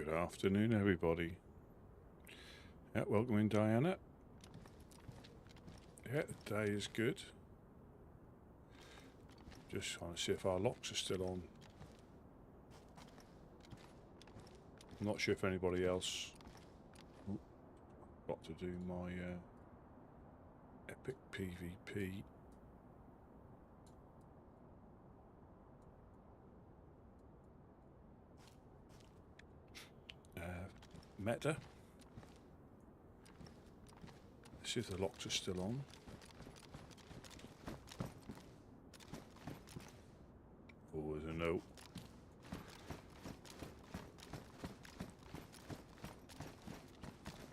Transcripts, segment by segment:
Good afternoon, everybody. Yeah, welcome in, Diana. Yeah, the day is good. Just trying to see if our locks are still on. I'm not sure if anybody else got to do my epic PvP. Meta. Let's see if the locks are still on. Oh, there's a note.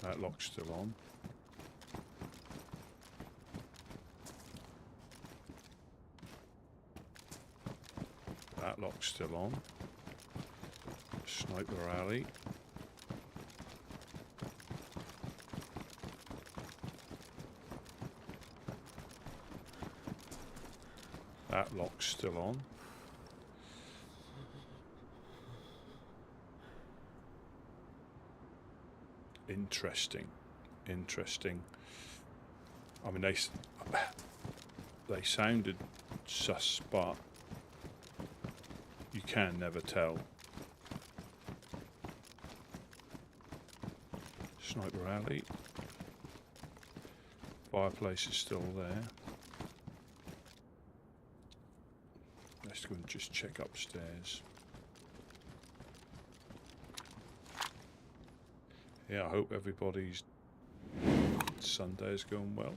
That lock's still on. That lock's still on. Sniper alley. That lock's still on. Interesting. I mean, they sounded sus, but you can never tell. Sniper alley. Fireplace is still there. Let's go and just check upstairs. Yeah, I hope everybody's Sunday is going well.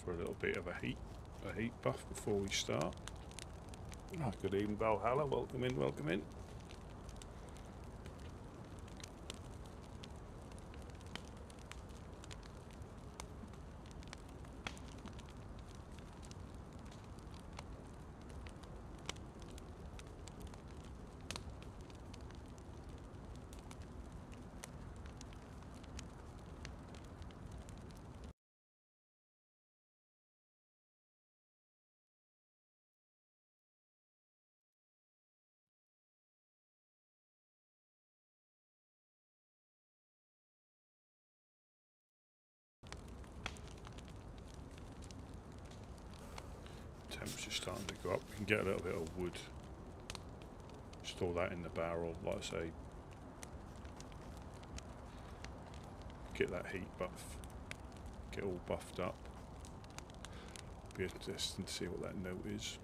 For a little bit of a heat buff before we start. Oh, good evening, Valhalla. Welcome in, welcome in. Temperature's starting to go up. We can get a little bit of wood. Store that in the barrel, like I say. Get that heat buff. Get all buffed up. Be interesting to see what that note is.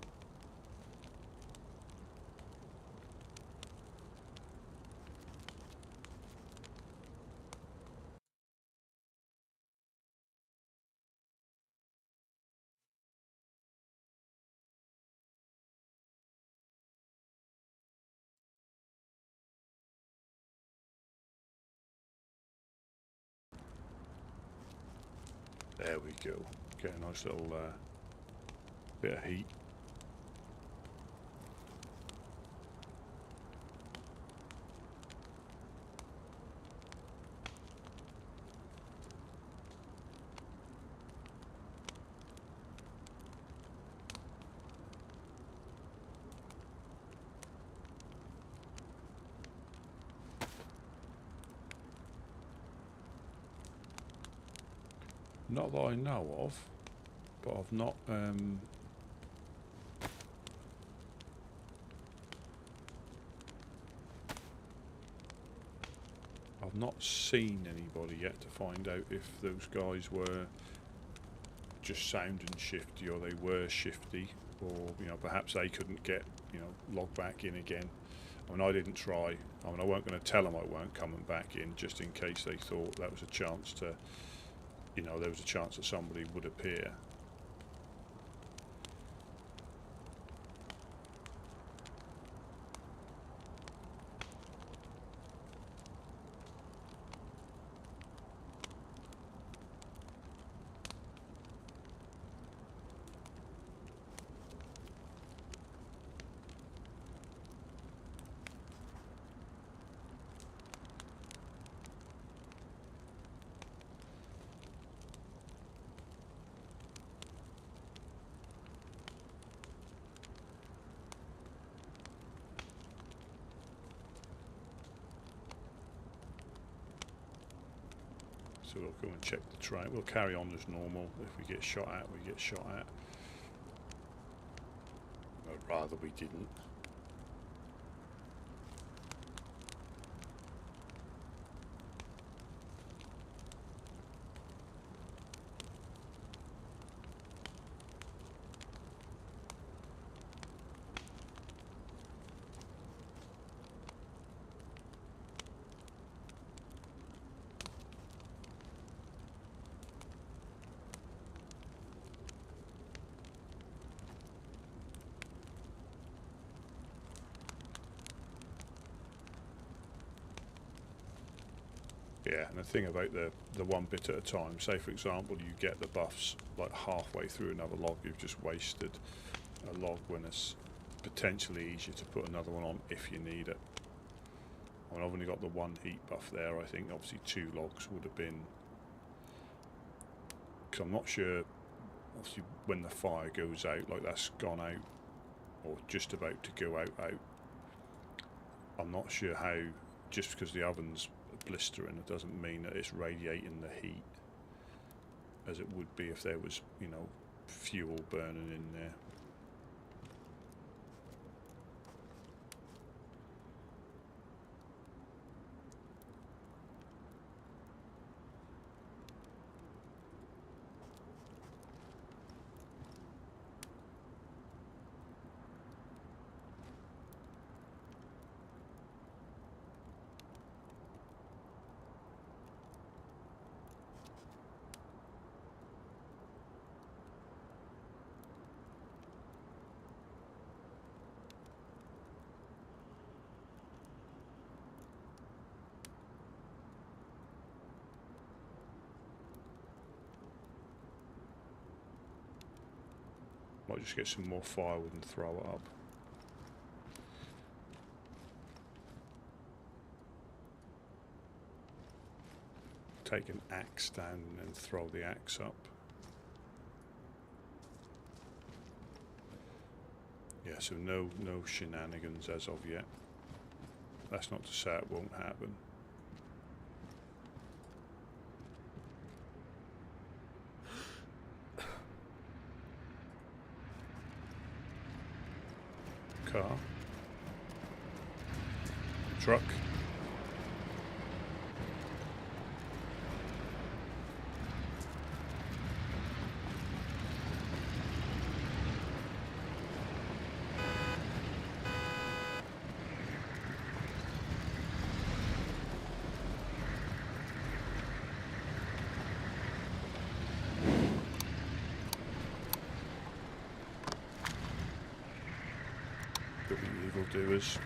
There we go. Get a nice little bit of heat. Not that I know of, but I've not I've not seen anybody yet to find out if those guys were just sounding shifty or they were shifty, or you know, perhaps they couldn't get, you know, logged back in again. I mean, I didn't try. I mean, I weren't going to tell them I weren't coming back in, just in case they thought that was a chance to, you know, there was a chance that somebody would appear. So we'll go and check the train. We'll carry on as normal. If we get shot at, we get shot at. I'd rather we didn't. Yeah, and the thing about the one bit at a time, say for example you get the buffs like halfway through another log, you've just wasted a log when it's potentially easier to put another one on if you need it. I mean, I've only got the one heat buff there. I think obviously 2 logs would have been, because I'm not sure, obviously when the fire goes out, like that's gone out or just about to go out, I'm not sure how, just because the oven's blistering, it doesn't mean that it's radiating the heat as it would be if there was, you know, fuel burning in there. Might just get some more firewood and throw it up. Take an axe down and then throw the axe up. Yeah, so no shenanigans as of yet. That's not to say it won't happen. car. Truck. The evildoers.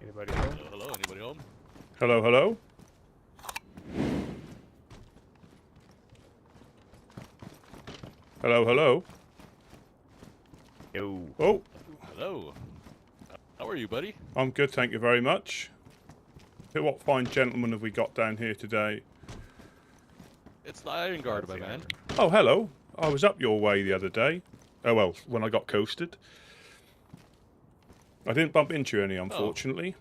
Anybody home? Hello, anybody home? Hello, hello. Hello, hello. Yo. Oh, Hello. How are you, buddy? I'm good, thank you very much. What fine gentlemen have we got down here today? It's the Iron Guard, my man. Oh, hello. I was up your way the other day. Oh, well, when I got coasted. I didn't bump into you any, unfortunately.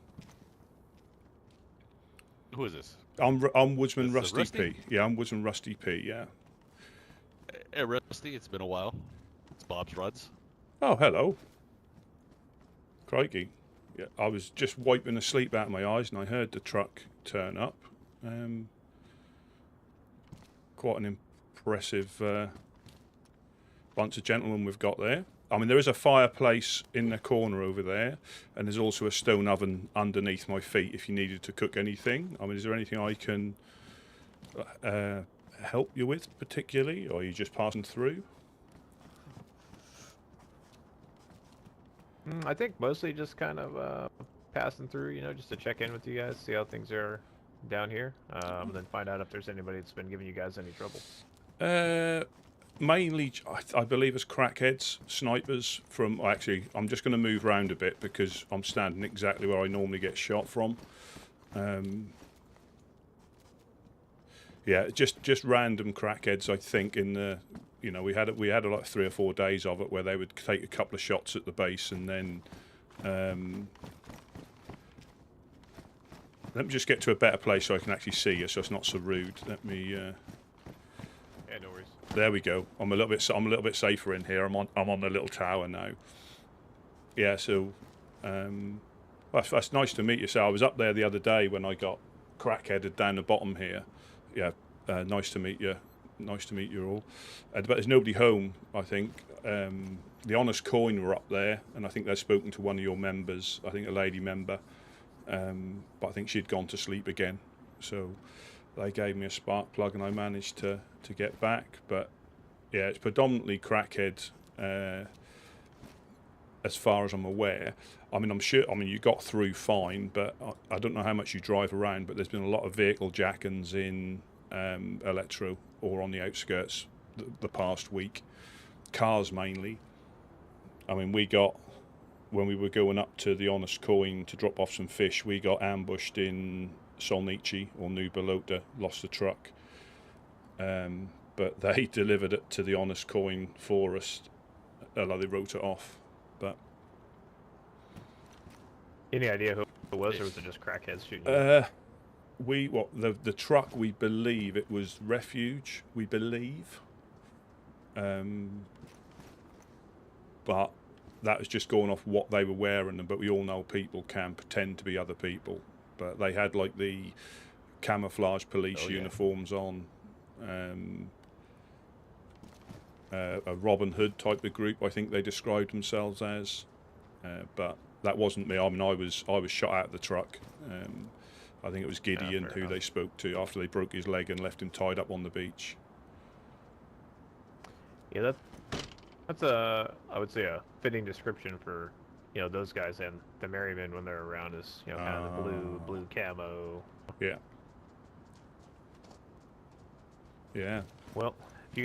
Who is this? I'm Woodsman This is Rusty Rusty? P. Yeah, I'm Woodsman Rusty P, yeah. Hey, Rusty, it's been a while. It's Bob's Ruds. Oh, hello. Crikey. Yeah, I was just wiping the sleep out of my eyes and I heard the truck turn up. Quite an impressive bunch of gentlemen we've got there. I mean, there is a fireplace in the corner over there, and there's also a stone oven underneath my feet if you needed to cook anything. I mean, is there anything I can help you with particularly, or are you just passing through? I think mostly just kind of passing through, you know, just to check in with you guys, see how things are down here, and then find out if there's anybody that's been giving you guys any trouble. Mainly, I believe, as crackheads, snipers from... Actually, I'm just going to move around a bit because I'm standing exactly where I normally get shot from. Yeah, just random crackheads, I think, in the... You know, we had like 3 or 4 days of it where they would take a couple of shots at the base and then... let me just get to a better place so I can actually see you, so it's not so rude. Let me... Yeah, no worries. There we go. I'm a little bit safer in here. I'm on the little tower now. Yeah, so that's nice to meet you. So I was up there the other day when I got crackheaded down the bottom here. Yeah, nice to meet you. Nice to meet you all. But there's nobody home, I think. The Honest Coin were up there, and I think they've spoken to one of your members. I think a lady member, but I think she'd gone to sleep again. So they gave me a spark plug, and I managed to get back. But yeah, it's predominantly crackhead, as far as I'm aware. I mean, I'm sure. I mean, you got through fine, but I don't know how much you drive around. But there's been a lot of vehicle jack-ins in Electro or on the outskirts the past week. Cars mainly. I mean, when we were going up to the Honest Coin to drop off some fish, we got ambushed in Solnici or New Balota, lost the truck. But they delivered it to the Honest Coin for us. They wrote it off. But Any idea who it was, or was it just crackheads shooting you? The truck, we believe it was Refuge, we believe. But that was just going off what they were wearing, but we all know people can pretend to be other people. But they had like the camouflage police uniforms on, a Robin Hood type of group, I think they described themselves as. But that wasn't me. I mean, I was shot out of the truck. I think it was Gideon who enough. they spoke to after they broke his leg and left him tied up on the beach. Yeah, that's I would say a fitting description for, you know, those guys and the Merrymen when they're around is, you know, kind of the blue camo. Yeah. Yeah. Well, if you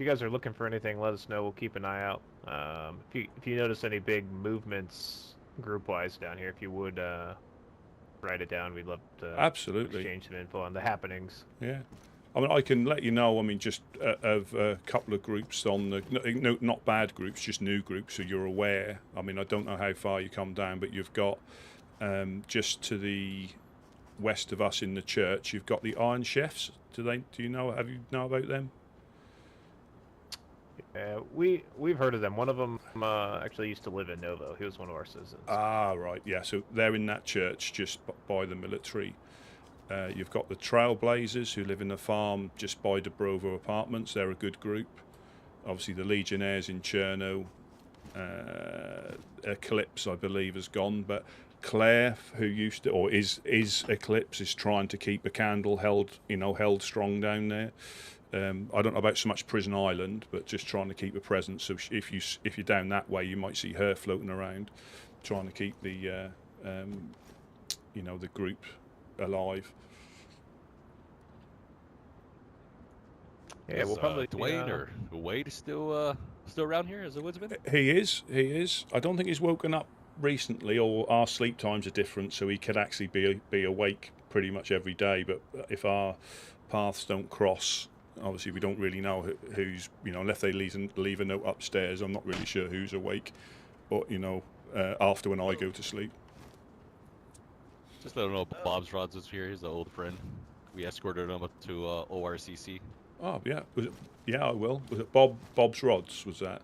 guys are looking for anything, let us know. We'll keep an eye out. If you notice any big movements group-wise down here, if you would write it down, we'd love to Absolutely exchange some info on the happenings. Yeah. I mean, I can let you know, I mean, just of a couple of groups on the, not bad groups, just new groups, so you're aware. I mean, I don't know how far you come down, but you've got, just to the west of us in the church, you've got the Iron Chefs. Do you know about them? We've heard of them. One of them actually used to live in Novo. He was one of our citizens. Ah, right, yeah. So they're in that church just by the military. You've got the Trailblazers who live in a farm just by Dubrovo Apartments. They're a good group. Obviously, the Legionnaires in Cherno. Eclipse, I believe, has gone, but Claire, who used to or is Eclipse, is trying to keep the candle held strong down there. I don't know about so much Prison Island, but just trying to keep a presence. So if you're down that way, you might see her floating around, trying to keep the the group alive. Yeah, we'll probably Dwayne or Wade is still around here as a woodsman. He is. I don't think he's woken up recently, or our sleep times are different, so he could actually be awake pretty much every day. But if our paths don't cross, obviously we don't really know who's, unless they leave a note upstairs. I'm not really sure who's awake, but after when I go to sleep. Just let him know Bob's Rods was here. He's an old friend. We escorted him up to ORCC. Oh yeah, I will. Was it Bob's Rods? Was that?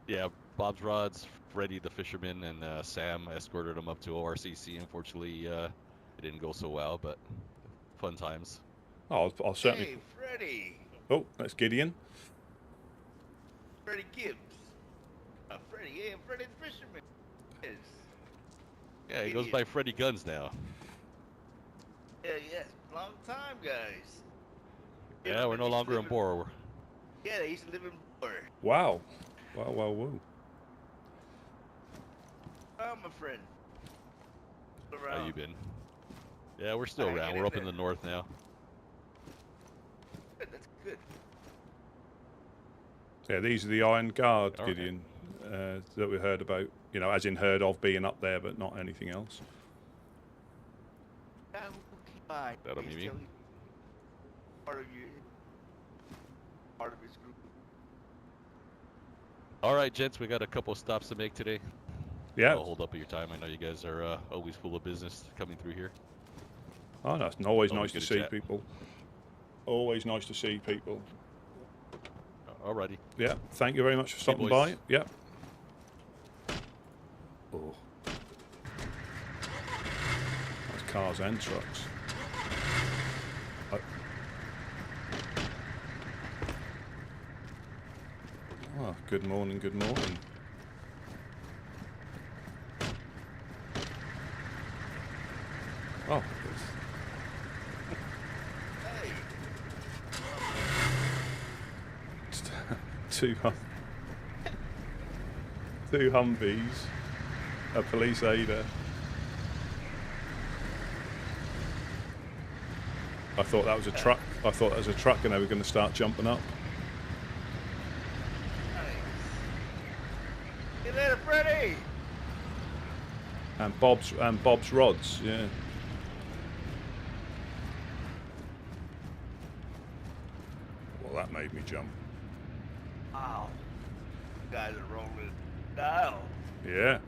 Yeah, Bob's Rods, Freddie the fisherman, and Sam escorted him up to ORCC. Unfortunately, it didn't go so well, but fun times. Oh, I'll certainly. Hey, Freddie. Oh, that's Gideon. Freddie Gibbs. Freddie, yeah, Freddie the fisherman. Yes. Yeah, he goes by Freddie Guns now. Yeah, yes. Long time, guys. Yeah, we're no longer in Borough. Yeah, they used to live in Borough. Wow. Woo. Oh, my friend. How you been? Yeah, we're still around. We're up in the north now. Good, that's good. Yeah, these are the Iron Guard, Okay. Gideon, that we heard about. As in heard of being up there, but not anything else. That'll be me. Part of his group. All right, gents, we got a couple of stops to make today. Yeah. I'll hold up your time. I know you guys are always full of business coming through here. Oh, no, it's always Always nice to good to see chat. people. Always nice to see people. Alrighty. Yeah, thank you very much for stopping boys. by. Yeah. Oh. That's cars and trucks. Oh, good morning, good morning. Oh, Hey, two Humvees, a police aider. I thought that was a truck. And they were going to start jumping up. nice. Hey there, Freddie. And Bob's Rods, yeah. Well, that made me jump. Wow. You guys are rolling dial. Yeah.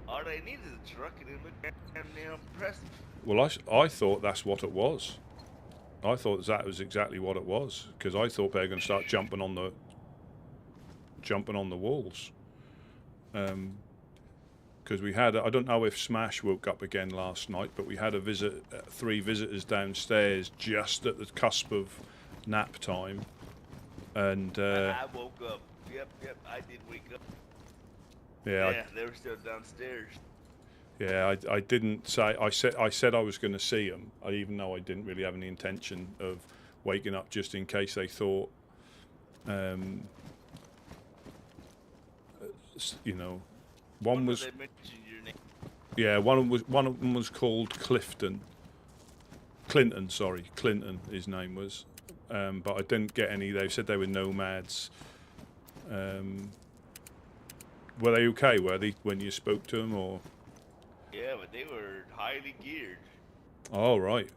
All they need is a truck and it look damn near impressive. Well, I thought that's what it was. I thought that was exactly what it was, because I thought they were going to start jumping on the walls. Because we had, I don't know if Smash woke up again last night, but we had a visit, 3 visitors downstairs just at the cusp of nap time, and I woke up. Yep, I did wake up. yeah, They were still downstairs. I didn't say. I said I was going to see them, even though I didn't really have any intention of waking up, just in case they thought, one was. They mentioned your name. Yeah, one of them was called Clinton, his name was, but I didn't get any. They said they were nomads. Were they okay? Were they when you spoke to them, or? Yeah, but they were highly geared. Oh right.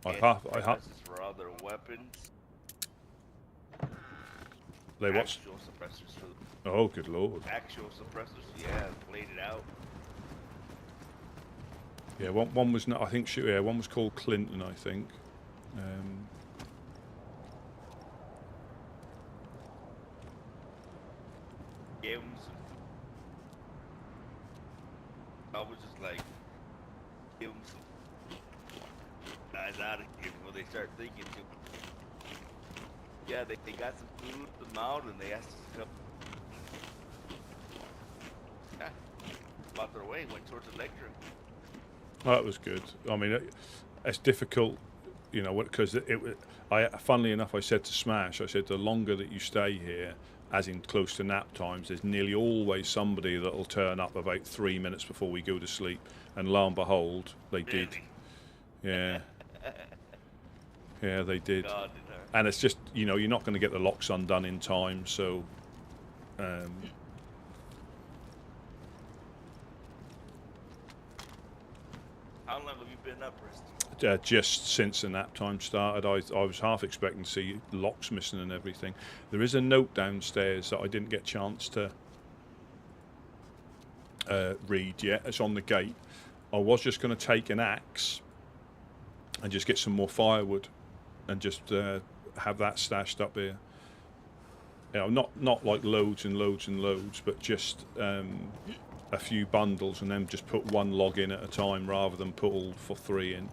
I have. For other weapons. They watched. Actual suppressors for Oh, good lord. actual suppressors. Yeah, played it out. Yeah, one was not. I think. Yeah, one was called Clinton, I think. Gave them some. I was just like, give them some guys out of here before they start thinking too. Yeah, they got some food, put them out, and they asked us to come. Yeah, about their way, went towards the lecture. That was good. I mean, it's difficult, you know, because funnily enough, I said to Smash, I said the longer that you stay here, as in close to nap times, there's nearly always somebody that'll turn up about 3 minutes before we go to sleep, and lo and behold, they did. Yeah. Yeah, they did. God, and it's just, you know, you're not going to get the locks undone in time, so how long have you been up, Preston? just since the nap time started, I was half expecting to see locks missing and everything. There is a note downstairs that I didn't get a chance to read yet. It's on the gate. I was just going to take an axe and just get some more firewood and just have that stashed up here. You know, not like loads and loads and loads, but just a few bundles, and then just put one log in at a time rather than put all for 3 in.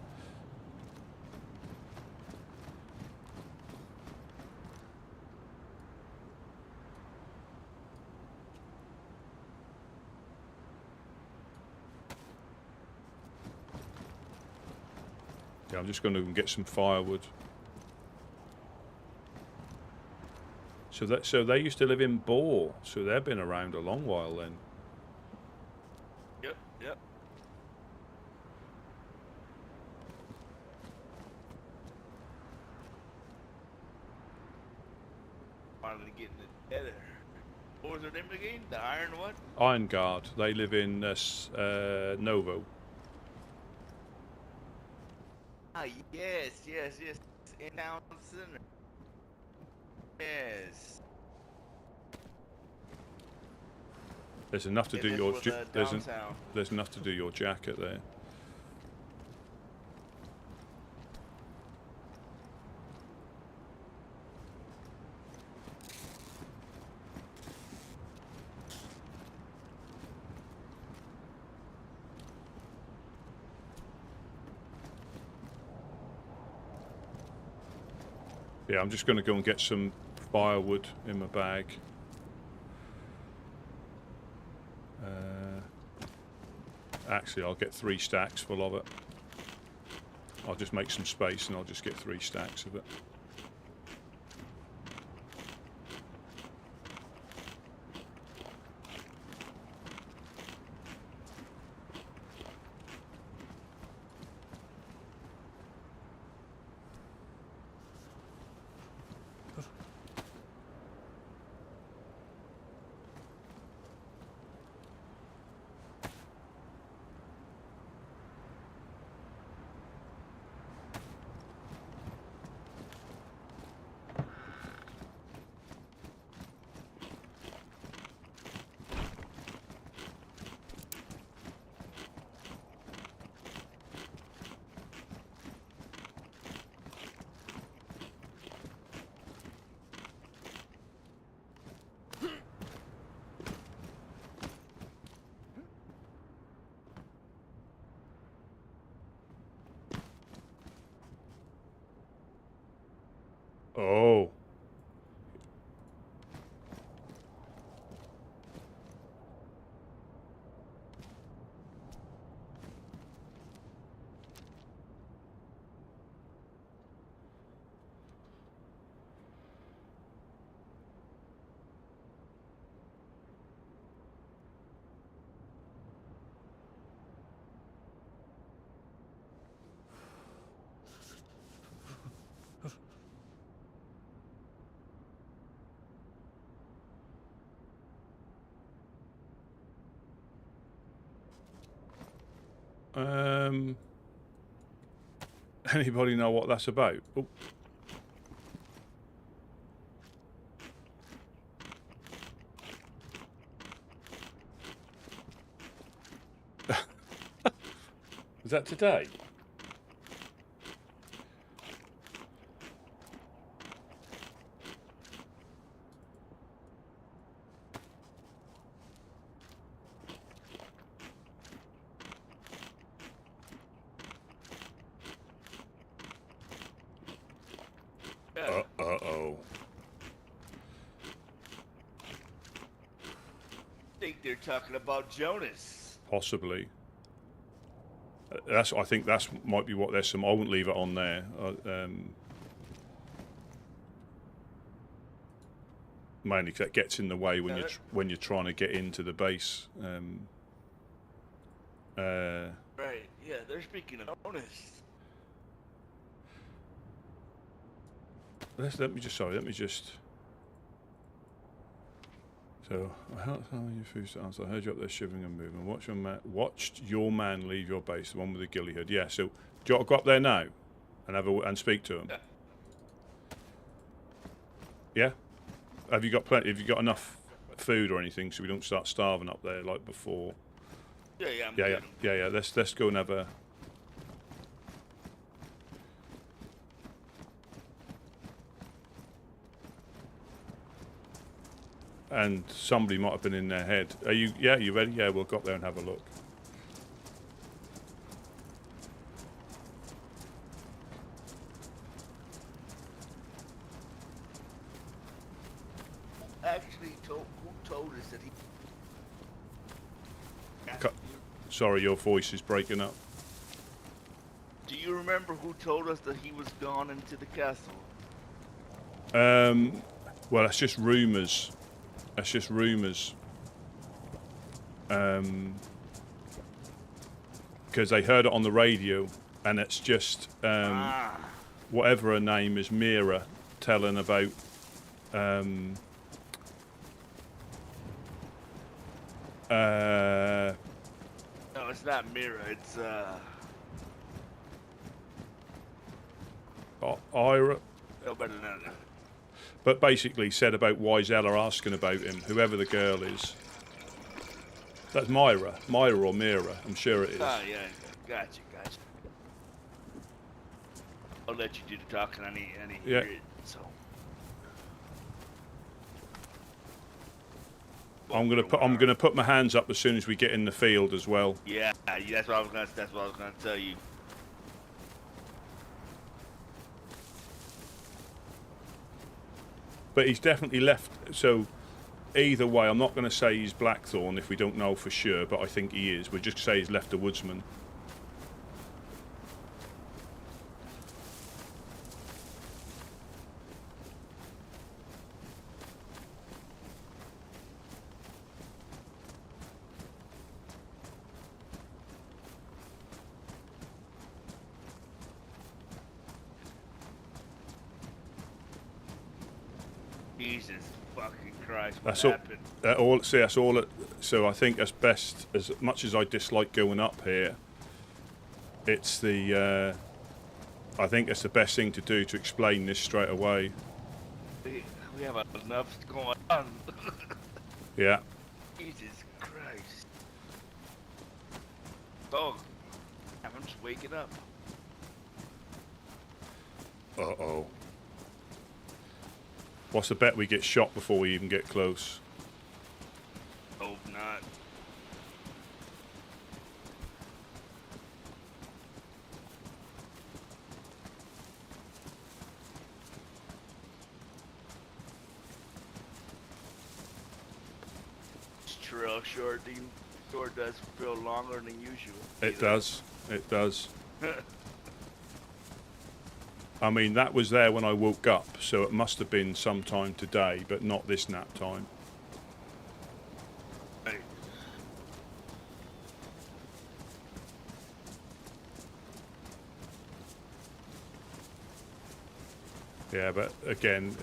Yeah, I'm just going to get some firewood. So they used to live in Boar, so they've been around a long while then. Yep. Finally getting it together. What was their name again? The Iron what? Iron Guard. They live in Novo. Ah, yes. In town center. Yes. There's enough to Yeah, do this your was, downtown. there's enough to do your jacket there. Yeah, I'm just going to go and get some firewood in my bag. Actually, I'll get 3 stacks full of it. I'll just make some space and I'll just get 3 stacks of it. Oh. Anybody know what that's about? Oh. Is that today? think they're talking about Jonas. Possibly. I think that's might be what there's some. I wouldn't leave it on there. Mainly 'cause that gets in the way when you're trying to get into the base. Right. Yeah, they're speaking of Jonas. Let me just. So I helped tell you food to answer. I heard you up there shivering and moving. Watched your man leave your base, the one with the ghillie hood. Yeah. So do you want to go up there now and speak to him? Yeah. Have you got plenty? Have you got enough food or anything so we don't start starving up there like before? Yeah. Let's go and have a. And somebody might have been in their head. Are you? Yeah, you ready? Yeah, we'll go up there and have a look. Actually, who told us that he? Sorry, your voice is breaking up. Do you remember who told us that he was gone into the castle? Well, that's just rumours. That's just rumours. Because they heard it on the radio, and it's just whatever her name is, Mira, telling about. No, it's not Mira. It's Ira. nobody knows. But basically said about Wisella asking about him, whoever the girl is. That's Myra or Mira, I'm sure it is. Oh, yeah, gotcha. I'll let you do the talking, I need to hear it, so. I'm gonna put my hands up as soon as we get in the field as well. Yeah, that's what I was gonna tell you. But he's definitely left, so either way, I'm not going to say he's Blackthorn if we don't know for sure, but I think he is. We'll just say he's left the Woodsman. Jesus fucking Christ, what That's happened? That's all. So I think as best, as much as I dislike going up here, it's the. I think it's the best thing to do to explain this straight away. We have enough going on. Yeah. Jesus Christ. Oh, I'm just waking up. Uh-oh. What's the bet we get shot before we even get close? Hope not. This trail sure does feel longer than usual. It does. I mean, that was there when I woke up, so it must have been sometime today, but not this nap time. Right. Yeah, but again...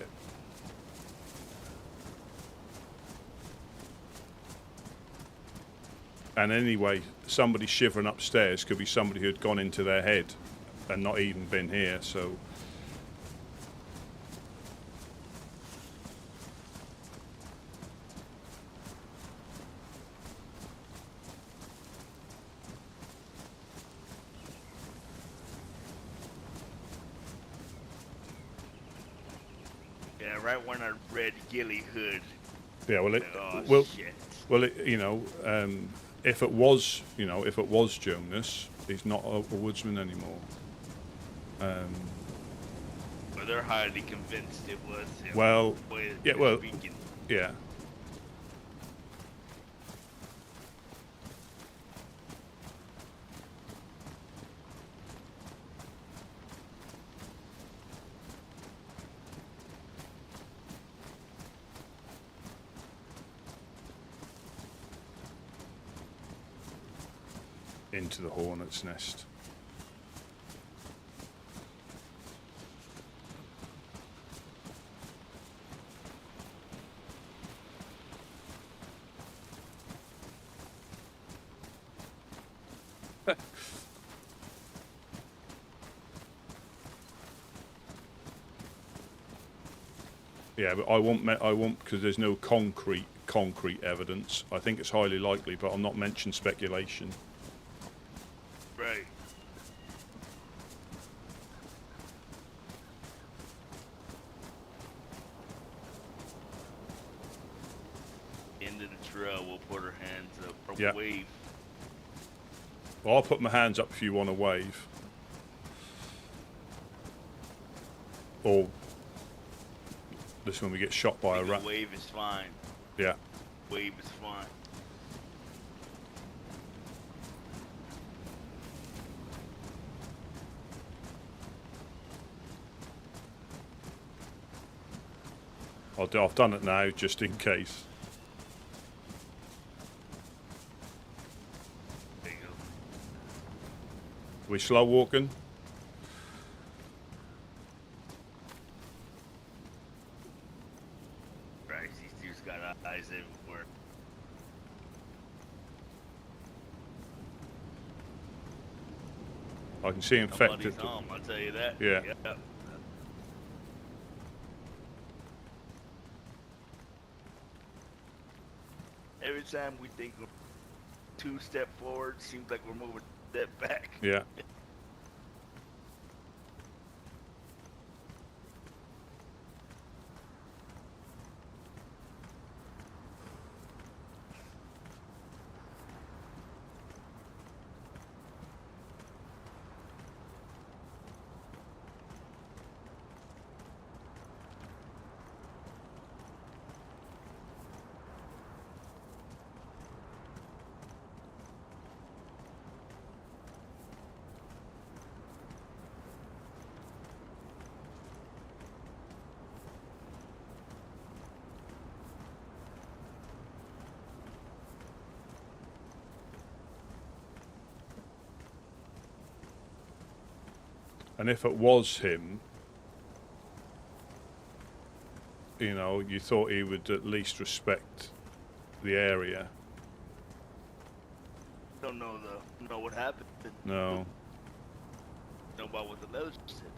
And anyway, somebody shivering upstairs could be somebody who had gone into their head and not even been here, so... Yeah, right when I read ghillie hood. Yeah, well, Shit. you know, if it was Jonas, he's not a woodsman anymore. Well, they're highly convinced it was him. Well, yeah, well, Speaking. yeah. into the hornet's nest. Yeah, but I won't because there's no concrete evidence. I think it's highly likely, but I'll not mention speculation. Right. End of the trail, we'll put our hands up or Yeah. wave. Well, I'll put my hands up if you want to wave. Or this when we get shot by a rat. Wave is fine. Yeah. Wave is fine. I've done it now just in case. There you go. We slow walking? Right, these dudes got eyes everywhere. I can see infected. Nobody's home, I'll tell you that. Yeah. Yep. Every time we think we're 2 steps forward, seems like we're moving a step back. Yeah. And if it was him, you know, you thought he would at least respect the area. Don't know what happened. No. Know about what the letters said.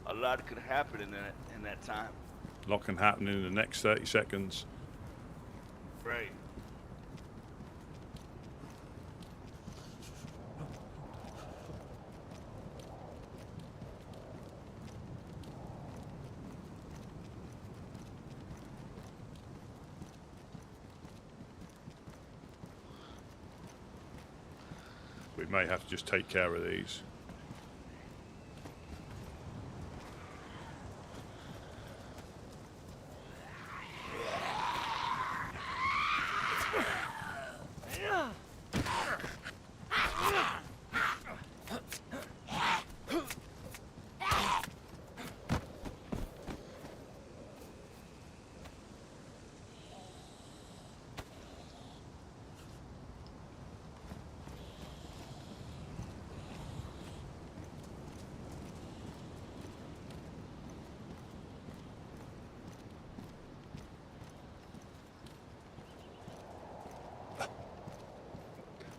A lot could happen in that time. A lot can happen in the next 30 seconds. Right. We may have to just take care of these.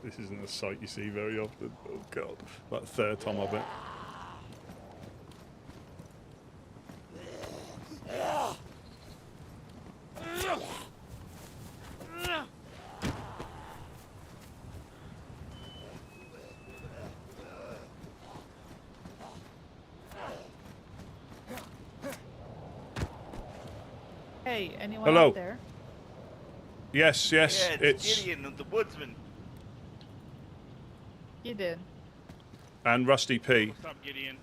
This isn't a sight you see very often. Oh god. Like the third time I bet. Hey, anyone Hello. out there? Yes, yes, Yeah, it's Gideon of the Woodsmen. You did. and Rusty P. What's up, Gideon?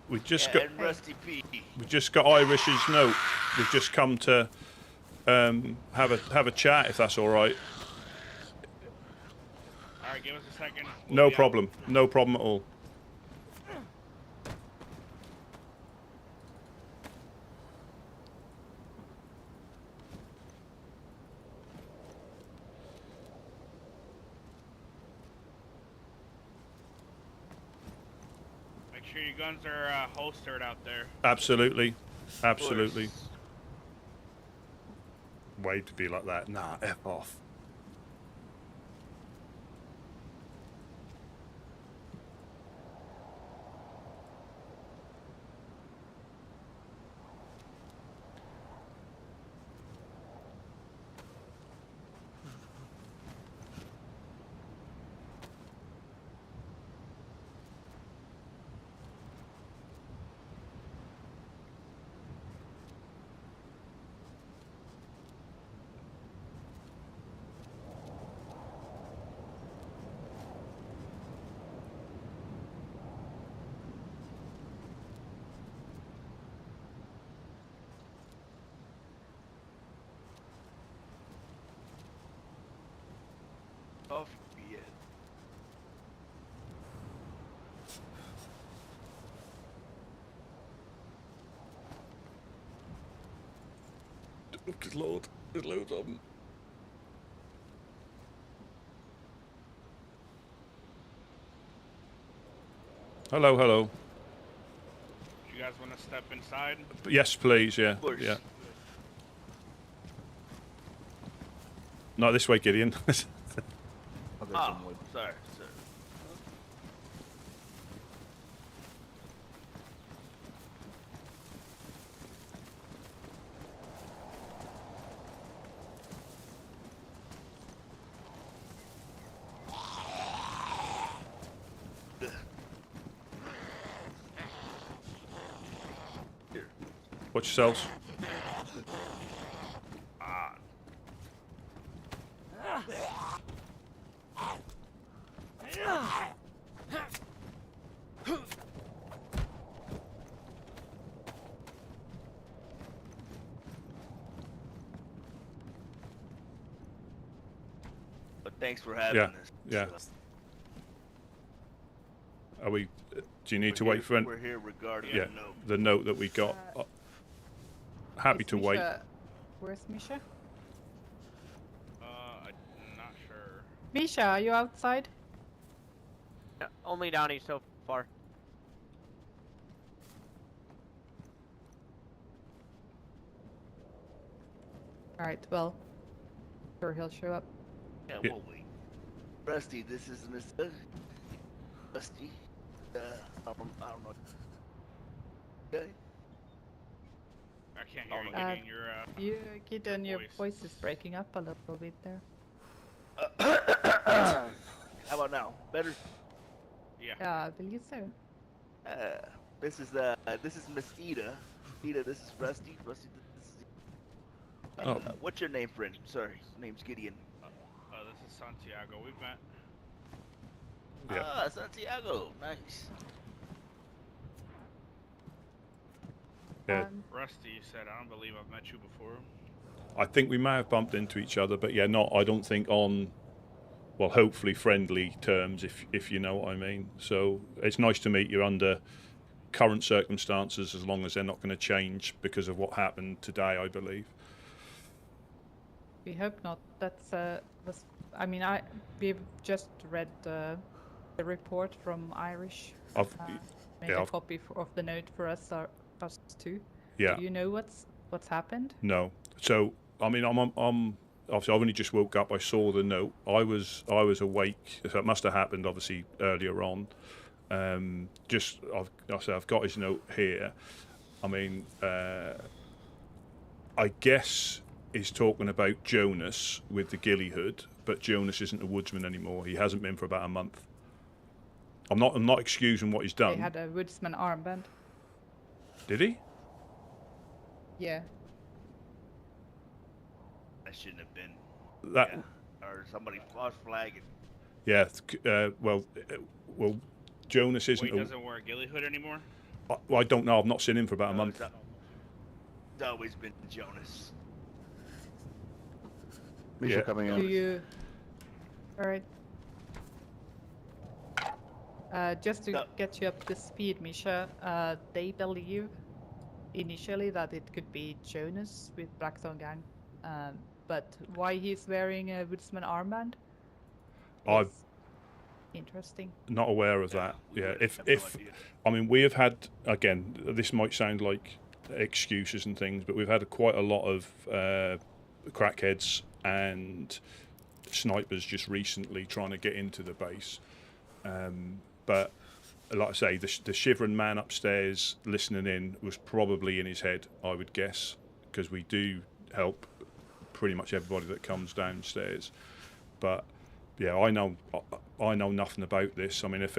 We just Yeah, got and Rusty P. we just got Irish's note. We've just come to have a chat if that's all right. All right, give us a second. No problem. No problem at all. sure your guns are holstered out there. Absolutely. Absolutely. Way to be like that. Nah, F off. Off yet. Oh, good lord. There's loads of them. Hello, hello. You guys want to step inside? Yes, please, yeah. Of course. Yeah. Not this way, Gideon. Oh, sorry, sir. Here. Watch yourselves. But thanks for having Yeah, us. yeah. Are we? Do you need to We're wait here- for an? We're here regarding Yeah, the note. the note that we got. Happy Is to wait. Misha- Where's Misha? I'm not sure. Misha, are you outside? Only Donnie so far. Alright, well, sure he'll show up. Yeah, Yeah. we'll wait. Rusty, this is Mr. Rusty. I don't know. Okay. I can't hear you. Uh, Gideon. You're You, Gideon, your Voice. voice is breaking up a little bit there. How about now? Better. yeah. Yeah, I believe so. This is Miss Ida. Ida, this is Rusty. Rusty, this is. Oh. What's your name, friend? Sorry, name's Gideon. This is Santiago. We've met. Yeah. Ah, Santiago. Nice. Yeah. Rusty, you said. I don't believe I've met you before. I think we may have bumped into each other, but yeah, not. I don't think on. Well, hopefully friendly terms, if you know what I mean. So it's nice to meet you under current circumstances, as long as they're not going to change because of what happened today, I believe. We hope not. That's I mean, we've just read the report from Irish. I've, Made yeah, a I've- copy of the note for us too. yeah. Do you know what's happened? No. So I mean, I'm obviously I've only just woke up. I saw the note. I was awake. So it must have happened obviously earlier on. I've got his note here. I mean, I guess he's talking about Jonas with the ghillie hood, but Jonas isn't a woodsman anymore. He hasn't been for about a month. I'm not excusing what he's done. They had a Woodsman armband. Did he? Yeah. That shouldn't have been. That Yeah. Or somebody false flagging. yeah. Well, Jonas isn't. Wait, doesn't wear a ghillie hood anymore? I don't know. I've not seen him for about a No, month. It's always been Jonas. Misha Yeah. coming Do in. you? All right. Just to No. get you up to speed, Misha, they believe initially that it could be Jonas with Blackstone Gang, but why he's wearing a Woodsman armband? I is Interesting. Not aware of that. we Yeah, would if have no idea. I mean, we have had, again, this might sound like excuses and things, but we've had quite a lot of crackheads and snipers just recently trying to get into the base. But like I say, the shivering man upstairs listening in was probably in his head, I would guess, because we do help pretty much everybody that comes downstairs. But yeah, I know nothing about this. I mean, if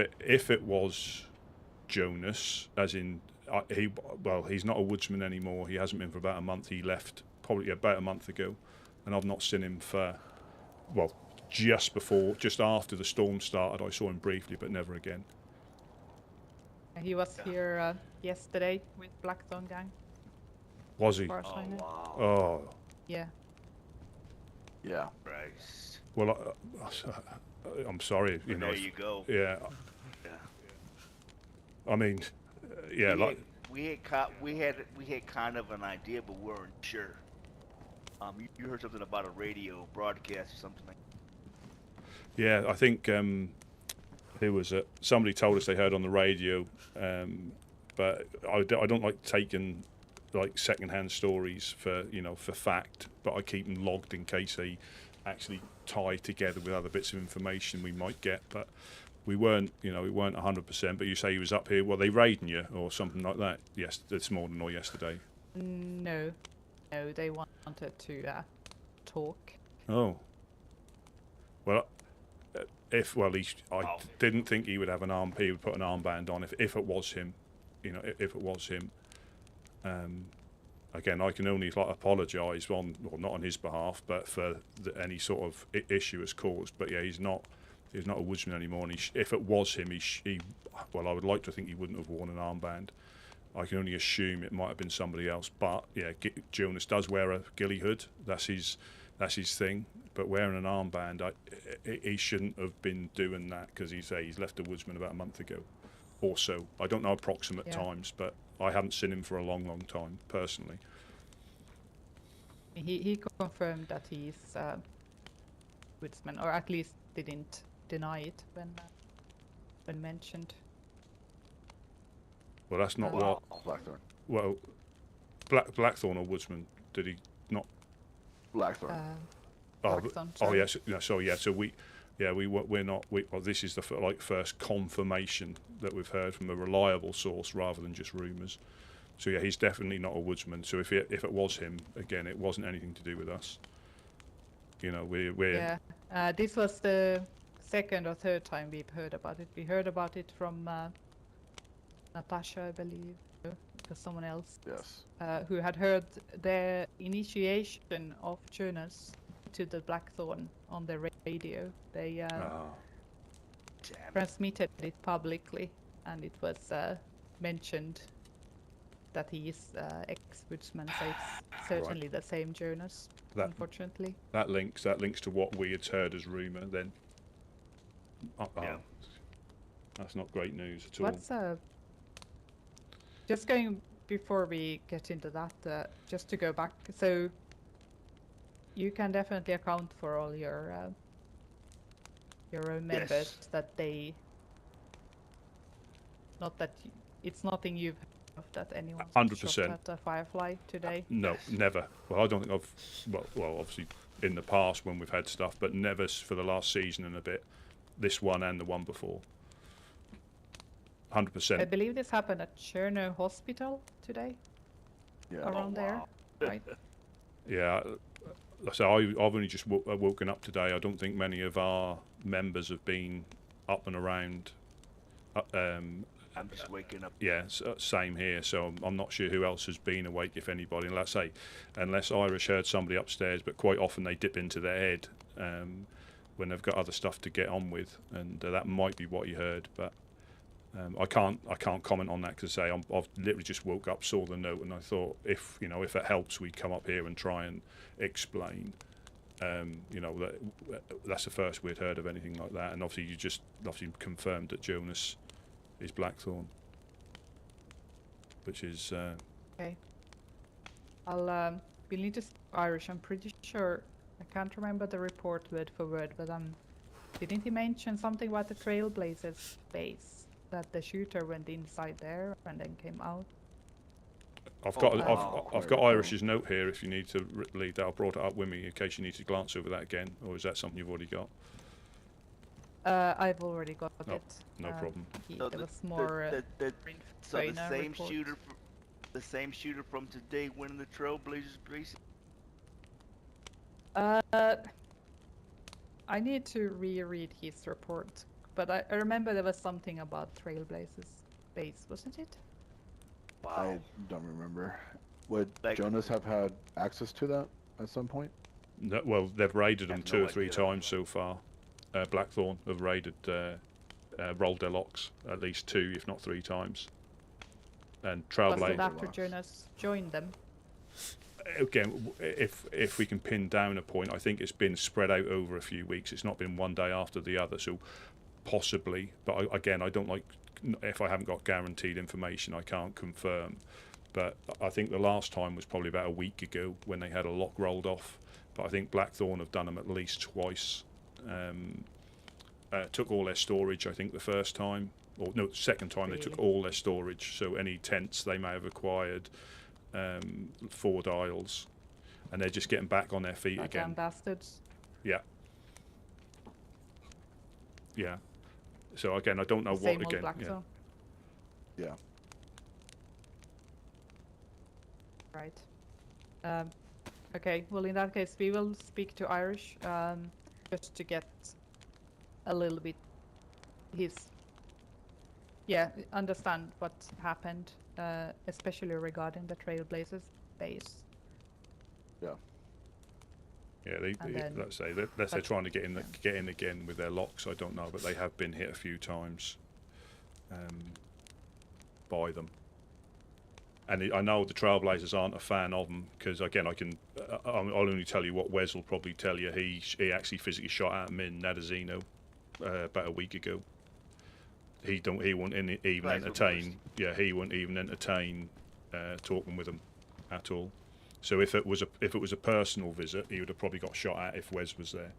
it was Jonas, as in he's not a woodsman anymore. He hasn't been for about a month. He left probably about a month ago, and I've not seen him for just after the storm started. I saw him briefly, but never again. He was here yesterday with Blackthorn Gang. Was he? As far as I know. Wow. Oh, Yeah. Yeah. Christ. well, I'm sorry. You know. There you go. Yeah. Yeah. I mean, yeah, like. We had kind of an idea, but we weren't sure. You heard something about a radio broadcast or something like that. Yeah, I think who was it? Somebody told us they heard on the radio, but I don't like taking like second-hand stories for fact, but I keep them logged in case they actually tie together with other bits of information we might get. But we weren't 100%. But you say he was up here. Well, they raiding you or something like that? Yes, this morning or yesterday. No, they wanted to talk. Oh. Well, I didn't think he would have an arm. He would put an armband on if it was him. If it was him. Again, I can only apologise not on his behalf, but for any sort of issue has caused. But yeah, he's not a woodsman anymore. And if it was him, I would like to think he wouldn't have worn an armband. I can only assume it might have been somebody else. But yeah, Jonas does wear a ghillie hood. That's his thing. But wearing an armband, he shouldn't have been doing that because he's left the woodsman about a month ago. Also, I don't know approximate times, but I haven't seen him for a long, long time personally. He confirmed that he's woodsman, or at least didn't deny it when mentioned. Well, that's not Wow. what. Blackthorn. Well, Blackthorn or woodsman? Did he not? Blackthorn. Blackthorn, Oh sorry. yes. No, sorry. Yeah. So we're not. Well, this is the first confirmation that we've heard from a reliable source rather than just rumours. So yeah, he's definitely not a woodsman. So if it was him, again, it wasn't anything to do with us. We're Yeah. This was the second or third time we've heard about it. We heard about it from Natasha, I believe, or someone else. Yes. Who had heard the initiation of Chernarus to the Blackthorn on the radio. They transmitted it publicly, and it was mentioned that he is ex-woodsman, so it's certainly the same Chernarus, unfortunately. That links to what we had heard as rumour then. Yeah. That's not great news at all. What's just going before we get into that, just to go back, so you can definitely account for all your own members that they, not that it's nothing you've heard of that anyone 100%. shot at a Firefly today. No, never. Well, I don't think I've. Well, obviously in the past when we've had stuff, but never for the last season and a bit. This one and the one before. 100%. I believe this happened at Chernarus Hospital today, Yeah. around there, right? Yeah. So I've only just woken up today. I don't think many of our members have been up and around. I'm just waking up. Yeah, same here. So I'm not sure who else has been awake, if anybody. And unless Irish heard somebody upstairs, but quite often they dip into their head when they've got other stuff to get on with, and that might be what you heard. But I can't comment on that because I've literally just woke up, saw the note, and I thought if it helps, we'd come up here and try and explain. That's the first we'd heard of anything like that, and obviously you just confirmed that Jonas is Blackthorn, which is Okay. We'll need to Irish. I'm pretty sure. I can't remember the report word for word, but I'm Didn't he mention something about the Trailblazers base? That the shooter went inside there and then came out? I've Oh, got wow. I've got Irish's note here. If you need to read that, I brought it up with me in case you need to glance over that again, or is that something you've already got? I've already got Oh, it. no problem. So There was more. So the trainer same report. shooter, the same shooter from today winning the Trailblazers race. I need to reread his report, but I remember there was something about Trailblazers base, wasn't it? I don't remember. Would Like- Jonas have had access to that at some point? No, well, they've raided them Have 2 no or 3 idea. times so far. Blackthorn have raided Rolled their locks at least 2, if not 3 times. And Was it Trailblazer. after Jonas joined them? Again, if we can pin down a point, I think it's been spread out over a few weeks. It's not been one day after the other, so possibly. But again, I don't like, if I haven't got guaranteed information, I can't confirm. But I think the last time was probably about a week ago when they had a lock rolled off. But I think Blackthorn have done them at least twice. Took all their storage, I think, the first time. Or no, the second time they took Really? all their storage. So any tents they may have acquired, 4 dials, and they're just getting back on their feet Goddamn again. bastards. Yeah. So again, I don't know Same what old again. Blackthorn. Yeah. Right. Okay, well in that case we will speak to Irish, just to get a little bit understand what happened, especially regarding the Trailblazers base. Yeah, And then- let's say unless they're trying to get in again with their locks, I don't know, but they have been hit a few times by them. And I know the Trailblazers aren't a fan of them because again, I'll only tell you what Wes will probably tell you. He actually physically shot at him in Nadazino about a week ago. He won't even Right, entertain. Yeah, he won't even entertain talking with them at all. So if it was a personal visit, he would have probably got shot at if Wes was there.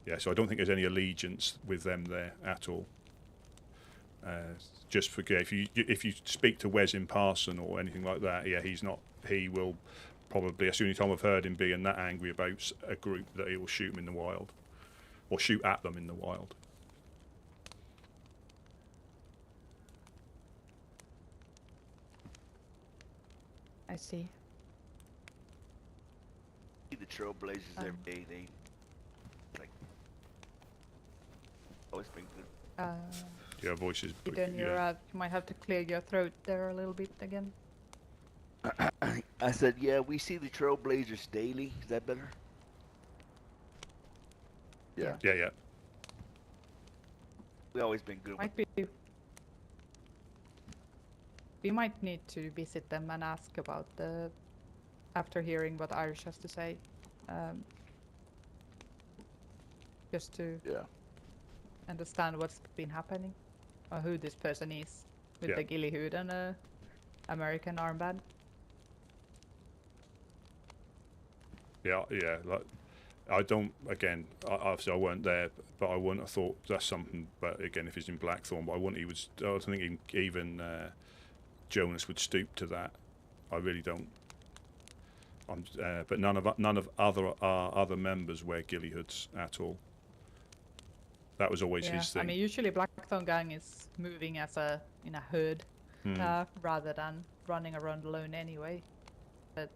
Yeah, so I don't think there's any allegiance with them there at all. Just forget if you speak to Wes in person or anything like that. Yeah, he's not. He will probably. That's the only time I've heard him being that angry about a group that he will shoot them in the wild, or shoot at them in the wild. I see. The Trailblazers every day. They like always been good. Your voice is. Eden, you might have to clear your throat there a little bit again. I said, yeah, we see the Trailblazers daily. Is that better? Yeah. Yeah. We always been good. Might be. We might need to visit them and ask about after hearing what Irish has to say, just to Yeah. understand what's been happening, or who this person is with Yeah. the ghillie hood and a American armband. Yeah. Like, I don't. Again, obviously I weren't there, but I wouldn't have thought that's something. But again, if he's in Blackthorn, but I wouldn't. I don't think even Jonas would stoop to that. I really don't. But none of our other members wear ghillie hoods at all. That was always Yeah, his thing. I mean usually Blackthorn gang is moving as in a herd, rather than running around alone anyway. But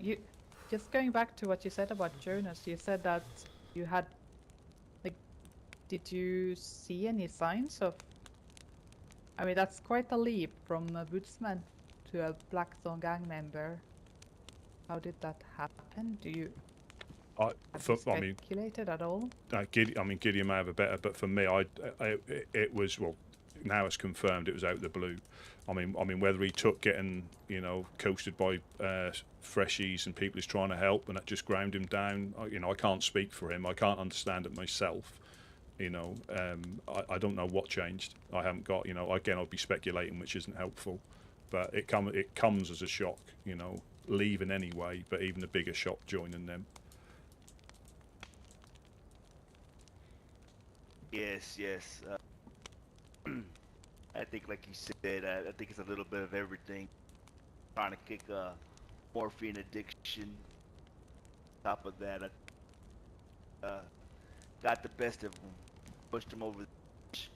you just going back to what you said about Jonas, you said that you had did you see any signs of? I mean that's quite a leap from a Woodsman to a Blackthorn gang member. How did that happen? Do you have you speculated at all? Gideon may have a better, but for me, it was, well, now it's confirmed it was out of the blue. I mean, whether he took getting, coasted by freshies and people he's trying to help, and that just ground him down. I can't speak for him. I can't understand it myself. I don't know what changed. I haven't got, again, I'd be speculating, which isn't helpful. but it comes as a shock, you know, leaving anyway, but even a bigger shock joining them. Yes, yes. I think, like you said, I think it's a little bit of everything. Trying to kick a morphine addiction. Top of that, got the best of them, pushed them over the edge.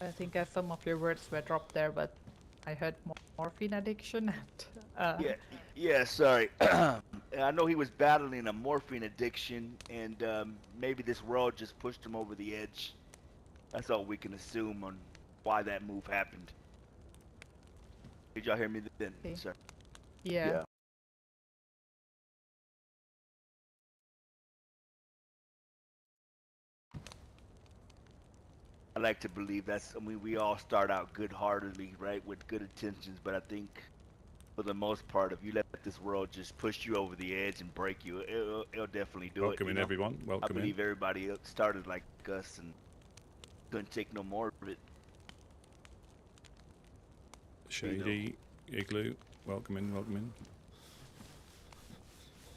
I think some of your words were dropped there, but I heard morphine addiction. Yeah, yeah. Sorry. I know he was battling a morphine addiction, and maybe this world just pushed him over the edge. That's all we can assume on why that move happened. Did y'all hear me then, Okay. sir? Yeah. Yeah. I like to believe that's. I mean, we all start out good-heartedly, right, with good intentions, but I think, for the most part, if you let this world just push you over the edge and break you, it'll definitely do Welcome it. in, You know? everyone. I Welcome in. believe everybody started like us and couldn't take no more of it. Shady, Igloo, welcome in, welcome in.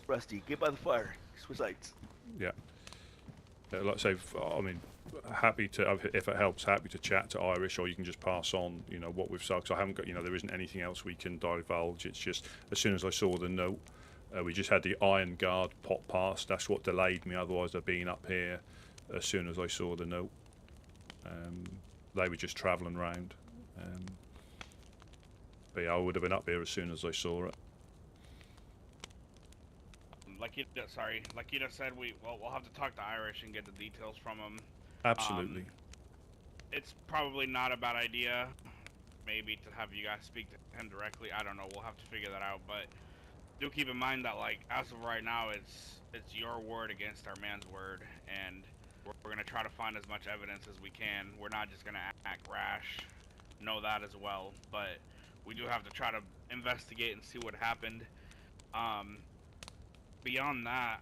Rusty, get by the fire. Switch lights. Yeah. Like I say, I mean, happy to, if it helps, happy to chat to Irish, or you can just pass on, you know, what we've said. Because I haven't got, you know, there isn't anything else we can divulge. It's just, as soon as I saw the note, we just had the Iron Guard pop past. That's what delayed me. Otherwise, I'd been up here as soon as I saw the note. They were just travelling round. But yeah, I would have been up here as soon as I saw it. Like you just said, we'll have to talk to Irish and get the details from him. Absolutely. It's probably not a bad idea, maybe, to have you guys speak to him directly. I don't know. We'll have to figure that out. But do keep in mind that, like, as of right now, it's your word against our man's word, and we're gonna try to find as much evidence as we can. We're not just gonna act rash. Know that as well, but we do have to try to investigate and see what happened. Beyond that,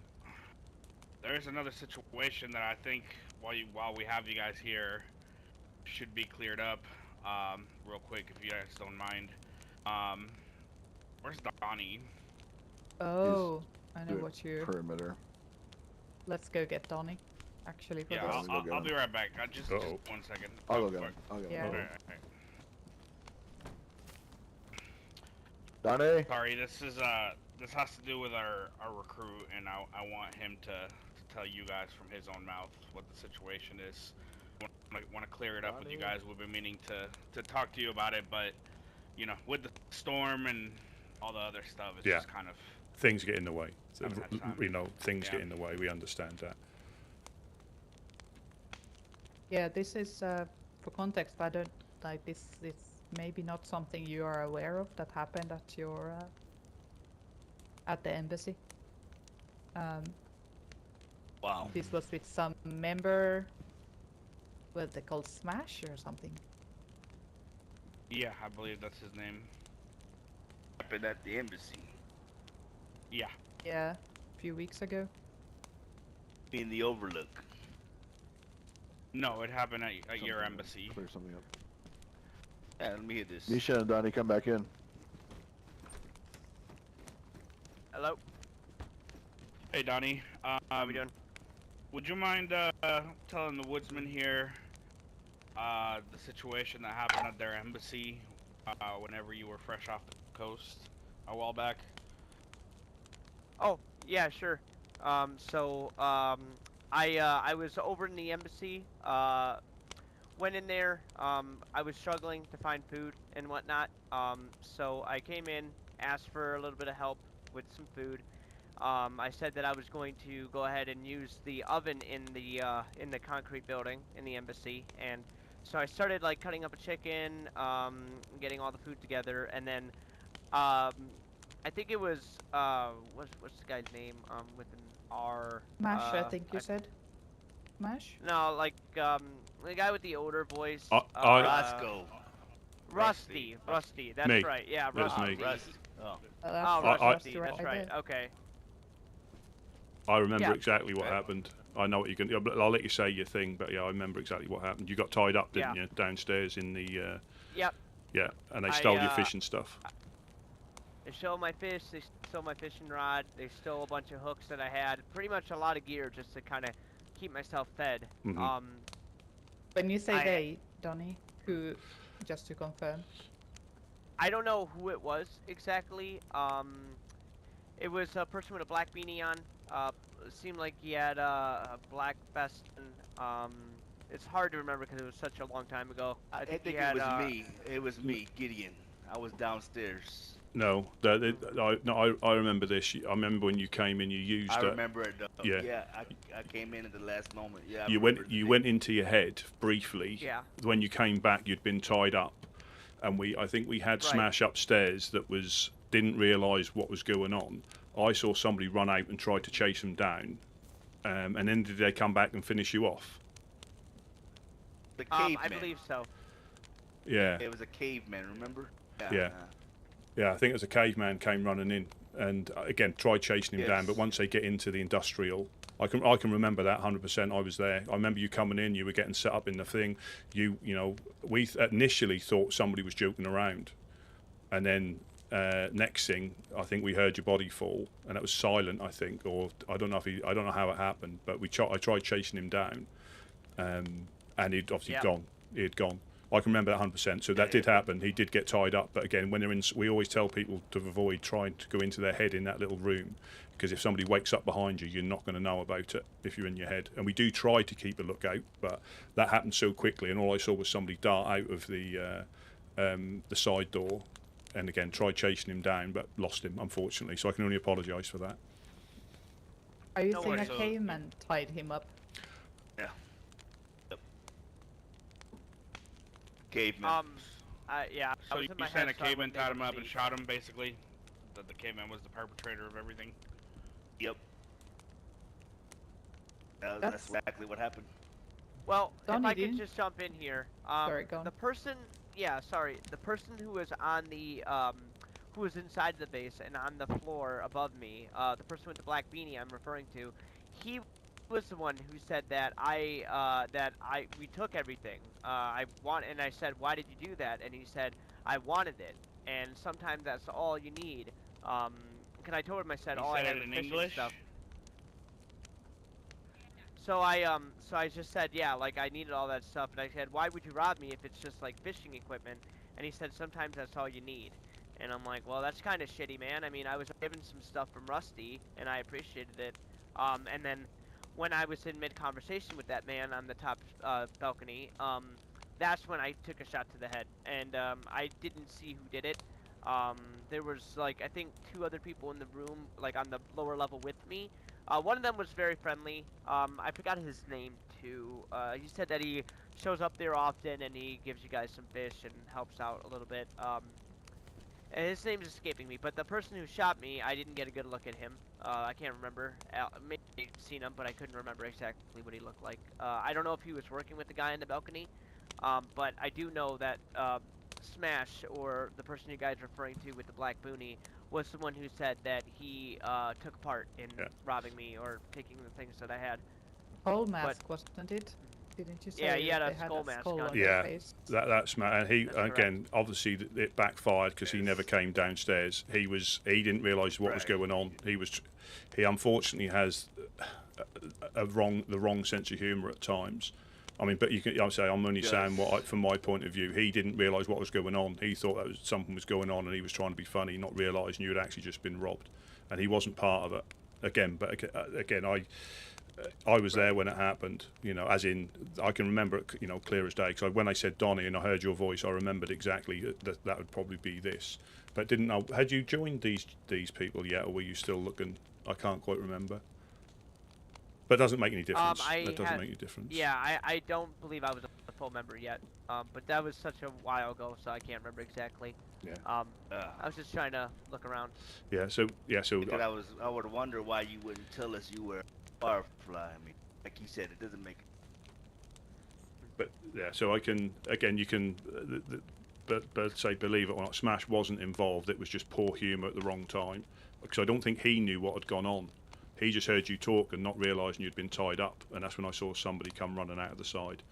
there's another situation that I think, while we have you guys here, should be cleared up real quick, if you guys don't mind. Where's Donnie? Oh, I know Doing what you. perimeter. Let's go get Donnie. Actually, for Yeah, this. I'll be right back. Just 1 second. I'll go get him. I'll get Yeah. him. Alright. Donnie. Sorry, this has to do with our recruit, and I want him to tell you guys from his own mouth what the situation is. I want to clear it up with you guys. We've been meaning to talk to you about it, but you know, with the storm and all the other stuff, it's just kind of things get in the way. haven't had time. You know, things Yeah. get in the way. We understand that. Yeah, this is for context. I don't like this. It's maybe not something you are aware of that happened at your at the embassy. Wow. This was with some member. What they called Smash or something. Yeah, I believe that's his name. Happened at the embassy. Yeah. Yeah, a few weeks ago. In the Overlook. No, it happened at your embassy. Clear something up. Yeah, let me hear this. Nisha and Donnie, come back in. Hello. Hey, Donnie. How we doing? Would you mind telling the Woodsmen here the situation that happened at their embassy whenever you were fresh off the coast a while back? Oh, yeah, sure. I was over in the embassy. Went in there. I was struggling to find food and whatnot. So I came in, asked for a little bit of help with some food. I said that I was going to go ahead and use the oven in the concrete building in the embassy, and so I started like cutting up a chicken, getting all the food together, and then I think it was what's the guy's name with an R? Smash, I think you said. Smash? No, like the guy with the older voice. Roscoe. Rusty. That's Me. right. Yeah, That's Rusty. me. Rusty. Oh. Oh, That's Rusty. right That's right. there. Okay. I remember Yeah. exactly what happened. I know what you're going to. I'll let you say your thing, but yeah, I remember exactly what happened. You got tied up, didn't you, downstairs in the? Yep. Yeah, and they stole your fishing stuff. They stole my fish. They stole my fishing rod. They stole a bunch of hooks that I had. Pretty much a lot of gear just to kind of keep myself fed. Mm-hmm. When you say they, Donnie, who? Just to confirm. I don't know who it was exactly. It was a person with a black beanie on. It seemed like he had a black vest. And, it's hard to remember because it was such a long time ago. I think it was me. It was me, Gideon. I was downstairs. No, I remember this. I remember when you came in, you used. I remember it. Though. Yeah. Yeah, I came in at the last moment. Yeah. You went into your head briefly. Yeah. When you came back, you'd been tied up, and I think we had Smash upstairs that didn't realise what was going on. I saw somebody run out and tried to chase them down, and then did they come back and finish you off? The caveman. I believe so. Yeah. It was a caveman. Remember? Yeah. Yeah, I think it was a caveman came running in, and again tried chasing him down. But once they get into the industrial, I can remember that 100%. I was there. I remember you coming in. You were getting set up in the thing. You know, we initially thought somebody was joking around, and then next thing, I think we heard your body fall, and it was silent. I think, or I don't know how it happened, but I tried chasing him down, and he'd obviously gone. He had gone. I can remember that 100%. So that did happen. He did get tied up. But again, when they're in, we always tell people to avoid trying to go into their head in that little room, because if somebody wakes up behind you, you're not going to know about it if you're in your head. And we do try to keep a lookout, but that happened so quickly, and all I saw was somebody dart out of the side door, and again tried chasing him down, but lost him unfortunately. So I can only apologise for that. Are you saying a caveman tied him up? Yeah. Caveman. Yeah. So you said a caveman tied him up and shot him, basically? That the caveman was the perpetrator of everything? Yep. That's exactly what happened. Well, Donnie, if I could just jump in here. Sorry, go on. The person, the person who was on the, who was inside the base and on the floor above me, the person with the black beanie I'm referring to, he was the one who said that we took everything. And I said, why did you do that? And he said, I wanted it, and sometimes that's all you need. Because I told him, I said, all I had was fishing stuff. So I just said, yeah, like I needed all that stuff, and I said, why would you rob me if it's just like fishing equipment? And he said, sometimes that's all you need. And I'm like, well, that's kind of shitty, man. I mean, I was given some stuff from Rusty, and I appreciated it. And then when I was in mid-conversation with that man on the top balcony, that's when I took a shot to the head. And I didn't see who did it. There was, like, I think 2 other people in the room, like, on the lower level with me. One of them was very friendly. I forgot his name, too. He said that he shows up there often, and he gives you guys some fish and helps out a little bit. And his name's escaping me, but the person who shot me, I didn't get a good look at him. I can't remember. Maybe I've seen him, but I couldn't remember exactly what he looked like. I don't know if he was working with the guy on the balcony, but I do know that Smash, or the person you guys are referring to with the black boonie, was the one who said that he took part in robbing me or taking the things that I had. Skull mask, wasn't it? Didn't you say? Yeah, he had a they skull mask skull on. Yeah, face? that's and he That's again obviously it backfired because he never came downstairs. He didn't realise what was going on. He unfortunately has the wrong sense of humour at times. I mean, but I'm only saying from my point of view. He didn't realise what was going on. He thought that something was going on, and he was trying to be funny, not realising you had actually just been robbed, and he wasn't part of it. Again, I was there when it happened, as in, I can remember it, clear as day, because when I said Donnie and I heard your voice, I remembered exactly that would probably be this. But didn't know, had you joined these people yet, or were you still looking? I can't quite remember. But it doesn't make any difference. That doesn't make any difference. Yeah, I don't believe I was a full member yet, but that was such a while ago, so I can't remember exactly. Yeah. I was just trying to look around. Yeah, so... I would wonder why you wouldn't tell us you were a firefly. I mean, like you said, it doesn't make... But, yeah, so I can... Again, you can... But say, believe it or not, Smash wasn't involved. It was just poor humour at the wrong time. Because I don't think he knew what had gone on. He just heard you talk and not realising you'd been tied up, and that's when I saw somebody come running out of the side.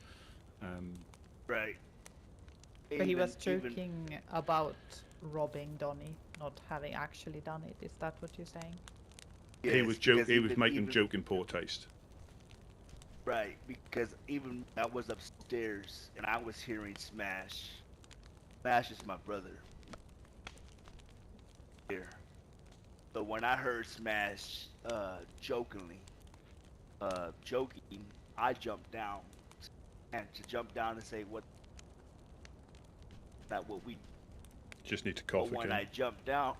Right. But he was joking about robbing Donnie, not having actually done it. Is that what you're saying? He was he was making joke in poor taste. Right, because even I was upstairs and I was hearing Smash. Smash is my brother. Here. So when I heard Smash joking, I jumped down. And to jump down and say what not what we Just need to cough when again. I jumped down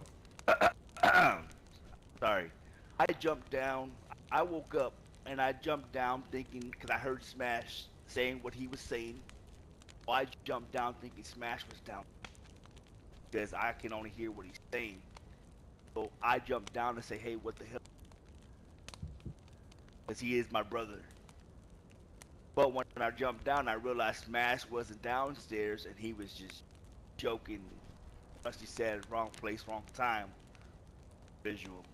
sorry. I jumped down, I woke up and I jumped down thinking, because I heard Smash saying what he was saying. So I jumped down thinking Smash was down, because I can only hear what he's saying. So I jumped down to say, hey, what the hell? Because he is my brother. But when I jumped down, I realized Smash wasn't downstairs and he was just joking. As he said, wrong place, wrong time. Visual.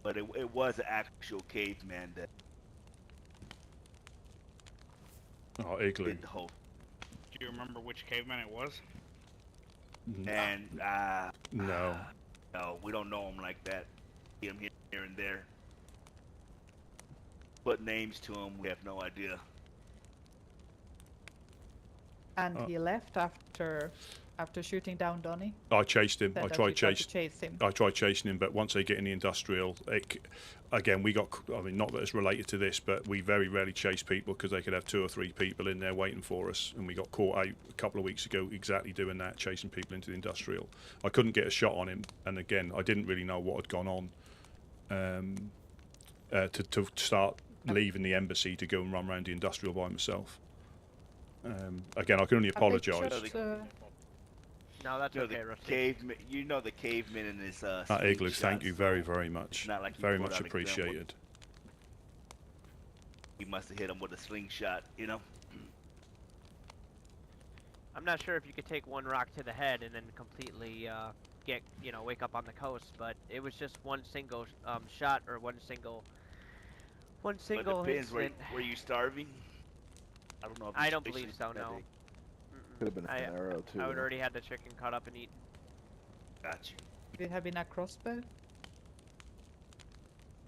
But it was an actual caveman that Igloo. did the whole. Do you remember which caveman it was? And No. no, we don't know him like that. See him here and there. Put names to him, we have no idea. And he left after shooting down Donnie. I chased him. Said I that tried you to chase him. I tried chasing him, but once they get in the industrial, again, we got. I mean, not that it's related to this, but we very rarely chase people because they could have 2 or 3 people in there waiting for us, and we got caught out a couple of weeks ago exactly doing that, chasing people into the industrial. I couldn't get a shot on him, and again, I didn't really know what had gone on. To start leaving the embassy to go and run around the industrial by myself. Again, I can only apologise. No, that's You know, okay, the Rusty. caveman, you know the caveman in this Igloo, thank slingshot, you so very, very much. it's not like he Very pulled much out a gun. appreciated. He must have hit him with a slingshot, you know? I'm not sure if you could take one rock to the head and then completely wake up on the coast, but it was just one single shot or one single But it depends, incident. were you starving? I don't know if I you don't actually believe so, that no. big. Could have been I- an arrow too. I would already had the chicken cut up and eaten. Got you. Would it have been a crossbow?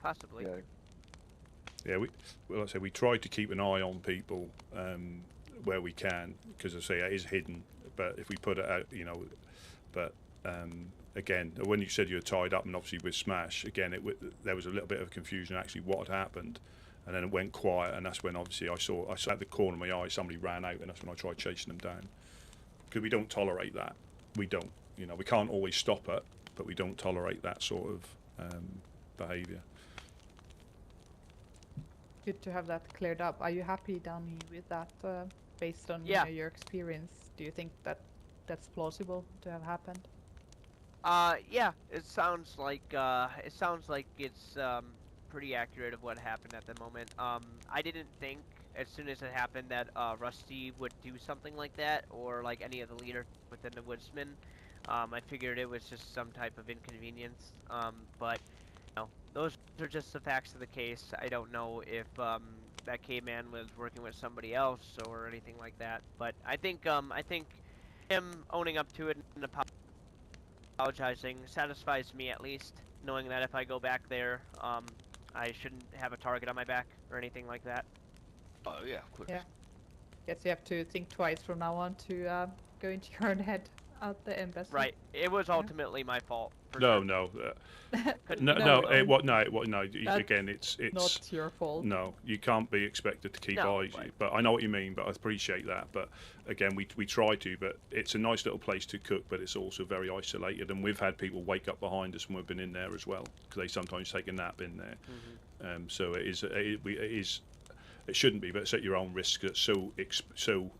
Possibly. Yeah. Yeah, like I say, we tried to keep an eye on people where we can, because I say it is hidden. But if we put it out, but again, when you said you were tied up, and obviously with Smash, again, there was a little bit of confusion actually what had happened, and then it went quiet, and that's when obviously I saw at the corner of my eye somebody ran out, and that's when I tried chasing them down, because we don't tolerate that. We don't, we can't always stop it, but we don't tolerate that sort of behaviour. Good to have that cleared up. Are you happy, Danny, with that? Based on Yeah. your experience, do you think that that's plausible to have happened? Yeah, it sounds like it's pretty accurate of what happened at the moment. I didn't think as soon as it happened that Rusty would do something like that, or like any of the leaders within the Woodsmen. I figured it was just some type of inconvenience. But those are just the facts of the case. I don't know if that caveman was working with somebody else or anything like that. But I think him owning up to it and apologizing satisfies me, at least, knowing that if I go back there, I shouldn't have a target on my back or anything like that. Oh yeah, of course. Yeah. Guess you have to think twice from now on to go into your own head at the embassy. Right. It was ultimately my fault. For No, sure. no, Couldn't- no. That's Again, it's Not your fault. no. You can't be expected to keep No, eyes. but- But I know what you mean. But I appreciate that. But again, we try to. But it's a nice little place to cook. But it's also very isolated. And we've had people wake up behind us when we've been in there as well, because they sometimes take a nap in there. So it is. It shouldn't be, but it's at your own risk. It's so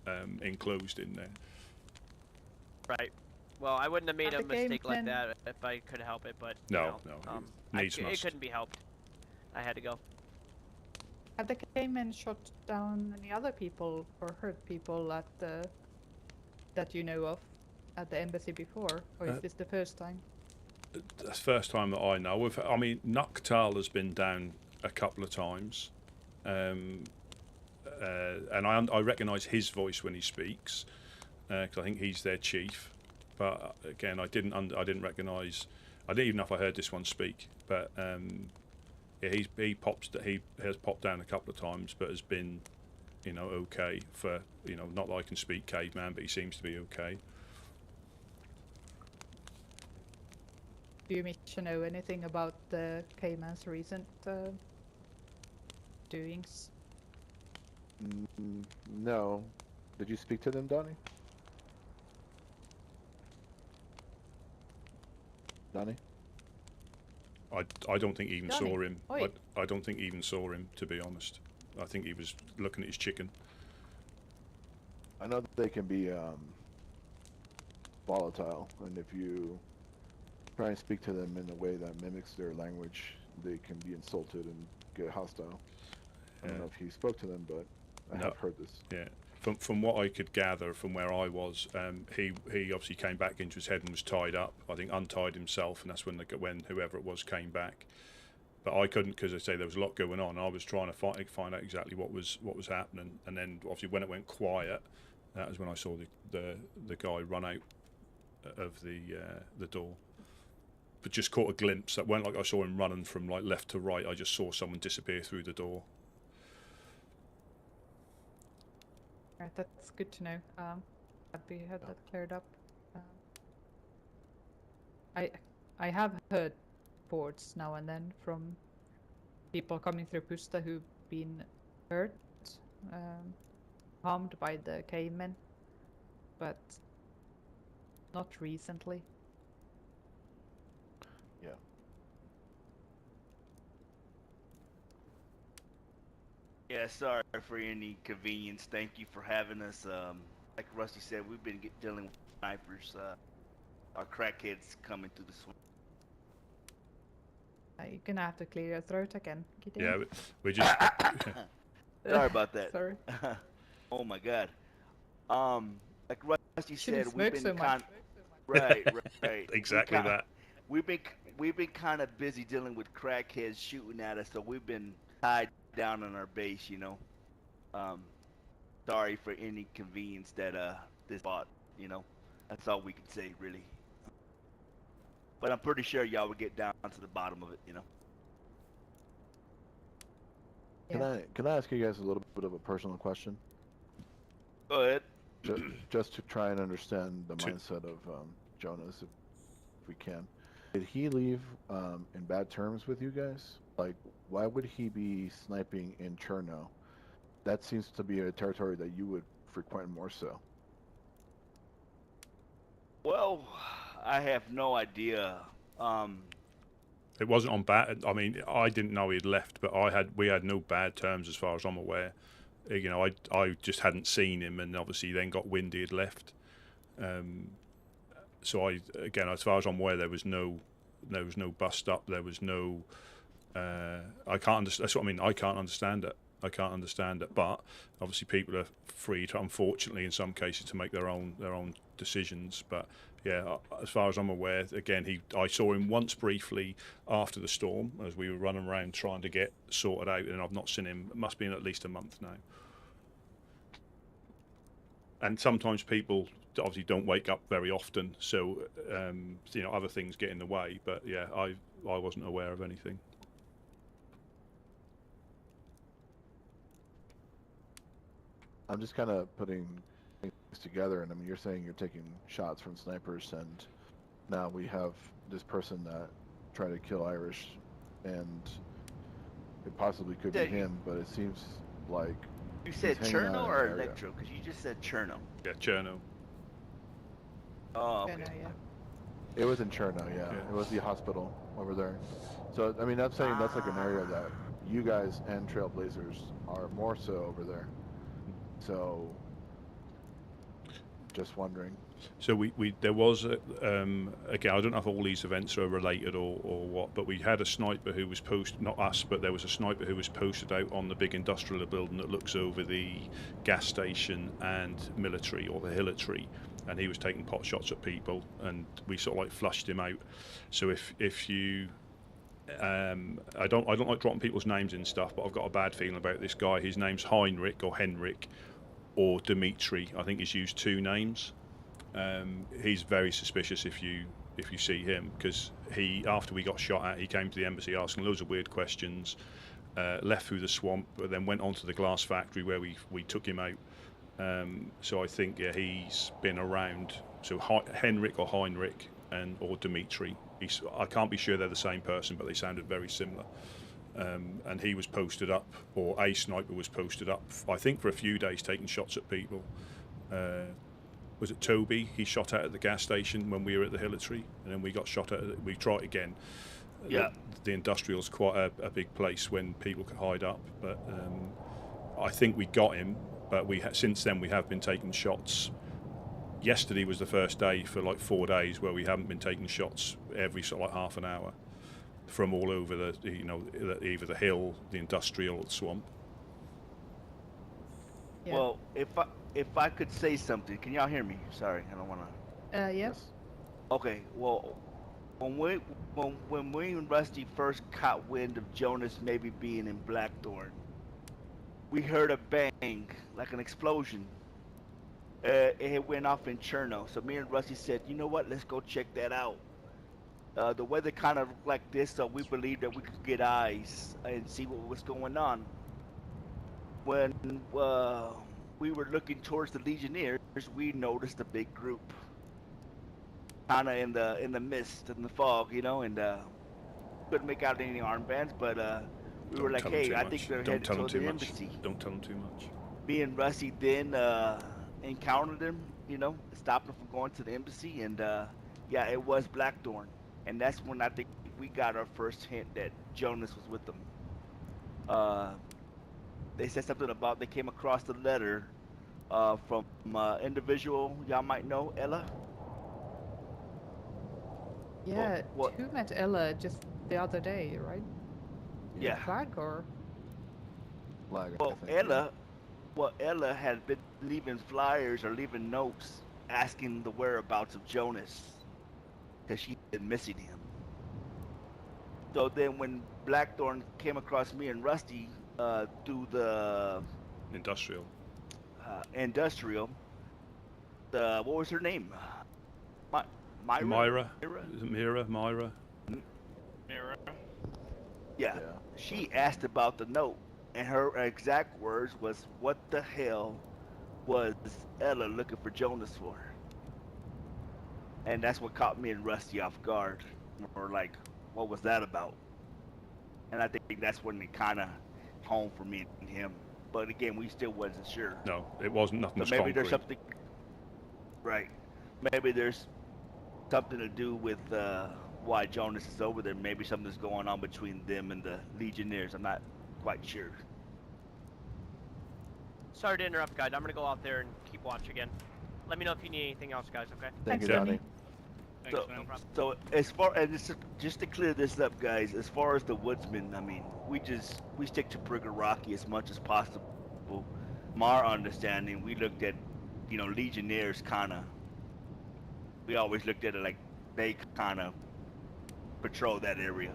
enclosed in there. Right. Well, I wouldn't have made a At the game mistake like then- that if I could help it, but No, it must. couldn't be helped. I had to go. Have the cavemen shot down any other people or hurt people at that you know of at the embassy before, or is this the first time? the first time that I know of. I mean, Noctal has been down a couple of times, and I recognise his voice when he speaks, because I think he's their chief. But again, I didn't recognise. I didn't even know if I heard this one speak. But yeah, he has popped down a couple of times, but has been, you know, okay for, you know, not that I can speak caveman, but he seems to be okay. Do you Misha know anything about the caveman's recent doings? No. Did you speak to them, Donnie? Donnie? I don't think he even Johnny, saw him. oi. I don't think he even saw him, to be honest. I think he was looking at his chicken. I know that they can be volatile, and if you try and speak to them in a way that mimics their language, they can be insulted and get hostile. I don't know if he spoke to them, but I have heard this. Yeah. From what I could gather from where I was, he obviously came back into his head and was tied up. I think untied himself, and that's when whoever it was came back. But I couldn't, because I say there was a lot going on. I was trying to find out exactly what was happening, and then obviously when it went quiet, that was when I saw the guy run out of the door. But just caught a glimpse. That weren't like I saw him running from like left to right. I just saw someone disappear through the door. Alright, that's good to know. Happy you had that cleared up. I have heard reports now and then from people coming through Pusta who've been hurt, harmed by the cavemen, but not recently. Yeah. Yeah, sorry for any inconvenience. Thank you for having us. Like Rusty said, we've been dealing with snipers. Our crackheads coming through the swamp. You're gonna have to clear your throat again. Yeah, we just. Sorry about that. Sorry. Oh my God. Like Rusty Shouldn't said, we've smoke been so much. right. Exactly that. We've been kind of busy dealing with crackheads shooting at us, so we've been tied down on our base, you know. Sorry for any inconvenience that this brought, you know. That's all we can say, really. But I'm pretty sure y'all will get down to the bottom of it, you know. Can I ask you guys a little bit of a personal question? Go ahead. Just to try and understand the mindset of Jonas, if we can. Did he leave in bad terms with you guys? Like, why would he be sniping in Cherno? That seems to be a territory that you would frequent more so. Well, I have no idea. It wasn't on bad. I mean, I didn't know he had left, but we had no bad terms as far as I'm aware. You know, I just hadn't seen him, and obviously then got wind he had left. So again, as far as I'm aware, there was no bust up. There was no. I can't understand. That's what I mean. I can't understand it. But obviously, people are free to, unfortunately, in some cases, to make their own decisions. But yeah, as far as I'm aware, again, I saw him once briefly after the storm as we were running around trying to get sorted out, and I've not seen him. It must be in at least a month now. And sometimes people obviously don't wake up very often, so you know, other things get in the way. But yeah, I wasn't aware of anything. I'm just kind of putting things together, and I mean, you're saying you're taking shots from snipers, and now we have this person that tried to kill Irish, and it possibly could be him, but it seems like you said Cherno or Electro? Because you just said Cherno. Yeah, Cherno. Oh, okay. Cherno, yeah. It was in Cherno, yeah. It was the hospital over there. So, I mean, I'm saying that's like an area that you guys and Trailblazers are more so over there. So, just wondering. So there was again, I don't know if all these events are related or what, but we had a sniper who was posted, not us, but there was a sniper who was posted out on the big industrial building that looks over the gas station and military, or the hilitary, and he was taking pot shots at people, and we sort of like flushed him out. So if you I don't like dropping people's names and stuff, but I've got a bad feeling about this guy. His name's Heinrich or Henrik or Dimitri. I think he's used 2 names. He's very suspicious if you see him, because after we got shot at, he came to the embassy asking loads of weird questions, left through the swamp, but then went on to the glass factory where we took him out. So I think he's been around. So Henrik or Heinrich or Dimitri. I can't be sure they're the same person, but they sounded very similar. And he was posted up, or a sniper was posted up, I think for a few days, taking shots at people. Was it Toby? He shot at the gas station when we were at the Hillary, and then we got shot at. We tried again. Yeah. The industrial's quite a big place when people can hide up, but I think we got him. But since then we have been taking shots. Yesterday was the first day for like 4 days where we haven't been taking shots every sort of like half an hour from all over either the hill, the industrial, or the swamp. Yeah. Well, if I could say something, can y'all hear me? Sorry, I don't want to. Yes. Okay, well, when we and Rusty first caught wind of Jonas maybe being in Blackthorn, we heard a bang, like an explosion. It went off in Cherno, so me and Rusty said, you know what, let's go check that out. The weather kind of looked like this, so we believed that we could get eyes and see what was going on. When we were looking towards the Legionnaires, we noticed a big group, kind of in the mist, in the fog, and couldn't make out any armbands, but we were like, hey, I think they're headed toward the embassy. Don't tell them too much. Me and Rusty then encountered them, stopped them from going to the embassy, and yeah, it was Blackthorn, and that's when I think we got our first hint that Jonas was with them. They said something about they came across the letter from individual y'all might know, Ella. Yeah, what- who met Ella just the other day, right? Yeah. Flag or? Flag, Well, I think, Ella had been leaving flyers or leaving notes asking the whereabouts of Jonas, because she'd been missing him. So then when Blackthorn came across me and Rusty through the Industrial. industrial, what was her name? Myra? Myra. Is it Myra? Mirror. Yeah. She asked about the note, and her exact words was, what the hell was Ella looking for Jonas for? And that's what caught me and Rusty off guard. Or like, what was that about? And I think that's when it kind of home for me and him. But again, we still wasn't sure. No, it wasn't nothing. So maybe there's something. Right. Maybe there's something to do with why Jonas is over there. Maybe something's going on between them and the Legionnaires. I'm not quite sure. Sorry to interrupt, guys. I'm gonna go out there and keep watch again. Let me know if you need anything else, guys. Okay? Thank you, Thanks, Johnny. Thanks, So- man. No problem. So as far as just to clear this up, guys, as far as the Woodsmen, I mean, we stick to Briggeraki as much as possible. From our understanding, we looked at, Legionnaires we always looked at it like they kind of patrol that area,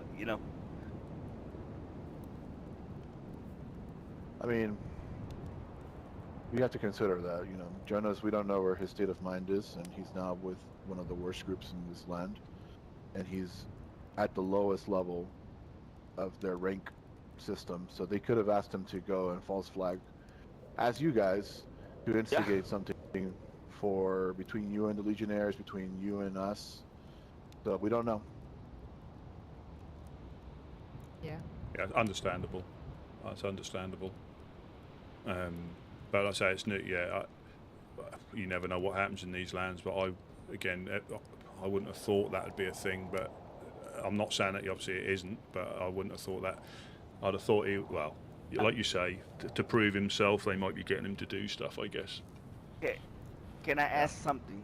I mean, you have to consider that, Jonas, we don't know where his state of mind is, and he's now with one of the worst groups in this land, and he's at the lowest level of their rank system, so they could have asked him to go and false flag as you guys to instigate something for between you and the Legionnaires, between you and us, so we don't know. Yeah. Yeah, understandable. That's understandable. But like I say, it's new. Yeah, you never know what happens in these lands. But I wouldn't have thought that would be a thing. But I'm not saying that obviously it isn't. But I wouldn't have thought that. I'd have thought like you say, to prove himself, they might be getting him to do stuff, I guess. Okay. Can I ask something?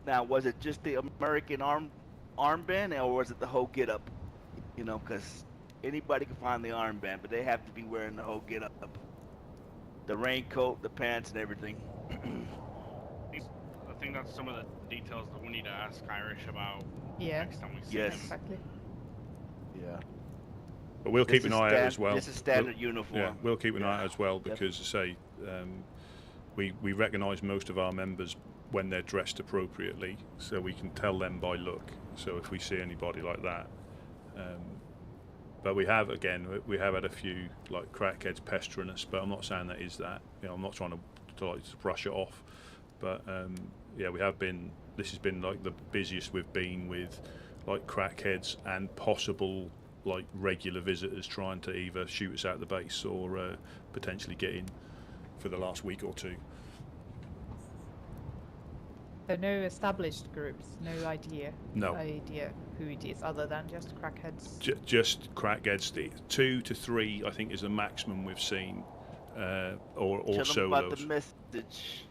Now, was it just the American armband, or was it the whole get-up? Because anybody can find the armband, but they have to be wearing the whole get-up. The raincoat, the pants, and everything. I think think that's some of the details that we need to ask Irish about Yeah, next time we see Yes. him. exactly. Yeah. But we'll keep an eye out as well. This is standard uniform. Yeah, we'll keep an eye out Yeah. as well because, as I say, we recognise most of our members when they're dressed appropriately, so we can tell them by look. So if we see anybody like that, but we have had a few like crackheads pestering us. But I'm not saying that is that. You know, I'm not trying to brush it off. But yeah, we have been. This has been like the busiest we've been with like crackheads and possible like regular visitors trying to either shoot us out the base or potentially get in for the last week or two. So no established groups, no idea No. who it is other than just crackheads. Just crackheads. 2 to 3, I think, is the maximum we've seen, or Tell them solos. about the message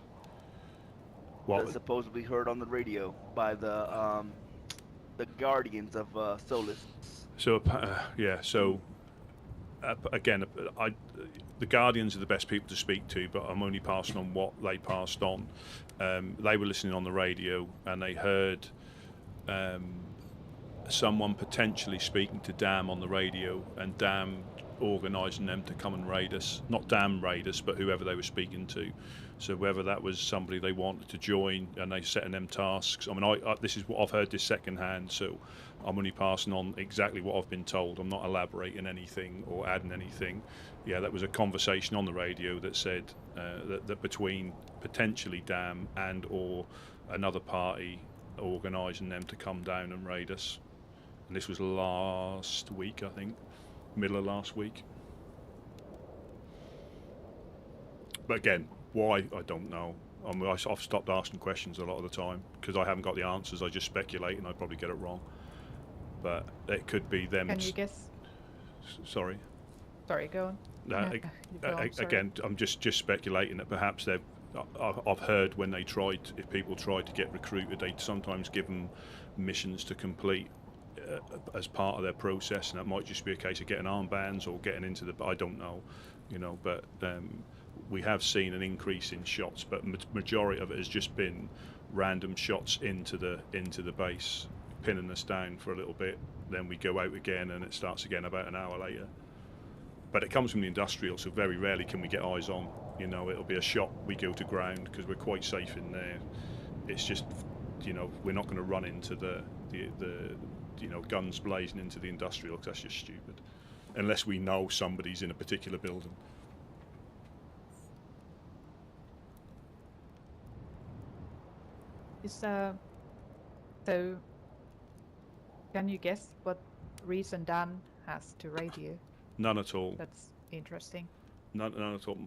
What? that's supposedly heard on the radio by the guardians of Solus. So yeah. So again, the Guardians are the best people to speak to, but I'm only passing on what they passed on. They were listening on the radio and they heard someone potentially speaking to Dam on the radio, and Dam organising them to come and raid us. Not Dam raid us, but whoever they were speaking to. So whether that was somebody they wanted to join and they setting them tasks. I mean, this is what I've heard this second hand, so I'm only passing on exactly what I've been told. I'm not elaborating anything or adding anything. Yeah, that was a conversation on the radio that said that between potentially Dam and or another party organising them to come down and raid us. And this was last week, I think, middle of last week. But again, why, I don't know. I mean, I've stopped asking questions a lot of the time because I haven't got the answers. I just speculate and I probably get it wrong. But it could be them. Can you guess? Sorry. Sorry, go on. No, You go on, sorry. again, I'm just speculating that perhaps they've. I've heard when they if people tried to get recruited, they sometimes give them missions to complete as part of their process, and that might just be a case of getting armbands or getting into the. I don't know, but we have seen an increase in shots, but majority of it has just been random shots into the base, pinning us down for a little bit. Then we go out again, and it starts again about an hour later. But it comes from the industrial, so very rarely can we get eyes on. It'll be a shot, we go to ground because we're quite safe in there. It's just, we're not going to run into the guns blazing into the industrial because that's just stupid. Unless we know somebody's in a particular building. So, can you guess what reason Dan has to raid you? None at all. That's interesting. None at all.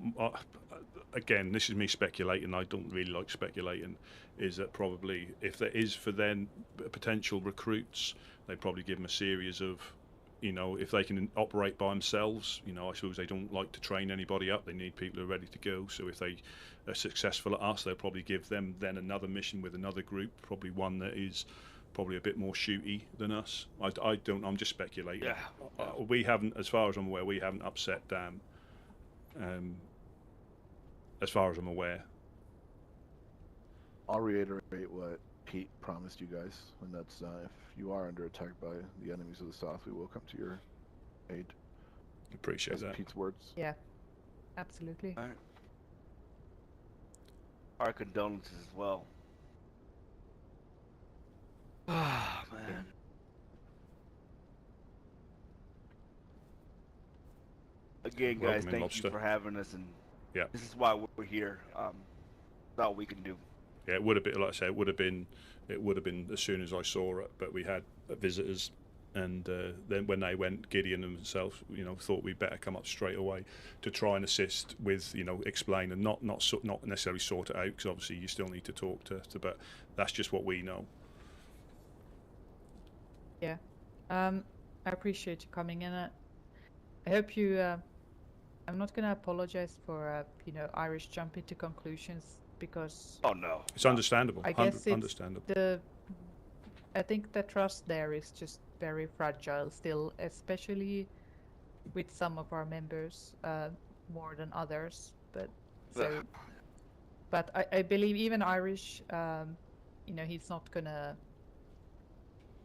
Again, this is me speculating. I don't really like speculating. Is that probably if there is for then potential recruits, they probably give them a series of, if they can operate by themselves. I suppose they don't like to train anybody up. They need people who are ready to go. So if they are successful at us, they'll probably give them then another mission with another group, probably one that is probably a bit more shooty than us. I don't. I'm just speculating. Yeah. We haven't, as far as I'm aware, we haven't upset Dam. As far as I'm aware. I'll reiterate what Pete promised you guys, and that's if you are under attack by the enemies of the South, we will come to your aid. Appreciate That's that. Pete's words. Yeah, absolutely. All right. Our condolences as well. Ah, man. Again, guys, Welcome in, thank Lobster. you for having us, and Yeah. this is why we're here. That's all we can do. Yeah, it would have been, like I say, it would have been as soon as I saw it. But we had visitors, and then when they went, Gideon and himself, thought we'd better come up straight away to try and assist with, explain and not necessarily sort it out, because obviously you still need to talk to. But that's just what we know. Yeah. I appreciate you coming in. I hope you. I'm not gonna apologize for Irish jumping to conclusions because Oh no. It's understandable. I guess it's understandable. I think the trust there is just very fragile still, especially with some of our members more than others. But I believe even Irish you know, he's not gonna,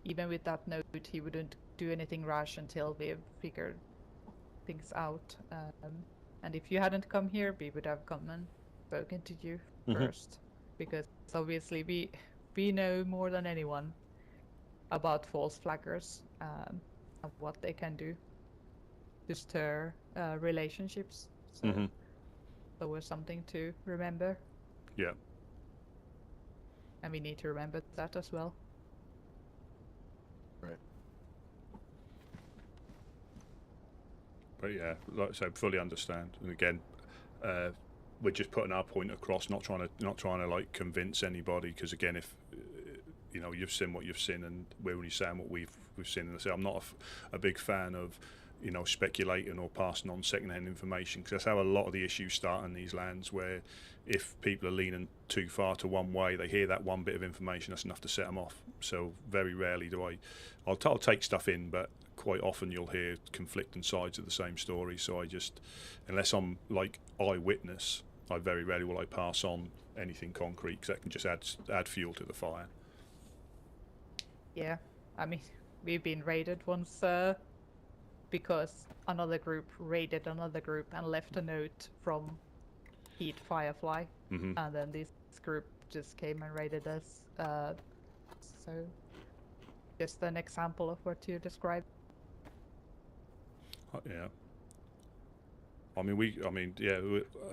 even with that note, he wouldn't do anything rash until we've figured things out. And if you hadn't come here, we would have come and spoken to you first, because obviously we know more than anyone about false flaggers and what they can do to stir relationships. So that was something to remember. Yeah. And we need to remember that as well. Right. But yeah, like I said, fully understand. And again, we're just putting our point across, not trying to like convince anybody. Because again, if you know, you've seen what you've seen, and we're only saying what we've seen. And I say I'm not a big fan of, you know, speculating or passing on second-hand information, because that's how a lot of the issues start in these lands, where if people are leaning too far to one way, they hear that one bit of information, that's enough to set them off. So very rarely do I'll take stuff in, but quite often you'll hear conflicting sides of the same story. So I just, unless I'm like eyewitness, I very rarely will I pass on anything concrete, because that can just add fuel to the fire. Yeah, I mean, we've been raided once because another group raided another group and left a note from Heat Firefly, and then this group just came and raided us. So just an example of what you described. Yeah. I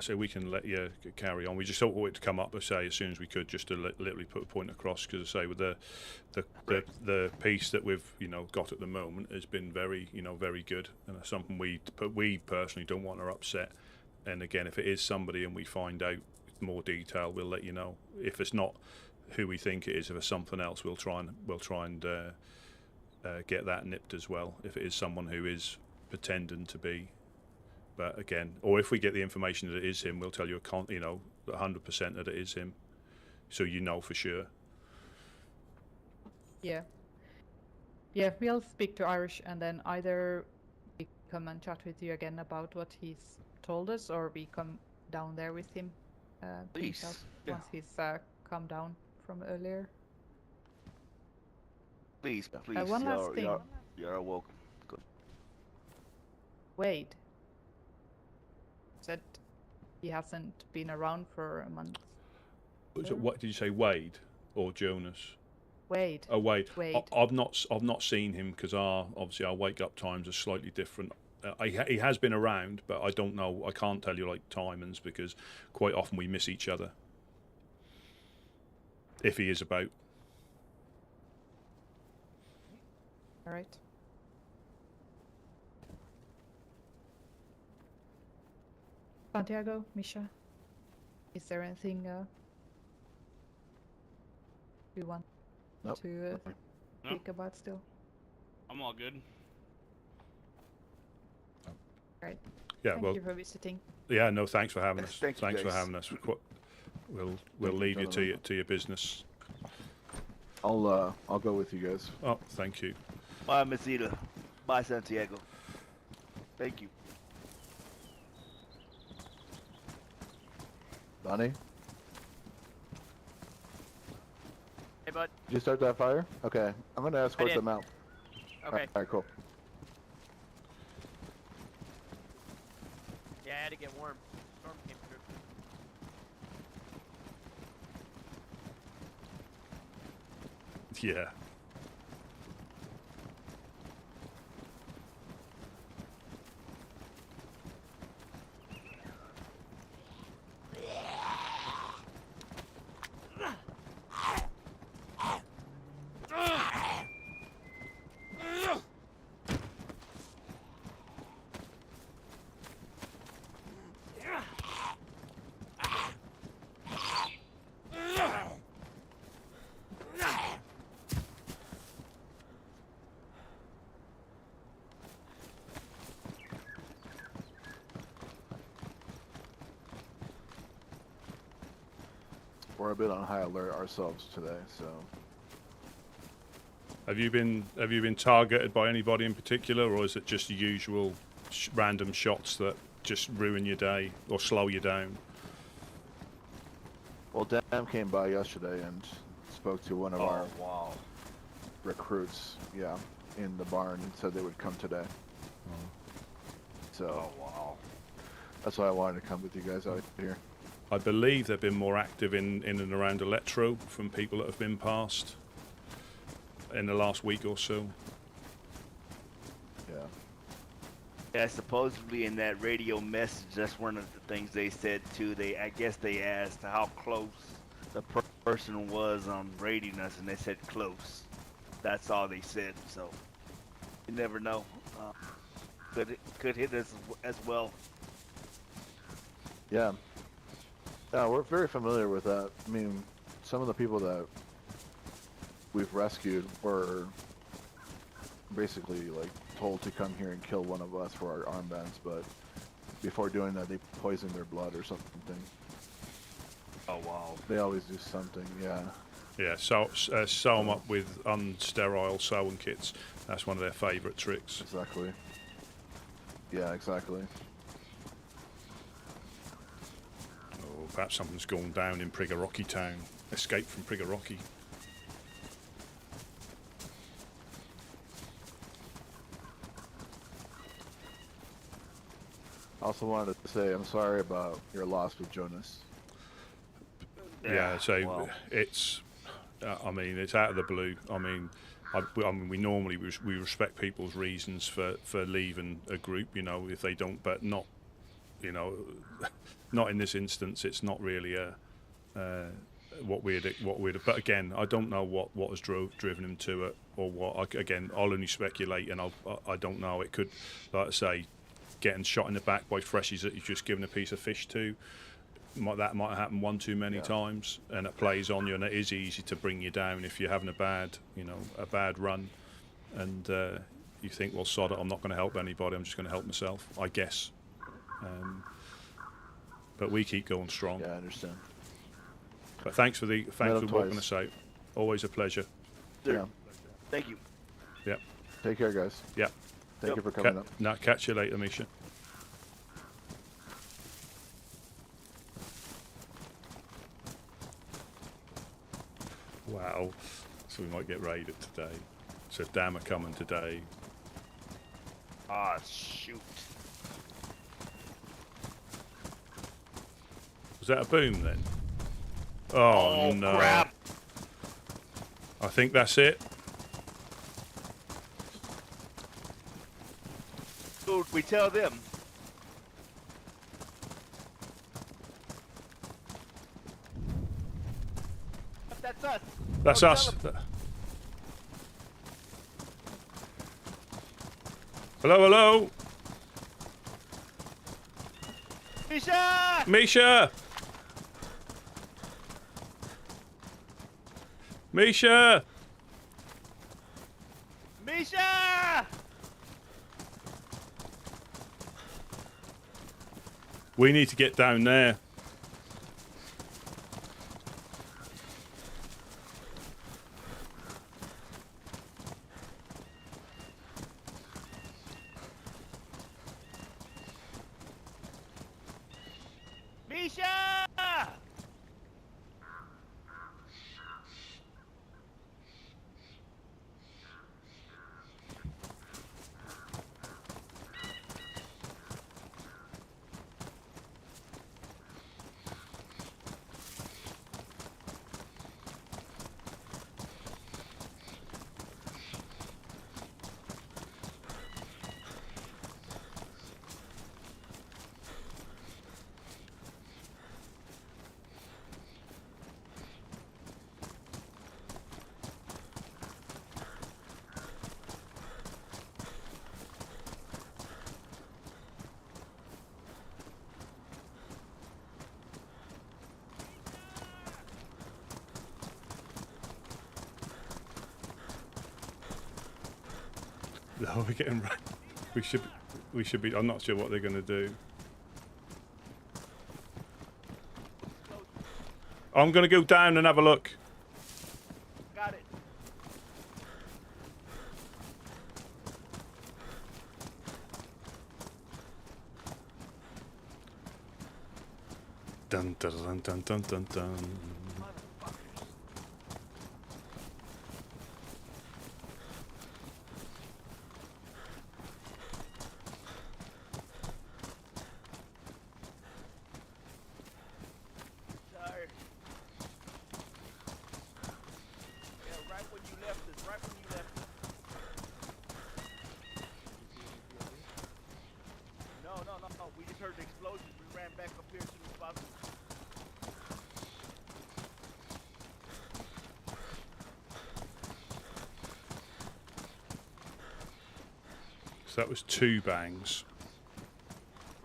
say we can let you carry on. We just thought it to come up, I say, as soon as we could, just to literally put a point across. Because I say with the piece that we've, you know, got at the moment has been very, you know, very good, and it's something we personally don't want to upset. And again, if it is somebody and we find out more detail, we'll let you know. If it's not who we think it is, if it's something else, we'll try and get that nipped as well. If it is someone who is pretending to be. But again, or if we get the information that it is him, we'll tell you 100% that it is him, so you know for sure. Yeah. Yeah, we'll speak to Irish, and then either we come and chat with you again about what he's told us, or we come down there with him himself, once he's come down from earlier. Please. One last thing. You're welcome. Good. Wade said he hasn't been around for a month. So what did you say, Wade or Jonas? Wade. Oh, Wade. Wade. I've not seen him, because obviously our wake up times are slightly different. He has been around, but I don't know. I can't tell you like timings, because quite often we miss each other. If he is about. All right. Santiago, Misha, is there anything you want to speak about still? I'm all good. Right. Yeah. Thank you for visiting. Yeah. No. Thanks for having us. Thanks for having us. We'll leave you to your business. I'll go with you guys. Oh, thank you. Bye, Mesita. Bye, Santiago. Thank you. Donnie, Hey, bud. did you start that fire? Okay, I'm gonna escort did. them out. Okay. All right, cool. Yeah, I had to get warm. Storm came through. Yeah. We're a bit on high alert ourselves today, so. Have you been targeted by anybody in particular, or is it just the usual random shots that just ruin your day or slow you down? Well, Dan came by yesterday and spoke to one of Oh, our wow. recruits, yeah, in the barn and said they would come today. So Oh, wow. that's why I wanted to come with you guys out here. I believe they've been more active in and around Electro from people that have been past in the last week or so. Yeah. Yeah, supposedly in that radio message, that's one of the things they said too. I guess they asked how close the person was on raiding us, and they said close. That's all they said. So you never know. Could hit us as well. Yeah. Yeah, we're very familiar with that. I mean, some of the people that we've rescued were basically like told to come here and kill one of us for our armbands, but before doing that, they poisoned their blood or something. Oh wow! They always do something, yeah. Yeah, sew them up with unsterile sewing kits. That's one of their favourite tricks. Exactly. Yeah, exactly. Or perhaps something's gone down in Prigorocki town. Escape from Prigorocki. I also wanted to say I'm sorry about your loss with Jonas. Yeah, so well. it's, I mean, it's out of the blue. I mean, we normally we respect people's reasons for leaving a group, you know, if they don't, but not, you know, not in this instance. It's not really what we'd. But again, I don't know what has driven him to it or what. Again, I'll only speculate, and I don't know. It could, like I say, getting shot in the back by freshies that you've just given a piece of fish to. That might happen one too many times, and it plays on you, and it is easy to bring you down if you're having a bad run, and you think, well, sod it, I'm not going to help anybody, I'm just going to help myself, I guess. But we keep going strong. Yeah, I understand. But thanks for walking twice. us out. Always a pleasure. Yeah. Thank you. Yep. Take care, guys. Yep. Thank you for coming up. No, catch you later, Misha. Wow. So we might get raided today. So Dam are coming today. Ah, shoot. Was that a boom then? Oh no. Crap. I think that's it. Dude, we tell them. That's us. That's Go us. tell 'em. Hello, hello. Misha! Misha! Misha! Misha! We need to get down there. Misha! Oh, we're getting right. We should be. I'm not sure what they're going to do. I'm going to go down and have a look. Got it. Dun dun dun dun dun dun dun. So that was 2 bangs.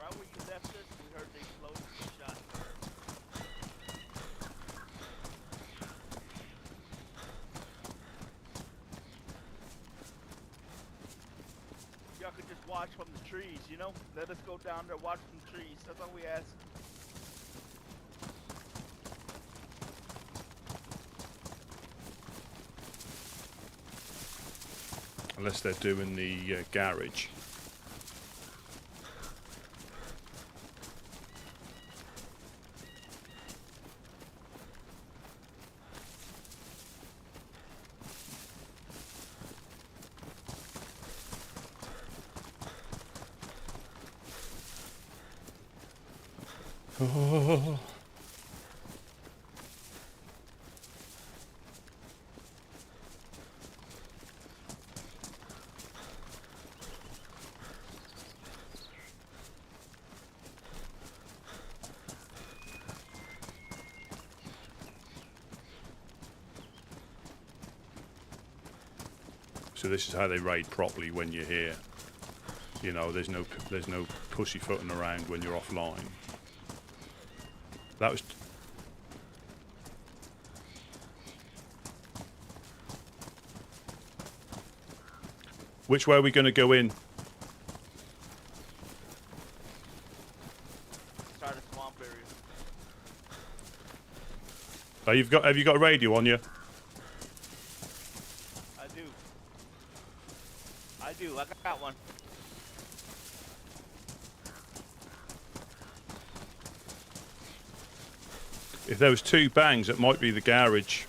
Right where you left us, we heard the explosion and shot. Y'all could just watch from the trees, you know? Let us go down there, watch from the trees. That's all we ask. Unless they're doing the garage. Oh. So this is how they raid properly when you're here. You know, there's no pussyfooting around when you're offline. That was. Which way are we going to go in? Start a swamp area. Oh, have you got a radio on you? I do. I got one. If there was 2 bangs, it might be the garage.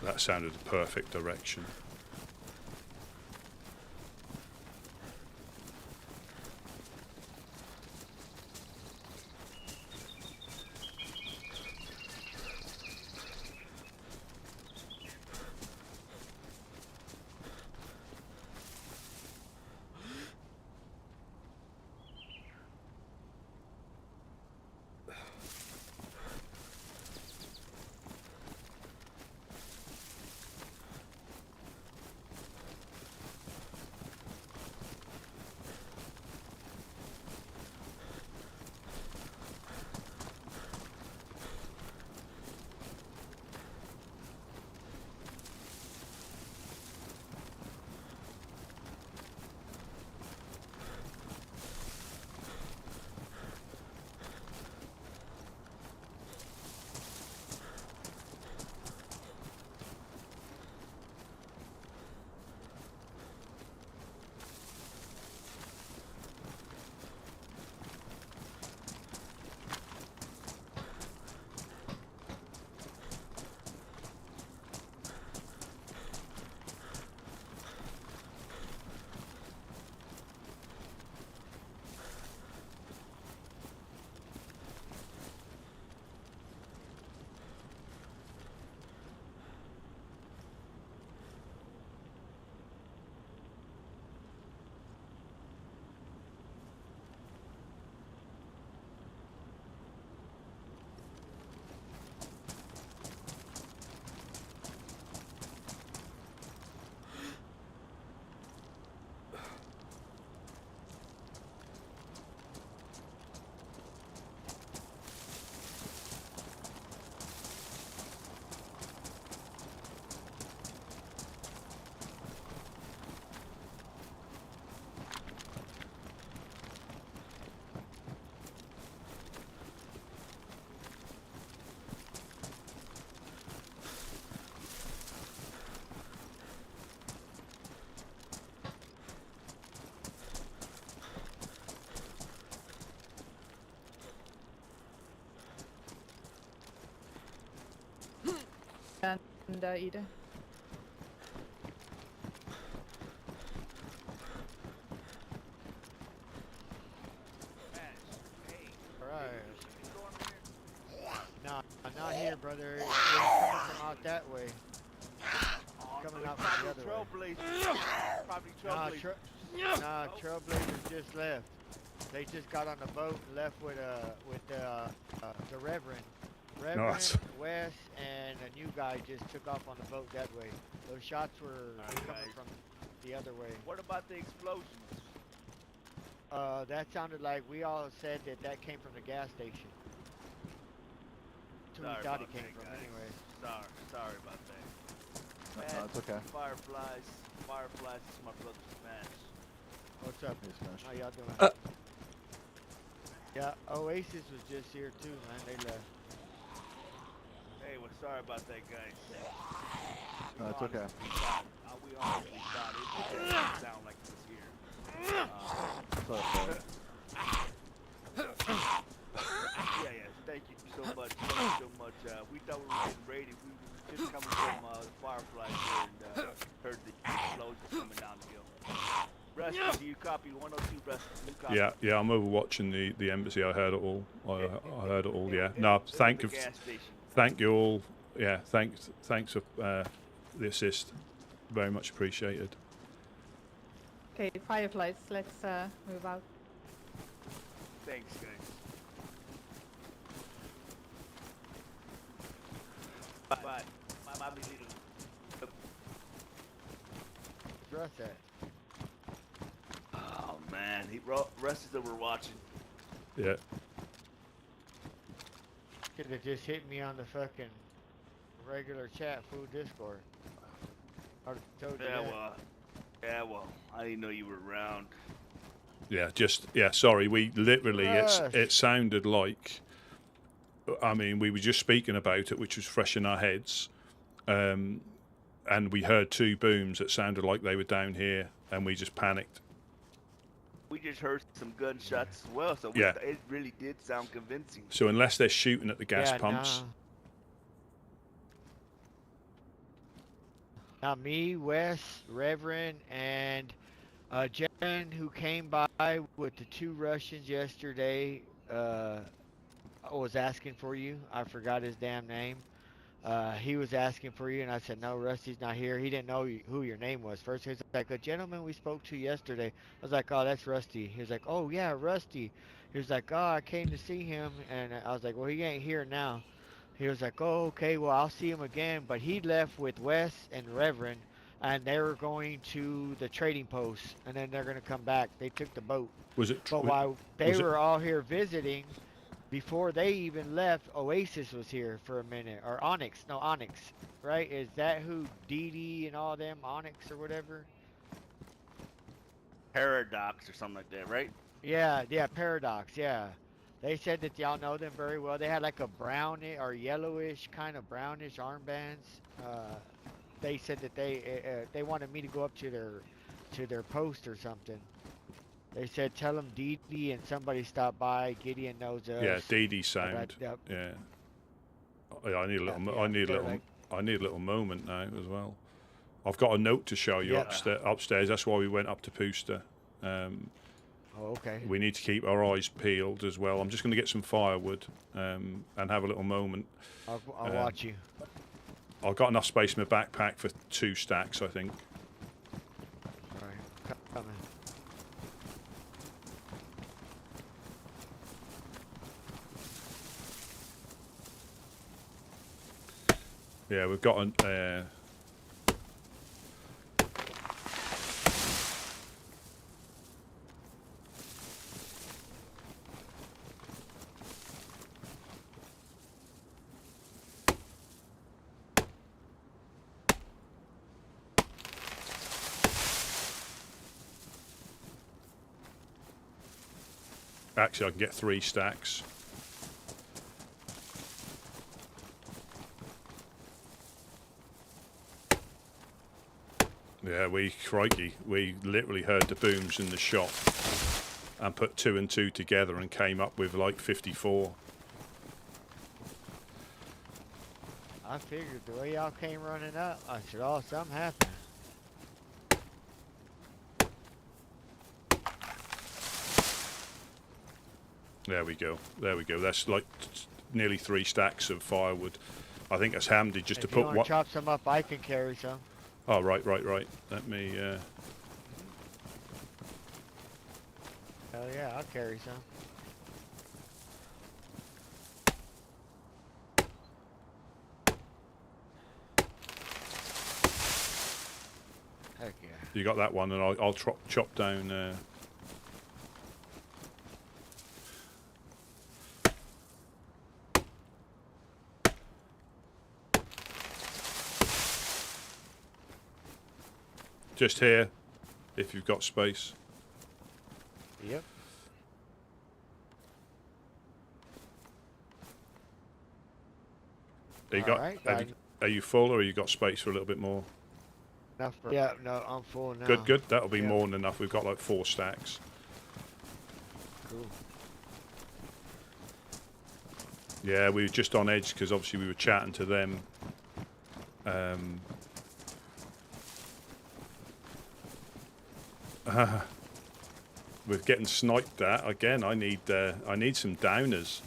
That sounded the perfect direction. And Ida. No, not here, brother. It's coming from out that way. Coming out from the other way. Probably Trailblazer. Nah, Trailblazer just left. They just got on the boat and left with the Reverend. Nice. Wes, and a new guy just took off on the boat that way. Those shots were coming guys. from the other way. What about the explosions? That sounded like we all said that came from the gas station. That's where we thought it came from, guys. anyway. Sorry about that. No, it's okay. Fireflies, this is my brother Smash. What's up? Hey, Smash. How y'all doing? Yeah, Oasis was just here too, man. They left. Hey, we're sorry about that, guys. No, it's okay. We honestly thought it didn't sound like it was here. It's okay. Yeah, thank you so much. We thought we were getting raided. We were just coming from the Fireflies here and heard the explosions coming down the hill. Rusty, do you copy? 102, Rusty, do you copy? Yeah, I'm overwatching the embassy. I heard it all. I heard it all. Yeah. No, thank you. Gas station. Thank you all. Yeah, thanks for the assist. Very much appreciated. Okay, Fireflies, let's move out. Thanks, guys. Bye. My little. Russ at? Oh man, Russ is over watching. Yeah. Could have just hit me on the fucking regular chat food Discord. I would've told you that. Well, I didn't know you were around. Yeah, sorry. We literally, it sounded like, I mean, we were just speaking about it, which was fresh in our heads. And we heard two booms that sounded like they were down here, and we just panicked. We just heard some gunshots as well, so Yeah. it really did sound convincing. So unless they're shooting at the gas pumps, Now me, Wes, Reverend, and Jen, who came by with the two Russians yesterday, was asking for you. I forgot his damn name. He was asking for you, and I said, no, Rusty's not here. He didn't know who your name was. First, he was like, a gentleman we spoke to yesterday. I was like, oh, that's Rusty. He was like, oh, yeah, Rusty. He was like, oh, I came to see him. And I was like, well, he ain't here now. He was like, oh, okay, well, I'll see him again. But he left with Wes and Reverend, and they were going to the trading post, and then they're going to come back. They took the boat. was it? But while they were all here visiting, before they even left, Oasis was here for a minute. Or Onyx, right? Is that who DD and all them, Onyx or whatever? Paradox or something like that, right? Yeah, Paradox, yeah. They said that y'all know them very well. They had like a brownish or yellowish kind of brownish armbands. They said that they wanted me to go up to their post or something. They said tell them Dee Dee and somebody stopped by. Gideon knows us. Yeah, DD sound. Yep. Yeah. I need a little. Yeah, I need a they're little. like- I need a little moment now as well. I've got a note to show you Yeah. upstairs. That's why we went up to Pooster. Oh, okay. We need to keep our eyes peeled as well. I'm just going to get some firewood and have a little moment. I'll watch you. I've got enough space in my backpack for 2 stacks, I think. All right, coming. Yeah, we've got an. Actually, I can get 3 stacks. Yeah, crikey, we literally heard the booms in the shop and put 2 and 2 together and came up with like 54. I figured the way y'all came running up, I said, oh, something happened. There we go. That's like nearly 3 stacks of firewood. I think that's handy just If to you put want one. to chop some up, I can carry some. Oh, right. Let me. Hell yeah, I'll carry some. Heck yeah. You got that one, and I'll chop down. Just here, if you've got space. Yep. You All got? right, Are you full, or you got space for a little bit more? enough for, yeah, no, I'm full now. Good, good. That'll be Yeah. more than enough. We've got like 4 stacks. Cool. Yeah, we were just on edge because obviously we were chatting to them. We're getting sniped at again. I need some downers.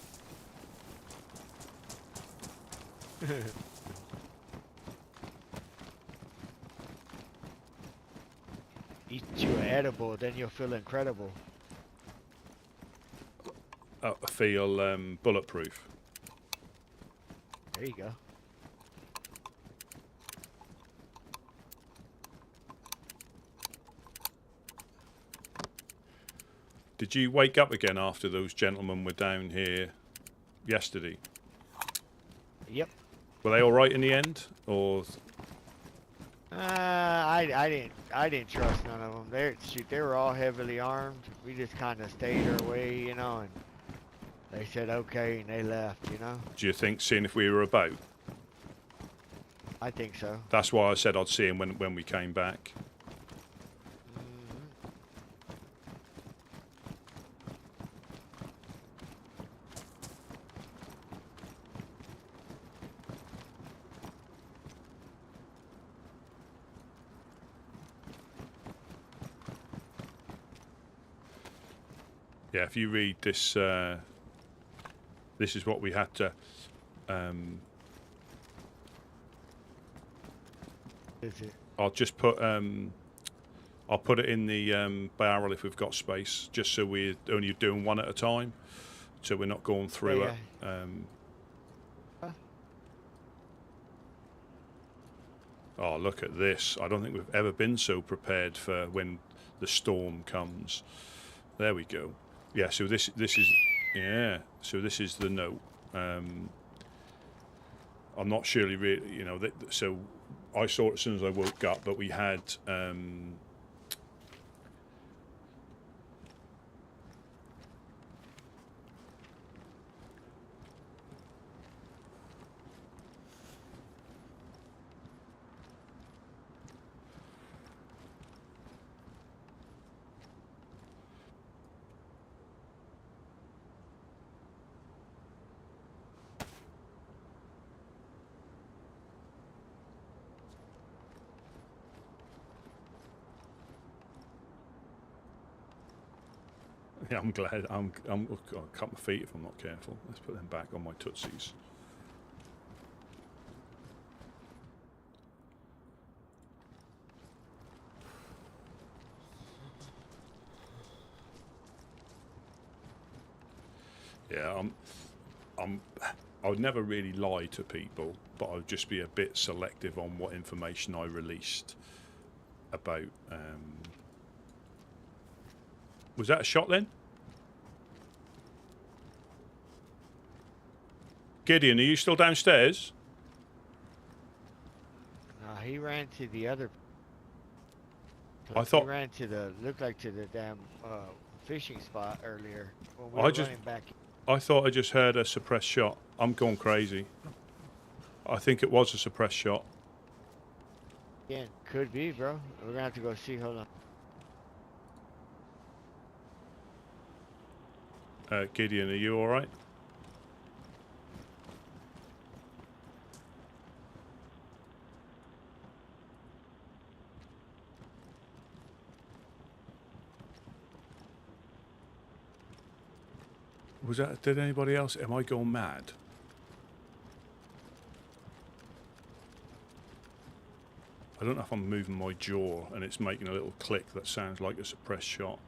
Eat you an edible, then you'll feel incredible. I feel bulletproof. There you go. Did you wake up again after those gentlemen were down here yesterday? Yep. Were they all right in the end, or? I didn't trust none of them. They were all heavily armed. We just kind of stayed our way, you know, and they said okay, and they left, you know. Do you think, seeing if we were about? I think so. That's why I said I'd see him when we came back. Yeah, if you read this, this is what we had to. Is it? I'll just put. I'll put it in the barrel if we've got space, just so we're only doing one at a time, so we're not going through it. Oh, look at this! I don't think we've ever been so prepared for when the storm comes. There we go. Yeah, so this is, yeah, so this is the note. I'm not surely really, you know, so I saw it as soon as I woke up, but we had yeah, I'm glad. I'll cut my feet if I'm not careful. Let's put them back on my tootsies. Yeah, I would never really lie to people, but I would just be a bit selective on what information I released about. Was that a shot then? Gideon, are you still downstairs? No, he ran to the other. I thought he ran to the looked like to the damn fishing spot earlier when we I were just- running back. I thought I just heard a suppressed shot. I'm going crazy. I think it was a suppressed shot. Again, could be, bro. We're gonna have to go see. Hold on. Gideon, are you all right? Was that? Did anybody else? Am I going mad? I don't know if I'm moving my jaw and it's making a little click that sounds like a suppressed shot.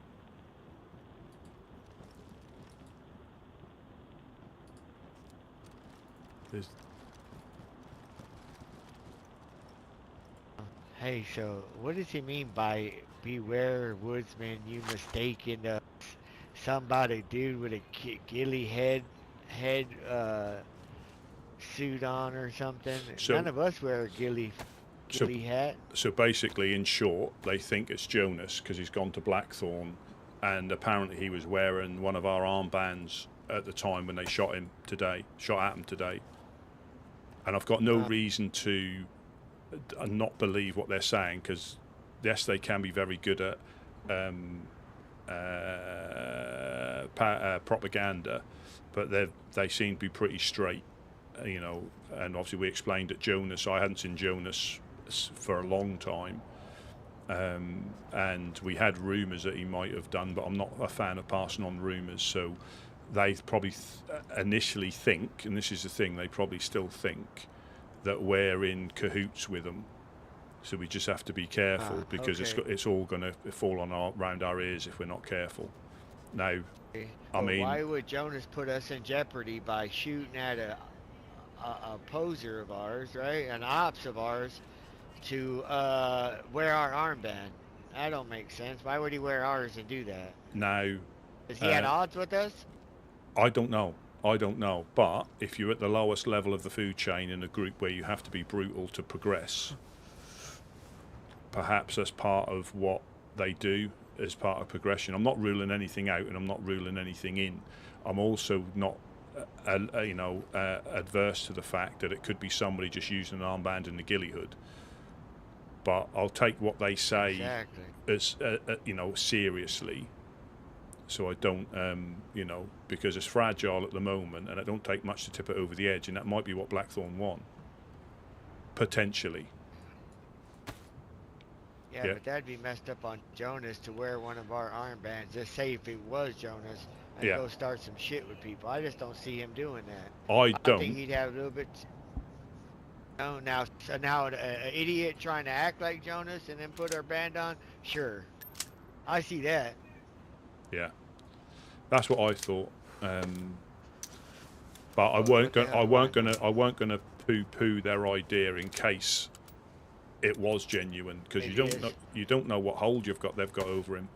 There's, Hey, so what does he mean by beware woodsman? You mistaken somebody dude with a ghillie head suit on or something. So- None of us wear a ghillie So- hat. so basically, in short, they think it's Jonas because he's gone to Blackthorn, and apparently he was wearing one of our armbands at the time when they shot at him today. And I've got no reason to not believe what they're saying, because yes, they can be very good at propaganda, but they seem to be pretty straight, you know. And obviously we explained that Jonas, I hadn't seen Jonas for a long time, and we had rumours that he might have done, but I'm not a fan of passing on rumours. So they probably initially think, and this is the thing, they probably still think that we're in cahoots with them. So we just have to be careful, because it's all going to fall on around our ears if we're not careful. Now, I mean, why would Jonas put us in jeopardy by shooting at a poser of ours, right? An ops of ours to wear our armband? That don't make sense. Why would he wear ours and do that? now, Is he at odds with us? I don't know. But if you're at the lowest level of the food chain in a group where you have to be brutal to progress, perhaps that's part of what they do as part of progression. I'm not ruling anything out, and I'm not ruling anything in. I'm also not, adverse to the fact that it could be somebody just using an armband and a ghillie hood. But I'll take what they say as, seriously. So I don't, because it's fragile at the moment, and it don't take much to tip it over the edge, and that might be what Blackthorn want, potentially. Yeah, but that'd be messed up on Jonas to wear one of our armbands. Just say if it was Jonas and go start some shit with people. I just don't see him doing that. I think he'd have a little bit. No, now an idiot trying to act like Jonas and then put our band on. Sure, I see that. Yeah, that's what I thought. But I weren't gonna poo-poo their idea in case it was genuine, because you don't know what hold they've got over him,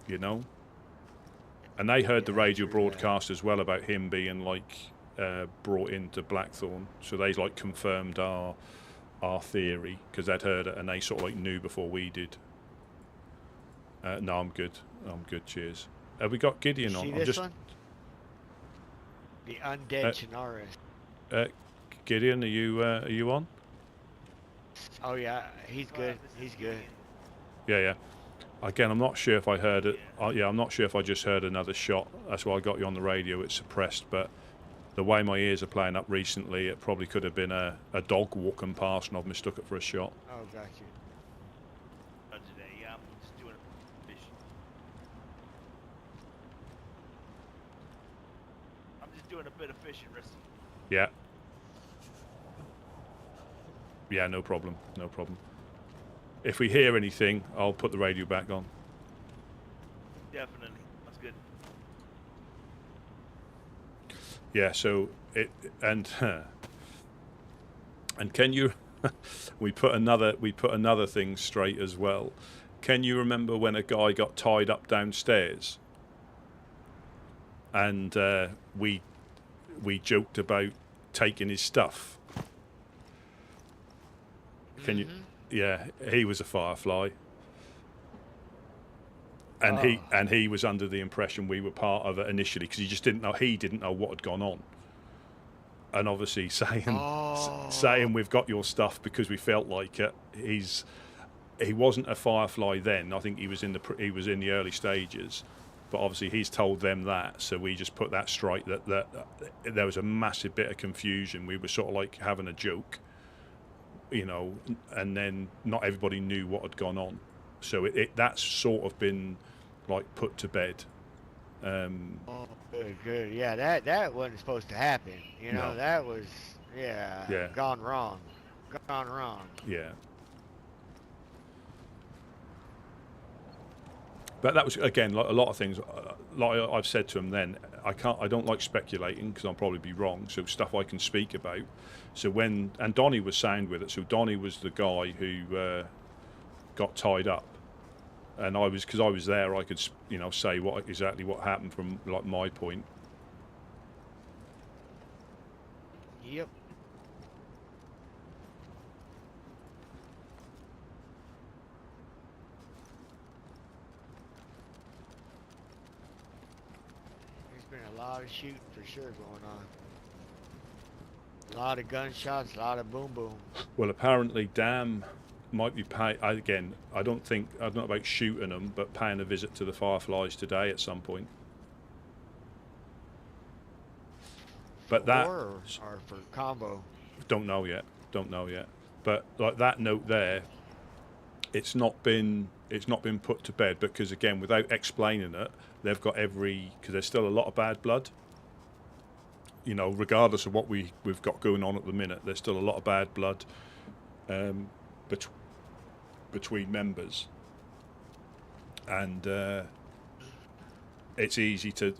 you know. And they heard the radio broadcast as well about him being brought into Blackthorn, so they confirmed our theory, because they'd heard it and they sort of knew before we did. No, I'm good. Cheers. Have we got Gideon on? See this one? The undead Chernarus. Gideon, are you on? Oh yeah, he's good. He's good. Yeah. Again, I'm not sure if I heard it. I'm not sure if I just heard another shot. That's why I got you on the radio. It's suppressed, but the way my ears are playing up recently, it probably could have been a dog walking past, and I've mistook it for a shot. Oh, got you. Today, yeah, I'm just doing fishing. I'm just doing a bit of fishing, Risky. Yeah. Yeah, no problem. If we hear anything, I'll put the radio back on. Definitely. That's good. Yeah, so and can you we put another thing straight as well. Can you remember when a guy got tied up downstairs? And we joked about taking his stuff. Can you? Yeah, he was a firefly, and he was under the impression we were part of it initially, because he didn't know what had gone on, and obviously saying we've got your stuff because we felt like it. He wasn't a firefly then. I think he was in the early stages, but obviously he's told them that, so we just put that straight that there was a massive bit of confusion. We were sort of having a joke, you know, and then not everybody knew what had gone on, so that's sort of been put to bed. Good. Yeah, that wasn't supposed to happen. You know, that was gone wrong. Yeah. But that was again like a lot of things. Like I've said to him, then I don't like speculating because I'll probably be wrong. So stuff I can speak about. So and Donnie was sound with it. So Donnie was the guy who got tied up, and because I was there, I could say exactly what happened from like my point. Yep. There's been a lot of shooting for sure going on. A lot of gunshots, a lot of boom boom. Well, apparently Dam might be paying again. I don't know about shooting them, but paying a visit to the Fireflies today at some point. But that or for combo. Don't know yet. But like that note there, it's not been put to bed because again, without explaining it, they've got because there's still a lot of bad blood. Regardless of what we've got going on at the minute, there's still a lot of bad blood between members, and it's easy to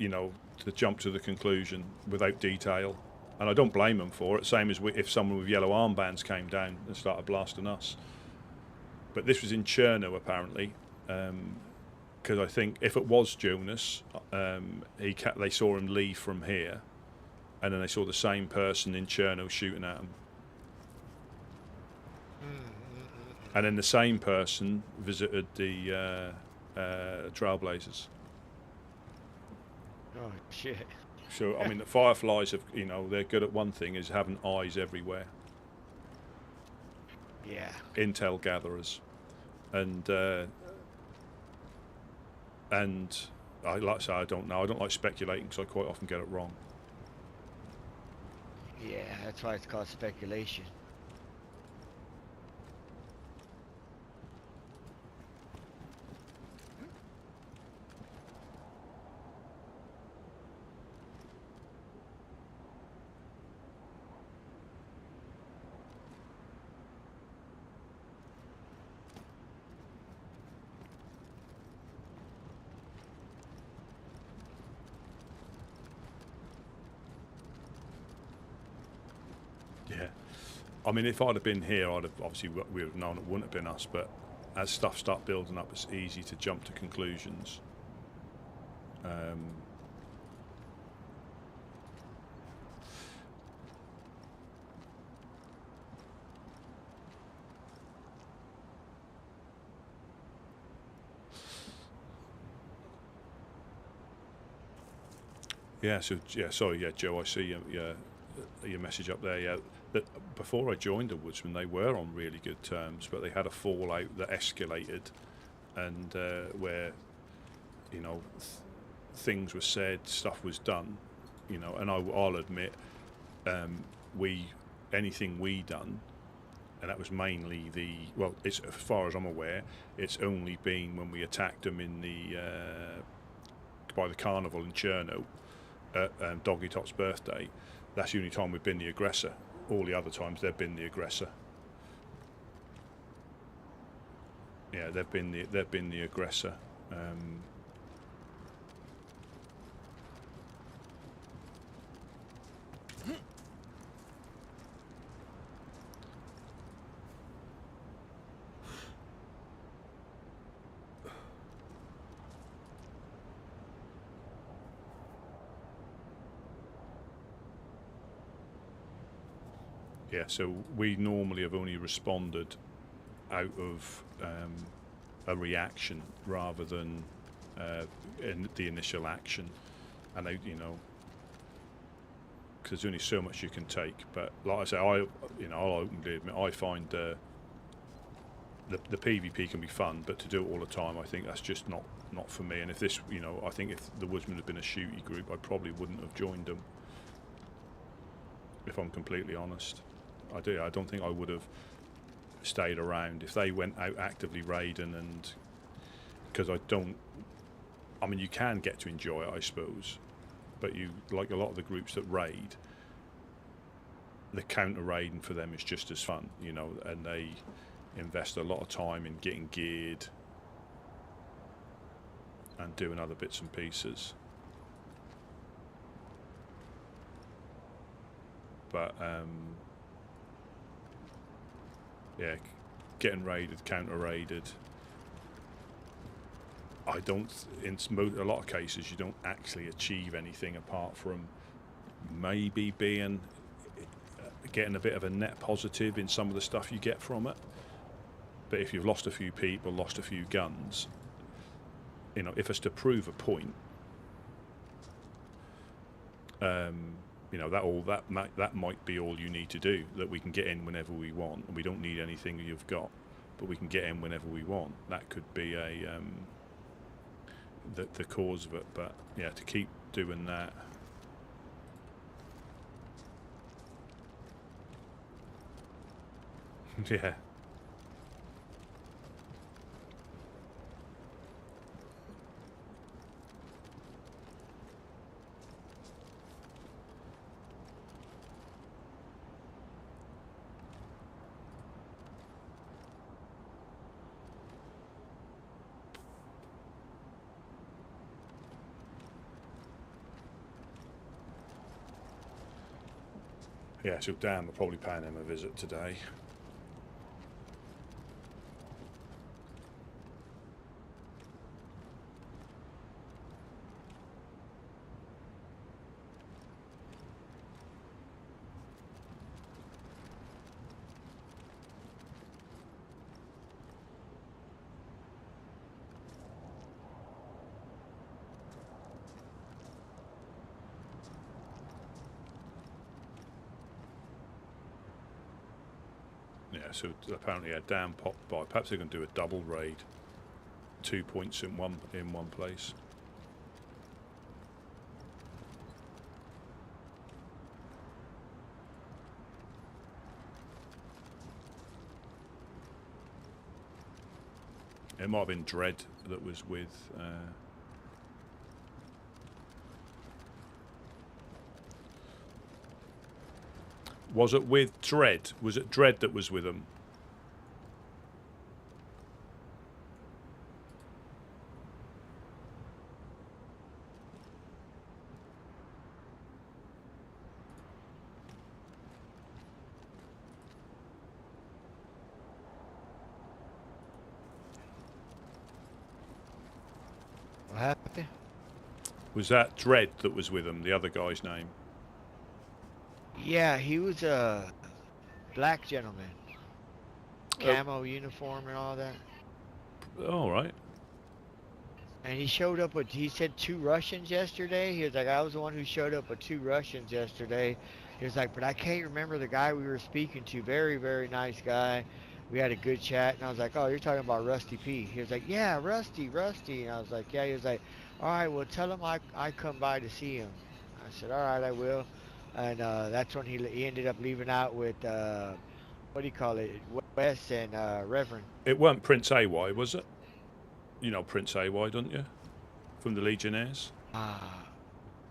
jump to the conclusion without detail, and I don't blame them for it. Same as if someone with yellow armbands came down and started blasting us. But this was in Cherno apparently, because I think if it was Jonas, they saw him leave from here, and then they saw the same person in Cherno shooting at him. And then the same person visited the Trailblazers. Oh shit! So I mean, the Fireflies have, they're good at one thing, is having eyes everywhere. Yeah. Intel gatherers, and like I say, I don't know. I don't like speculating because I quite often get it wrong. Yeah, that's why it's called speculation. Yeah, I mean, if I'd have been here, I'd have obviously we would have known it wouldn't have been us. But as stuff start building up, it's easy to jump to conclusions. Yeah. So yeah. Sorry. Yeah, Joe. I see your message up there. Yeah. That before I joined the Woodsmen, they were on really good terms, but they had a fallout that escalated, and where things were said, stuff was done, and I'll admit, anything we done, and that was mainly it's, as far as I'm aware, it's only been when we attacked them in by the carnival in Cherno at Doggy Tot's birthday. That's the only time we've been the aggressor. All the other times they've been the aggressor. Yeah, they've been the aggressor. Yeah, so we normally have only responded out of a reaction rather than in the initial action, and they, because there's only so much you can take. But like I say, I'll openly admit I find the PvP can be fun, but to do it all the time, I think that's just not for me. And if this, I think if the Woodsmen had been a shooty group, I probably wouldn't have joined them. If I'm completely honest. I don't think I would have stayed around if they went out actively raiding, and because I mean, you can get to enjoy it, I suppose, but you, like a lot of the groups that raid, the counter raiding for them is just as fun, and they invest a lot of time in getting geared, and doing other bits and pieces. But yeah, getting raided, counter raided. I don't. In a lot of cases, you don't actually achieve anything apart from maybe getting a bit of a net positive in some of the stuff you get from it. But if you've lost a few people, lost a few guns, you know, if it's to prove a point, you know, that might be all you need to do. That we can get in whenever we want, and we don't need anything you've got, but we can get in whenever we want. That could be a the cause of it. But yeah, to keep doing that. Yeah. Yeah, so Dan, we're probably paying him a visit today. Yeah, so apparently a Dan popped by. Perhaps they're going to do a double raid. 2 points in one place. It might have been Dread that was with. Was it with Dread? Was it Dread that was with them? What happened? Was that Dread that was with them? The other guy's name? Yeah, he was a black gentleman. Camo uniform and all that. All right. And he showed up with, he said 2 Russians yesterday. He was like, I was the one who showed up with 2 Russians yesterday. He was like, but I can't remember the guy we were speaking to. Very, very nice guy. We had a good chat. And I was like, oh, you're talking about Rusty P. He was like, yeah, Rusty. And I was like, yeah. He was like, all right, well, tell him I come by to see him. I said, all right, I will. And that's when he ended up leaving out with, what do you call it, Wes and Reverend. It weren't Prince AY, was it? You know Prince AY, don't you? From the Legionnaires?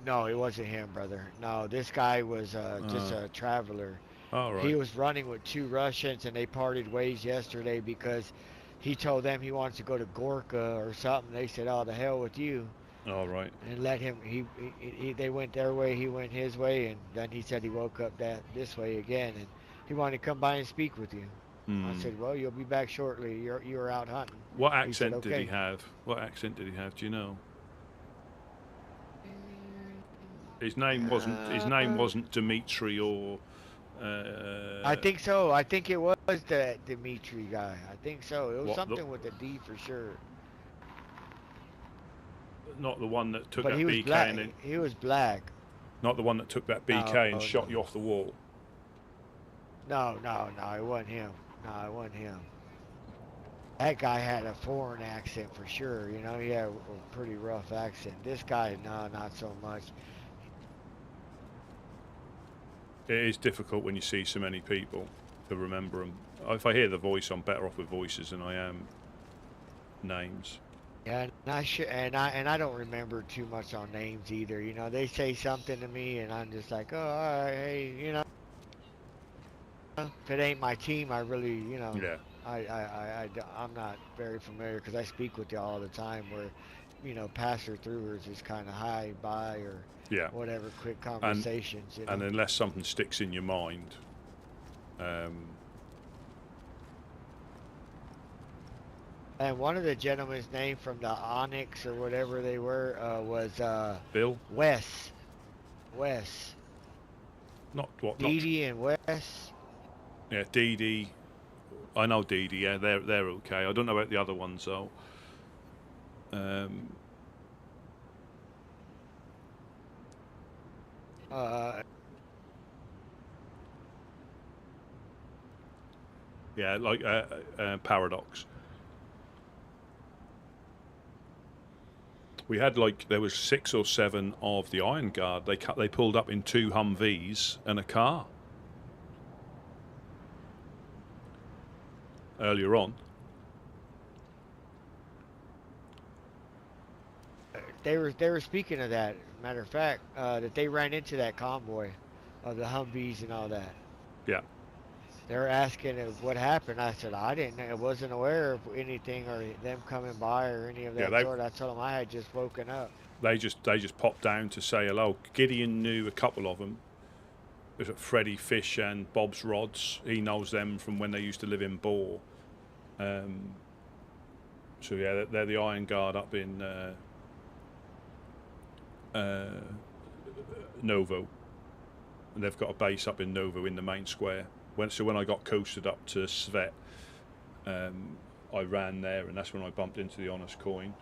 No, it wasn't him, brother. No, this guy was just a traveler. All right. He was running with 2 Russians, and they parted ways yesterday because he told them he wants to go to Gorka or something. They said, oh, the hell with you. All right. And let him, they went their way, he went his way, and then he said he woke up this way again, and he wanted to come by and speak with you. I said, well, you'll be back shortly. You were out hunting. What accent did he have? What accent did he have? Do you know? His name wasn't Dimitri or. I think so. I think it was the Dimitri guy. I think so. It was something with a D for sure. Not the one that took But that he was BK black. and then, He was black. not the one that took that BK and shot you off the wall. No, it wasn't him. No, it wasn't him. That guy had a foreign accent for sure. You know, he had a pretty rough accent. This guy, no, not so much. It is difficult when you see so many people to remember them. If I hear the voice, I'm better off with voices than I am names. Yeah, and I don't remember too much on names either. You know, they say something to me, and I'm just like, oh, all right, hey, you know. If it ain't my team, I really, you know, Yeah. I'm not very familiar because I speak with you all the time. Where you know, passer throughers, just kind of hi, bye, or Yeah. whatever, quick conversations. You know? And unless something sticks in your mind, and one of the gentlemen's name from the Onyx or whatever they were was Bill, Wes. not what, Dee not Dee and Wes. yeah, DD. I know DD. Yeah, they're okay. I don't know about the other ones though. Yeah, like Paradox. We had there was 6 or 7 of the Iron Guard. They pulled up in 2 Humvees and a car earlier on. They were speaking of that. Matter of fact, that they ran into that convoy of the Humvees and all that. Yeah. They were asking what happened. I said I wasn't aware of anything or them coming by or any of that sort. I told them I had just woken up. They just popped down to say hello. Gideon knew a couple of them. There's Freddie Fish and Bob's Rods. He knows them from when they used to live in Boar. So yeah, they're the Iron Guard up in Novo. And they've got a base up in Novo in the main square. When I got coasted up to Svet, I ran there, and that's when I bumped into the Honest Coin.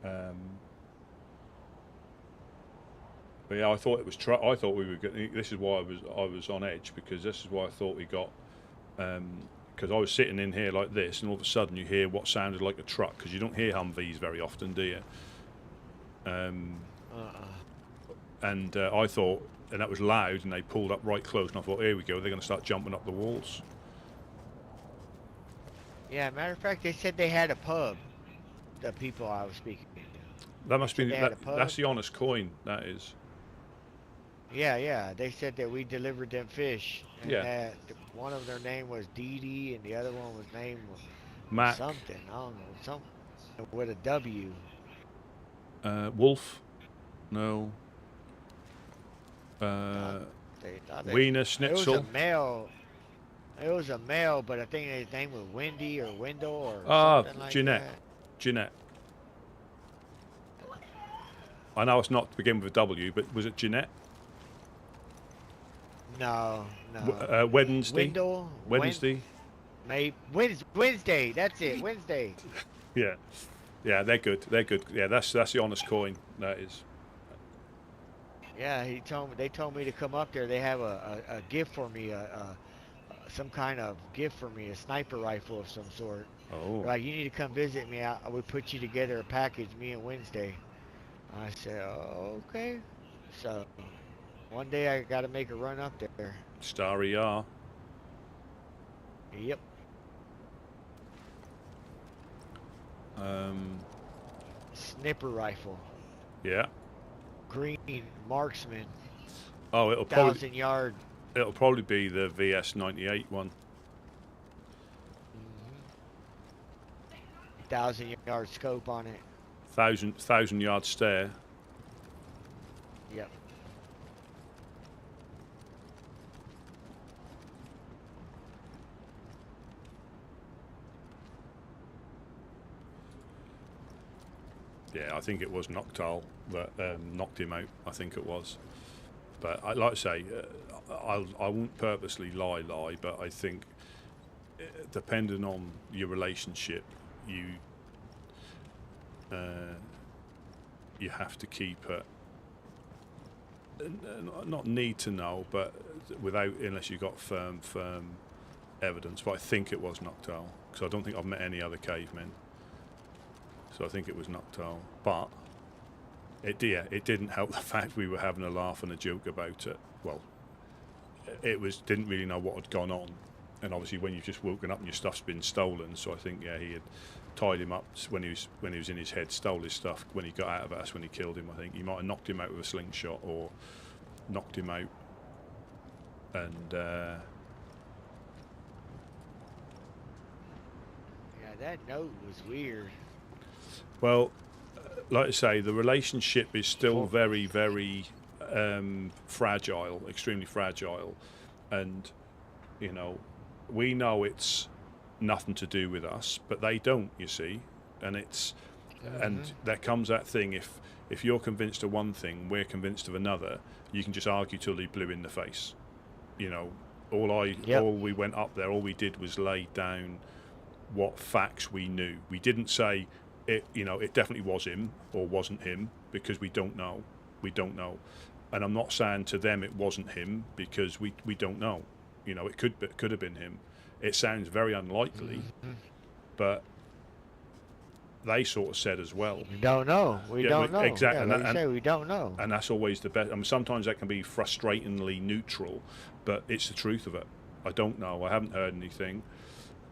But yeah, I thought it was. I thought we were getting. This is why I was on edge, because this is why I thought we got. Because I was sitting in here like this, and all of a sudden you hear what sounded like a truck, because you don't hear Humvees very often, do you? And I thought. And that was loud, and they pulled up right close, and I thought, here we go, they're going to start jumping up the walls. Yeah, matter of fact, they said they had a pub, the people I was speaking to. That must be, that's the Honest Coin, that is. Yeah, they said that we delivered them fish. And yeah. That one of their name was Dee Dee, and the other one was named Mac. Something, I don't know, something with a W. Wolf? No. Wiener Schnitzel. It was a male, but I think his name was Wendy or Wendell or something like Jeanette. that. Jeanette. I know it's not to begin with a W, but was it Jeanette? No. Wednesday. Wendell. Wednesday. Wednesday. That's it. Wednesday. Yeah, they're good. Yeah, that's the Honest Coin. That is. Yeah, they told me to come up there. They have a gift for me, some kind of gift for me, a sniper rifle of some sort. Oh. Like, you need to come visit me. I would put you together a package, me and Wednesday. I said, oh, okay. So, one day I got to make a run up there. Starry R. Yep. Sniper rifle. Yeah. Green marksman. Oh, it'll 1,000 yard. It'll probably be the VS98 one. 1,000 yard scope on it. 1,000 yard stare. Yep. Yeah, I think it was Noctal that knocked him out. I think it was. But like I say, I won't purposely lie, but I think depending on your relationship, you have to keep it. Not need to know, but unless you've got firm evidence. But I think it was Noctal, because I don't think I've met any other cavemen. So I think it was Noctal, but it didn't help the fact we were having a laugh and a joke about it. Well, didn't really know what had gone on, and obviously when you've just woken up and your stuff's been stolen, so I think he had tied him up when he was in his head, stole his stuff. When he got out of it, that's when he killed him. I think he might have knocked him out with a slingshot or knocked him out, and yeah, that note was weird. Well, like I say, the relationship is still very, very fragile, extremely fragile, and you know, we know it's nothing to do with us, but they don't. You see, and it's and there comes that thing. If you're convinced of one thing, we're convinced of another. You can just argue till you're blue in the face. You know, all we went up there, all we did was lay down what facts we knew. We didn't say it, you know, it definitely was him or wasn't him, because we don't know. We don't know. And I'm not saying to them it wasn't him, because we don't know. You know, it could have been him. It sounds very unlikely, but they sort of said as well. We don't know. We don't know. Exactly. Yeah, like you say, we don't know. And that's always the best. I mean, sometimes that can be frustratingly neutral, but it's the truth of it. I don't know. I haven't heard anything.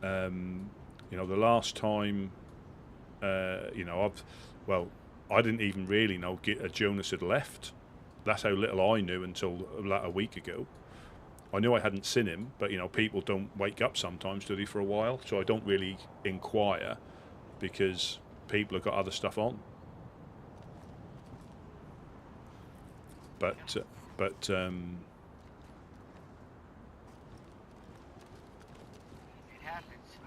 You know, the last time, you know, I didn't even really know Jonas had left. That's how little I knew until like a week ago. I knew I hadn't seen him, but you know, people don't wake up sometimes, do they, for a while? So I don't really inquire, because people have got other stuff on. But It happens.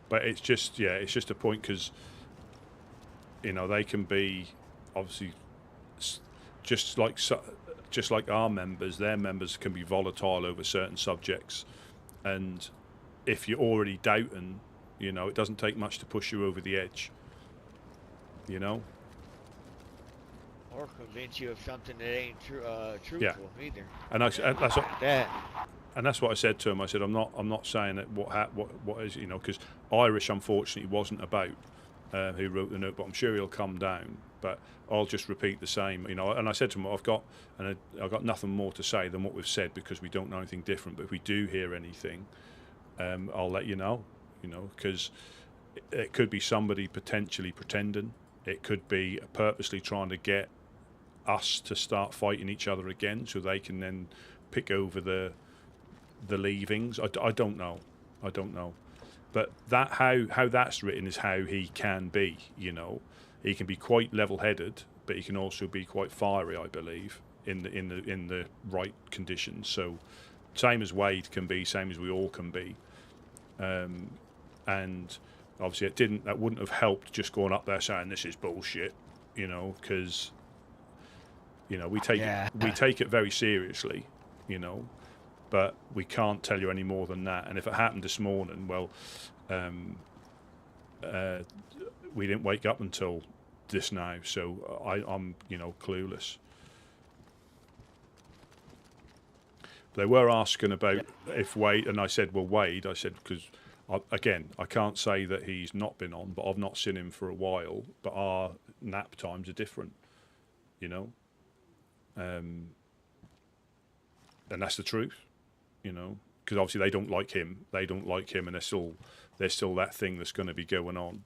but it's just it's just a point, because you know, they can be obviously just like our members. Their members can be volatile over certain subjects, and if you're already doubting, you know, it doesn't take much to push you over the edge. You know. Or convince you of something that ain't truthful either. And that's what, That. and that's what I said to him. I said, I'm not saying that what is, you know, because Irish unfortunately wasn't about who wrote the note, but I'm sure he'll come down. But I'll just repeat the same, you know. And I said to him, I've got nothing more to say than what we've said, because we don't know anything different. But if we do hear anything, I'll let you know, you know, because it could be somebody potentially pretending. It could be purposely trying to get us to start fighting each other again, so they can then pick over the leavings. I don't know. I don't know. But that how that's written is how he can be, you know. He can be quite level-headed, but he can also be quite fiery, I believe, in the right conditions. So same as Wade can be, same as we all can be. And obviously that wouldn't have helped just going up there saying this is bullshit, you know, because you know we take it very seriously, you know, but we can't tell you any more than that. And if it happened this morning, well, we didn't wake up until this now, so I'm you know, clueless. They were asking about if Wade, and I said, well, Wade, I said, because again, I can't say that he's not been on, but I've not seen him for a while. But our nap times are different, you know, and that's the truth, you know, because obviously they don't like him. They don't like him, and there's still that thing that's going to be going on.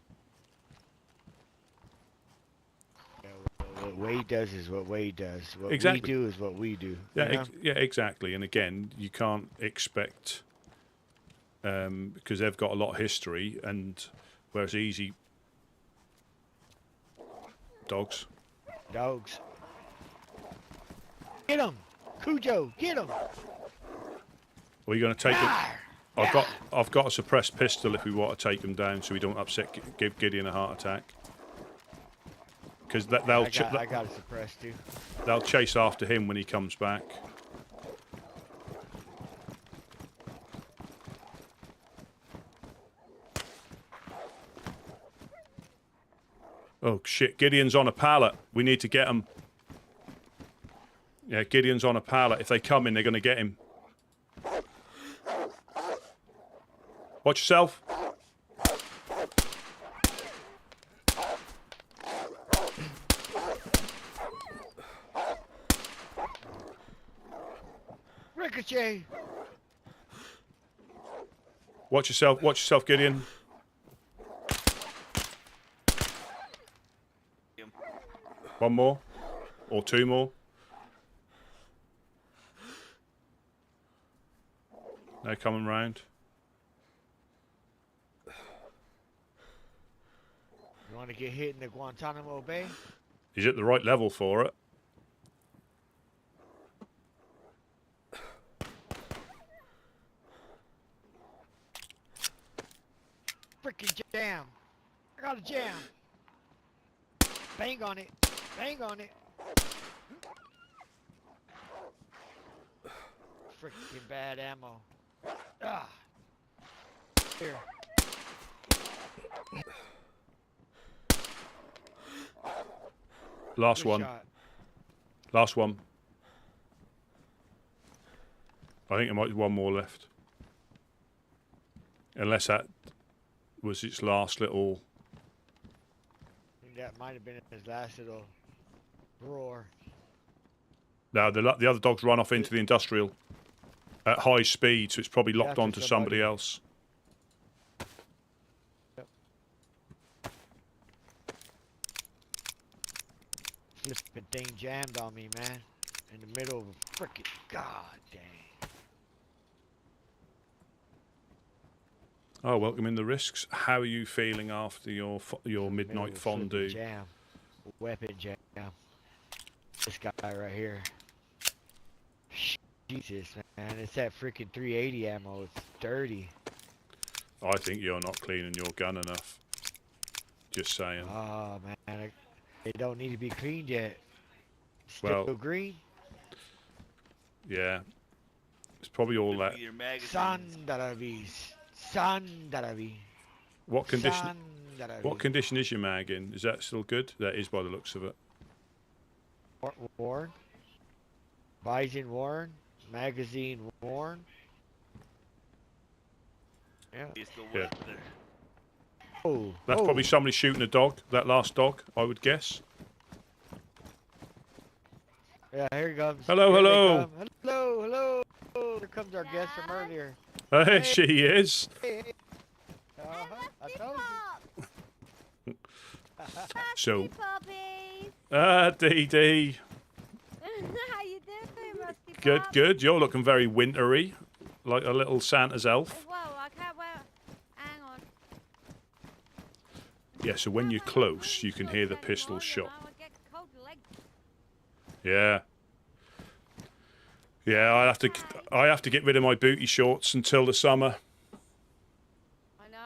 What Wade does is what Wade does. What Exactly. we do is what we do. Yeah, exactly. And again, you can't expect, because they've got a lot of history, and whereas easy dogs. Get him, Cujo. Get him. Are you going to take it? I've got a suppressed pistol if we want to take them down, so we don't give Gideon a heart attack. Because I got it suppressed too. They'll chase after him when he comes back. Oh shit, Gideon's on a pallet. We need to get him. Yeah, Gideon's on a pallet. If they come in, they're going to get him. Watch yourself. Ricochet. Watch yourself, Gideon. One more, or two more. They're coming round. You want to get hit in the Guantanamo Bay? He's at the right level for it. Freaking jam! I got a jam! Bang on it! Bang on it! Freaking bad ammo. Ah! Here. Last Good one. shot. Last one. I think there might be one more left. Unless that was its last little... I think that might have been his last little roar. No, the other dog's run off into the industrial at high speed, so it's probably locked After onto somebody else. Flippin' thing jammed on me, man. In the middle of a frickin' god dang. Oh, welcoming the risks. How are you feeling after your Middle midnight of flippin' fondue? Jam. Weapon jam. This guy right here. Jesus, man. It's that freaking 380 ammo. It's dirty. I think you're not cleaning your gun enough. Just saying. Oh, man. It don't need to be cleaned yet. Still Well, green. Yeah. It's probably all Could that. be your magazines. Sandaravis. Sandaravi. What condition? Sandaravi. What condition is your mag in? Is that still good? That is by the looks of it. Worn. Bison worn. Magazine worn. Yeah. It's still Yeah. wet there. Oh. That's probably somebody shooting a dog. That last dog, I would guess. Yeah, here he comes. Hello, Here they hello. come. Hello, hello. Here comes our guest from earlier. There she is. Hey. I told you. So, Puppies. DD. How you doing, Rusty Good, Pup? good. You're looking very wintry, like a little Santa's elf. Whoa, I can't wear. Hang on. Yeah, so when you're close, you can hear the pistol shot. I would get cold legs. Yeah. Yeah, I have to get rid of my booty shorts until the summer. I know.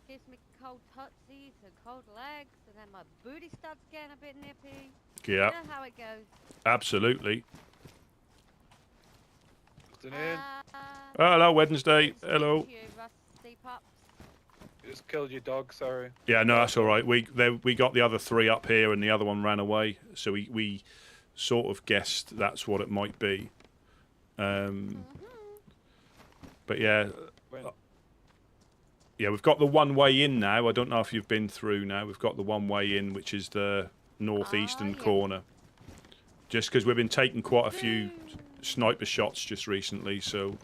Gives me cold tootsies and cold legs, and then my booty starts getting a bit nippy. Yeah, You know how it goes. absolutely. Afternoon. Hello, Wednesday. good to speak Hello. to you, Rusty Pups. Just killed your dog, sorry. Yeah, no, that's all right. We got the other three up here, and the other one ran away. So we sort of guessed that's what it might be. But yeah, When? yeah, we've got the one way in now. I don't know if you've been through now. We've got the one way in, which is the northeastern yeah. corner. Just because we've been taking quite a few sniper shots just recently, so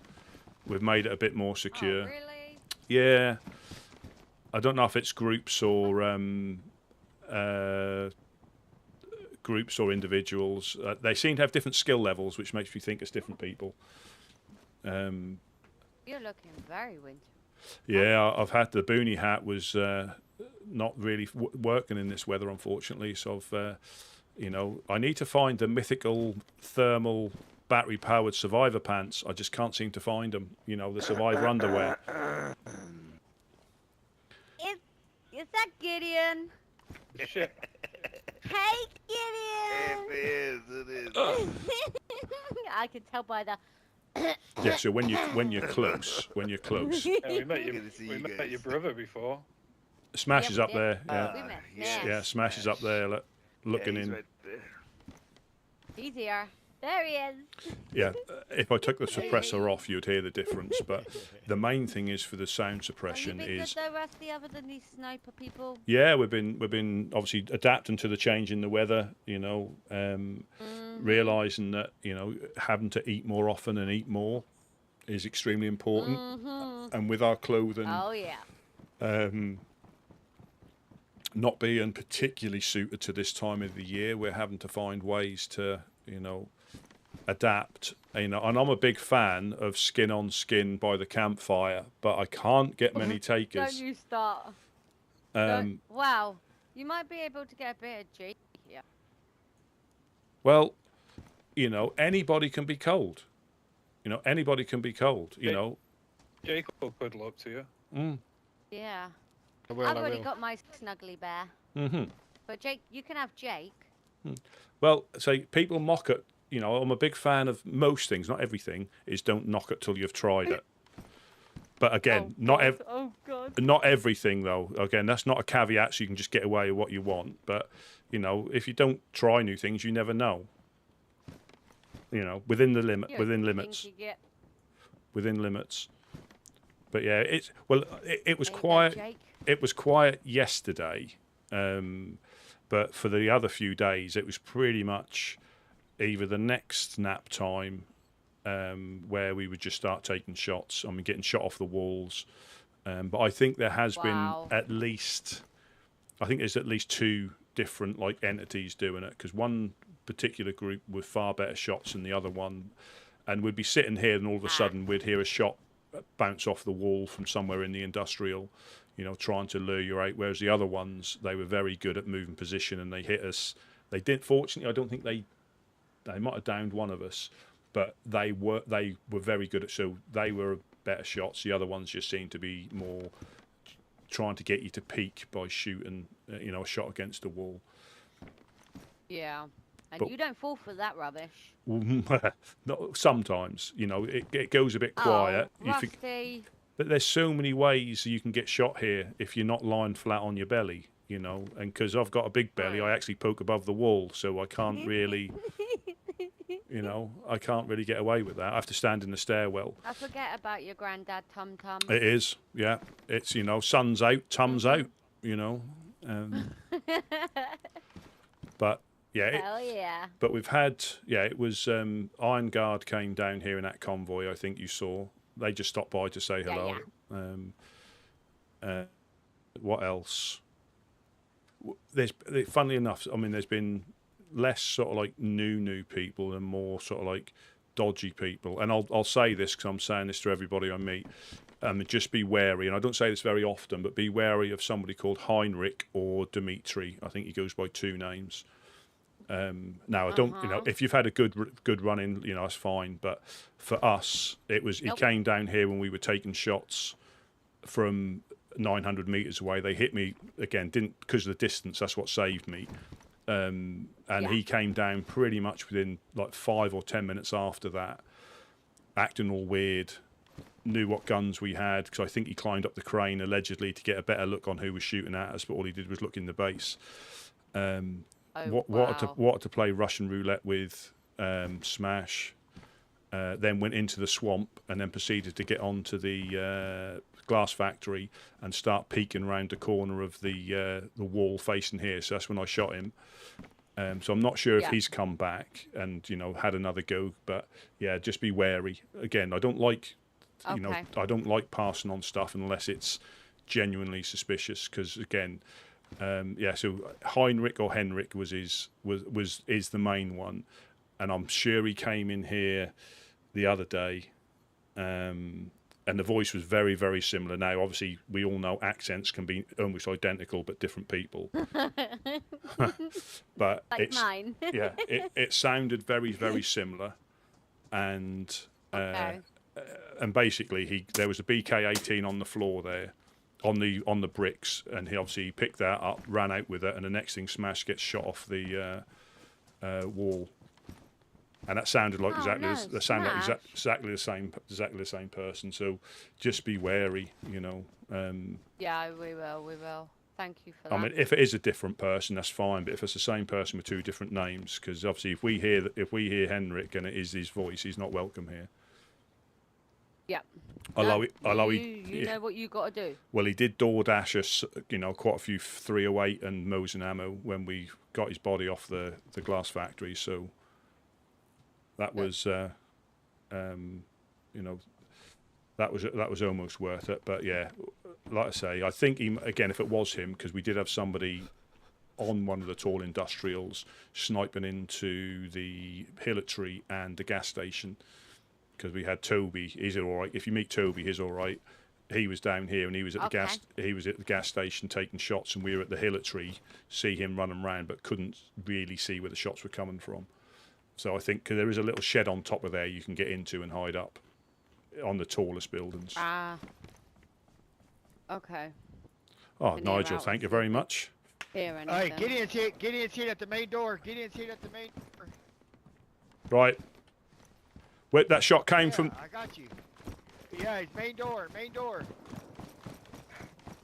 we've made it a bit more secure. Oh, really? Yeah. I don't know if it's groups or individuals. They seem to have different skill levels, which makes me think it's different people. You're looking very winter. Yeah, I've had the boonie hat was not really working in this weather, unfortunately. So I've, I need to find the mythical thermal battery-powered survivor pants. I just can't seem to find them. You know, the survivor underwear. Is that Gideon? Shit. Hey, Gideon! It is, it is. I can tell by the. Yeah, so when you're close, Yeah, we met, Good to see you met guys. your brother before. Smash Yeah, is we up did. there. Yeah, We met. yeah. yeah, Smash is up there, looking Yeah, he's in. right there. He's here. There he is. Yeah, if I took the suppressor off, you'd hear the difference. But the main thing is for the sound Have you suppression been is. good though, Rusty, other than these sniper people? Yeah, we've been obviously adapting to the change in the weather. Realizing that having to eat more often and eat more is extremely important. And with our clothing, Oh yeah. not being particularly suited to this time of the year, we're having to find ways to adapt. And I'm a big fan of skin on skin by the campfire, but I can't get many Don't takers. you start. Um, Wow. You might be able to get a bit of Jake here. Well, you know, anybody can be cold. You know, anybody can be cold. You Jake- know. Jake will cuddle up to you. Mm. Yeah. I will, I've I already will. got my snuggly bear. Mm-hmm. But Jake, you can have Jake. Well, say people mock it. You know, I'm a big fan of most things, not everything. Is don't knock it till you've tried it. But again, Oh God. not everything though. Again, that's not a caveat, so you can just get away with what you want. But you know, if you don't try new things, you never know. You know, within the limit, Yeah, within things limits, you get. within limits. But yeah, it was There you go, quiet. Jake. It was quiet yesterday, but for the other few days, it was pretty much either the next nap time, where we would just start taking shots. I mean, getting shot off the walls. But I think there has Wow. been at least two different like entities doing it, because one particular group with far better shots than the other one, and we'd be sitting here and all of a sudden we'd hear a shot bounce off the wall from somewhere in the industrial, you know, trying to lure you out, whereas the other ones, they were very good at moving position and they hit us. They didn't, fortunately, I don't think they might have downed one of us, but they were very good at, so they were better shots. The other ones just seemed to be more trying to get you to peek by shooting, you know, a shot against the wall. Yeah. And But- you don't fall for that rubbish. Not sometimes, you know, it goes a bit quiet. Oh, You think, Rusty. but there's so many ways you can get shot here if you're not lying flat on your belly, you know. And because I've got a big belly, I actually poke above the wall, so I can't really, you know, I can't really get away with that. I have to stand in the stairwell. I forget about your granddad Tum Tum. It is, yeah. It's, you know, sun's out, tum's out, you know. But yeah, Hell yeah. but we've had, yeah, it was Iron Guard came down here in that convoy. I think you saw. They just stopped by to say hello. What else? Funnily enough, I mean, there's been less sort of like new people and more sort of like dodgy people. And I'll say this because I'm saying this to everybody I meet. Just be wary, and I don't say this very often, but be wary of somebody called Heinrich or Dimitri. I think he goes by two names. Now I don't, you know, if you've had a good run in, you know, that's fine. But for us, it was he came down here when we were taking shots from 900 meters away. They hit me again, didn't because of the distance. That's what saved me. He came down pretty much within like 5 or 10 minutes after that, acting all weird. Knew what guns we had because I think he climbed up the crane allegedly to get a better look on who was shooting at us, but all he did was look in the base. Wanted to play Russian roulette with Smash, then went into the swamp and then proceeded to get onto the glass factory and start peeking around the corner of the wall facing here. So that's when I shot him. So I'm not sure if he's come back and, you know, had another go, but yeah, just be wary. Again, I don't like, you know, I don't like passing on stuff unless it's genuinely suspicious because again. So Heinrich or Henrik was the main one, and I'm sure he came in here the other day, and the voice was very, very similar. Now, obviously, we all know accents can be almost identical, but different people. But like mine. it sounded very, very similar, and basically there was a BK-18 on the floor there. On the bricks, and he obviously picked that up, ran out with it, and the next thing, Smash gets shot off the wall, and that sounded like exactly the same person. So just be wary, you know. Yeah, we will. Thank you for that. I mean, if it is a different person, that's fine. But if it's the same person with two different names, because obviously if we hear Henrik and it is his voice, he's not welcome here. Yeah. You know what you got to do. Well, he did DoorDash us, you know, quite a few 308 and Mosin ammo when we got his body off the glass factory. So that was, you know, that was almost worth it. But yeah, like I say, I think again, if it was him, because we did have somebody on one of the tall industrials sniping into the hilitary and the gas station. Because we had Toby, he's all right. If you meet Toby, he's all right. he was down here, and he was at the gas. He was at the gas station taking shots, and we were at the hillotree. See him running around, but couldn't really see where the shots were coming from. So I think 'cause there is a little shed on top of there you can get into and hide up on the tallest buildings. Ah. Okay. Oh, Nigel, thank you very much. Alright, Gideon's hit at the main door. Gideon's hit at the main door. Right. Where that shot came from? I got you. Yeah, it's main door, main door.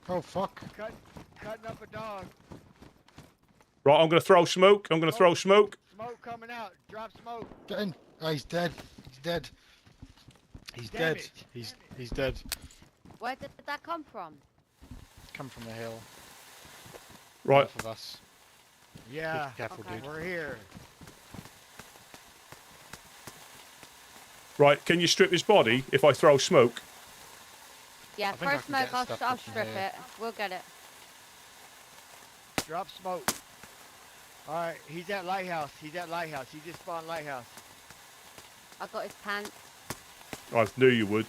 Oh, fuck. Cutting up a dog. Right, I'm going to throw smoke. I'm going to throw smoke. Smoke coming out. Drop smoke. Get in. Oh, he's dead. He's dead. He's Damn dead. it. He's dead. Where did that come from? Come from the hill. Right. Off of us. Yeah, Be careful, dude. we're here. Right, can you strip his body if I throw smoke? Yeah, I think I first can get smoke, stuff I'll from strip here. it. We'll get it. Drop smoke. Alright, he's at lighthouse. He's at lighthouse. He just spawned lighthouse. I got his pants. I knew you would.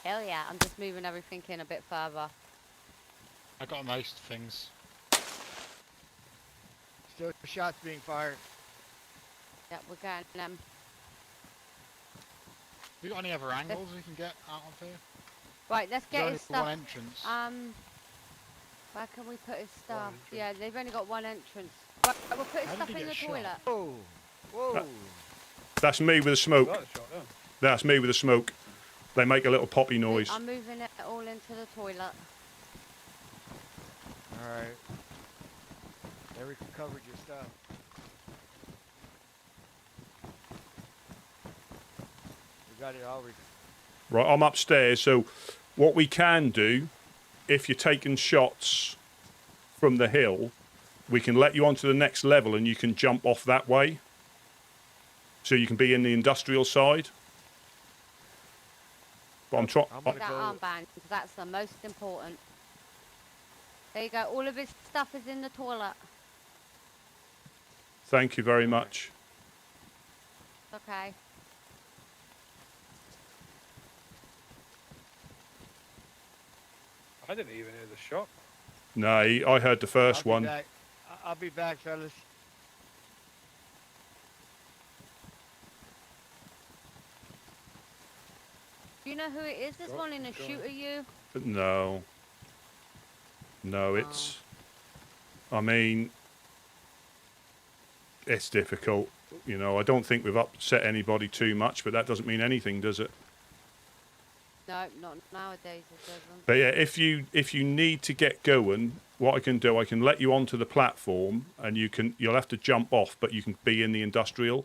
Hell yeah, I'm just moving everything in a bit further. I got most things. Still shots being fired. Yeah, we're getting them. We got any other angles we can get out of here? Right, let's get There's his only stuff. one entrance. Where can we put his stuff? Yeah, they've only got one entrance. Right, we'll put his How did stuff he in the get shot? toilet. Whoa. Whoa. That's me with the smoke. Got a shot, yeah. That's me with the smoke. They make a little poppy noise. I'm moving it all into the toilet. Alright. There we covered your stuff. We got it all. Right, I'm upstairs, so what we can do, if you're taking shots from the hill, we can let you onto the next level and you can jump off that way. So you can be in the industrial side. But I'm trying. Get that armband, because that's the most important. There you go, all of his stuff is in the toilet. Thank you very much. Okay. I didn't even hear the shot. No, I heard the first one. I'll be back, fellas. Do you know who it is that's wanting to shoot at you? But no. No, it's... I mean... It's difficult. You know, I don't think we've upset anybody too much, but that doesn't mean anything, does it? No, not nowadays it doesn't. But yeah, if you need to get going, what I can do, I can let you onto the platform, and you'll have to jump off, but you can be in the industrial.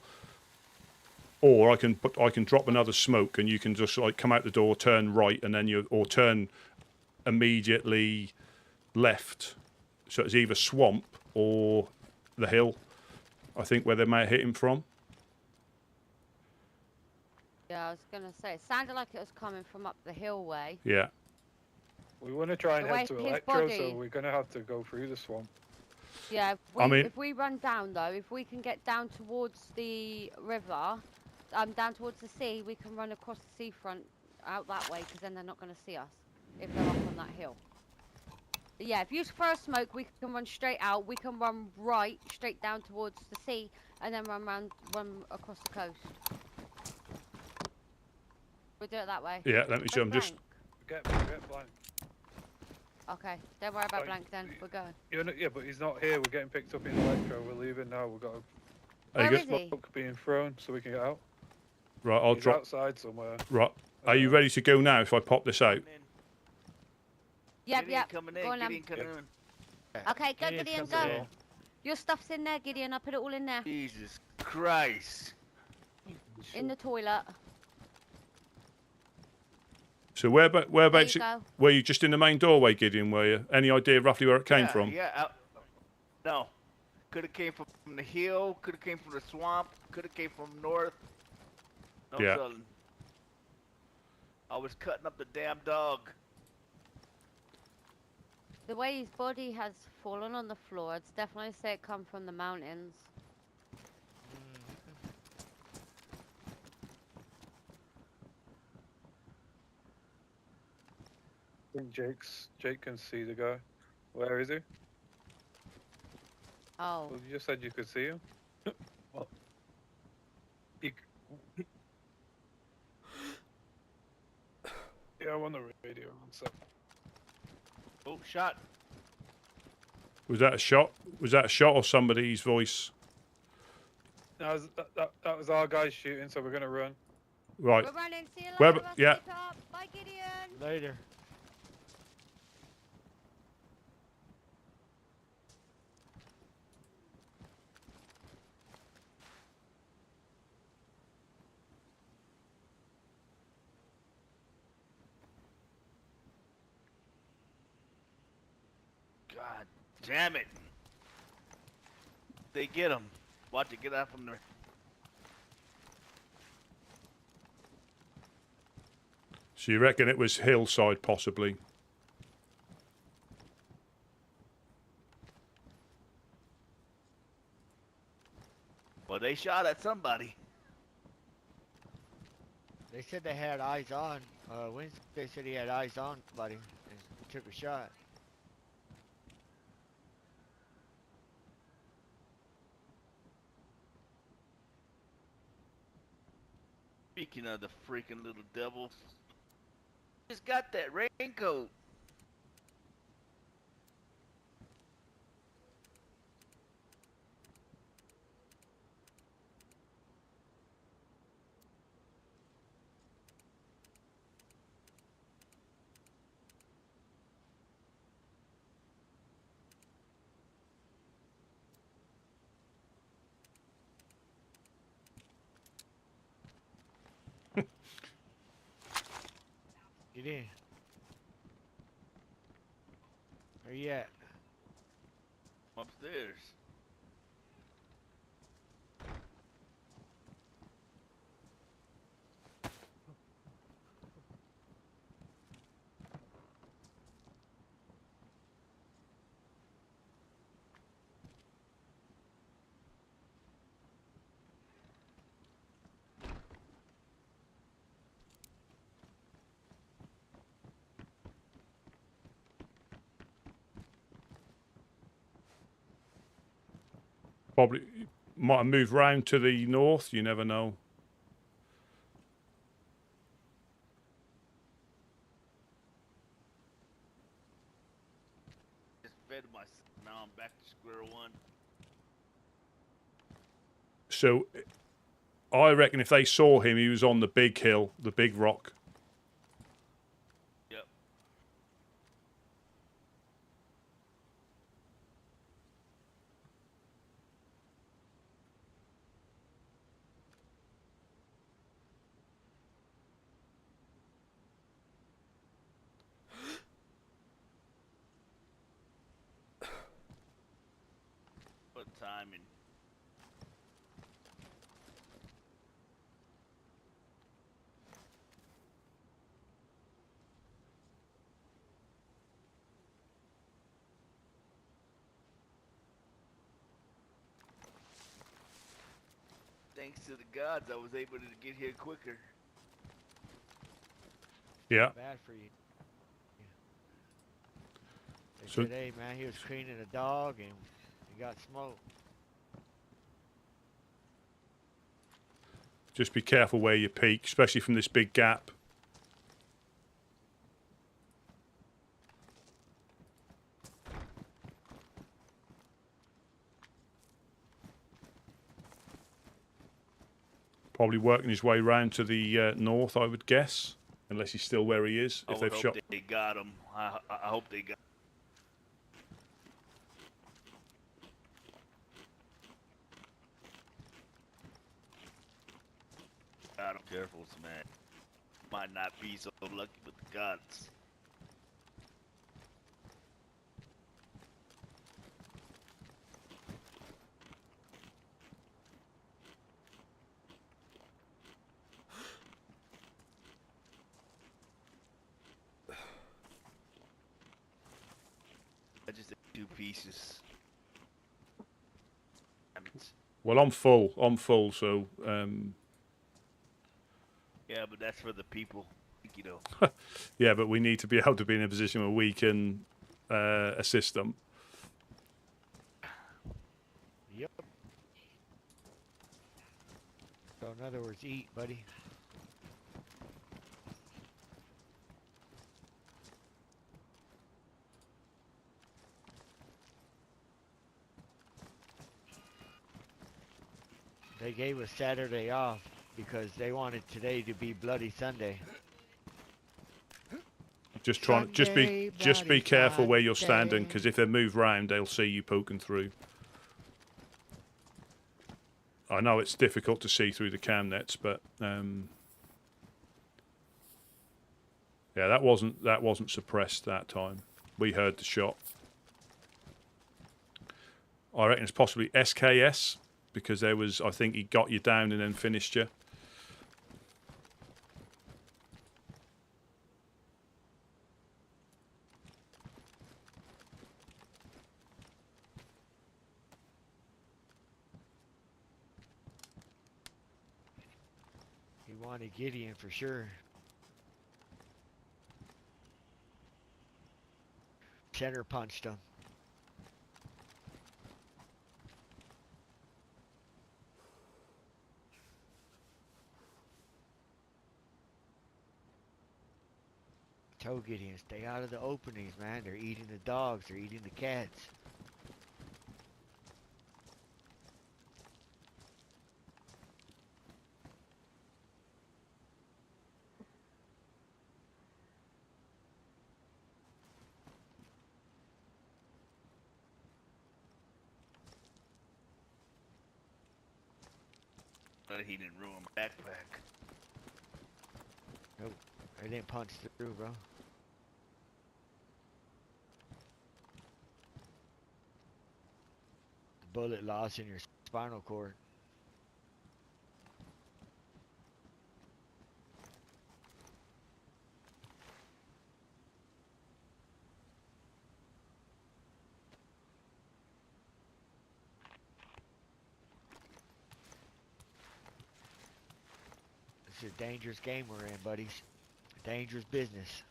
Or I can drop another smoke, and you can just like come out the door, turn right, and then or turn immediately left. So it's either swamp or the hill, I think, where they may have hit him from. Yeah, I was gonna say, it sounded like it was coming from up the hill way. Yeah. We want to try and Away head to from his Electro, body. so we're going to have to go through the swamp. Yeah, if we run down though, if we can get down towards the river, down towards the sea, we can run across the seafront out that way, because then they're not going to see us if they're up on that hill. But yeah, if you throw a smoke, we can run straight out. We can run right, straight down towards the sea, and then run across the coast. We'll do it that way. Yeah, let me see. I'm just... Get blank. Okay, don't worry about blank then. We're going. Yeah, but he's not here. We're getting picked up in Electro. We're leaving now. We've got Where is a smoke being thrown so we can get out. Right, I'll He's drop... outside somewhere. Right. Are you ready to go now if I pop this out? Yep. Coming in, Go on, Gideon coming in. Okay, go Gideon, go. Your stuff's in there, Gideon. I put it all in there. Jesus Christ. In the toilet. So whereabouts... There you go. Were you just in the main doorway, Gideon, were you? Any idea roughly where it came from? Yeah, no. Could have came from the hill, could have came from the swamp, could have came from north. No Yeah. telling. I was cutting up the damn dog. The way his body has fallen on the floor, it's definitely say it come from the mountains. think Jake can see the guy. Where is he? Oh. Well, you just said you could see him. Well, yeah, I'm on the radio. So. Oh, shot. Was that a shot? Was that a shot or somebody's voice? No, that was our guys shooting, so we're gonna run. Right. We're running. See you Where, later. I'll yeah. sleep up. Bye, Gideon. Later. God damn it. They get him. Watch it get out from there. So you reckon it was hillside, possibly? Well, they shot at somebody. They said they had eyes on. Wednesday said he had eyes on somebody and took a shot. Speaking of the freaking little devils, just got that raincoat. Get in. Where you at? Upstairs. Probably might have moved round to the north. You never know. Just fed myself. Now I'm back to square one. So I reckon if they saw him, he was on the big hill, the big rock. Yep. What timing? Thanks to the gods, I was able to get here quicker. Yeah. Bad for you. They So- said, hey man, he was cleaning a dog and he got smoked. Just be careful where you peek, especially from this big gap. Probably working his way round to the north, I would guess, unless he's still where he is. I If would they've hope shot, they got him. I hope they got. God, I'm careful, man. Might not be so lucky with the gods. I just did 2 pieces. Damn it. well, I'm full. I'm full, so Yeah, but that's for the people. lucky though. Yeah, but we need to be able to be in a position where we can assist them. Yep. So in other words, eat, buddy. They gave us Saturday off because they wanted today to be Bloody Sunday. Just be careful where you're standing, because if they move round, they'll see you poking through. I know it's difficult to see through the cam nets, but yeah, that wasn't suppressed that time. We heard the shot. I reckon it's possibly SKS, because there was, I think he got you down and then finished you. He wanted Gideon for sure. Center punched him. Told Gideon, stay out of the openings, man. They're eating the dogs. They're eating the cats. But he didn't ruin my backpack. Nope, I didn't punch through, bro. Bullet loss in your spinal cord. It's a dangerous game we're in, buddies. A dangerous business.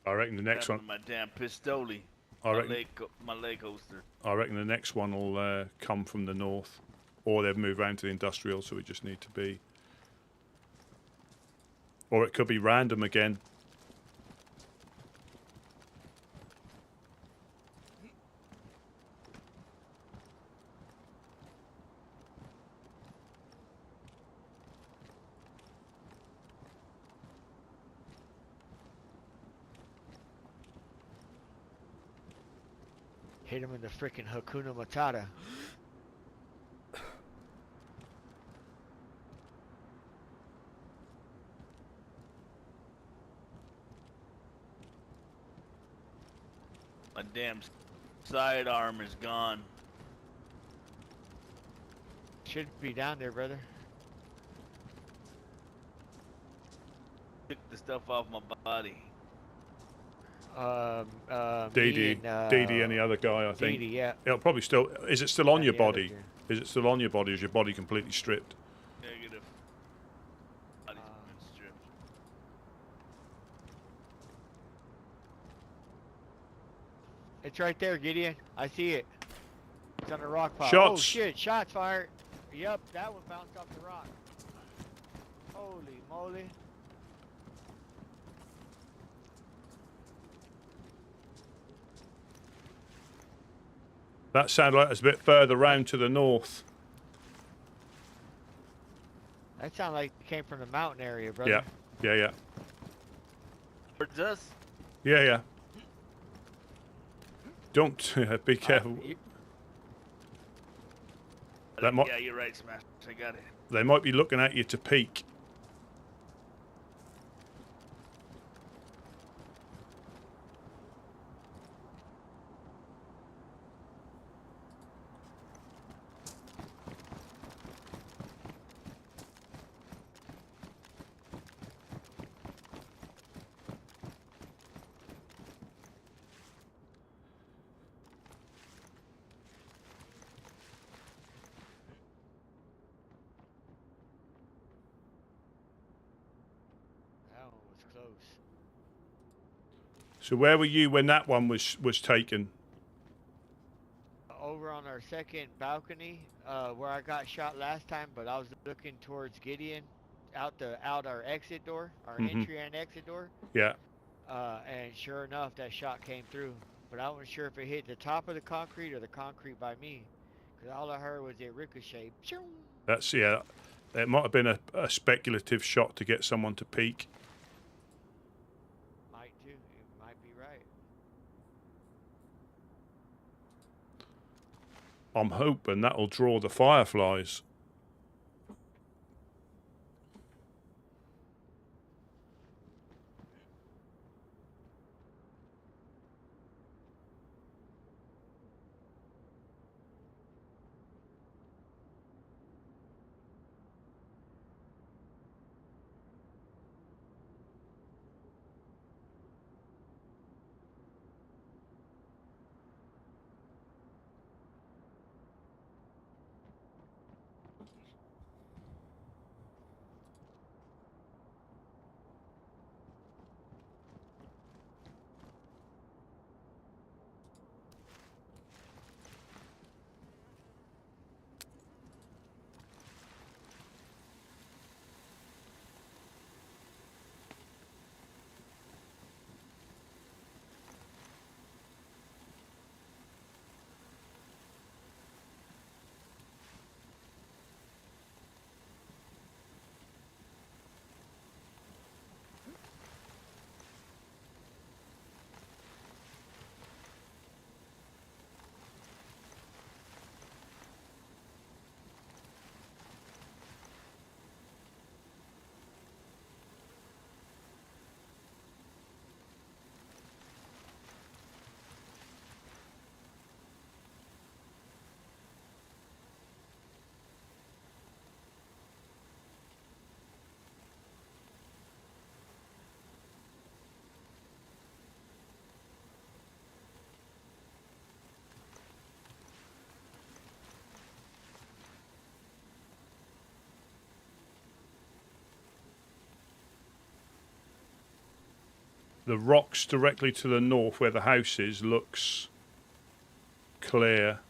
I reckon the next one. My damn pistoli. I reckon. My leg holster. I reckon the next one will come from the north, or they've moved around to the industrial. So we just need to be, or it could be random again. Hit him in the frickin' Hakuna Matata. My damn sidearm is gone. Should be down there, brother. Took the stuff off my body. DD and the other guy, I think. DD, yeah. It'll probably still. Is it still on And your the other body? two. Is it still on your body? Is your body completely stripped? Negative. Body's been stripped. It's right there, Gideon. I see it. It's on the rock pile. Shots. Oh shit, shots fired. Yep, that one bounced off the rock. Holy moly. That sounded like it's a bit further round to the north. That sounded like it came from the mountain area, brother. Yeah, yeah, yeah. Towards us. Yeah, yeah. Don't be careful. That might, Yeah, you're right, Smash. I got it. they might be looking at you to peek. knows? So where were you when that one was taken? Over on our second balcony, where I got shot last time, but I was looking towards Gideon, out our exit door, our entry and exit door. Yeah. And sure enough, that shot came through. But I wasn't sure if it hit the top of the concrete or the concrete by me, because all I heard was it ricochet. That's yeah. It might have been a speculative shot to get someone to peek. Might too. It might be right. I'm hoping that'll draw the fireflies. The rocks directly to the north where the house is looks clear-ish.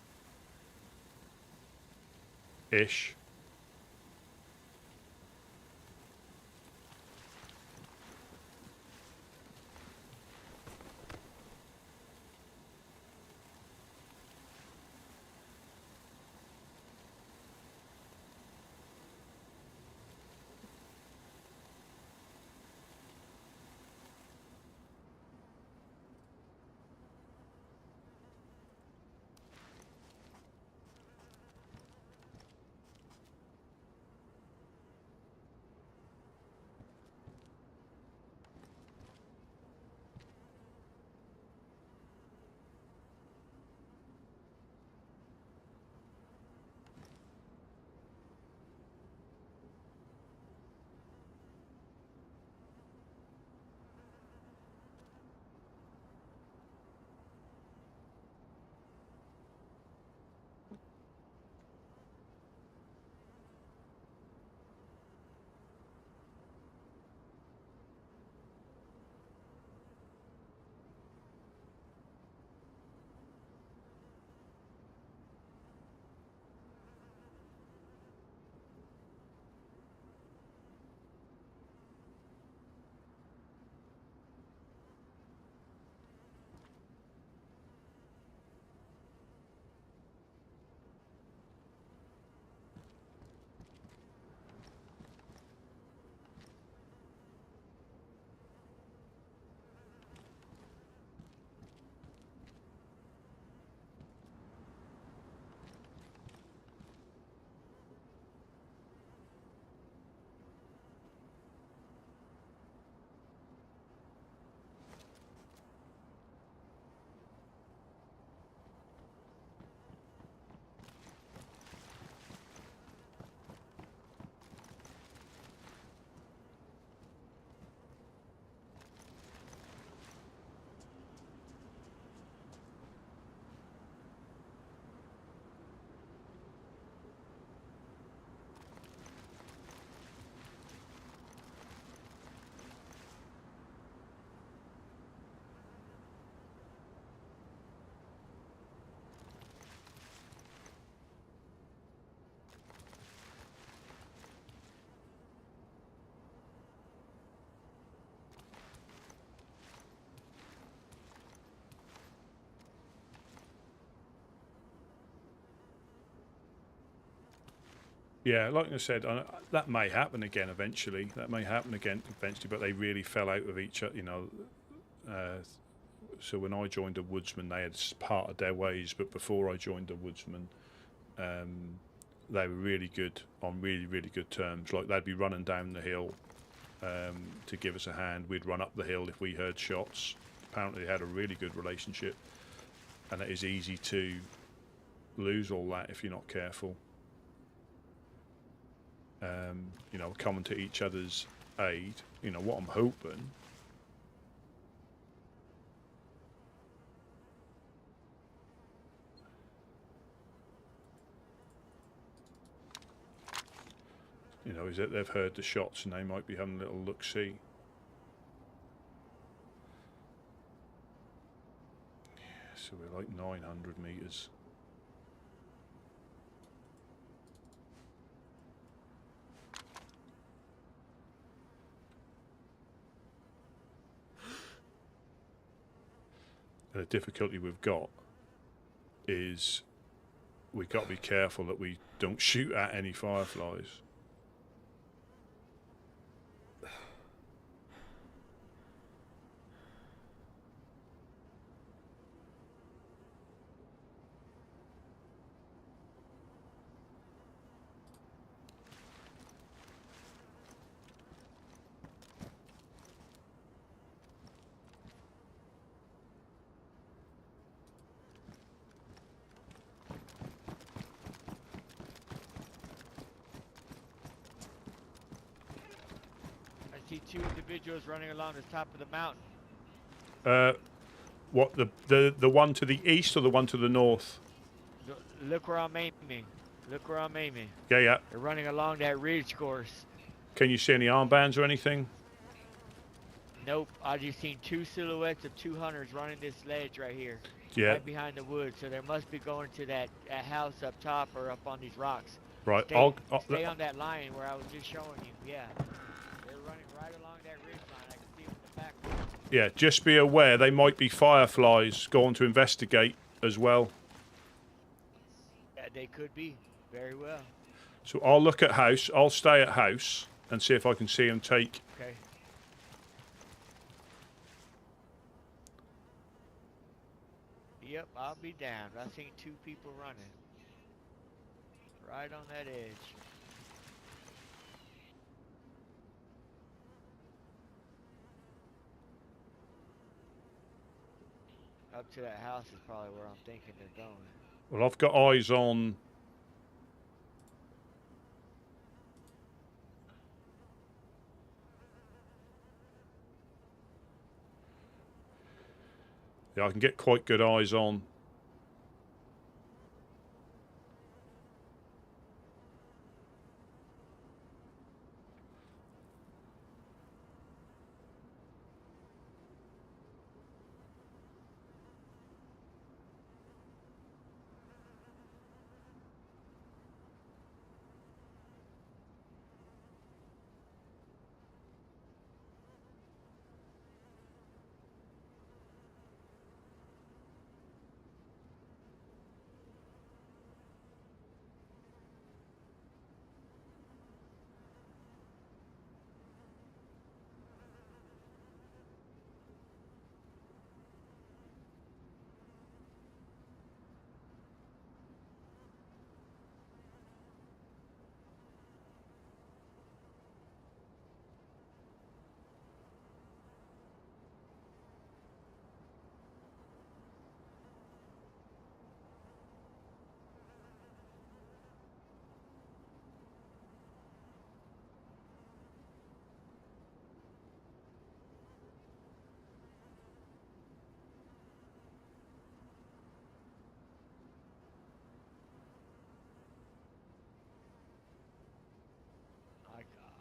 Yeah, like I said, that may happen again eventually. That may happen again eventually, but they really fell out of each other, you know. So when I joined the Woodsmen, they had parted their ways, but before I joined the Woodsmen, they were really good, on really, really good terms. Like, they'd be running down the hill to give us a hand. We'd run up the hill if we heard shots. Apparently they had a really good relationship, and it is easy to lose all that if you're not careful. You know, coming to each other's aid. You know, what I'm hoping is that they've heard the shots and they might be having a little look-see. Yeah, so we're like 900 metres. And the difficulty we've got is we've got to be careful that we don't shoot at any fireflies. I see two individuals running along the top of the mountain. What, the one to the east or the one to the north? Look where I'm aiming. Look where I'm aiming. Yeah, yeah. They're running along that ridge course. Can you see any armbands or anything? Nope. I just seen two silhouettes of two hunters running this ledge right here. Yeah. Right behind the woods. So they must be going to that house up top or up on these rocks. Right. Stay on that line where I was just showing you. Yeah. They're running right along that ridge line. I can see them in the back. Yeah, just be aware they might be fireflies going to investigate as well. Yeah, they could be. Very well. So I'll look at house. I'll stay at house and see if I can see them take. Okay. Yep, I'll be down. I seen two people running. Right on that edge. Up to that house is probably where I'm thinking they're going. Well, I've got eyes on. Yeah, I can get quite good eyes on.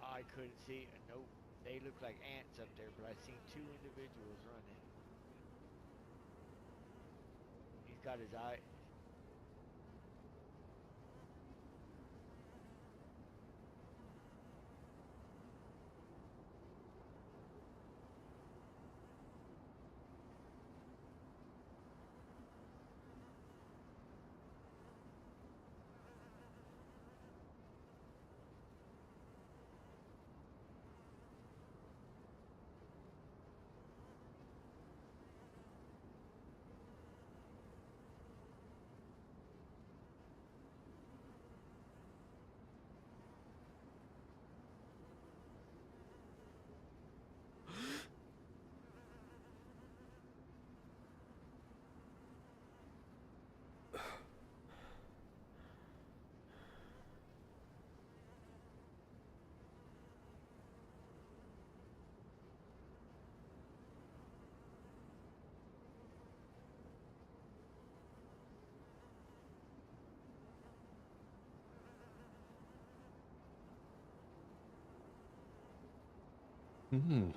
I couldn't see. Nope. They look like ants up there, but I seen two individuals running. He's got his eye. Hmm.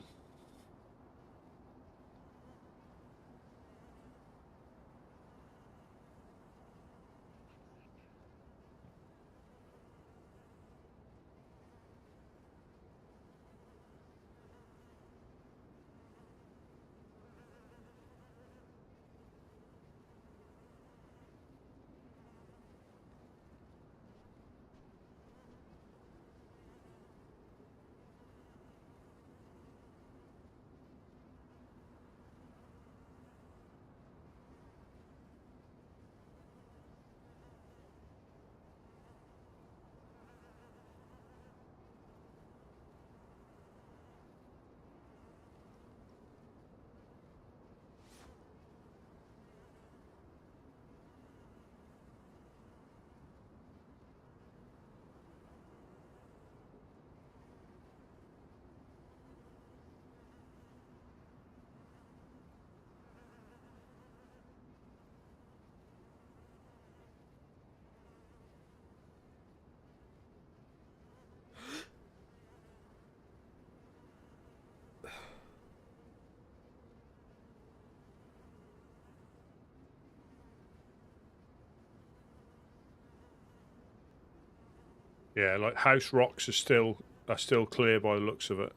Yeah, like house rocks are still clear by the looks of it.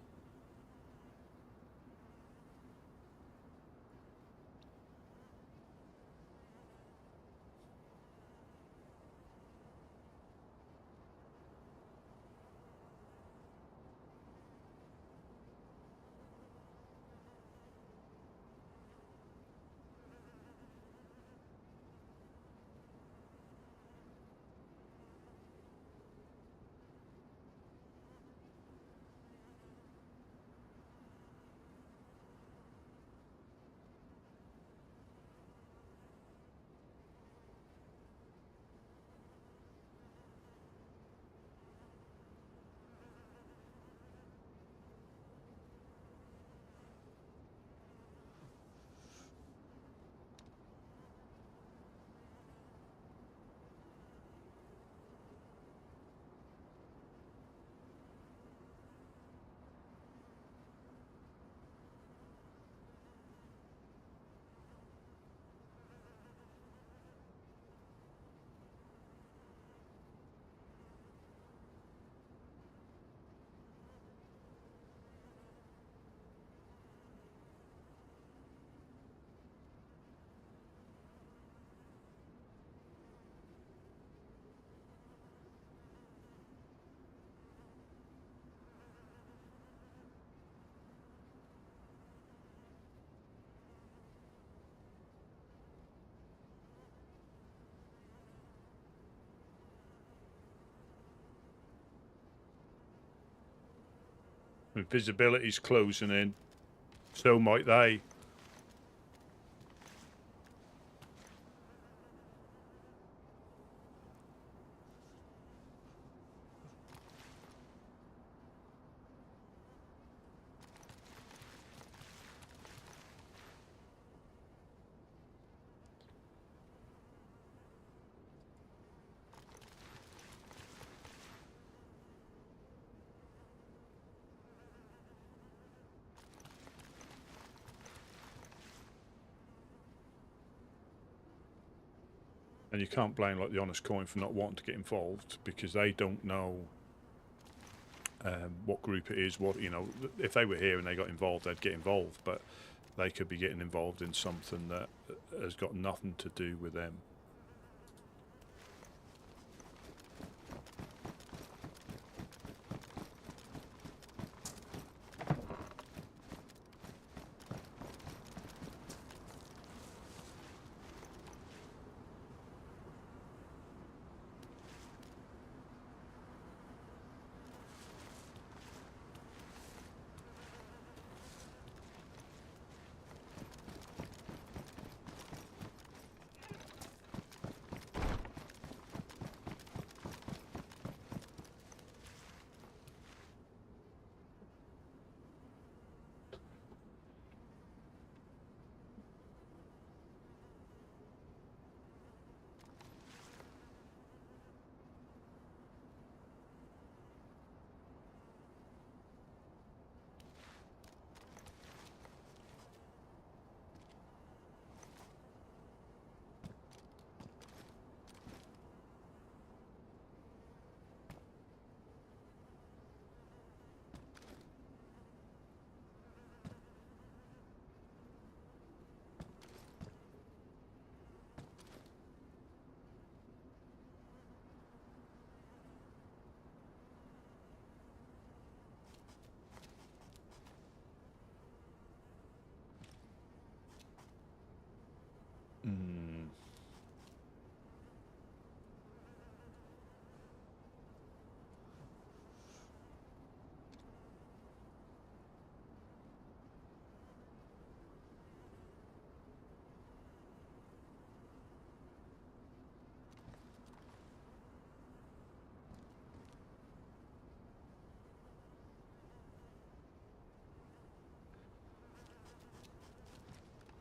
And visibility's closing in. So might they. And you can't blame like the Honest Coin for not wanting to get involved, because they don't know what group it is. What, you know, if they were here and they got involved, they'd get involved, but they could be getting involved in something that has got nothing to do with them.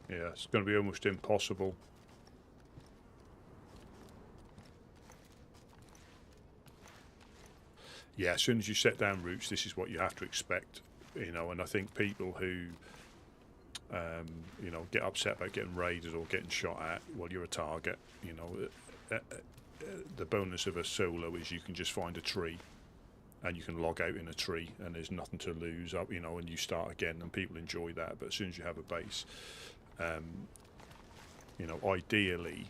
Yeah, it's going to be almost impossible. Yeah, as soon as you set down roots, this is what you have to expect, you know. And I think people who, you know, get upset about getting raided or getting shot at, well, you're a target. You know, the bonus of a solo is you can just find a tree, and you can log out in a tree, and there's nothing to lose up, you know, and you start again, and people enjoy that. But as soon as you have a base, you know, ideally,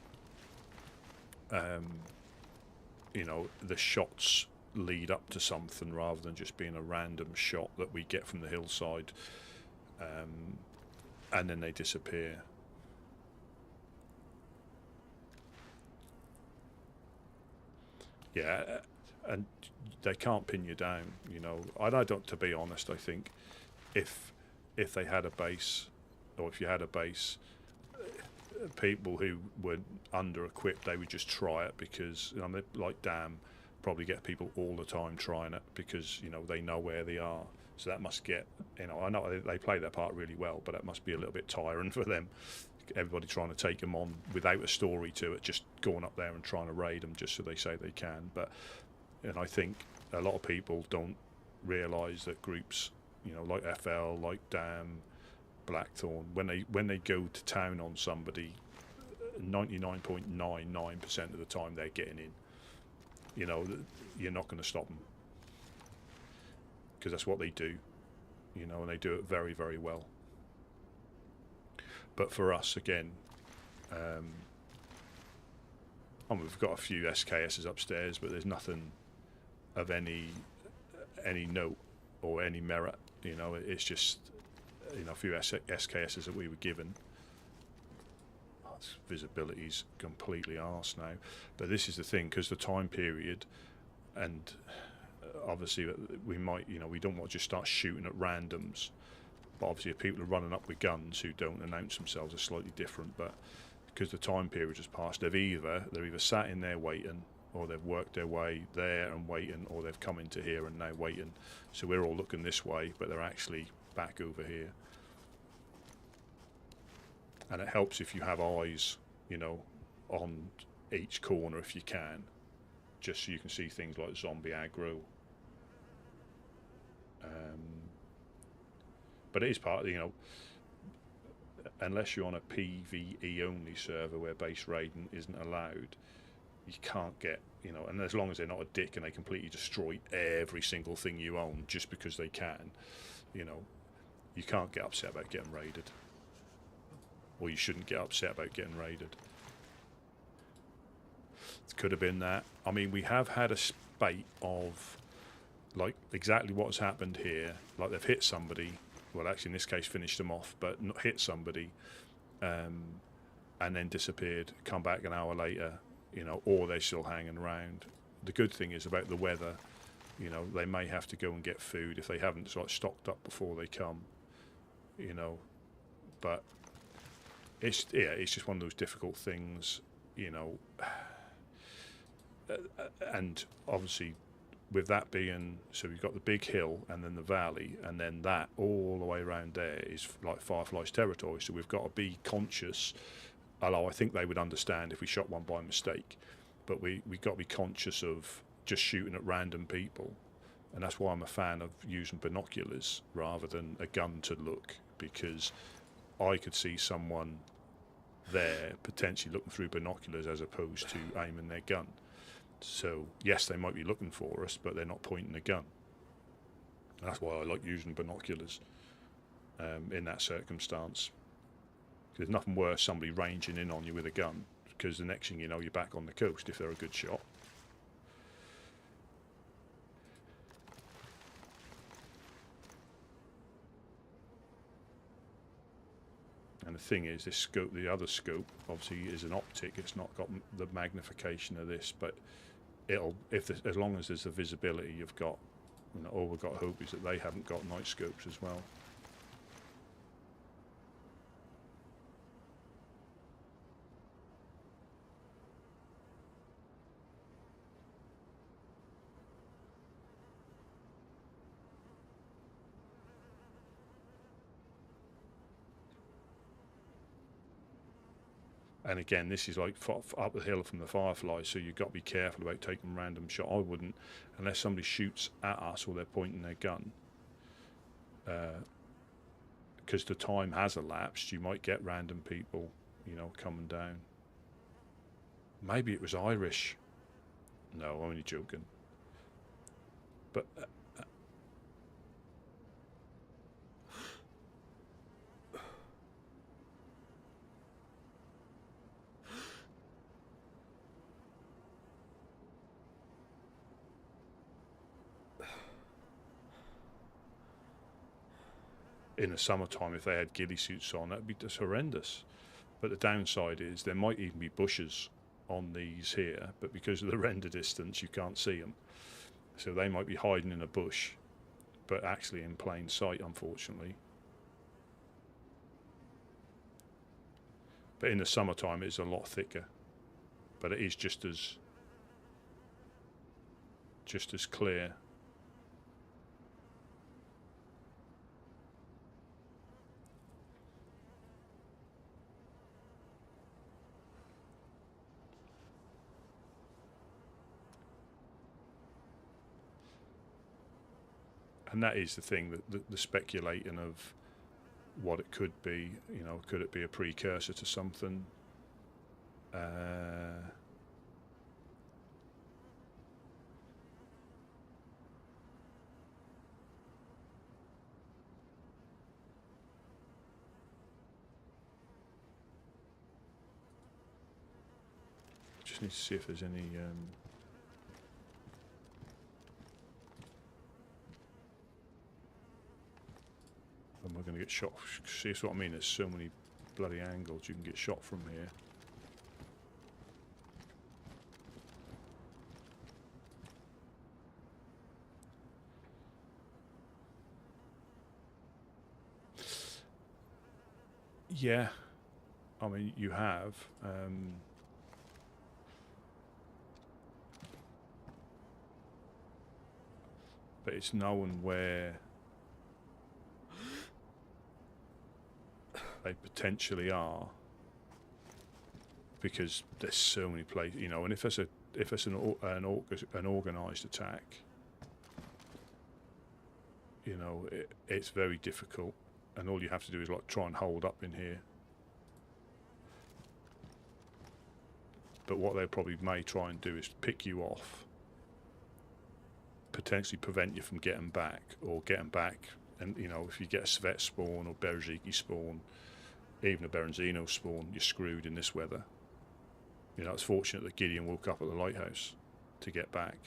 you know, the shots lead up to something rather than just being a random shot that we get from the hillside, and then they disappear. Yeah, and they can't pin you down, you know. I don't, to be honest, I think if they had a base, or if you had a base, people who were under equipped, they would just try it because, you know, like Dam probably get people all the time trying it because, you know, they know where they are. So that must get, you know, I know they play their part really well, but that must be a little bit tiring for them. Everybody trying to take them on without a story to it, just going up there and trying to raid them just so they say they can. But, and I think a lot of people don't realise that groups, you know, like FL, like Dam, Blackthorn, when they go to town on somebody, 99.99% of the time they're getting in. You know, you're not going to stop them because that's what they do, you know, and they do it very, very well. But for us, again, I mean, we've got a few SKSs upstairs, but there's nothing of any note or any merit. You know, it's just, you know, a few SKSs that we were given. Visibility's completely arse now, but this is the thing, because the time period, and obviously we might, you know, we don't want to just start shooting at randoms, but obviously if people are running up with guns who don't announce themselves are slightly different. But because the time period has passed, they're either sat in there waiting, or they've worked their way there and waiting, or they've come into here and now waiting. So we're all looking this way, but they're actually back over here. And it helps if you have eyes, you know, on each corner if you can, just so you can see things like zombie aggro. But it is part of, you know, unless you're on a PvE only server where base raiding isn't allowed, you can't get, you know, and as long as they're not a dick and they completely destroy every single thing you own just because they can, you know, you can't get upset about getting raided. Or you shouldn't get upset about getting raided. It could have been that. I mean, we have had a spate of, like, exactly what's happened here. Like, they've hit somebody. Well, actually, in this case, finished them off, but not hit somebody, and then disappeared. Come back an hour later, you know, or they're still hanging around. The good thing is about the weather, you know, they may have to go and get food if they haven't sort of stocked up before they come, you know, but it's just one of those difficult things, you know. And obviously, with that being, so we've got the big hill and then the valley, and then that all the way around there is like Firefly's territory. So we've got to be conscious. Although I think they would understand if we shot one by mistake, but we got to be conscious of just shooting at random people, and that's why I'm a fan of using binoculars rather than a gun to look, because I could see someone there potentially looking through binoculars as opposed to aiming their gun. So yes, they might be looking for us, but they're not pointing a gun. And that's why I like using binoculars in that circumstance. There's nothing worse somebody ranging in on you with a gun, because the next thing you know, you're back on the coast if they're a good shot. And the thing is, this scope, the other scope, obviously is an optic. It's not got the magnification of this, but it'll, as long as there's the visibility, you've got, you know, all we've got to hope is that they haven't got night scopes as well. And again, this is like up the hill from the Firefly, so you've got to be careful about taking random shot. I wouldn't, unless somebody shoots at us or they're pointing their gun. Because the time has elapsed, you might get random people, you know, coming down. Maybe it was Irish. No, I'm only joking. But in the summertime, if they had ghillie suits on, that'd be just horrendous. But the downside is there might even be bushes on these here, but because of the render distance, you can't see them. So they might be hiding in a bush, but actually in plain sight, unfortunately. But in the summertime, it's a lot thicker. But it is just as clear. And that is the thing, that the speculating of what it could be. You know, could it be a precursor to something? Just need to see if there's any. Am I going to get shot? See, that's what I mean. There's so many bloody angles you can get shot from here. Yeah, I mean you have. But it's known where they potentially are, because there's so many places, you know. And if it's an organised attack, you know, it's very difficult, and all you have to do is like try and hold up in here. But what they probably may try and do is pick you off, potentially prevent you from getting back, or getting back. And you know, if you get a Svet spawn or Berziki spawn, even a Berenzino spawn, you're screwed in this weather. You know, it's fortunate that Gideon woke up at the lighthouse to get back.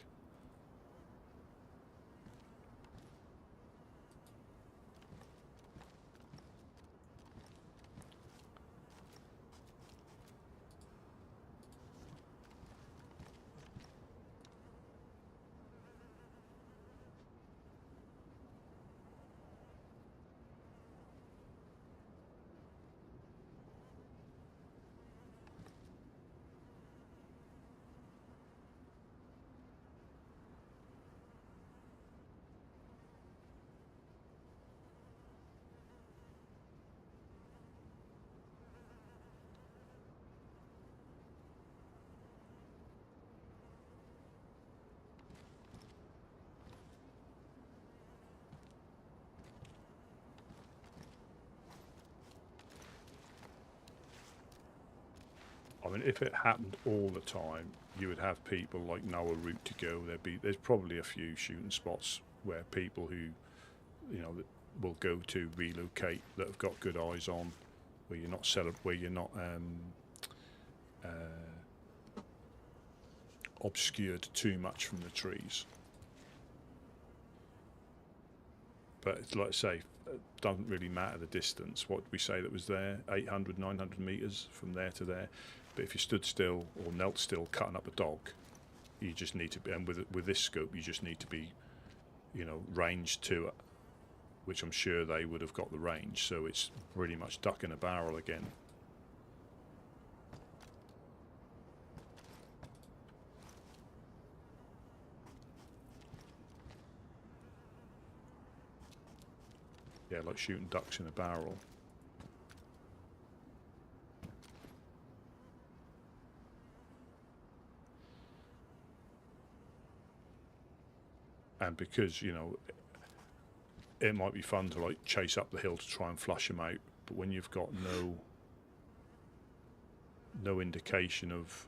I mean, if it happened all the time, you would have people like know a route to go. There's probably a few shooting spots where people who, you know, that will go to relocate, that have got good eyes on, where you're not obscured too much from the trees. But it's like I say, it doesn't really matter the distance. What did we say that was there? 800, 900 meters from there to there. But if you stood still or knelt still cutting up a dog, you just need to be, and with this scope, you just need to be, you know, ranged to it, which I'm sure they would have got the range. So it's pretty much duck in a barrel again. Yeah, like shooting ducks in a barrel. understand, because it might be fun to like chase up the hill to try and flush them out, but when you've got no indication of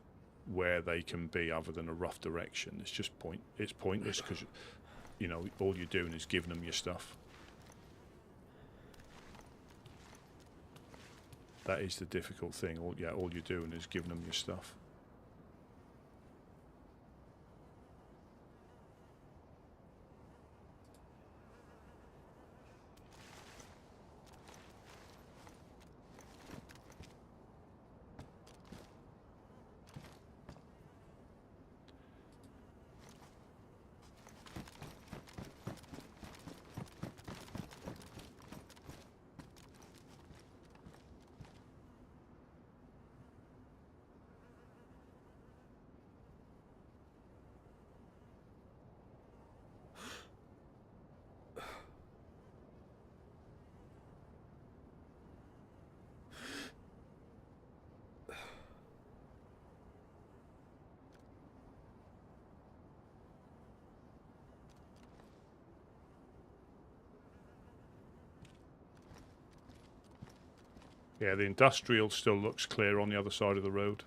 where they can be other than a rough direction, it's pointless, because all you're doing is giving them your stuff. That is the difficult thing. All you're doing is giving them your stuff. Yeah, the industrial still looks clear on the other side of the road.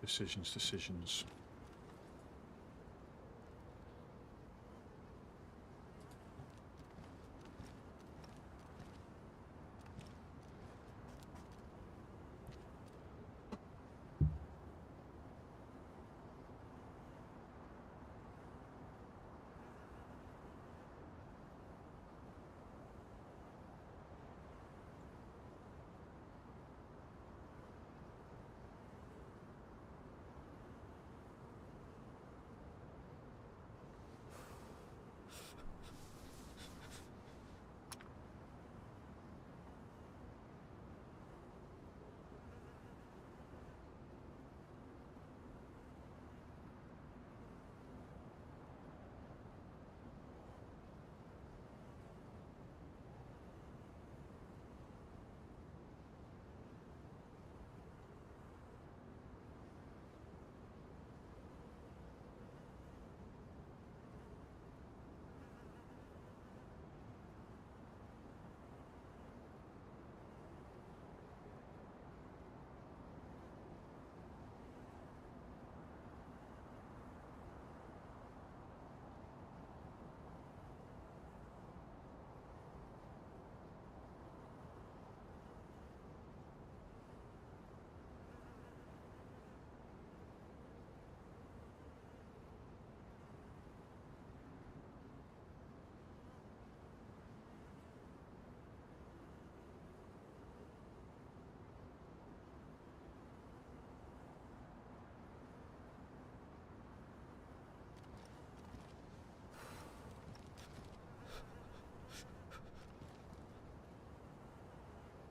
Decisions.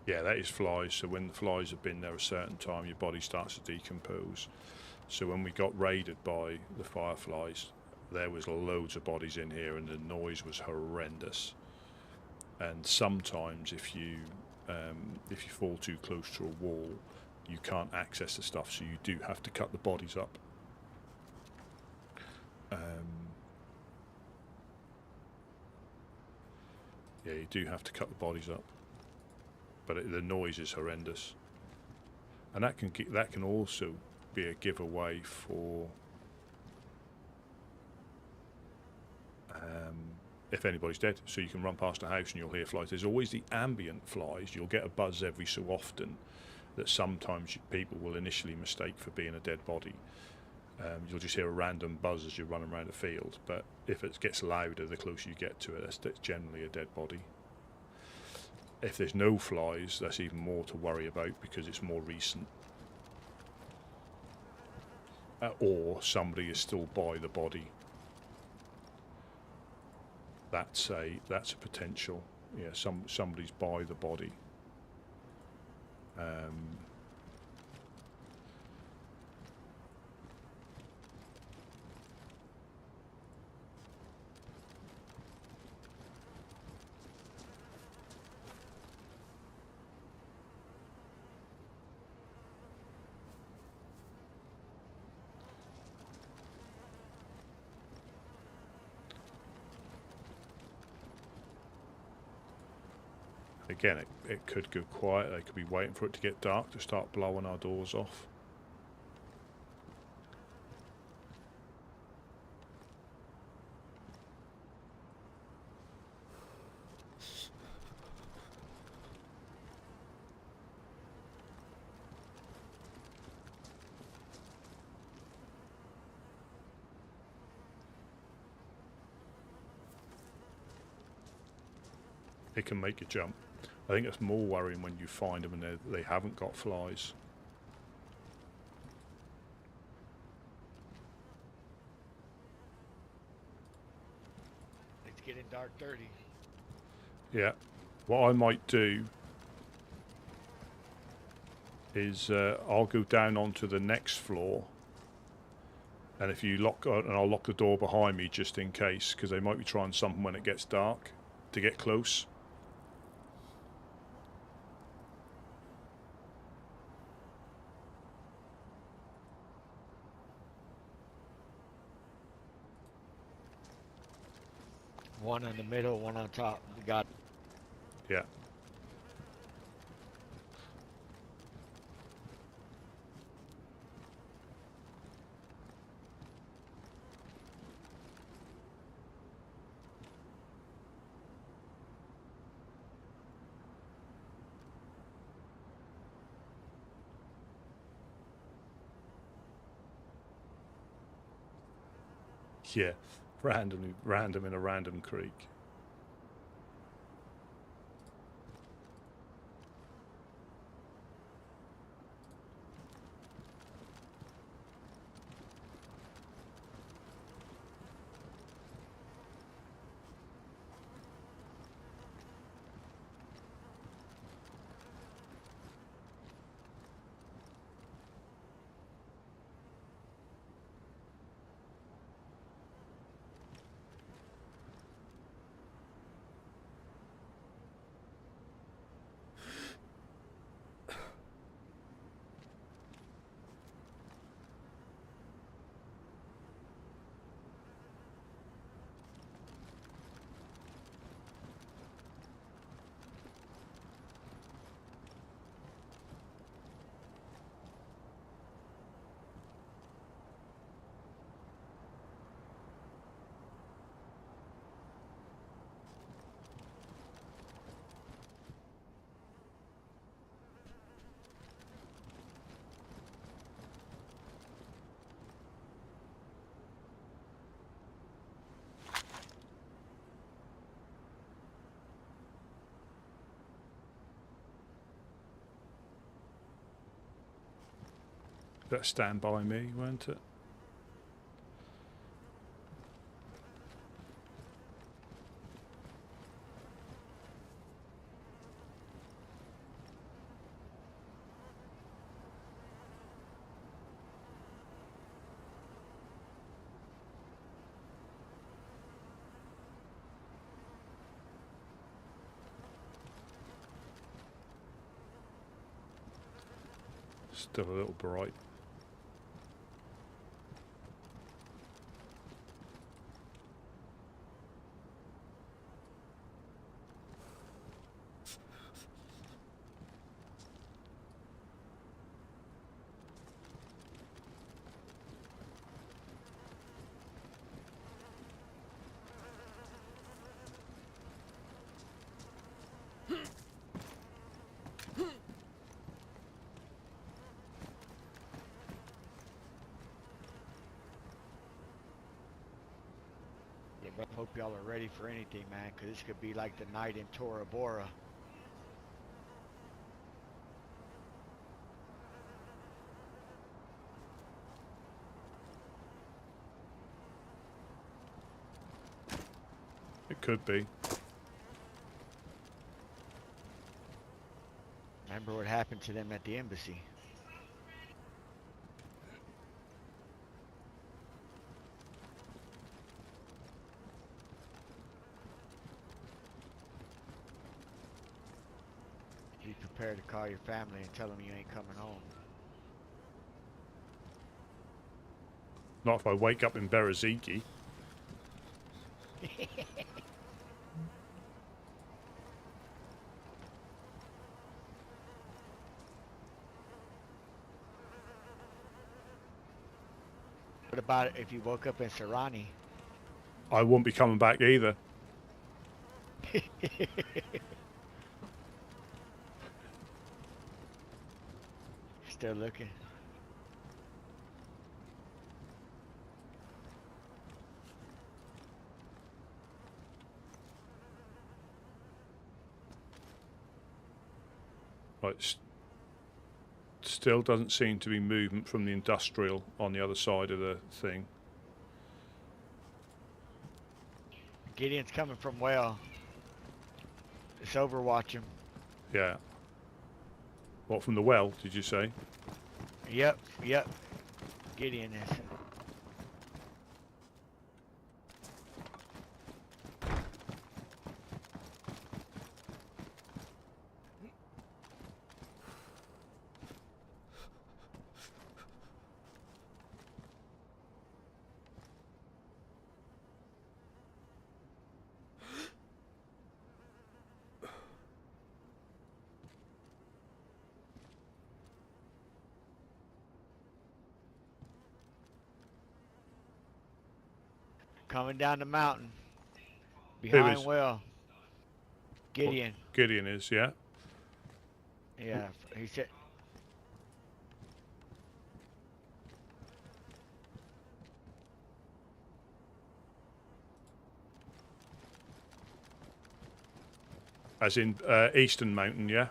Yeah, that is flies. So when the flies have been there a certain time, your body starts to decompose. So when we got raided by the fireflies, there was loads of bodies in here, and the noise was horrendous. And sometimes, if you fall too close to a wall, you can't access the stuff. So you do have to cut the bodies up. Yeah, you do have to cut the bodies up. But the noise is horrendous, and that can also be a giveaway for if anybody's dead. So you can run past a house and you'll hear flies. There's always the ambient flies. You'll get a buzz every so often that sometimes people will initially mistake for being a dead body. You'll just hear a random buzz as you're running around a field, but if it gets louder the closer you get to it, that's generally a dead body. If there's no flies, that's even more to worry about because it's more recent. Or somebody is still by the body. That's a potential. Yeah, somebody's by the body. Again, it could go quiet. They could be waiting for it to get dark to start blowing our doors off. It can make you jump. I think it's more worrying when you find them and they haven't got flies. It's getting dark 30. Yeah. What I might do is I'll go down onto the next floor, and if you lock, and I'll lock the door behind me just in case, because they might be trying something when it gets dark to get close. One in the middle, one on top. We got. Yeah. Yeah, random in a random creek. That Stand By Me, weren't it? Still a little bright. I hope y'all are ready for anything, man, because this could be like the night in Tora Bora. It could be. Remember what happened to them at the embassy? Be prepared to call your family and tell them you ain't coming home. Not if I wake up in Bereziki. What about if you woke up in Serrani? I won't be coming back either. Still looking. Right, still doesn't seem to be movement from the industrial on the other side of the thing. Gideon's coming from well. It's overwatch him. Yeah. What, from the well, did you say? Yep. Gideon is. Coming down the mountain. Behind well. Gideon. Gideon is, yeah. Yeah, he said. As in Eastern Mountain, yeah?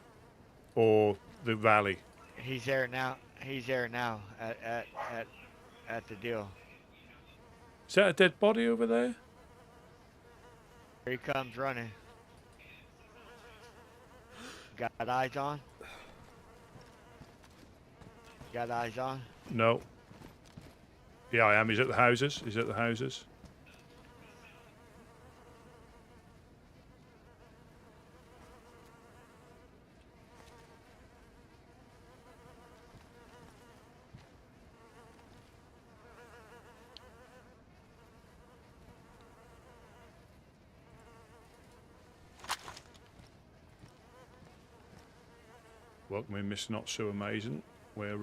Or the valley? He's there now. He's there now at the deal. Is that a dead body over there? Here he comes running. Got eyes on? Got eyes on? No. Yeah, I am. He's at the houses. He's at the houses. Welcome in, Miss Not So Amazing. We're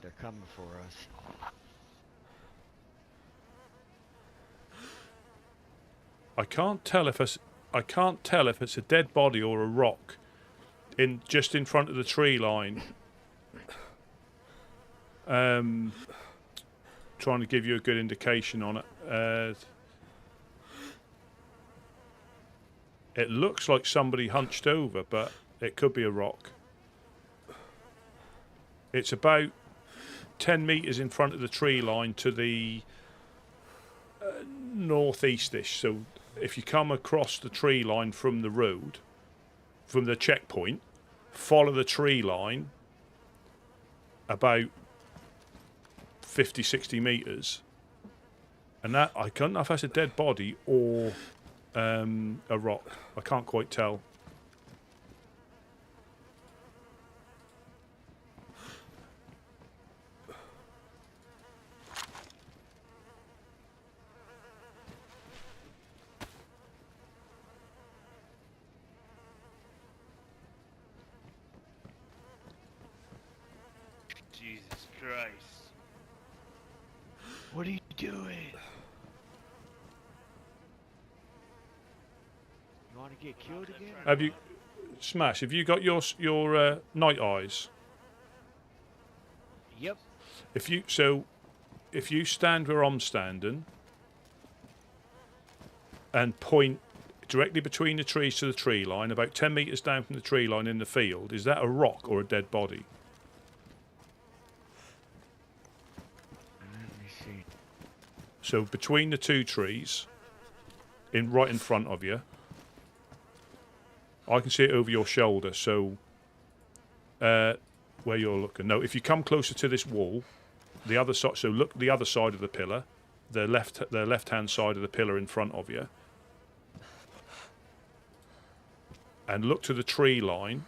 They're coming for us. I can't tell if it's a dead body or a rock just in front of the tree line. Trying to give you a good indication on it. It looks like somebody hunched over, but it could be a rock. It's about 10 metres in front of the tree line to the northeastish. So if you come across the tree line from the road, from the checkpoint, follow the tree line about 50, 60 metres. And that, I can't know if that's a dead body or a rock. I can't quite tell. Jesus Christ. What are you doing? You want to get killed again? Have you, Smash? Have you got your night eyes? Yep. If you stand where I'm standing and point directly between the trees to the tree line, about 10 metres down from the tree line in the field, is that a rock or a dead body? Let me see. So between the two trees, right in front of you, I can see it over your shoulder. So where you're looking. No, if you come closer to this wall, the other side. So look the other side of the pillar, the left-hand side of the pillar in front of you, and look to the tree line.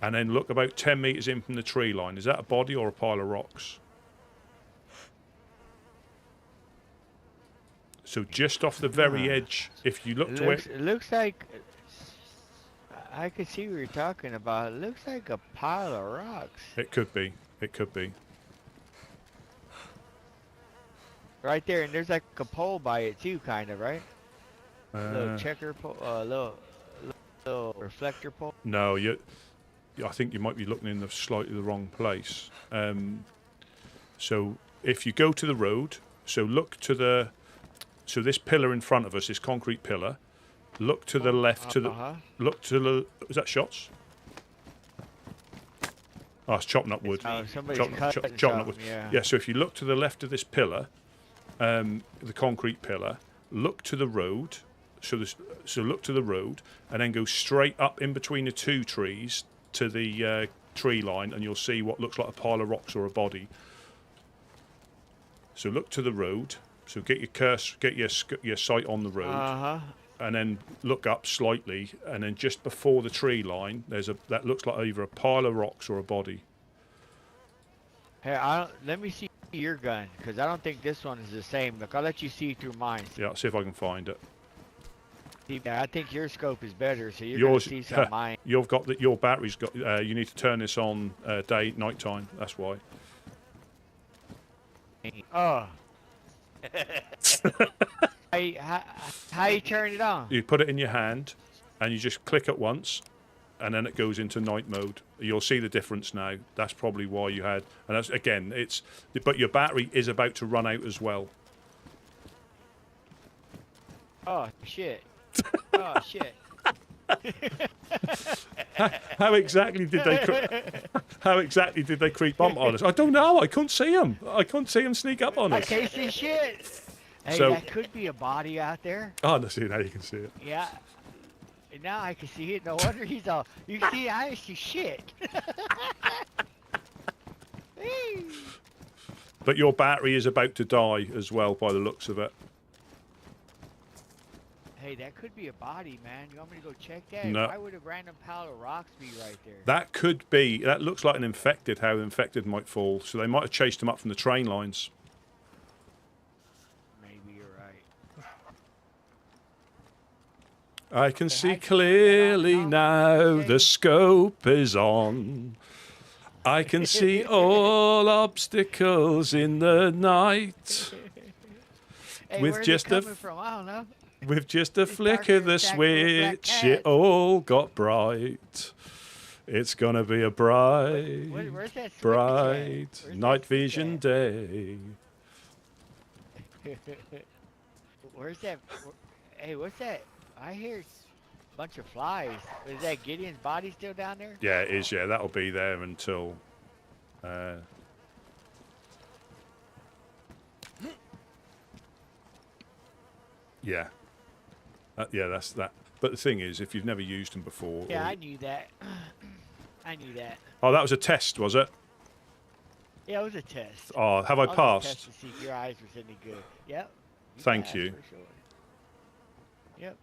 And then look about 10 metres in from the tree line. Is that a body or a pile of rocks? So just off the very edge, if you look to where... It looks like... I could see what you're talking about. It looks like a pile of rocks. It could be. It could be. Right there, and there's like a pole by it too, kind of, right? A little checker pole, little reflector pole. No, I think you might be looking in slightly the wrong place. So if you go to the road, so this pillar in front of us, this concrete pillar, look to the left, look to the, is that shots? Oh, it's chopping up wood. Somebody's chopping up wood. Yeah. Yeah, so if you look to the left of this pillar, the concrete pillar, look to the road, so look to the road, and then go straight up in between the two trees to the tree line, and you'll see what looks like a pile of rocks or a body. So look to the road. So get your sight on the road, and then look up slightly, and then just before the tree line, that looks like either a pile of rocks or a body. Hey, let me see your gun, because I don't think this one is the same. Look, I'll let you see through mine. Yeah, I'll see if I can find it. Yeah, I think your scope is better, so you're gonna see some of mine. You've got your battery's got. You need to turn this on night time. That's why. Oh. how you turn it on? You put it in your hand, and you just click it once, and then it goes into night mode. You'll see the difference now. That's probably why you had, and that's again, but your battery is about to run out as well. Oh shit! Oh shit! How exactly did they? How exactly did they creep up on us? I don't know. I couldn't see them. I couldn't see them sneak up on I us. can't see shit. Hey, So- that could be a body out there. Oh, no, see now you can see it. Yeah. Now I can see it. No wonder he's all. You can see I see shit. But your battery is about to die as well, by the looks of it. Hey, that could be a body, man. You want me to go check that? No. Why would a random pile of rocks be right there? That could be. That looks like an infected. How infected might fall. So they might have chased him up from the train lines. Maybe you're right. I can see clearly now. The scope is on. I can see all obstacles in the night. Hey, With where's just it a coming from? I don't know. With just a flick darker of the than Jack the Black switch, Cat. it all got bright. It's gonna be a bright, Where's that switch bright at? Where's night that switch vision at? day. Where's that? Hey, what's that? I hear a bunch of flies. Is that Gideon's body still down there? Yeah, it is. Yeah, that'll be there until. Yeah. Yeah, that's that. But the thing is, if you've never used them before. Yeah, or- I knew that. I knew that. Oh, that was a test, was it? Yeah, it was a test. Oh, have I was a passed? test to see if your eyes was any good. Yep. Thank passed you. for sure. Yep.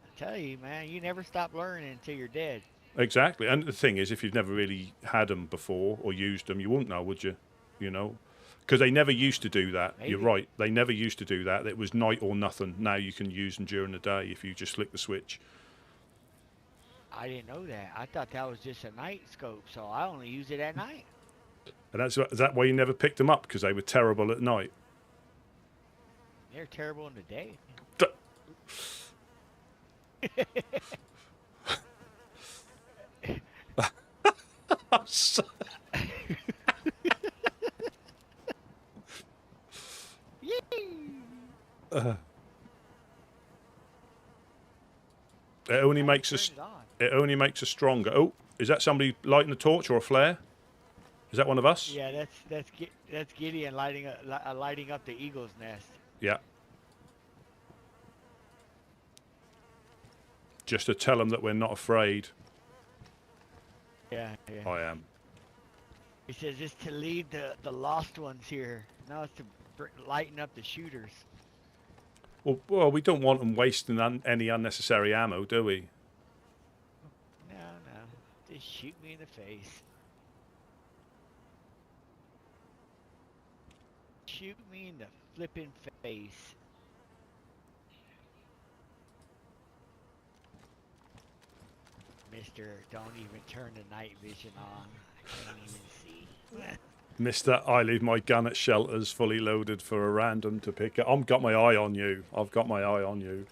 I tell you, man, you never stop learning until you're dead. Exactly. And the thing is, if you've never really had them before or used them, you wouldn't know, would you? You know? Because they never used to do that. You're Maybe. right. They never used to do that. It was night or nothing. Now you can use them during the day if you just flick the switch. I didn't know that. I thought that was just a night scope, so I only use it at night. And is that why you never picked them up? Because they were terrible at night? They're terrible in the day. I'm so- It only makes us. Turn it on. It only makes us stronger. Oh, is that somebody lighting a torch or a flare? Is that one of us? Yeah, that's Gideon lighting up the eagle's nest. Yeah. Just to tell them that we're not afraid. Yeah, yeah. I am. He says it's to lead the lost ones here. Now it's to lighten up the shooters. Well, we don't want them wasting any unnecessary ammo, do we? No, just shoot me in the face. Shoot me in the flippin' face. Mister, don't even turn the night vision on. I can't even see. Mister, I leave my gun at shelters fully loaded for a random to pick up. I've got my eye on you. I've got my eye on you.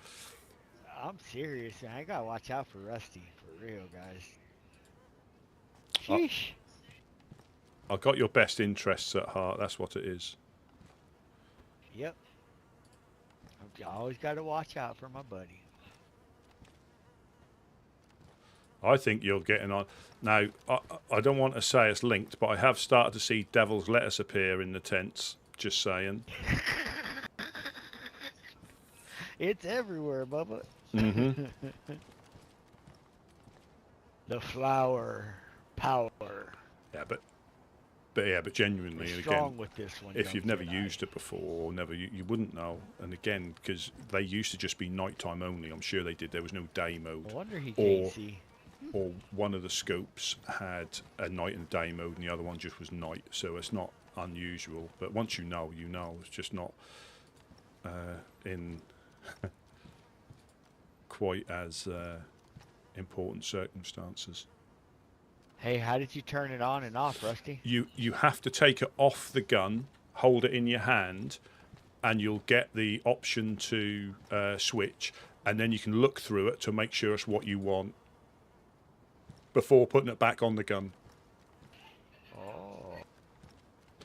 I'm serious, man. I gotta watch out for Rusty. For real, guys. Oh. Sheesh. I've got your best interests at heart. That's what it is. Yep. I always gotta watch out for my buddy. I think you're getting on. Now, I don't want to say it's linked, but I have started to see devil's lettuce appear in the tents. Just saying. It's everywhere, Bubba. Mm-hmm. The flower power. Yeah, but genuinely, We're and strong again, with this one. if young you've never Jedi. used it before, or never, you wouldn't know. And again, because they used to just be nighttime only. I'm sure they did. There was no day mode. No wonder he or can't see. or one of the scopes had a night and day mode, and the other one just was night. So it's not unusual. But once you know, you know. It's just not in quite as important circumstances. Hey, how did you turn it on and off, Rusty? You have to take it off the gun, hold it in your hand, and you'll get the option to switch. and then you can look through it to make sure it's what you want before putting it back on the gun. Oh.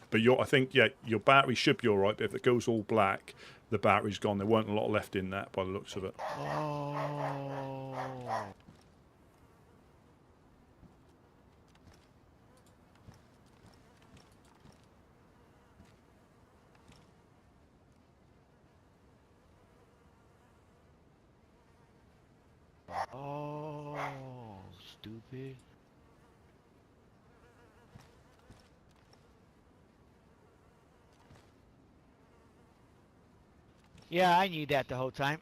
But I think, yeah, your battery should be all right, but if it goes all black, the battery's gone. There weren't a lot left in that by the looks of it. Oh. Oh, stupid. Yeah, I knew that the whole time.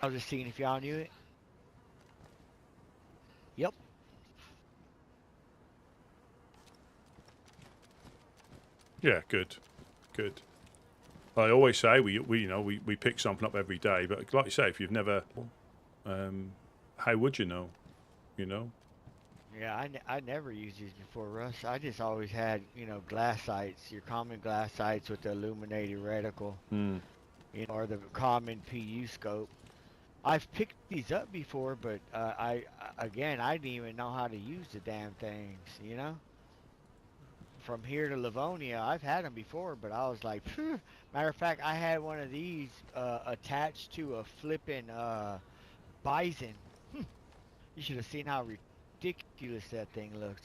I was just seeing if y'all knew it. Yep. Yeah, good. I always say we pick something up every day, but like you say, if you've never, how would you know? You know. Yeah, I never used these before, Russ. I just always had, glass sights, your common glass sights with the illuminated reticle, or the common PU scope. I've picked these up before, but I didn't even know how to use the damn things, From here to Livonia, I've had them before, but I was like, phew. Matter of fact, I had one of these attached to a flipping bison. You should have seen how ridiculous that thing looked.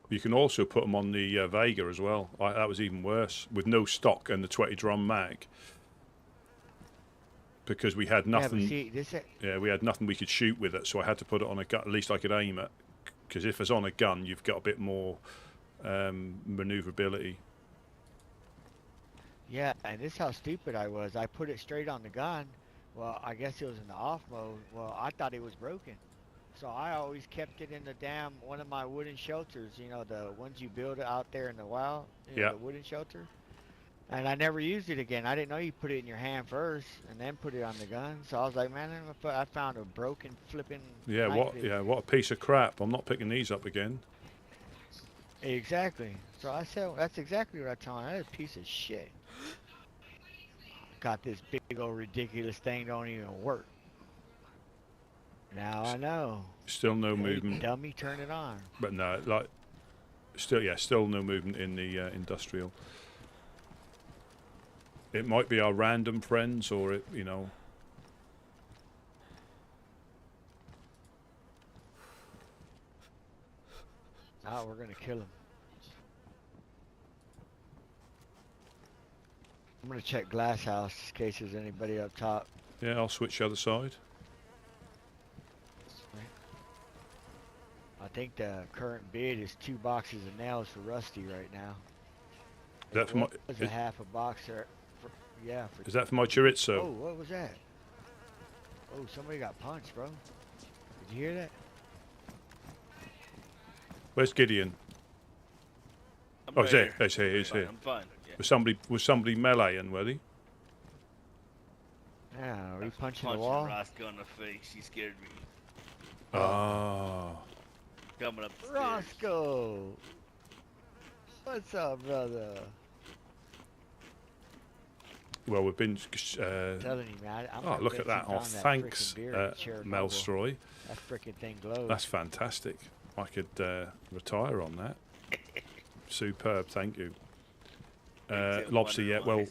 You can also put them on the Vega as well. That was even worse, with no stock and the 20 drum mag. Because we had nothing. We had nothing we could shoot with it, so I had to put it on a gun. At least I could aim it. Because if it's on a gun, you've got a bit more maneuverability. Yeah, and this is how stupid I was. I put it straight on the gun. Well, I guess it was in the off mode. Well, I thought it was broken. So I always kept it in the one of my wooden shelters, the ones you build out there in the wild, the wooden shelter. And I never used it again. I didn't know you put it in your hand first and then put it on the gun. So I was like, man, I found a broken flipping what a piece of crap. I'm not picking these up again. Exactly. So I said, that's exactly what I told him. That's a piece of shit. Got this big old ridiculous thing, don't even work. Now I know. Still no movement. Dummy, turn it on. But no, still no movement in the industrial. It might be our random friends, or Ah, we're gonna kill him. I'm gonna check glass house in case there's anybody up top. Yeah, I'll switch the other side. I think the current bid is 2 boxes of nails for Rusty right now. That's my. It's a half a box there. Is that for my chorizo? Oh, what was that? Oh, somebody got punched, bro. Did you hear that? Where's Gideon? He's here. He's here. I'm fine. Yeah. Was somebody meleeing, were they? Yeah, are you punching the wall? Roscoe in the face. She scared me. Oh. Coming up the stairs. Roscoe! What's up, brother? Well, we've been. Telling you, man. Look at that! Oh, thanks, Melstroy. That freaking thing glows. That's fantastic. I could retire on that. Superb, thank you. Lobster, yeah. Well,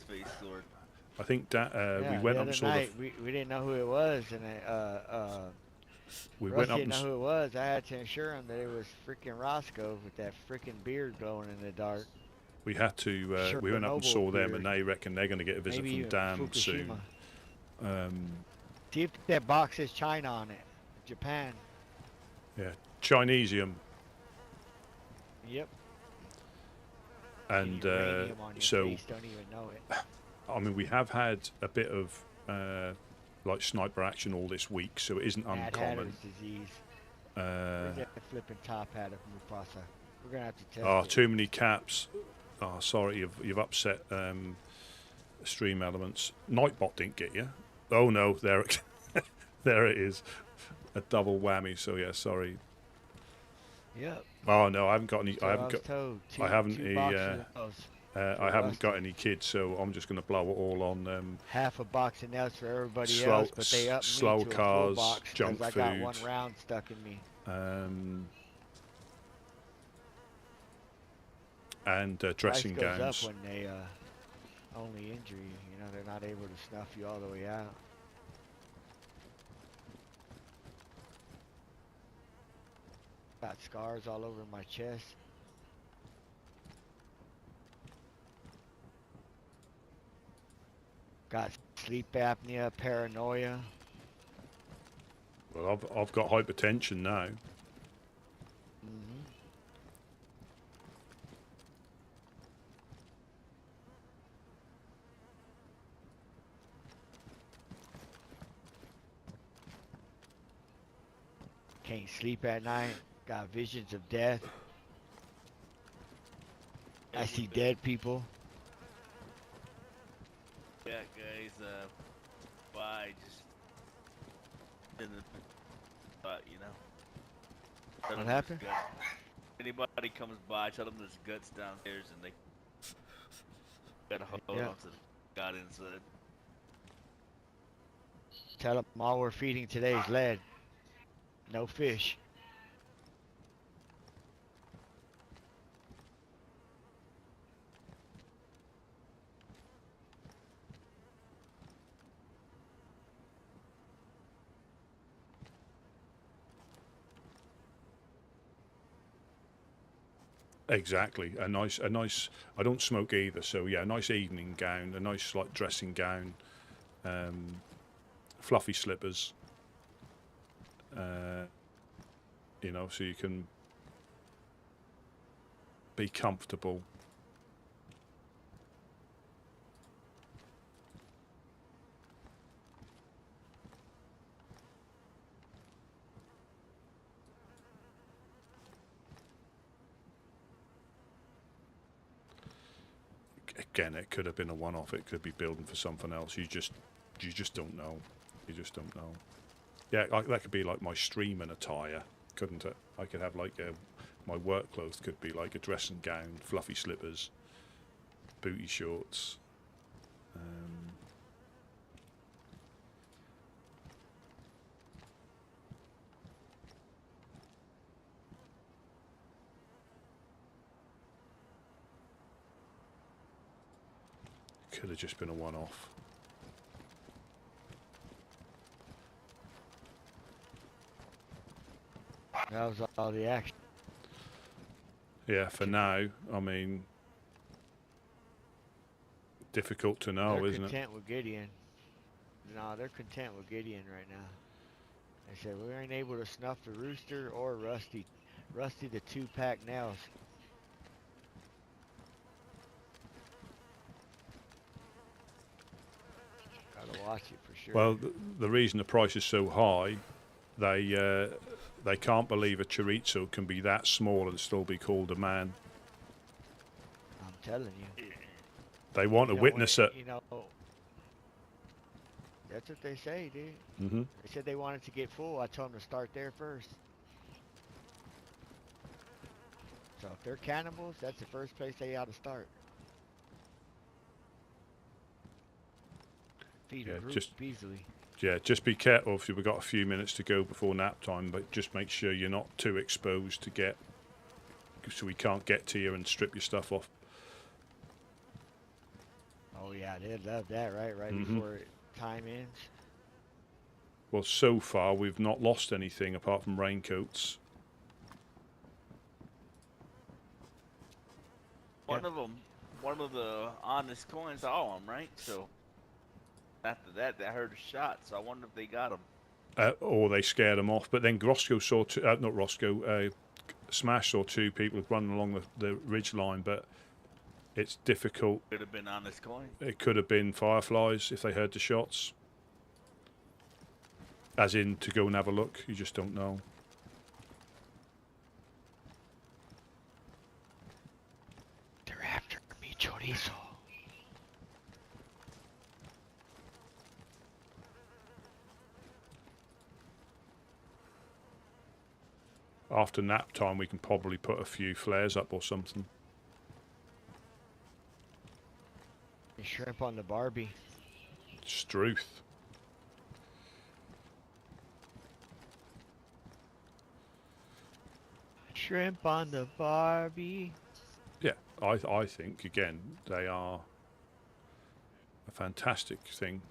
I think we went up and saw night, we didn't know who it was, and we Russ went up didn't and know who it was. I had to assure him that it was freaking Roscoe with that freaking beard glowing in the dark. we had to. We went up and saw them, and they reckon they're going to get a visit from Dan soon. See if that box says China on it. Japan. Yeah, Chinesium. Yep. And so, face, don't even know it. I mean, we have had a bit of like sniper action all this week, so it isn't Mad uncommon. Hatter's disease. Where's that flipping top hat of Mufasa? We're gonna have to test it. Too many caps. Oh, sorry, you've upset stream elements. Nightbot didn't get you. Oh no, there, there it is. A double whammy. So yeah, sorry. Yep. Oh no, I haven't got any. So I haven't got. told. I haven't. I haven't got any kids, so I'm just going to blow it all on half a box of nails for everybody slow, else, but they up slow me to cars, a full box junk because I food. got one round stuck in me. And dressing Price goes gowns. up when they only injure you. You know, they're not able to snuff you all the way out. Got scars all over my chest. Got sleep apnea, paranoia. Well, I've got hypertension now. Can't sleep at night. Got visions of death. I see dead people. Yeah, guys, bye, just in the, but you know. Tell What them happened? there's guts. Anybody comes by, tell them there's guts downstairs, and they gotta hold on to the God inside. Tell them all we're feeding today is lead. No fish. Exactly. A nice. I don't smoke either, so yeah, a nice evening gown, a nice like dressing gown, fluffy slippers. You know, so you can be comfortable. Again, it could have been a one-off. It could be building for something else. You just don't know. You just don't know. Yeah, that could be like my streaming attire, couldn't it? I could have like my work clothes could be like a dressing gown, fluffy slippers, booty shorts. Could have just been a one-off. That was all the action. Yeah, for now, I mean, difficult to know, They're isn't it? content with Gideon. No, they're content with Gideon right now. They said we weren't able to snuff the rooster or Rusty. Rusty the 2-pack nails. Gotta watch it for sure. Well, the reason the price is so high, they can't believe a chorizo can be that small and still be called a man. I'm telling you. They want to witness it. You know, that's what they say, dude. Mm-hmm. They said they wanted to get full. I told them to start there first. So if they're cannibals, that's the first place they ought to start. Feed a group easily. Yeah, just be careful. Obviously, we've got a few minutes to go before nap time, but just make sure you're not too exposed to get, so we can't get to you and strip your stuff off. Oh yeah, they'd love that, right? Right before time ends. Well, so far we've not lost anything apart from raincoats. One of the honest coins, all of them, right? So after that, they heard a shot. So I wonder if they got them. Or they scared them off. But then Roscoe saw two, not Roscoe, Smash saw two people running along the ridge line, but it's difficult. Could have been honest coin. It could have been fireflies if they heard the shots. As in, to go and have a look. You just don't know. They're after me, chorizo. After nap time, we can probably put a few flares up or something. Shrimp on the Barbie. Struth. Shrimp on the Barbie. Yeah, I think again they are a fantastic thing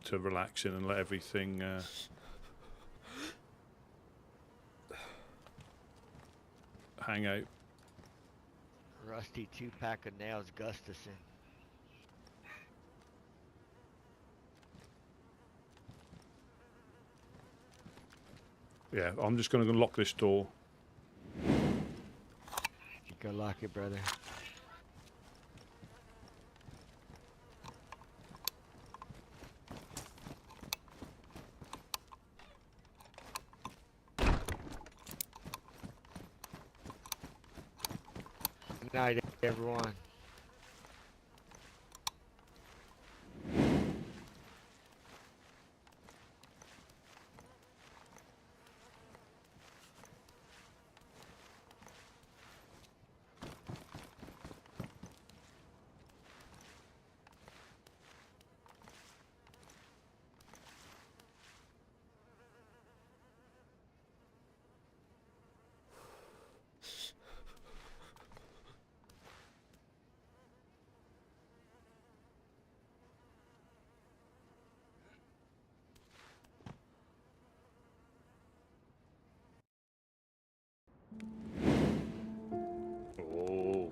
to relax in and let everything hang out. Rusty 2-pack of nails, Gustafson. Yeah, I'm just going to lock this door. You go lock it, brother. Good night, everyone. Oh.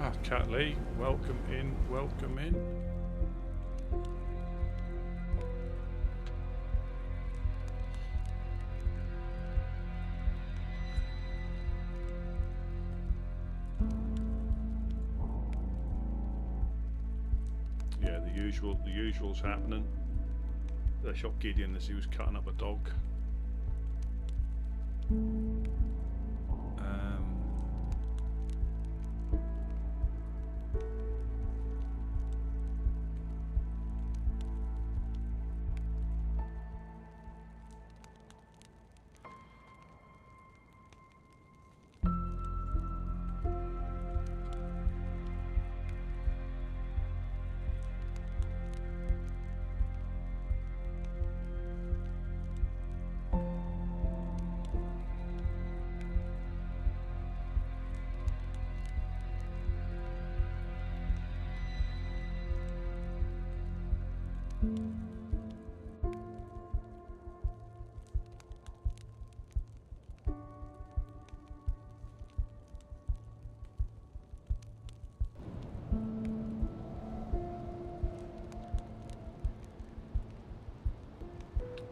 Ah, Cat Lee, welcome in, welcome in. Yeah, the usual's happening. They shot Gideon as he was cutting up a dog.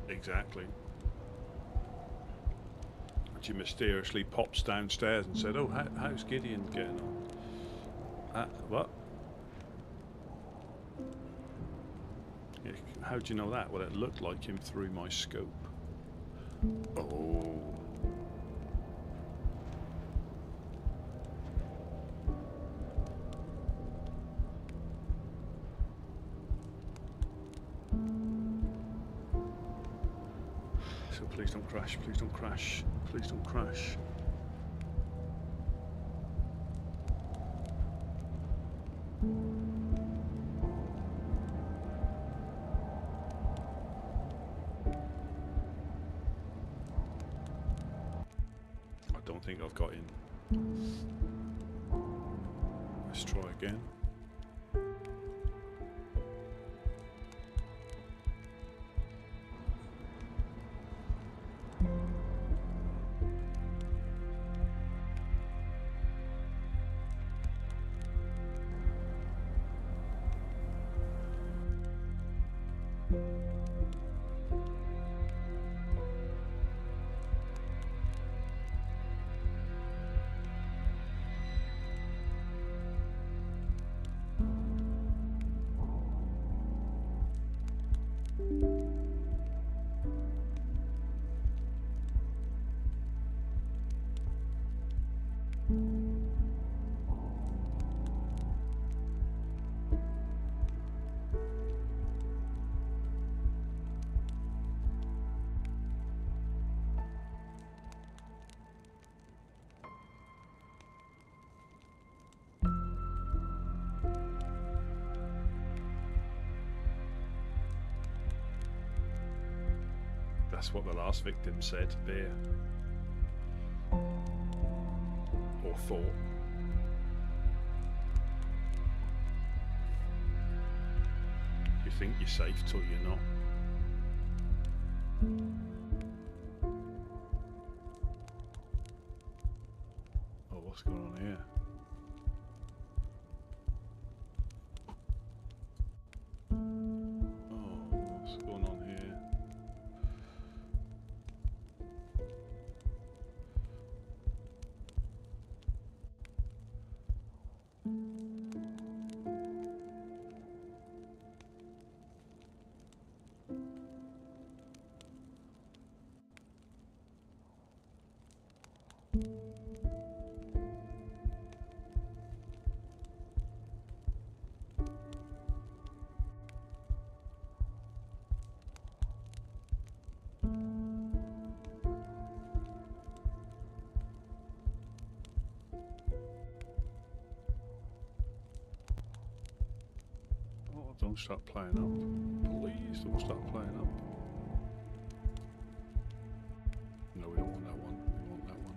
Exactly. She mysteriously pops downstairs and said, "Oh, how's Gideon getting on?" What? Yeah, how do you know that? Well, it looked like him through my scope. Oh. So please don't crash, please don't crash, please don't crash. I don't think I've got in. Let's try again. That's what the last victim said there. Or thought. You think you're safe till you're not. Oh, what's going on here? Oh, what's going on here? Don't start playing up. Please don't start playing up. No, we don't want that one. We want that one.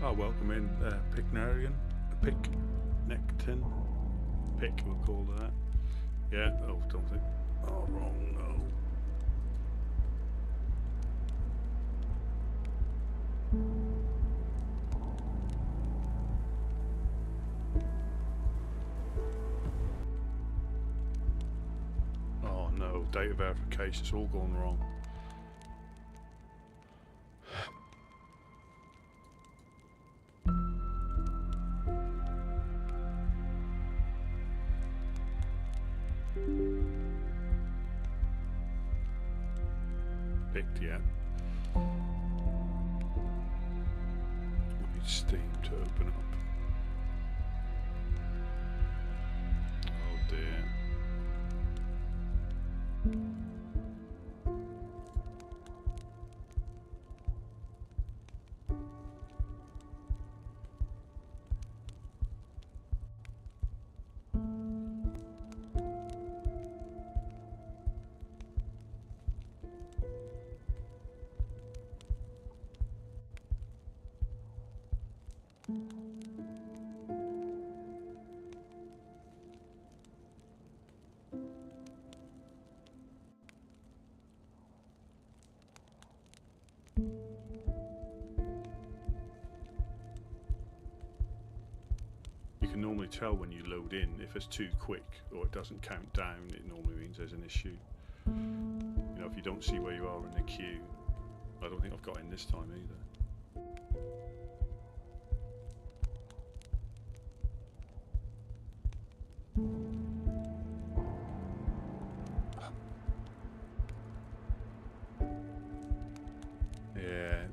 Oh, welcome in, Picnarian, Picnectin, Pick, we'll call that. Yeah, oh, don't think, oh, wrong, no. Oh no, data verification, it's all gone wrong. Picked yet. We need Steam to open up. Oh dear. You can normally tell when you load in if it's too quick or it doesn't count down. It normally means there's an issue. You know, if you don't see where you are in the queue. I don't think I've got in this time either. Yeah,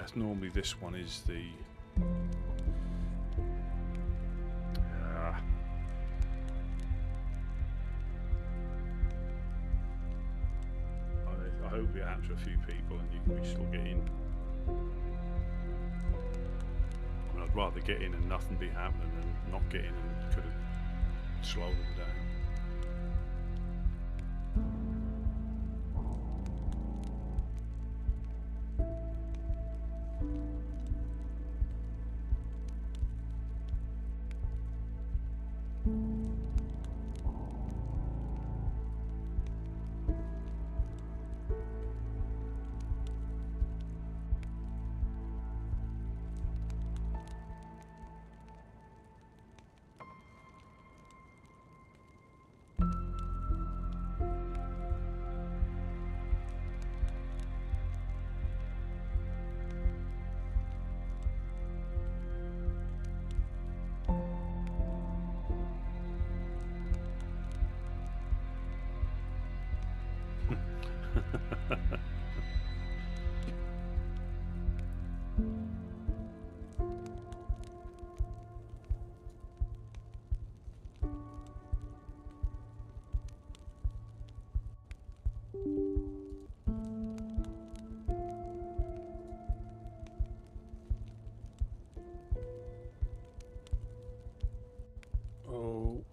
Yes, normally this one is the. I hope it happens to a few people and we still get in. I mean, I'd rather get in and nothing be happening than not get in and could have slowed them down. Oh.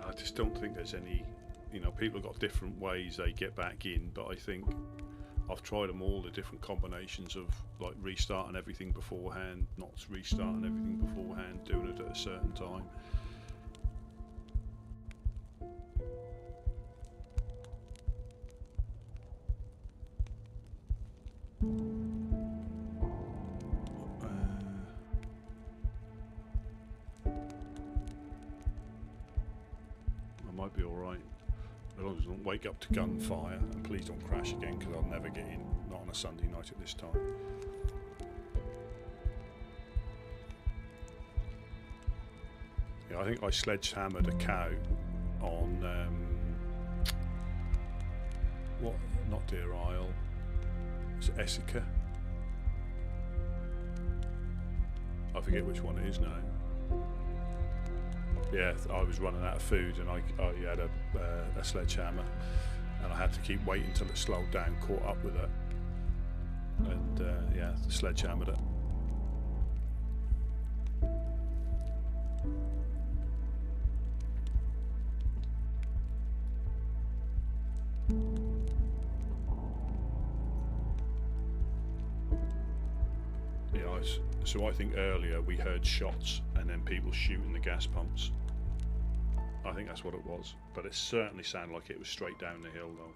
I just don't think there's any, you know, people have got different ways they get back in, but I think I've tried them all, the different combinations of like restarting everything beforehand, not restarting everything beforehand, doing it at a certain time. I might be alright. As long as I don't wake up to gunfire, and please don't crash again because I'll never get in, not on a Sunday night at this time. Yeah, I think I sledgehammered a cow on, what, not Deer Isle, it's Essica. I forget which one it is now. Yeah, I was running out of food and I had a sledgehammer and I had to keep waiting until it slowed down, caught up with it, and yeah, sledgehammered it. Yeah, so I think earlier we heard shots and then people shooting the gas pumps. I think that's what it was, but it certainly sounded like it was straight down the hill though.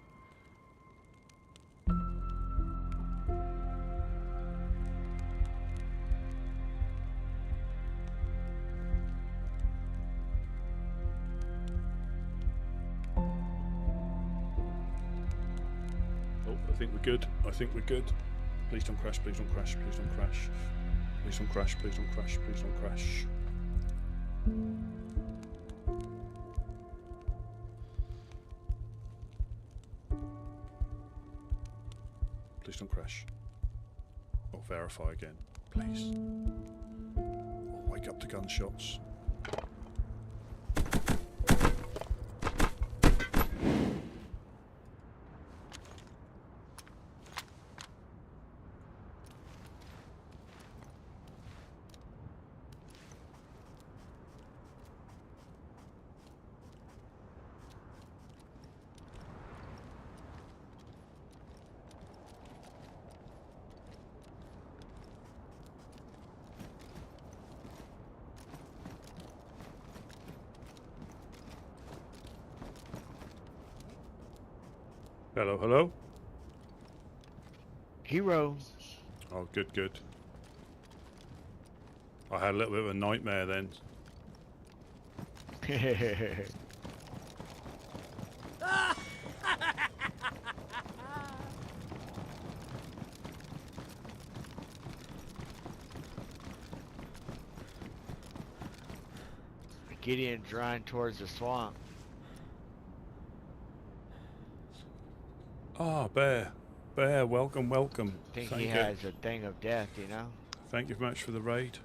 Oh, I think we're good. I think we're good. Please don't crash, please don't crash, please don't crash. Please don't crash, please don't crash, please don't crash. Please don't crash. Or verify again, please. Or wake up to gunshots. Hello, hello. Hero. Oh, good, good. I had a little bit of a nightmare then. Gideon's running towards the swamp. Ah, Bear. Bear, welcome, welcome. I think Thank he you. has a thing of death, you know? Thank you very much for the raid.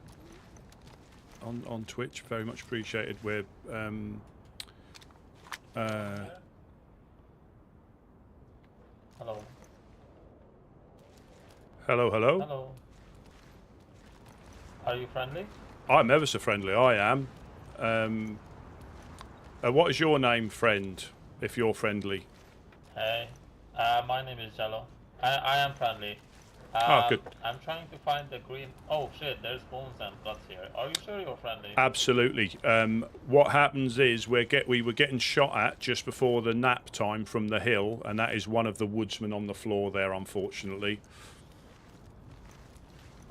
On Twitch, very much appreciated. We're Hello. hello, hello. Hello. Are you friendly? I'm ever so friendly. I am. What is your name, friend? If you're friendly. Hey. My name is Jello. I am friendly. Good. I'm trying to find the green. Oh shit! There's bones and guts here. Are you sure you're friendly? Absolutely. What happens is we were getting shot at just before the nap time from the hill, and that is one of the woodsmen on the floor there, unfortunately.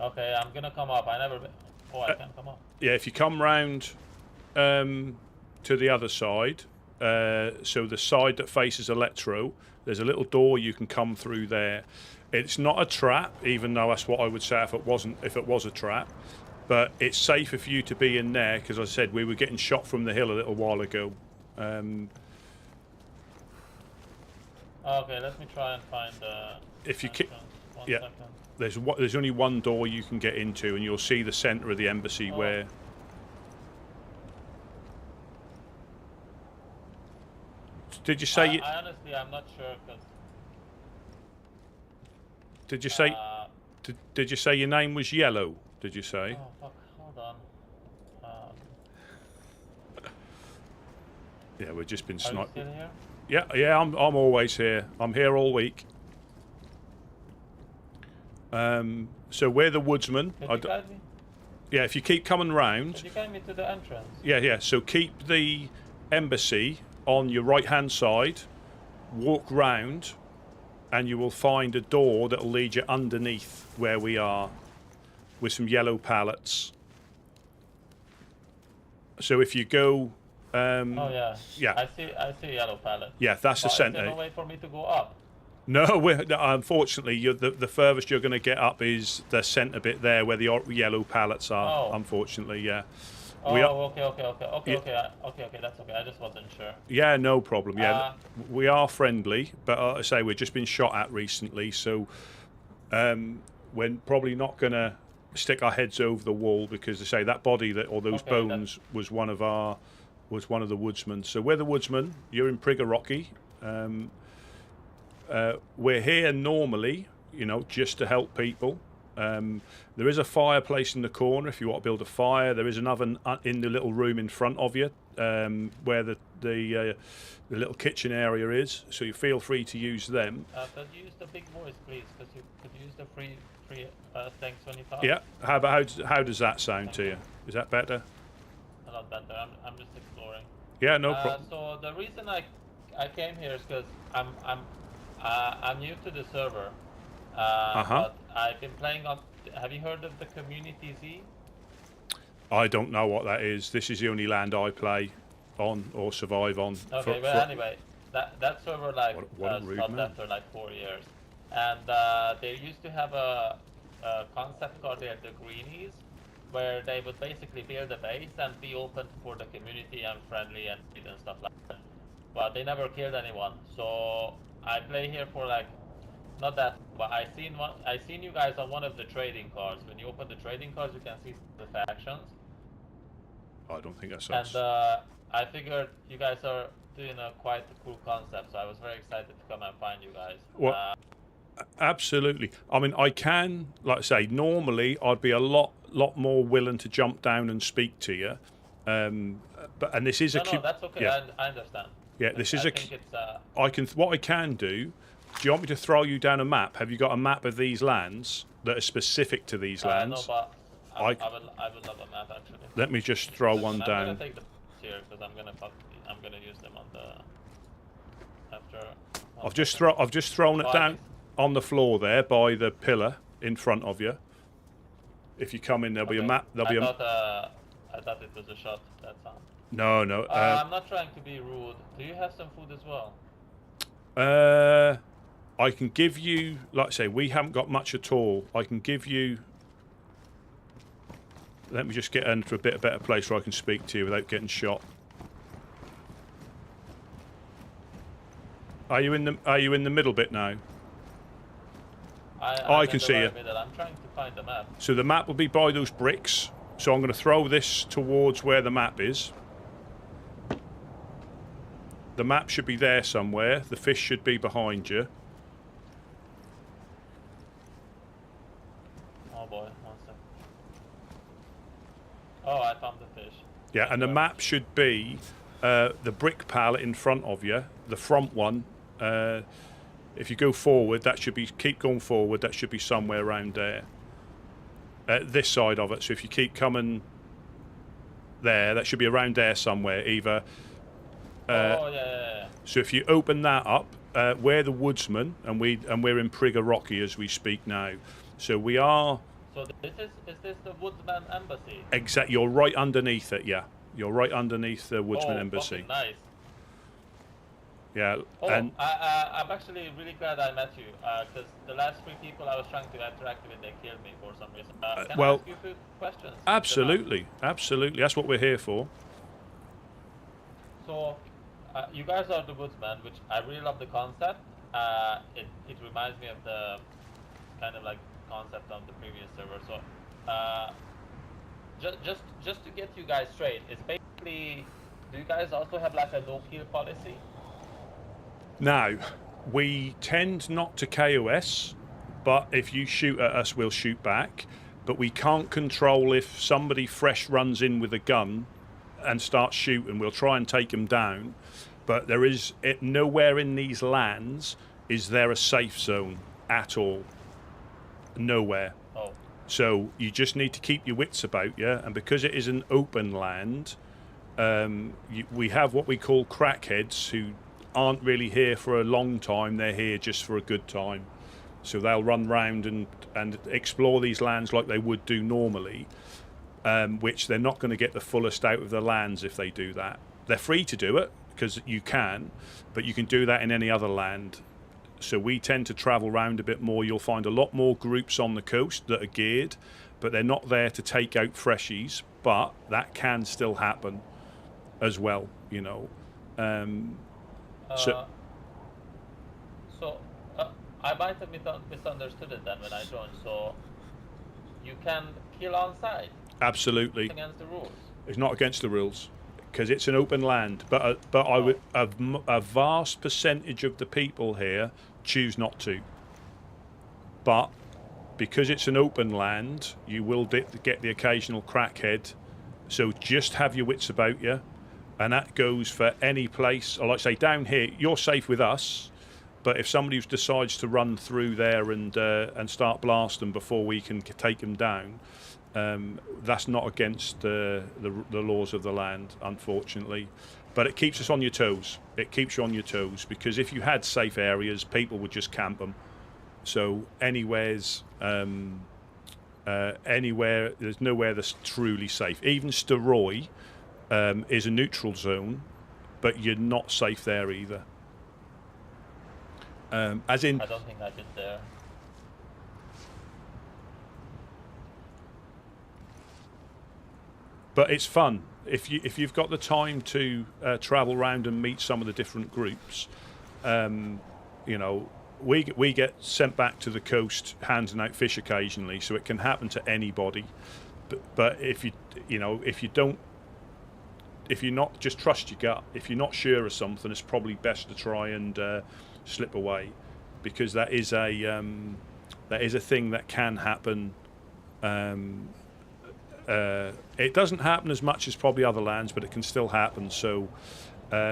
Okay, I'm gonna come up. I never. Oh, I can't come up. Yeah, if you come round to the other side, so the side that faces Electro, there's a little door you can come through there. It's not a trap, even though that's what I would say if it was a trap. But it's safer for you to be in there because, as I said, we were getting shot from the hill a little while ago. Okay, let me try and find the. If you One yeah, second. there's only one door you can get into, and you'll see the centre of the embassy where. Did you say? I honestly, I'm not sure because. Did you say? Did you say your name was Yellow? Did you say? Oh fuck! Hold on. Yeah, we've just been Are you sniped. still here? Yeah, I'm always here. I'm here all week. So we're the woodsmen. Could you guide me? Yeah, if you keep coming round. Could you guide me to the entrance? Yeah. So keep the embassy on your right-hand side. Walk round, and you will find a door that will lead you underneath where we are, with some yellow pallets. So if you go. Oh yeah. Yeah. I see a yellow pallet. Yeah, that's the But centre. Is there no way for me to go up? No, unfortunately, the furthest you're going to get up is the centre bit there where the yellow pallets are. Oh. Unfortunately, yeah. Oh, We are, okay. That's okay. I just wasn't sure. yeah, no problem. Yeah, we are friendly, but like I say, we've just been shot at recently, so we're probably not going to stick our heads over the wall because, I say, that body or those bones was one of the woodsmen. So we're the woodsmen. You're in Prigger we're here normally, just to help people. There is a fireplace in the corner if you want to build a fire. There is an oven in the little room in front of you, where the little kitchen area is. So you feel free to use them. But use the big voice, please, because you could use the free things when you talk. Yeah. How does that sound to you? Is that better? A lot better. I'm just exploring. Yeah, no problem. So the reason I came here is because I'm new to the server. But I've been playing on. Have you heard of the Community Z? I don't know what that is. This is the only land I play on or survive on. Okay, but anyway, that server stopped after like 4 years, and they used to have a concept called the Greenies, where they would basically build a base and be open for the community and friendly and stuff like that. But they never killed anyone, so I play here for like. Not that, but I seen you guys on one of the trading cards. When you open the trading cards, you can see the factions. I don't think that's us. And I figured you guys are doing quite a cool concept, so I was very excited to come and find you guys. Well, absolutely. I mean, I can, like I say, normally I'd be a lot more willing to jump down and speak to you. But this is no, that's okay. Yeah. I understand. Yeah, this is I think it's, what I can do. Do you want me to throw you down a map? Have you got a map of these lands that are specific to these lands? No, but I would love a map actually. Let me just throw one down. I'm gonna take the here because I'm gonna use them on the after. I've just thrown it down on the floor there by the pillar in front of you. If you come in, there'll be a map. I thought it was a shot. That's all. No. I'm not trying to be rude. Do you have some food as well? I can give you, like I say, we haven't got much at all. I can give you. Let me just get into a better place where I can speak to you without getting shot. Are you in the middle bit now? I can see you. I'm trying to find the map. So the map will be by those bricks. So I'm going to throw this towards where the map is. The map should be there somewhere. The fish should be behind you. Oh boy, 1 second. Oh, I found the fish. Yeah, and the map should be the brick pallet in front of you, the front one. If you go forward, that should be, keep going forward, that should be somewhere around there. This side of it, so if you keep coming there, that should be around there somewhere, either. So if you open that up, we're the Woodsmen, and we're in Prigger Rocky as we speak now. So we are. So is this the Woodsman embassy? Exactly, you're right underneath it. Yeah, you're right underneath the Woodsman embassy. Nice. Yeah, oh, and I'm actually really glad I met you, because the last 3 people I was trying to interact with, they killed me for some reason. Can I ask you a few questions? Absolutely, absolutely. That's what we're here for. So, you guys are the Woodsmen, which I really love the concept. It reminds me of the kind of like concept on the previous server. So, just to get you guys straight, it's basically, do you guys also have like a no-kill policy? Now, we tend not to KOS, but if you shoot at us, we'll shoot back. But we can't control if somebody fresh runs in with a gun and starts shooting. We'll try and take them down. But there is nowhere in these lands is there a safe zone at all. Nowhere. Oh. So you just need to keep your wits about you. And because it is an open land, we have what we call crackheads who aren't really here for a long time. They're here just for a good time. So they'll run round and explore these lands like they would do normally, which they're not going to get the fullest out of the lands if they do that. They're free to do it because you can, but you can do that in any other land. So we tend to travel around a bit more. You'll find a lot more groups on the coast that are geared, but they're not there to take out freshies, but that can still happen as well, you know. So I might have misunderstood it then when I joined. So you can kill on site. Absolutely. It's against the rules. It's not against the rules because it's an open land. But I would a vast percentage of the people here choose not to. But because it's an open land, you will get the occasional crackhead. So just have your wits about you. And that goes for any place. Or like I say, down here, you're safe with us. But if somebody decides to run through there and start blasting before we can take them down, that's not against the laws of the land, unfortunately. But it keeps us on your toes. It keeps you on your toes because if you had safe areas, people would just camp them. So anywhere, there's nowhere that's truly safe. Even Steroy is a neutral zone, but you're not safe there either. As in, I don't think I did there. But it's fun if you've got the time to travel around and meet some of the different groups. You know, we get sent back to the coast handing out fish occasionally, so it can happen to anybody. But if you're not, just trust your gut. If you're not sure of something, it's probably best to try and slip away, because that is a thing that can happen. It doesn't happen as much as probably other lands, but it can still happen. So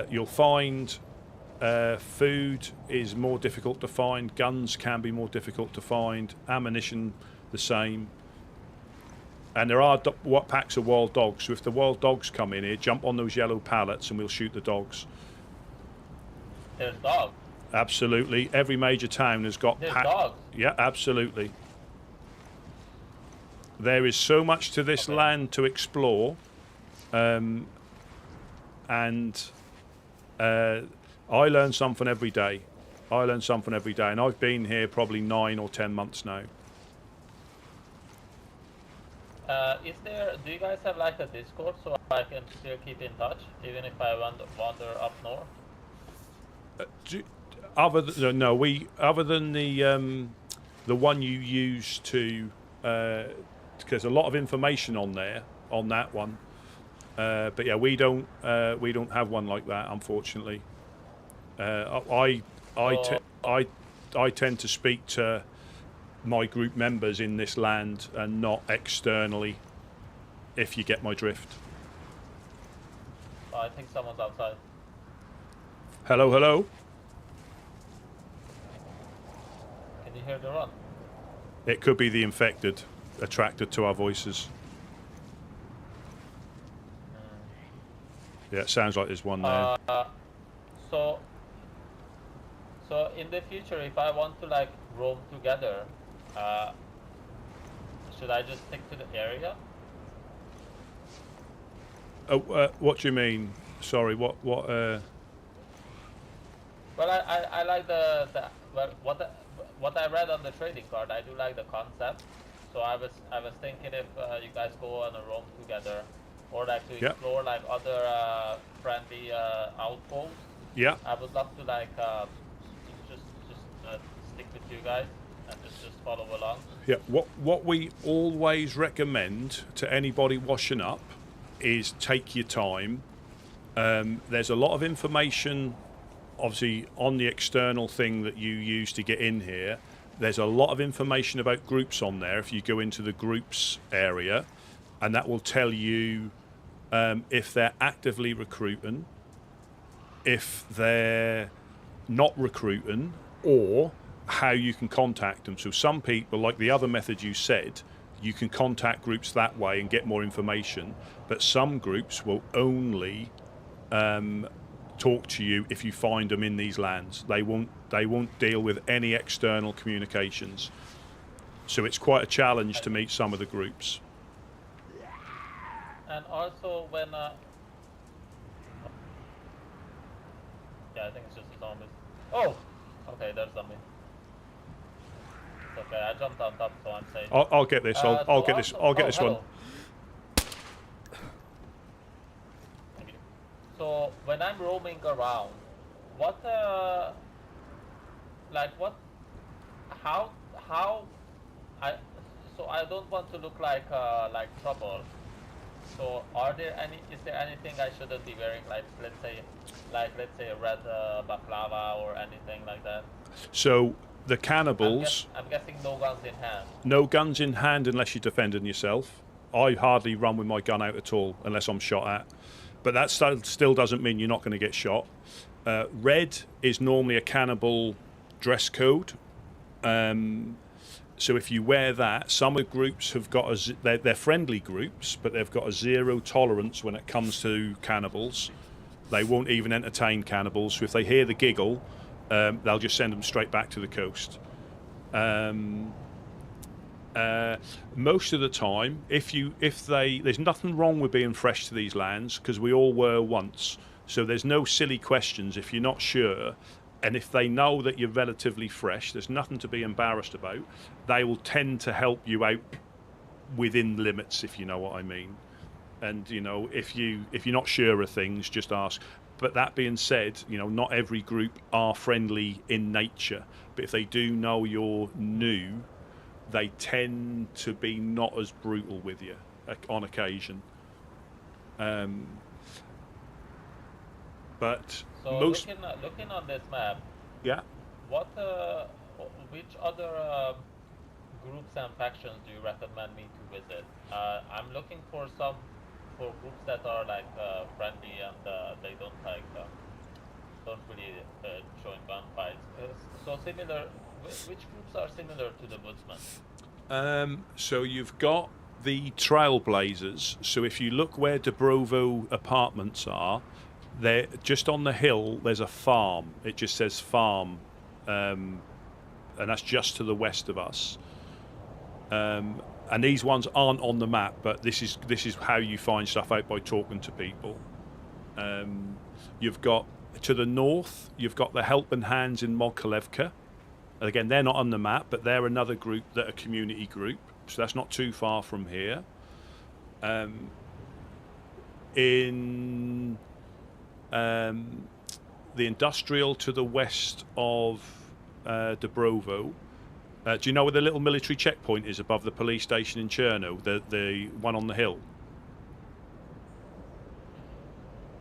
you'll find food is more difficult to find. Guns can be more difficult to find. Ammunition, the same. And there are what packs of wild dogs. So if the wild dogs come in here, jump on those yellow pallets and we'll shoot the dogs. There's dogs. Absolutely. Every major town has got dogs. Yeah, absolutely. There is so much to this land to explore, and I learn something every day. And I've been here probably 9 or 10 months now. Do you guys have like a Discord so I can still keep in touch even if I wander up north? Other than the one you use to, there's a lot of information on there on that one. But yeah, we don't have one like that, unfortunately. I tend to speak to my group members in this land and not externally, if you get my drift. I think someone's outside. Hello, hello. Can you hear the run? It could be the infected attracted to our voices. Yeah, it sounds like there's one there. So in the future, if I want to like roam together, should I just stick to the area? What do you mean? Sorry, what? Well, I like what I read on the trading card. I do like the concept. So I was thinking if you guys go on a roam together, or like to explore like other friendly outposts. Yeah. I would love to like just stick with you guys and just follow along. Yeah. What we always recommend to anybody washing up is take your time. There's a lot of information, obviously, on the external thing that you use to get in here. There's a lot of information about groups on there if you go into the groups area, and that will tell you if they're actively recruiting, if they're not recruiting, or how you can contact them. So some people, like the other method you said, you can contact groups that way and get more information, but some groups will only talk to you if you find them in these lands. They won't deal with any external communications. So it's quite a challenge to meet some of the groups. And also when yeah, I think it's just zombies. Oh, okay, there's zombies. It's okay, I jumped on top, so I'm safe. I'll get this. I'll get this. I'll get this one. So when I'm roaming around, I don't want to look like trouble. So is there anything I shouldn't be wearing, like let's say a red baklava or anything like that? So the cannibals. I'm guessing no guns in hand. No guns in hand unless you're defending yourself. I hardly run with my gun out at all unless I'm shot at. But that still doesn't mean you're not going to get shot. Red is normally a cannibal dress code. So if you wear that, some of the groups have got they're friendly groups, but they've got a zero tolerance when it comes to cannibals. They won't even entertain cannibals. So if they hear the giggle, they'll just send them straight back to the coast. Most of the time, there's nothing wrong with being fresh to these lands because we all were once. So there's no silly questions if you're not sure. And if they know that you're relatively fresh, there's nothing to be embarrassed about. They will tend to help you out within limits, if you know what I mean. And if you're not sure of things, just ask. But that being said, not every group are friendly in nature. But if they do know you're new, they tend to be not as brutal with you on occasion. But so looking on this map, yeah. Which other groups and factions do you recommend me to visit? I'm looking for groups that are like friendly and they don't really join gunfights. So similar. Which groups are similar to the Woodsmen? So you've got the Trailblazers. So if you look where Dubrovo apartments are, they're just on the hill. There's a farm. It just says farm, and that's just to the west of us. And these ones aren't on the map, but this is how you find stuff out by talking to people. You've got to the north. You've got the Helping Hands in Mokolevka. Again, they're not on the map, but they're another group that a community group. So that's not too far from here. in the industrial to the west of Dobrovo. Do you know where the little military checkpoint is above the police station in Cherno? The one on the hill?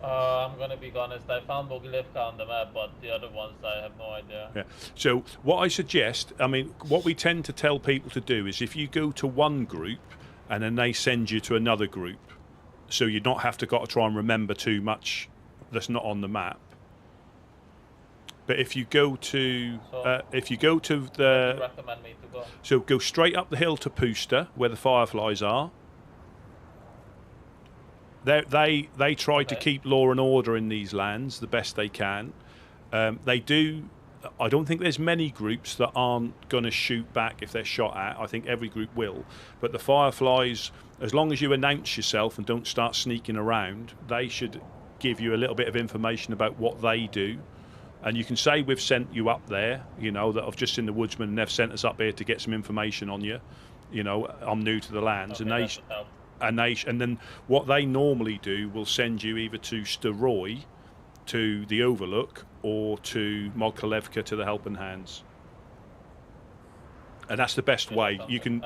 I'm gonna be honest, I found Bogilivka on the map, but the other ones I have no idea. Yeah. So what I suggest, I mean, what we tend to tell people to do is if you go to one group and then they send you to another group, so you don't have to got to try and remember too much that's not on the map. But if you go to So, the, you recommend me to go? so go straight up the hill to Pusta where the fireflies are. They try to keep law and order in these lands the best they can. They do. I don't think there's many groups that aren't going to shoot back if they're shot at. I think every group will. But the fireflies, as long as you announce yourself and don't start sneaking around, they should give you a little bit of information about what they do. And you can say we've sent you up there, you know, that I've just seen the Woodsmen and they've sent us up here to get some information on you. You know, I'm new to the lands, Okay, and then what they normally do will send you either to Steroy, to the Overlook, or to Mogilevka to the Helping Hands. And that's the best way. You can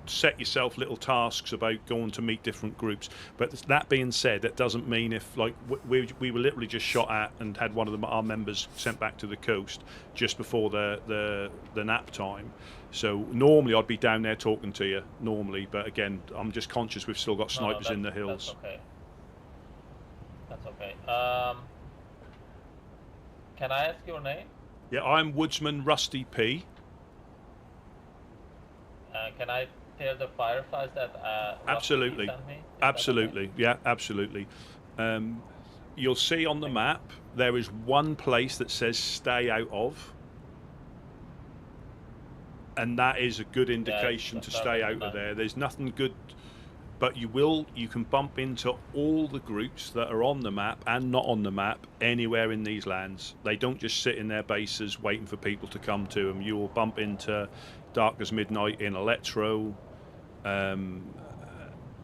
set yourself little tasks about going to meet different groups. But that being said, that doesn't mean if like we were literally just shot at and had one of our members sent back to the coast just before the nap time. So normally I'd be down there talking to you normally, but again I'm just conscious we've still got snipers in the hills. That's okay. Can I ask your name? Yeah, I'm Woodsman Rusty P. Can I tell the fireflies that Absolutely. sent me? Absolutely. Okay? Yeah, absolutely. You'll see on the map there is one place that says stay out of, and that is a good indication to stay out of there. There's nothing good, but you can bump into all the groups that are on the map and not on the map anywhere in these lands. They don't just sit in their bases waiting for people to come to them. You will bump into Dark as Midnight in Electro,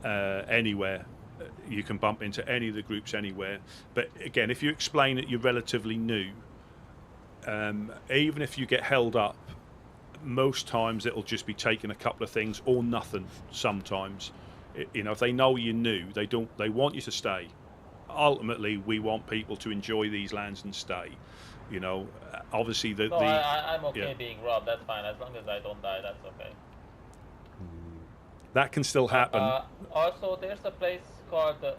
anywhere. You can bump into any of the groups anywhere. But again, if you explain that you're relatively new, even if you get held up, most times it'll just be taking a couple of things or nothing. Sometimes, you know, if they know you're new, they want you to stay. Ultimately, we want people to enjoy these lands and stay. You know, obviously I'm okay being robbed. That's fine as long as I don't die. That's okay. That can still happen. Also, there's a place called the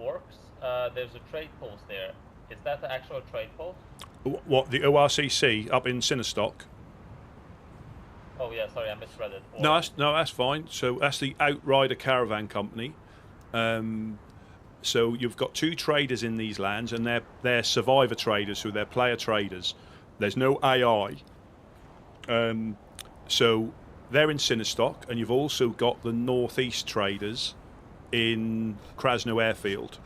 Orcs. There's a trade post there. Is that the actual trade post? What, the ORCC up in Sinistock? Oh yeah, sorry, I misread it. No, that's fine. So that's the Outrider Caravan Company. So you've got two traders in these lands, and they're survivor traders, so they're player traders. There's no AI. So they're in Sinistock, and you've also got the northeast traders in Krasno Airfield,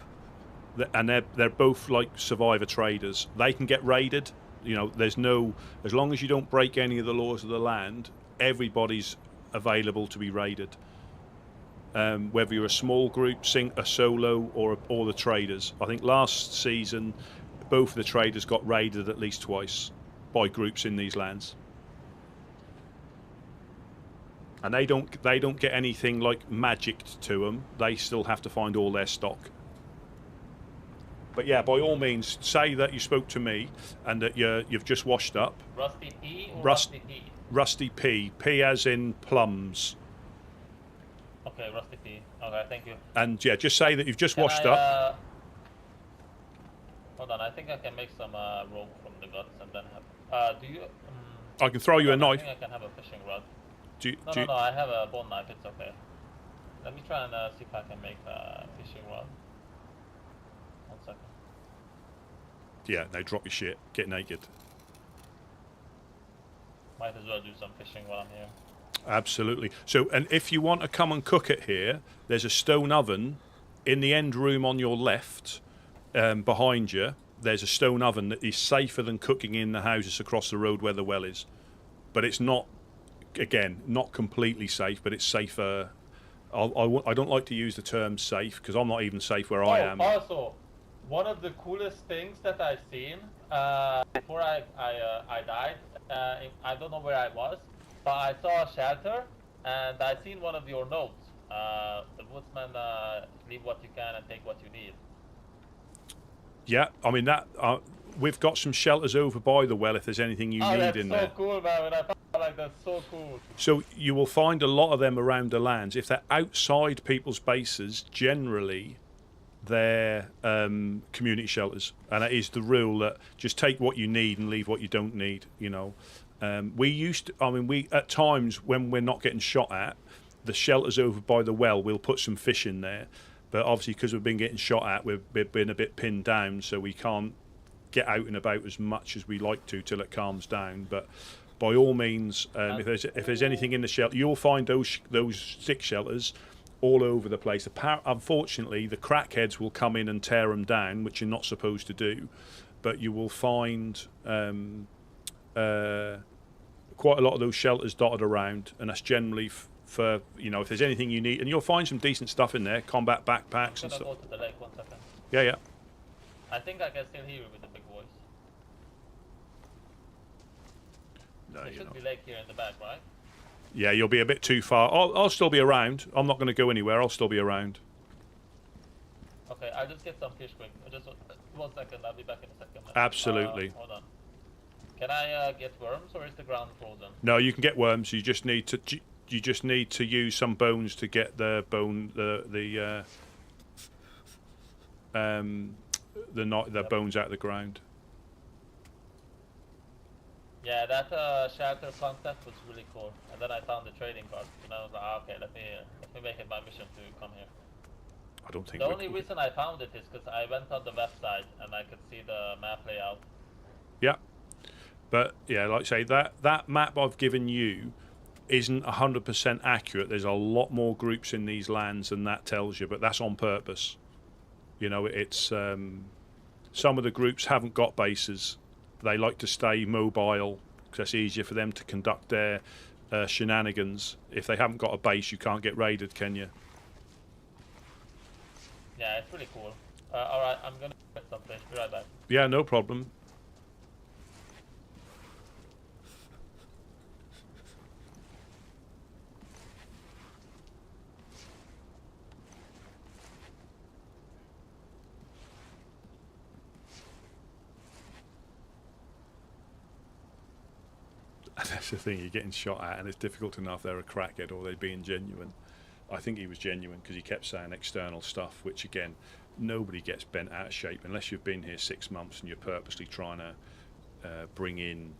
and they're both like survivor traders. They can get raided. You know, as long as you don't break any of the laws of the land, everybody's available to be raided. Whether you're a small group, a solo, or the traders. I think last season, both of the traders got raided at least twice by groups in these lands, and they don't get anything like magicked to them. They still have to find all their stock. But yeah, by all means, say that you spoke to me and that you've just washed up. Rusty P or Rusty P? Rusty P. P as in plums. Okay, Rusty P. Okay, thank you. And yeah, just say that you've just washed up. Hold on, I think I can make some rope from the guts and then have. Do you? I can throw you a knife. I think I can have a fishing rod. No, I have a bone knife. It's okay. Let me try and see if I can make a fishing rod. 1 second. Yeah, no, drop your shit. Get naked. Might as well do some fishing while I'm here. Absolutely. So, and if you want to come and cook it here, there's a stone oven in the end room on your left, behind you. There's a stone oven that is safer than cooking in the houses across the road where the well is. But it's not, again, not completely safe, but it's safer I don't like to use the term safe because I'm not even safe where I am. Also, one of the coolest things that I've seen before I died, I don't know where I was, but I saw a shelter and I seen one of your notes. The Woodsmen leave what you can and take what you need. Yeah, I mean that. We've got some shelters over by the well if there's anything you need in there. That's so cool, man. I felt like that's so cool. So you will find a lot of them around the lands. If they're outside people's bases, generally they're community shelters, and that is the rule that just take what you need and leave what you don't need. You know, we used to. I mean, we at times when we're not getting shot at, the shelters over by the well, we'll put some fish in there. But obviously, because we've been getting shot at, we've been a bit pinned down, so we can't get out and about as much as we like to till it calms down. But by all means, if there's anything in the shelter, you'll find those stick shelters all over the place. Unfortunately, the crackheads will come in and tear them down, which you're not supposed to do. But you will find quite a lot of those shelters dotted around, and that's generally for, you know, if there's anything you need, and you'll find some decent stuff in there, combat backpacks and stuff. Go to the lake 1 second. Yeah. I think I can still hear you with the big voice. No, there should be lake here in the back, right? Yeah, you'll be a bit too far. I'll still be around. I'm not going to go anywhere. I'll still be around. Okay, I'll just get some fish quick. Just 1 second. I'll be back in a second. Absolutely. Hold on. Can I get worms, or is the ground frozen? No, you can get worms. You just need to use some bones to get the bones out of the ground. Yeah, that shelter concept was really cool. And then I found the trading card, and I was like, okay, let me make it my mission to come here. I don't think the only reason I found it is because I went on the website and I could see the map layout. Yeah, but yeah, like I say, that map I've given you isn't 100% accurate. There's a lot more groups in these lands than that tells you, but that's on purpose. You know, it's some of the groups haven't got bases. They like to stay mobile because that's easier for them to conduct their shenanigans. If they haven't got a base, you can't get raided, can you? Yeah, it's really cool. Alright, I'm gonna get some fish. Be right back. Yeah, no problem. That's the thing, you're getting shot at, and it's difficult to know if they're a crackhead or they're being genuine. I think he was genuine because he kept saying external stuff, which again, nobody gets bent out of shape unless you've been here 6 months and you're purposely trying to bring in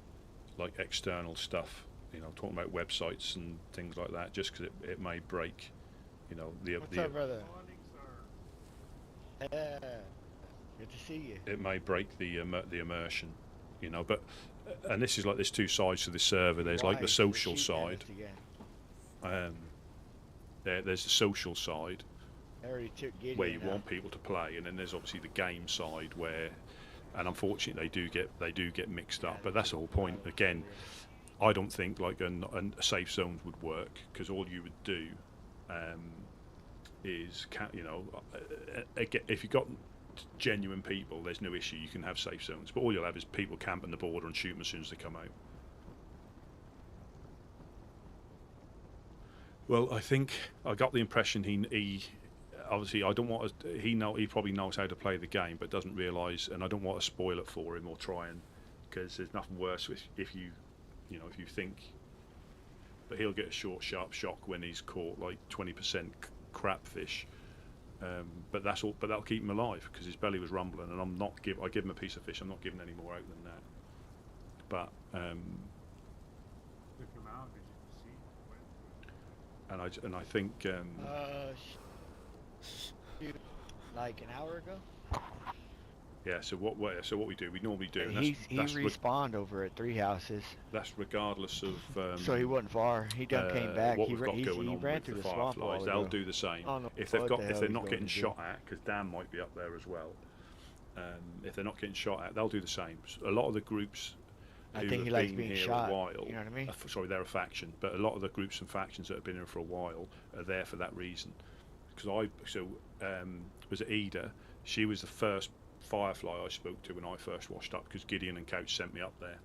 like external stuff. You know, talking about websites and things like that, just because it may break. You know, What's up, brother? Good to see you. It may break the immersion. You know, but and this is like there's two sides to this server. There's like the social side. There's the social side where you want people to play, and then there's obviously the game side where, and unfortunately they do get mixed up. But that's the whole point. Again, I don't think like a safe zones would work because all you would do is, you know, if you've got genuine people, there's no issue. You can have safe zones, but all you'll have is people camping the border and shoot them as soon as they come out. Well, I think I got the impression he obviously I don't want to, he probably knows how to play the game, but doesn't realise, and I don't want to spoil it for him or try and, because there's nothing worse if you think. But he'll get a short, sharp shock when he's caught like 20% crap fish. But that's all. But that'll keep him alive because his belly was rumbling, and I give him a piece of fish. I'm not giving any more out than that. But and I think like an hour ago. Yeah. So what we do? We normally do. And he respawned over at 3 houses. That's regardless of. So he wasn't far. He done came back. What he we've got going on ran with through the the swamp. fireflies, they'll do the same. If they're not getting shot at, because Dan might be up there as well. If they're not getting shot at, they'll do the same. A lot of the groups, I who think he have likes been being here shot. a while. You know what I mean? Sorry, they're a faction, but a lot of the groups and factions that have been here for a while are there for that reason. Because was it Ida? She was the first Firefly I spoke to when I first washed up, because Gideon and Couch sent me up there.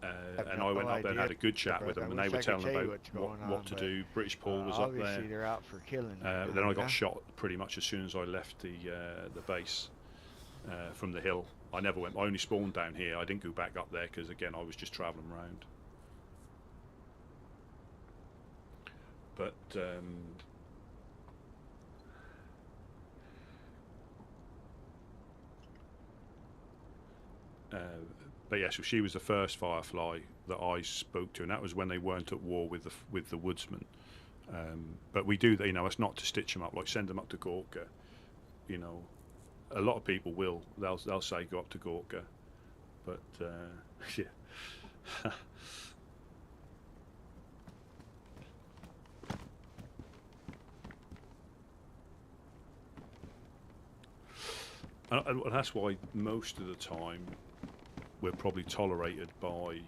And I went up there and had a good chat with them, and they were telling about what to do. British Paul was up there. Obviously, they're out for killing. Then I got shot pretty much as soon as I left the base from the hill. I never went. I only spawned down here. I didn't go back up there because, again, I was just travelling around. But yeah, so she was the first Firefly that I spoke to, and that was when they weren't at war with the Woodsmen. But we do, you know, it's not to stitch them up, like send them up to Gorka. You know, a lot of people will. They'll say go up to Gorka, but yeah. And that's why most of the time we're probably tolerated by,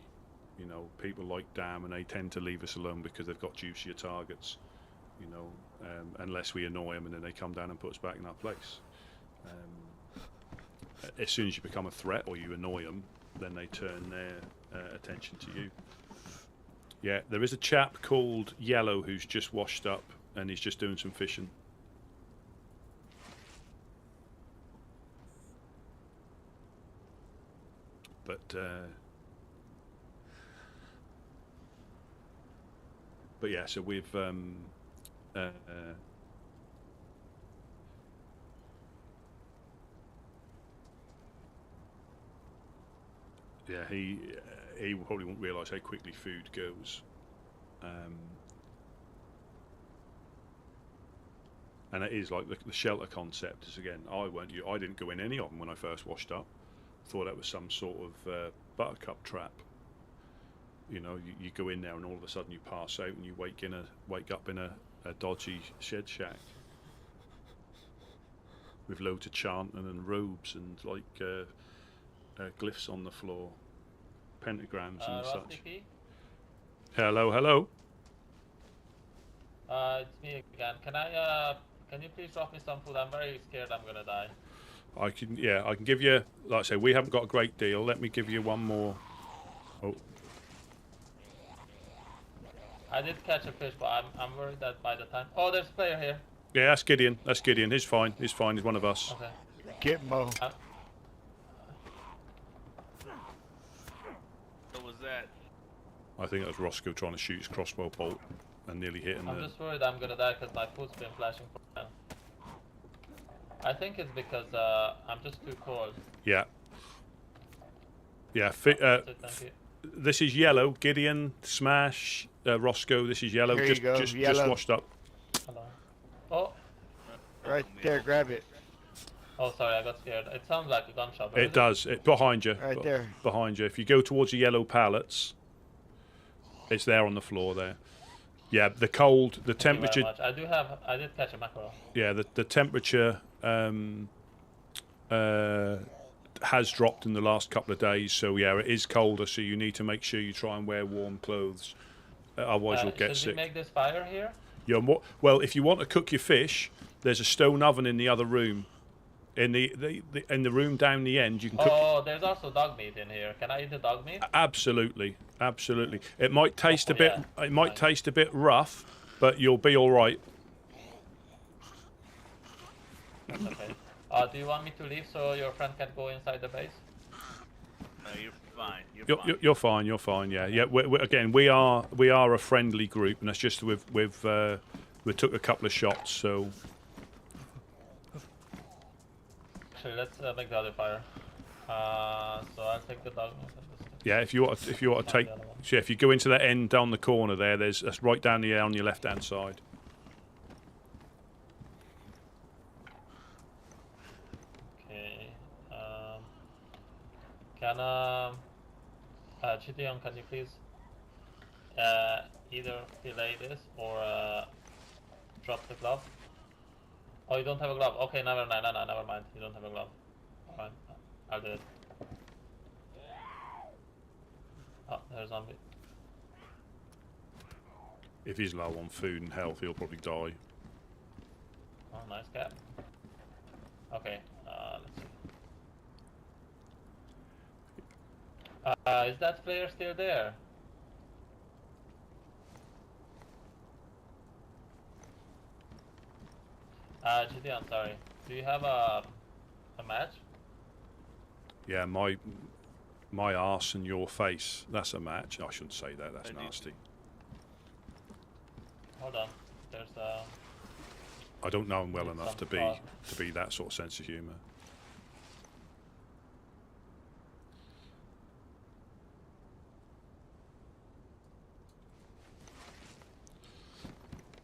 you know, people like Dam, and they tend to leave us alone because they've got juicier targets, you know, unless we annoy them and then they come down and put us back in our place. As soon as you become a threat or you annoy them, then they turn their attention to you. Yeah, there is a chap called Yellow who's just washed up and he's just doing some fishing. But yeah, so we've yeah, he probably won't realise how quickly food goes, and it is like the shelter concept is, again, I didn't go in any of them when I first washed up. Thought that was some sort of buttercup trap. You know, you go in there and all of a sudden you pass out and you wake up in a dodgy shed shack with loads of chanting and robes and like glyphs on the floor, pentagrams and such. Hello, hello. It's me again. Can you please drop me some food? I'm very scared I'm gonna die. I can give you, like I say, we haven't got a great deal. Let me give you one more. Oh. I did catch a fish, but I'm worried that by the time... Oh, there's a player here. Yeah, that's Gideon. That's Gideon. He's fine. He's fine. He's one of us. Okay. Get Mo. What was that? I think that was Roscoe trying to shoot his crossbow bolt and nearly hitting I'm just worried I'm gonna die because my food's been flashing for now. I think it's because I'm just too cold. Yeah. Yeah. This is Yellow. Gideon, Smash, Roscoe. This is Yellow. Here Just washed up. Hello. Oh. Right there, grab it. Oh, sorry, I got scared. It sounds like a gunshot. It does. It behind you. Right there. Behind you. If you go towards the yellow pallets, it's there on the floor there. Yeah, the cold, the temperature. I did catch a mackerel. Yeah, the temperature has dropped in the last couple of days, so yeah, it is colder. So you need to make sure you try and wear warm clothes, otherwise you'll get sick. Should we make this fire here? Yeah, well, if you want to cook your fish, there's a stone oven in the other room. In the room down the end, you can cook. Oh, there's also dog meat in here. Can I eat the dog meat? Absolutely, absolutely. It might taste a bit. Yeah, it might taste a bit rough, but you'll be all right. Okay. Do you want me to leave so your friend can go inside the base? No, you're fine. You're fine. You're fine. Yeah, yeah. Again, we are a friendly group, and that's just we took a couple of shots, so. Actually, let's make the other fire. So I'll take the dog. Yeah, if you want to take, so if you go into that end down the corner there, that's right down the air on your left hand side. Okay. Gideon, can you please either delay this or drop the glove? Oh, you don't have a glove. Okay, never mind. No, never mind. You don't have a glove. Alright, I'll do it. Oh, there's a zombie. If he's low on food and health, he'll probably die. Oh, nice cap. Okay, let's see. Is that flare still there? Gideon, sorry. Do you have a match? Yeah, my arse and your face. That's a match. I shouldn't say that. That's nasty. Hold on. There's I don't know him well enough to be that sort of sense of humour.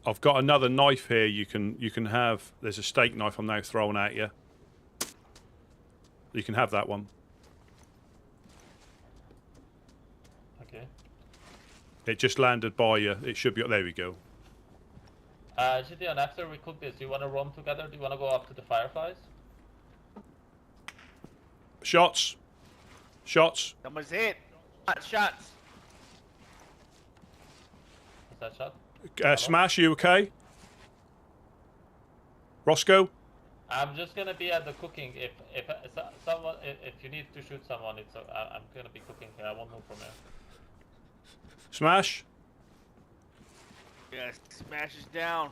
I've got another knife here. You can have. There's a steak knife I'm now throwing at you. You can have that one. Okay. It just landed by you. It should be. There we go. Gideon, after we cook this, do you want to roam together? Do you want to go up to the fireflies? Shots. Shots. Someone's hit. Shots. Is that shot? Smash, you okay? Roscoe? I'm just gonna be at the cooking. If someone, if you need to shoot someone, it's I'm gonna be cooking here. I won't move from here. Smash. Yes, smashes down.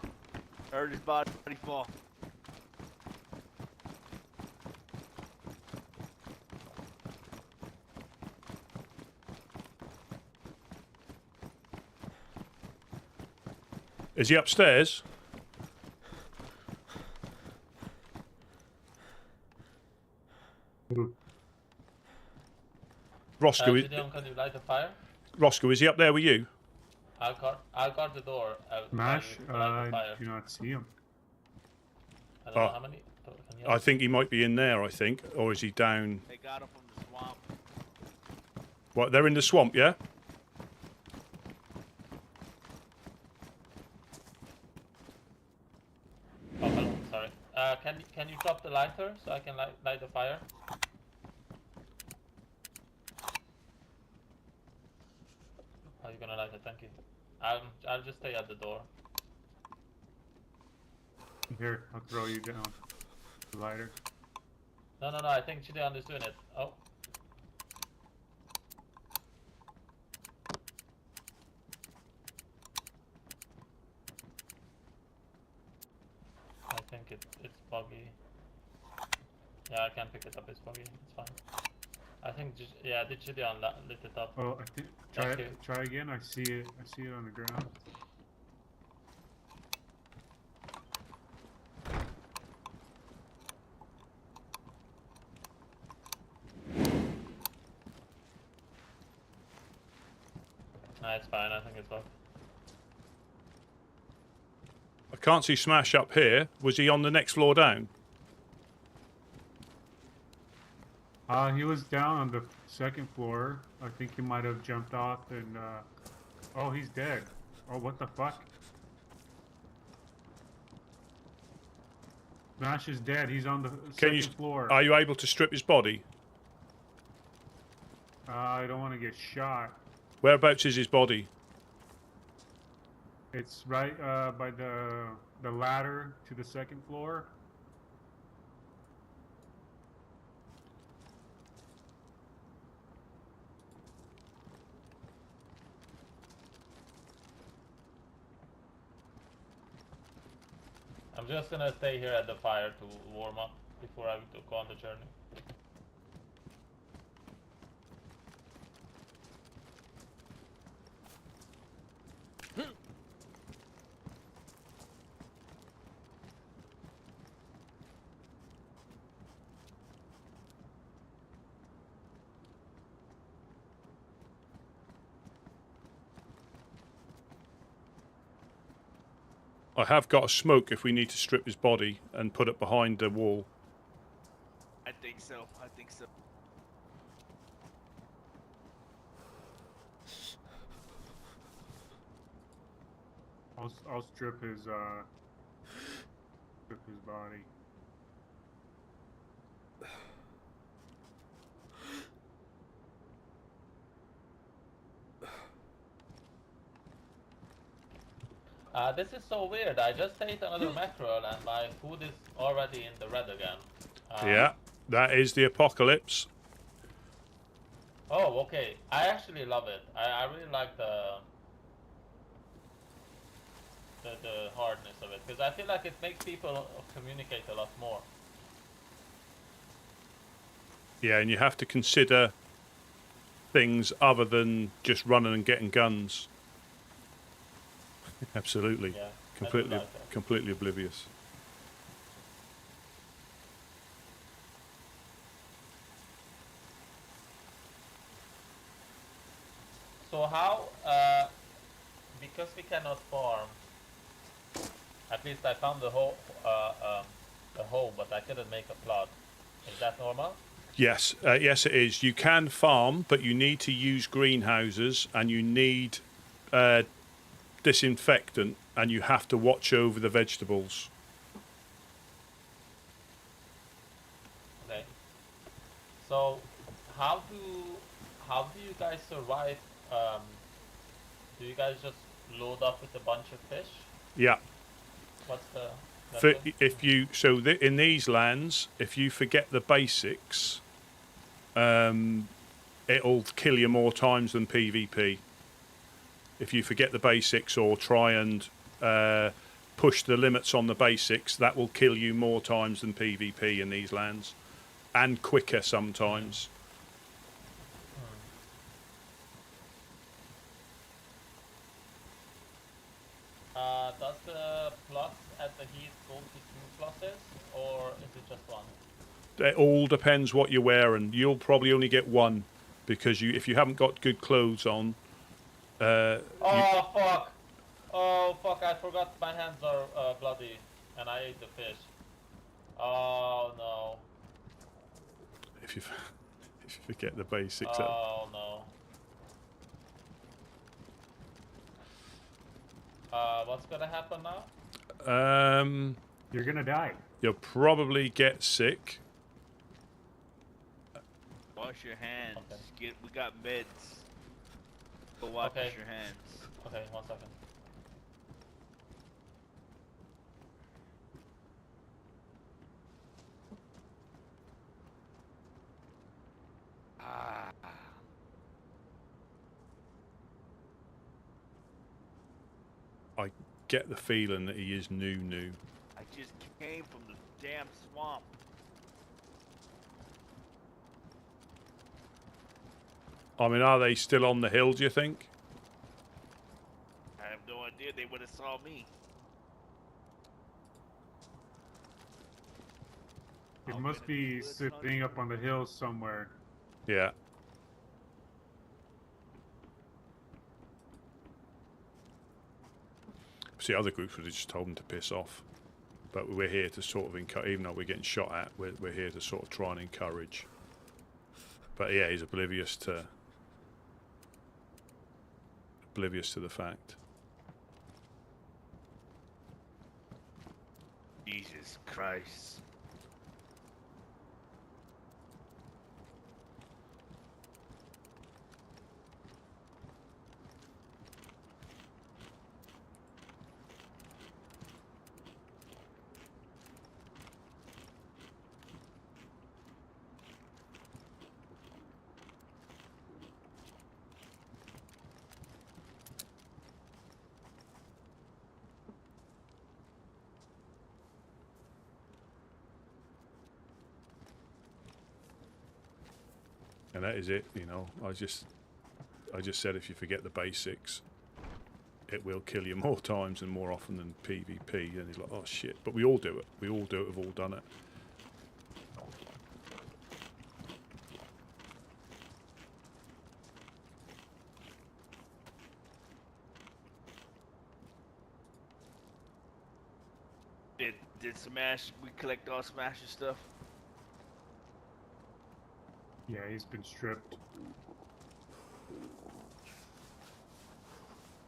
Heard his body fall. Is he upstairs? Roscoe, Gideon, can you light the fire? Roscoe, is he up there with you? I'll guard the door. Mash, I do not see him. I don't know how many. I think he might be in there, I think. Or is he down? They got him from the swamp. What, they're in the swamp, yeah? Oh, hello, sorry. Can you drop the lighter so I can light the fire? How are you gonna light it? Thank you. I'll just stay at the door. Here, I'll throw you down. The lighter. No, I think Gideon is doing it. Oh. I think it's buggy. Yeah, I can pick it up, it's buggy, it's fine. I think, yeah, did Gideon lit it up? Oh, I think, try again, I see it on the ground. Nah, it's fine, I think it's bugged. I can't see Smash up here. Was he on the next floor down? He was down on the second floor. I think he might have jumped off and, oh, he's dead. Oh, what the fuck? Smash is dead. He's on the second floor. Are you able to strip his body? I don't want to get shot. Whereabouts is his body? It's right by the ladder to the second floor. I'm just gonna stay here at the fire to warm up before I go on the journey. I have got a smoke if we need to strip his body and put it behind the wall. I think so. I think so. I'll strip his his body. This is so weird. I just ate another mackerel and my food is already in the red again. Yeah, that is the apocalypse. Oh, okay. I actually love it. I really like the hardness of it because I feel like it makes people communicate a lot more. Yeah, and you have to consider things other than just running and getting guns. Absolutely. Yeah, Completely oblivious. So how, because we cannot farm, at least I found the hole, but I couldn't make a plot. Is that normal? Yes, yes it is. You can farm, but you need to use greenhouses and you need disinfectant and you have to watch over the vegetables. Okay. So how do you guys survive? Do you guys just load up with a bunch of fish? Yeah. What's the in these lands, if you forget the basics, it'll kill you more times than PvP. If you forget the basics or try and push the limits on the basics, that will kill you more times than PvP in these lands, and quicker sometimes. Does the plus at the heat go to 2 pluses, or is it just 1? It all depends what you're wearing. You'll probably only get 1, because if you haven't got good clothes on. Fuck! Oh fuck! I forgot my hands are bloody, and I ate the fish. Oh no! If you forget the basics. Oh no! What's gonna happen now? You're gonna die. You'll probably get sick. Wash your hands. Okay. We got meds. Go wash your hands. Okay, 1 second. I get the feeling that he is new. I just came from the damn swamp. I mean, are they still on the hill, do you think? I have no idea. They would have saw me. It must be sitting up on the hill somewhere. Yeah. See, other groups would have just told them to piss off. But we're here to sort of encourage, even though we're getting shot at, we're here to sort of try and encourage. But yeah, he's oblivious to the fact. Jesus Christ. And that is it, you know. I just said if you forget the basics, it will kill you more times and more often than PvP. And he's like, oh shit. But we all do it. We all do it. We've all done it. Did Smash, we collect all Smash's stuff? Yeah, he's been stripped.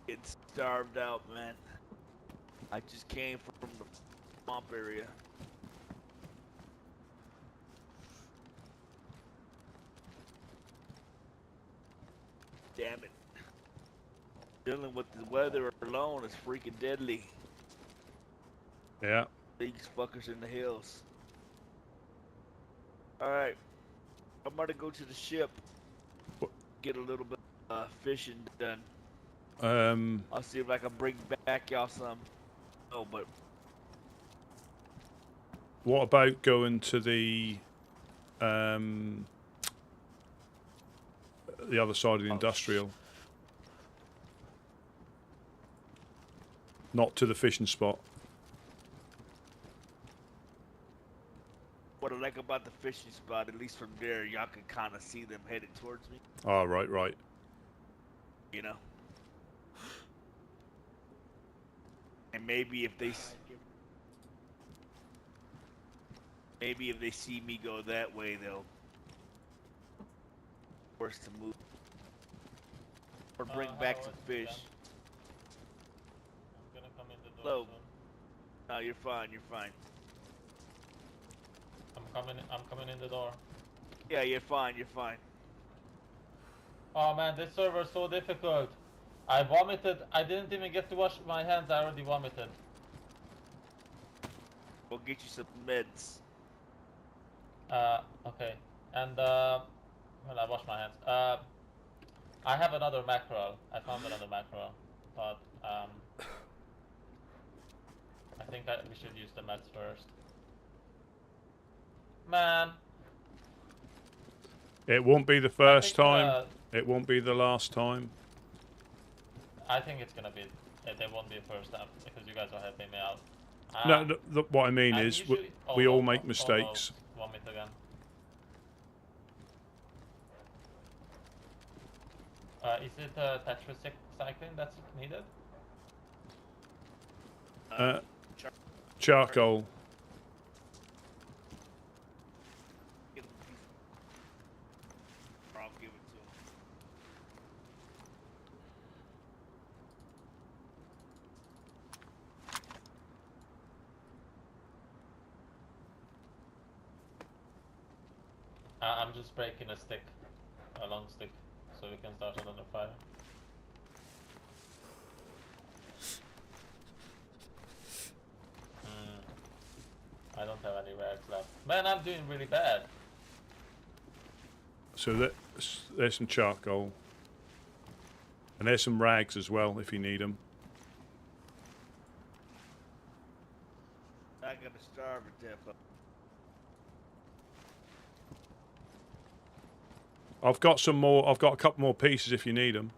It's starved out, man. I just came from the swamp area. Damn it. Dealing with the weather alone is freaking deadly. Yeah. These fuckers in the hills. Alright. I'm gonna go to the ship. Get a little bit of fishing done. I'll see if I can bring back y'all some. Oh, but what about going to the other side of the industrial? Not to the fishing spot. what I like about the fishing spot, at least from there, y'all can kind of see them headed towards me. Oh, right. You know? And maybe if they see me go that way, they'll force to move or bring back some fish. I'm gonna come in the door Hello. soon. No, you're fine. You're fine. I'm coming in the door. Yeah, you're fine. You're fine. Oh man, this server is so difficult. I vomited. I didn't even get to wash my hands. I already vomited. We'll get you some meds. Okay. And well, I washed my hands. I have another mackerel. I found another mackerel, but I think we should use the meds first. Man. It won't be the first time. It won't be the last time. I think it's gonna be. It won't be the first time because you guys are helping me out. No, what I mean is, we all make mistakes. Vomit again. Is it tetracycline that's needed? Charcoal. I'll give it to him. I'm just breaking a stick, a long stick, so we can start another fire. I don't have any rags left. Man, I'm doing really bad. So there's some charcoal. And there's some rags as well, if you need them. I'm gonna starve to death. I've got some more. I've got a couple more pieces if you need them.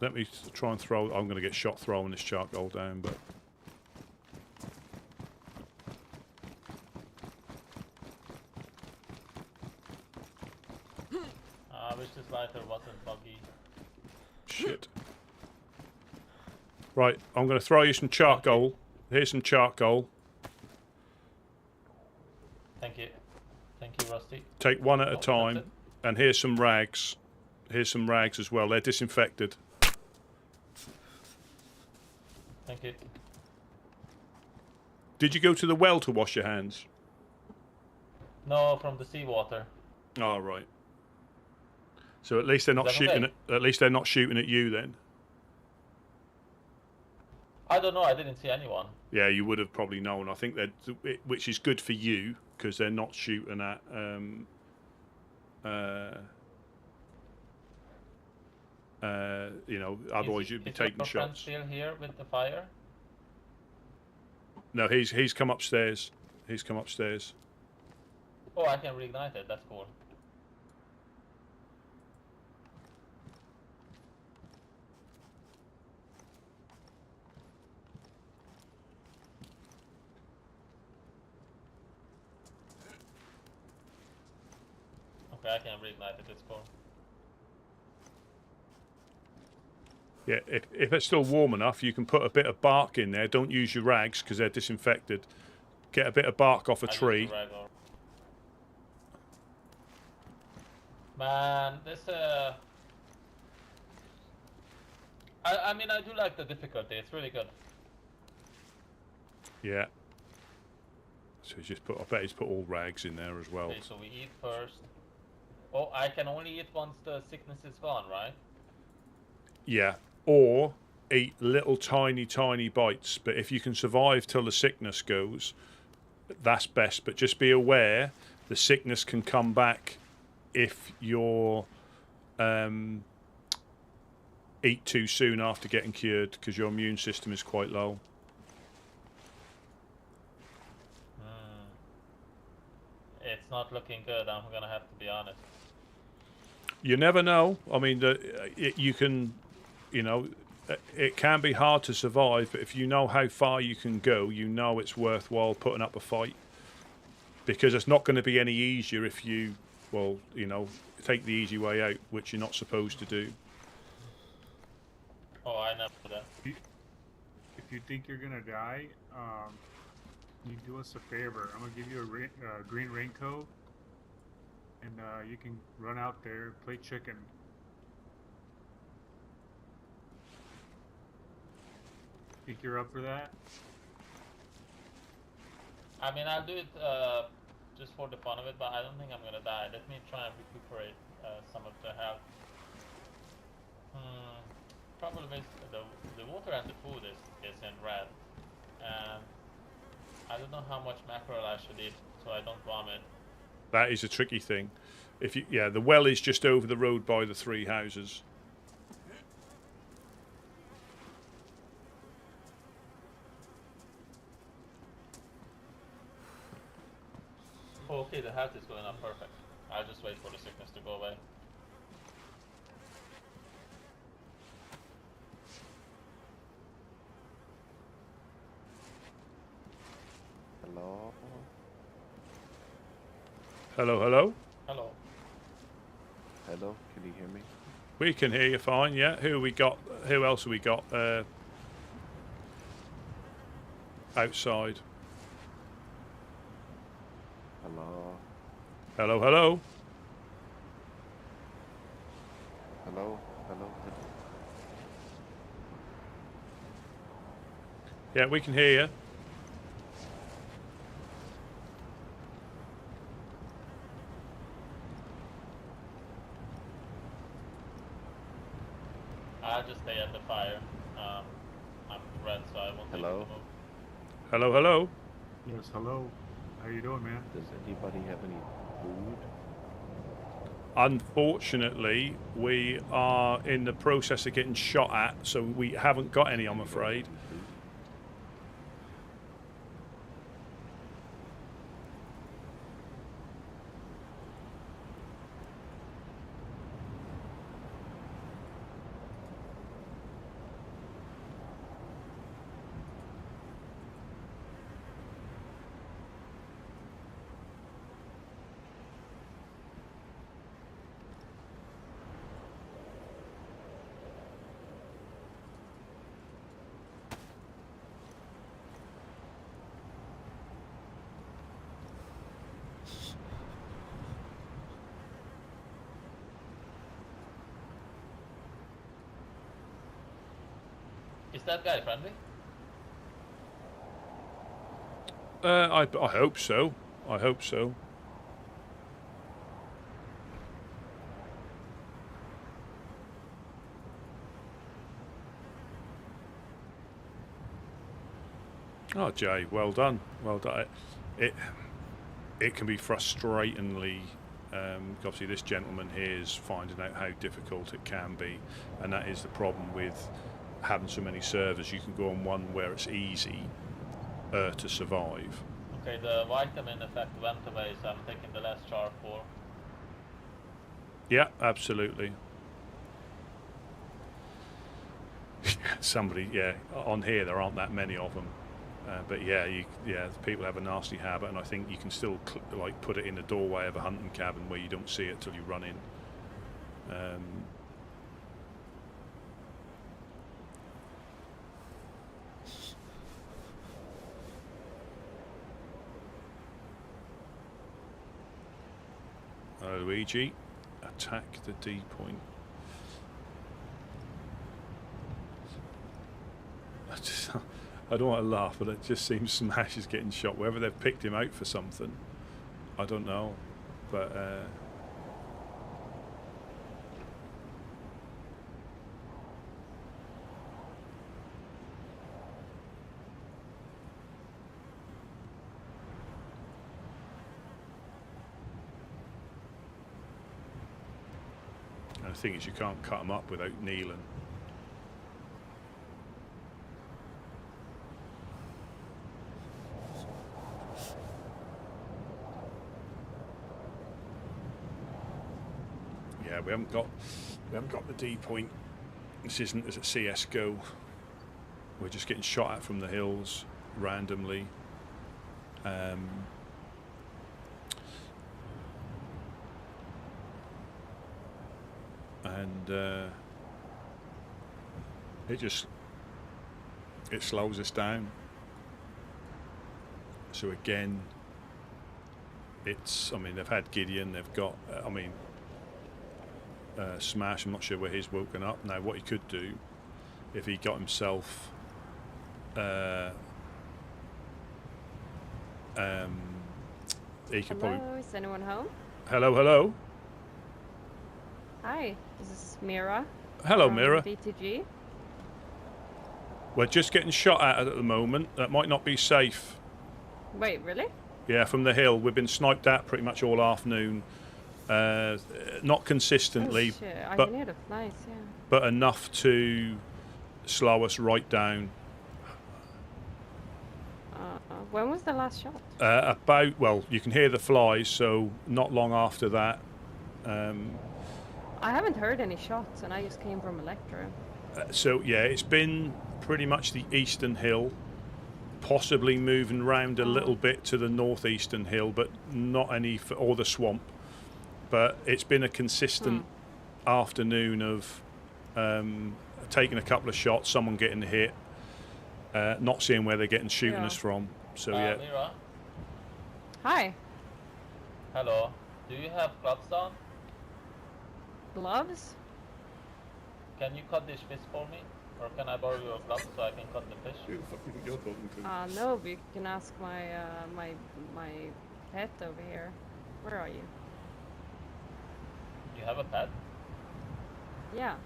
Let me try and throw. I'm going to get shot throwing this charcoal down, but. I wish this lighter wasn't buggy. Shit. Right, I'm going to throw you some charcoal. Here's some charcoal. Thank you. Thank you, Rusty. Take one at a time. And here's some rags. Here's some rags as well. They're disinfected. Thank you. Did you go to the well to wash your hands? No, from the seawater. Oh, right. So at least they're not shooting at least they're not shooting at you then. I don't know. I didn't see anyone. Yeah, you would have probably known. I think which is good for you because they're not shooting at you know, otherwise you'd be taking shots. Is your friend still here with the fire? No, he's come upstairs. He's come upstairs. Oh, I can reignite it. That's cool. Okay, I can reignite it. It's cool. Yeah, if it's still warm enough, you can put a bit of bark in there. Don't use your rags because they're disinfected. Get a bit of bark off a tree. Man, this I mean, I do like the difficulty. It's really good. Yeah. So he's just put. I bet he's put all rags in there as well. Okay, so we eat first. Oh, I can only eat once the sickness is gone, right? Yeah, or eat little tiny bites. But if you can survive till the sickness goes, that's best. But just be aware the sickness can come back if you're eat too soon after getting cured, because your immune system is quite low. It's not looking good, I'm gonna have to be honest. You never know. I mean, you can, you know, it can be hard to survive, but if you know how far you can go, you know it's worthwhile putting up a fight. Because it's not going to be any easier if you, well, you know, take the easy way out, which you're not supposed to do. Oh, I know that. If you think you're gonna die, you do us a favor. I'm gonna give you a green raincoat, and you can run out there, play chicken. Think you're up for that? I mean, I'll do it just for the fun of it, but I don't think I'm gonna die. Let me try and recuperate some of the health. Problem is the water and the food is in red, and I don't know how much mackerel I should eat so I don't vomit. That is a tricky thing. If you, yeah, the well is just over the road by the 3 houses. Oh, okay, the health is going up perfect. I'll just wait for the sickness to go away. Hello? Hello, hello? Hello. Hello, can you hear me? We can hear you fine, yeah. Who we got? Who else have we got outside? Hello? Hello, hello? Hello? Hello? Yeah, we can hear you. I'll just stay at the fire. I'm red, so I won't be able to move. Hello, hello? Yes, hello. How you doing, man? Does anybody have any food? Unfortunately, we are in the process of getting shot at, so we haven't got any, I'm afraid. Is that guy friendly? I hope so. I hope so. Oh, Jay, well done. Well done. It can be frustratingly. Obviously, this gentleman here is finding out how difficult it can be, and that is the problem with having so many servers. You can go on one where it's easy to survive. Okay, the vitamin effect went away, so I'm taking the last char 4. Yeah, absolutely. Somebody, yeah, on here there aren't that many of them, but yeah, people have a nasty habit, and I think you can still like put it in the doorway of a hunting cabin where you don't see it till you run in. Luigi, attack the D point. I don't want to laugh, but it just seems Smash is getting shot. Whether they've picked him out for something, I don't know. But and the thing is, you can't cut him up without kneeling. Yeah, we haven't got the D point. This isn't as a CS:GO. We're just getting shot at from the hills randomly. And it slows us down. So again, I mean, they've had Gideon, they've got, Smash. I'm not sure where he's woken up. Now, what he could do, if he got himself he could Hello, probably... is anyone home? Hello. Hi, this is Mira. Hello, from Mira. DTG. We're just getting shot at the moment. That might not be safe. Wait, really? Yeah, from the hill. We've been sniped at pretty much all afternoon. Not consistently, Oh, shit. I but can hear the flies, yeah. but enough to slow us right down. When was the last shot? Well, you can hear the flies, so not long after that. I haven't heard any shots, and I just came from Electro. So yeah, it's been pretty much the eastern hill, possibly moving round a little bit to the northeastern hill, but not any or the swamp. But it's been a consistent afternoon of taking a couple of shots, someone getting hit, not seeing where they're getting shooting us from. So yeah. Mira? Hi. Hello. Do you have gloves on? Gloves? Can you cut this fish for me? Or can I borrow your gloves so I can cut the fish? No, but you can ask my my pet over here. Where are you? You have a pet? Yeah.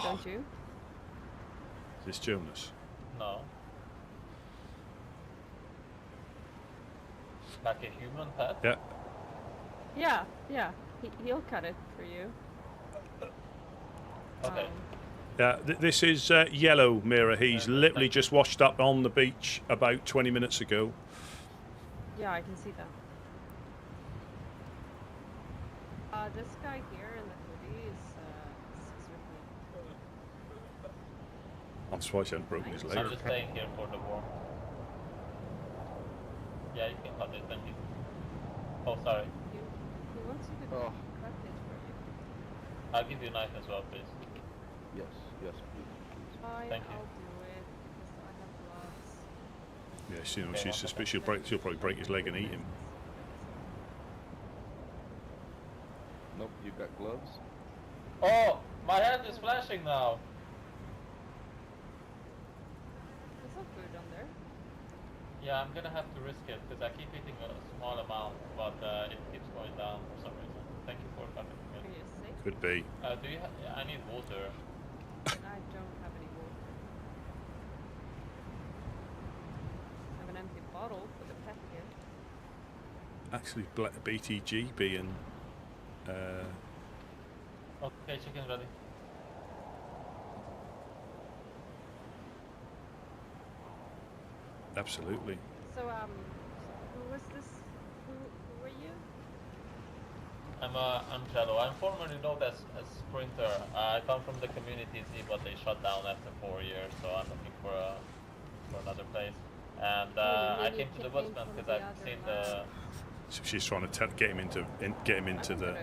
Don't you? Is this Jonas? No. Like a human pet? Yeah. Yeah. He'll cut it for you. Okay. Yeah, this is Yellow, Mira. He's literally just washed up on the beach about 20 minutes ago. Yeah, I can see that. This guy here in the hoodie is with me. I'm surprised he hasn't broken his leg. I'm just staying here for the war. Yeah, you can cut it, thank you. Oh, sorry. He wants you to cut it for you. I'll give you a knife as well, please. Yes, please. Fine, Thank you. I'll do it because I have gloves. Yeah, you know, she's suspicious. She'll probably break his leg and eat him. Nope, you got gloves? Oh, my hand is flashing now. There's some food on there. Yeah, I'm gonna have to risk it because I keep eating a small amount, but it keeps going down for some reason. Thank you for coming. Are you sick? Could be. Do you? I need water. I don't have any water. I have an empty bottle for the pet here. Actually, BTG being. Okay, chicken ready. Absolutely. So, who was this? Who were you? I'm Jello. I'm formerly known as Sprinter. I come from the community Z, but they shut down after 4 years, so I'm looking for another place. And I came to the Woodsmen because I've seen the. So she's trying to get him into the.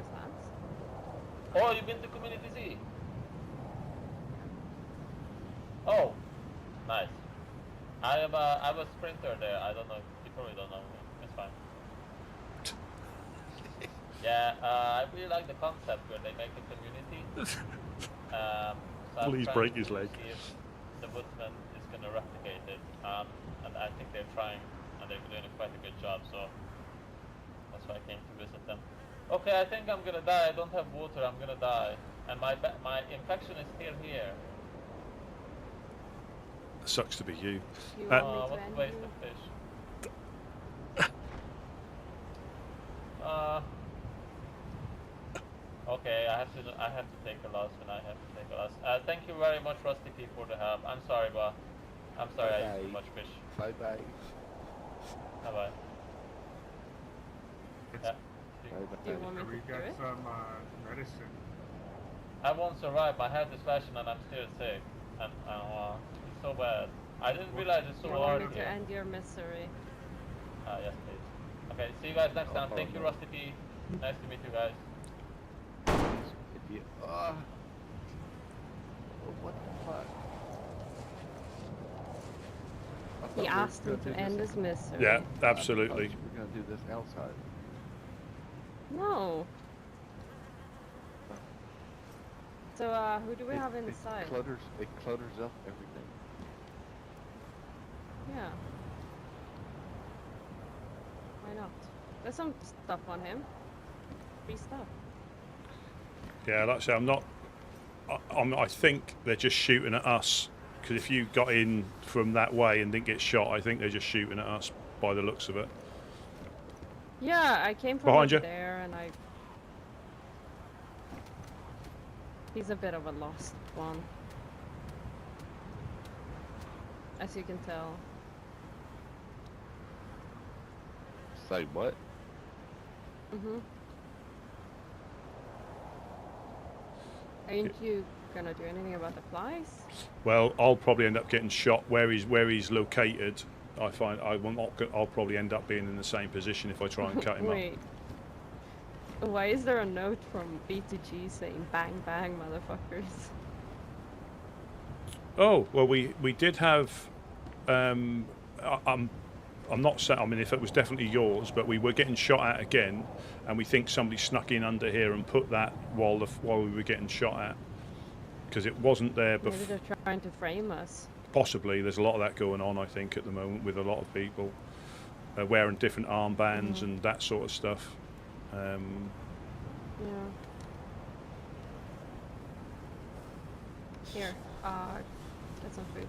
Oh, you've been to Community Z? Oh, nice. I'm a Sprinter there. I don't know. You probably don't know me. It's fine. Yeah, I really like the concept where they make a community. So Please break his leg. See if the Woodsman is going to replicate it. And I think they're trying, and they're doing quite a good job, so that's why I came to visit them. Okay, I think I'm going to die. I don't have water. I'm going to die. And my infection is still here. Sucks to be you. What a waste of fish. Okay, I have to take a loss, and I have to take a loss. Thank you very much, Rusty P, for the help. I'm sorry, but I'm sorry I used too much fish. Bye bye. Bye bye. Yeah. Do you want me We to do got it? some medicine. I won't survive. My head is flashing, and I'm still sick. And it's so bad. I didn't realize it's so You hard want me here. to end your misery? Yes, please. Okay, see you guys next time. Thank you, Rusty P. Nice to meet you guys. What the fuck? He asked him to end his misery. Yeah, absolutely. We're gonna do this outside. No. So, who do we have inside? It clutters up everything. Yeah. Why not? There's some stuff on him. Free stuff. Yeah, like I say, I think they're just shooting at us. Because if you got in from that way and didn't get shot, I think they're just shooting at us by the looks of it. Yeah, I came from Behind over you. there and he's a bit of a lost one. As you can tell. Say what? Ain't you gonna do anything about the flies? Well, I'll probably end up getting shot where he's located. I'll probably end up being in the same position if I try and cut him Wait. Why is there a note from B2G saying bang bang motherfuckers? Oh, well, we did have. I'm not saying. I mean, if it was definitely yours, but we were getting shot at again, and we think somebody snuck in under here and put that while we were getting shot at, because it wasn't there before. Maybe they're trying to frame us. Possibly, there's a lot of that going on. I think at the moment with a lot of people wearing different armbands and that sort of stuff. Yeah. Here, get some food.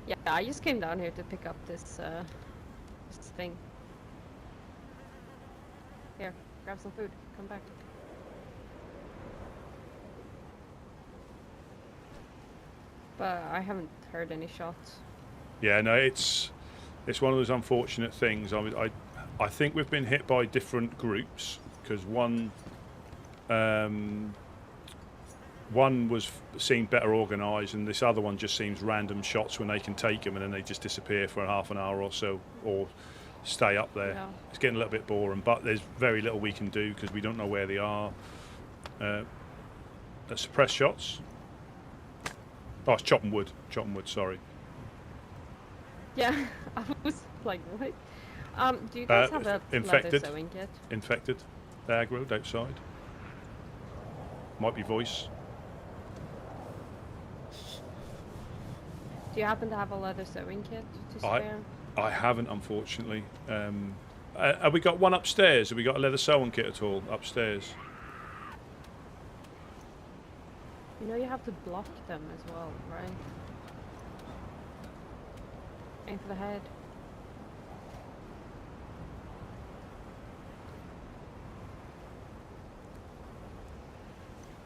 Yeah, I just came down here to pick up this thing. Here, grab some food. Come back. But I haven't heard any shots. Yeah, no, it's one of those unfortunate things. I think we've been hit by different groups because one seemed better organised, and this other one just seems random shots when they can take them and then they just disappear for half an hour or so, or stay up there. Yeah. It's getting a little bit boring, but there's very little we can do because we don't know where they are. Suppressed shots. Oh, it's chopping wood. Chopping wood. Sorry. Yeah, I was like, what? Do you guys have a infected? leather sewing kit? Infected. Aggroed outside. Might be voice. Do you happen to have a leather sewing kit to spare? I haven't, unfortunately. Have we got one upstairs? Have we got a leather sewing kit at all upstairs? You know you have to block them as well, right? Aim for the head.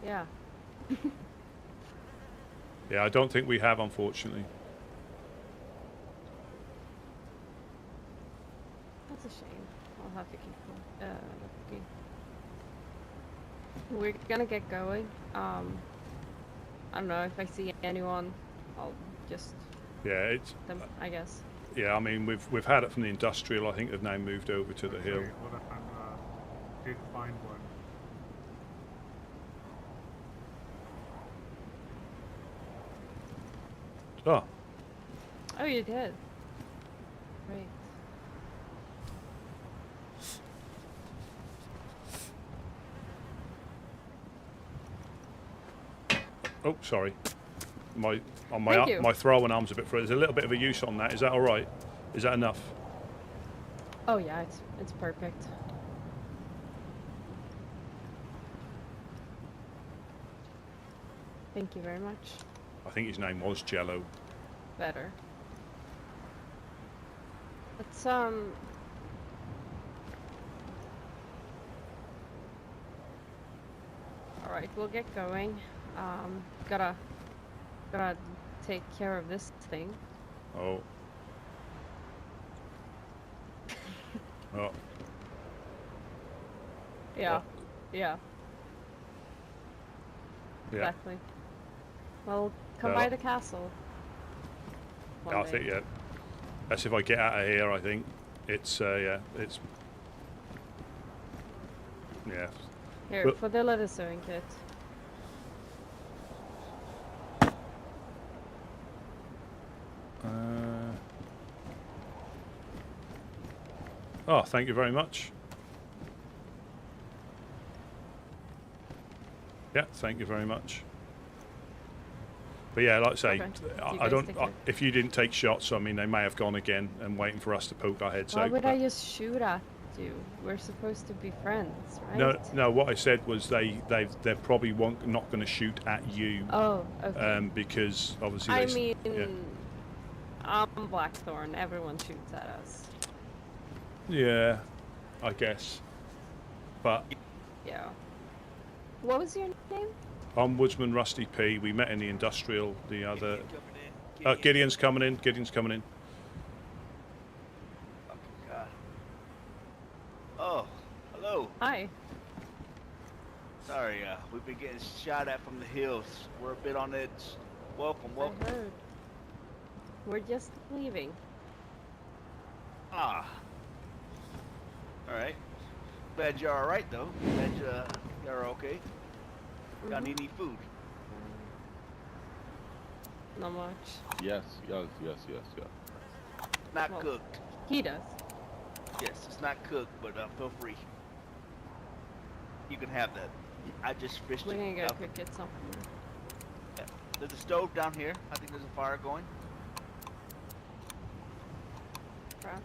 Yeah. Yeah, I don't think we have, unfortunately. That's a shame. I'll have to keep looking. We're gonna get going. I don't know if I see anyone, I'll just them, I guess. Yeah, I mean we've had it from the industrial. I think they've now moved over to the hill. Hold on, did find one. Oh. Oh, you did. Great. Oh, sorry. my Thank you. my throwing arm's a bit further. There's a little bit of a use on that. Is that all right? Is that enough? Oh yeah, it's perfect. Thank you very much. I think his name was Jello. Better. Let's Alright, we'll get going. Gotta take care of this thing. Oh. Oh. Yeah. Oh. Yeah. Yeah. Exactly. Well, come Well, by the castle. one I day. think, yeah. That's if I get out of here, I think. It's, yeah, it's... Yeah. Here, But- for the leather sewing kit. Oh, thank you very much. Yeah, thank you very much. But yeah, like I say, Okay. I don't. If you didn't take shots, I mean, they may have gone again and waiting for us to poke our heads Why out. would but- I just shoot at you? We're supposed to be friends, right? No, no. What I said was they're probably not going to shoot at you. Oh, okay. Because obviously I they, mean, yeah. I'm Blackthorn. Everyone shoots at us. Yeah, I guess. But Yeah. What was your name? I'm Woodsman Rusty P. We met in the industrial. The other. Gideon's coming in. Gideon's coming in. God. Oh, hello. Hi. Sorry, we've been getting shot at from the hills. We're a bit on edge. Welcome, welcome. I heard. We're just leaving. Ah. All right. Glad you're all right, though. Glad you're okay. Got any food? Not much. Yes. Not Well, cooked. He does. Yes, it's not cooked, but feel free. You can have that. I just fished We're it. gonna go out. cook it somewhere. Yeah. There's a stove down here. I think there's a fire going. Perhaps.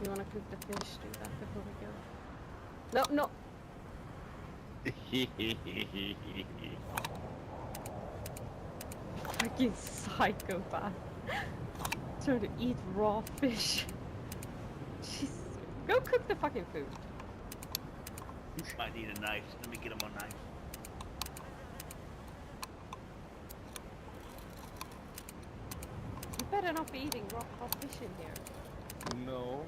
You wanna cook the fish? Do that before we go. No, no. Fucking psychopath. Trying to eat raw fish. Jeez. Go cook the fucking food. Might need a knife. Let me get him a knife. You better not be eating raw fish in here. No.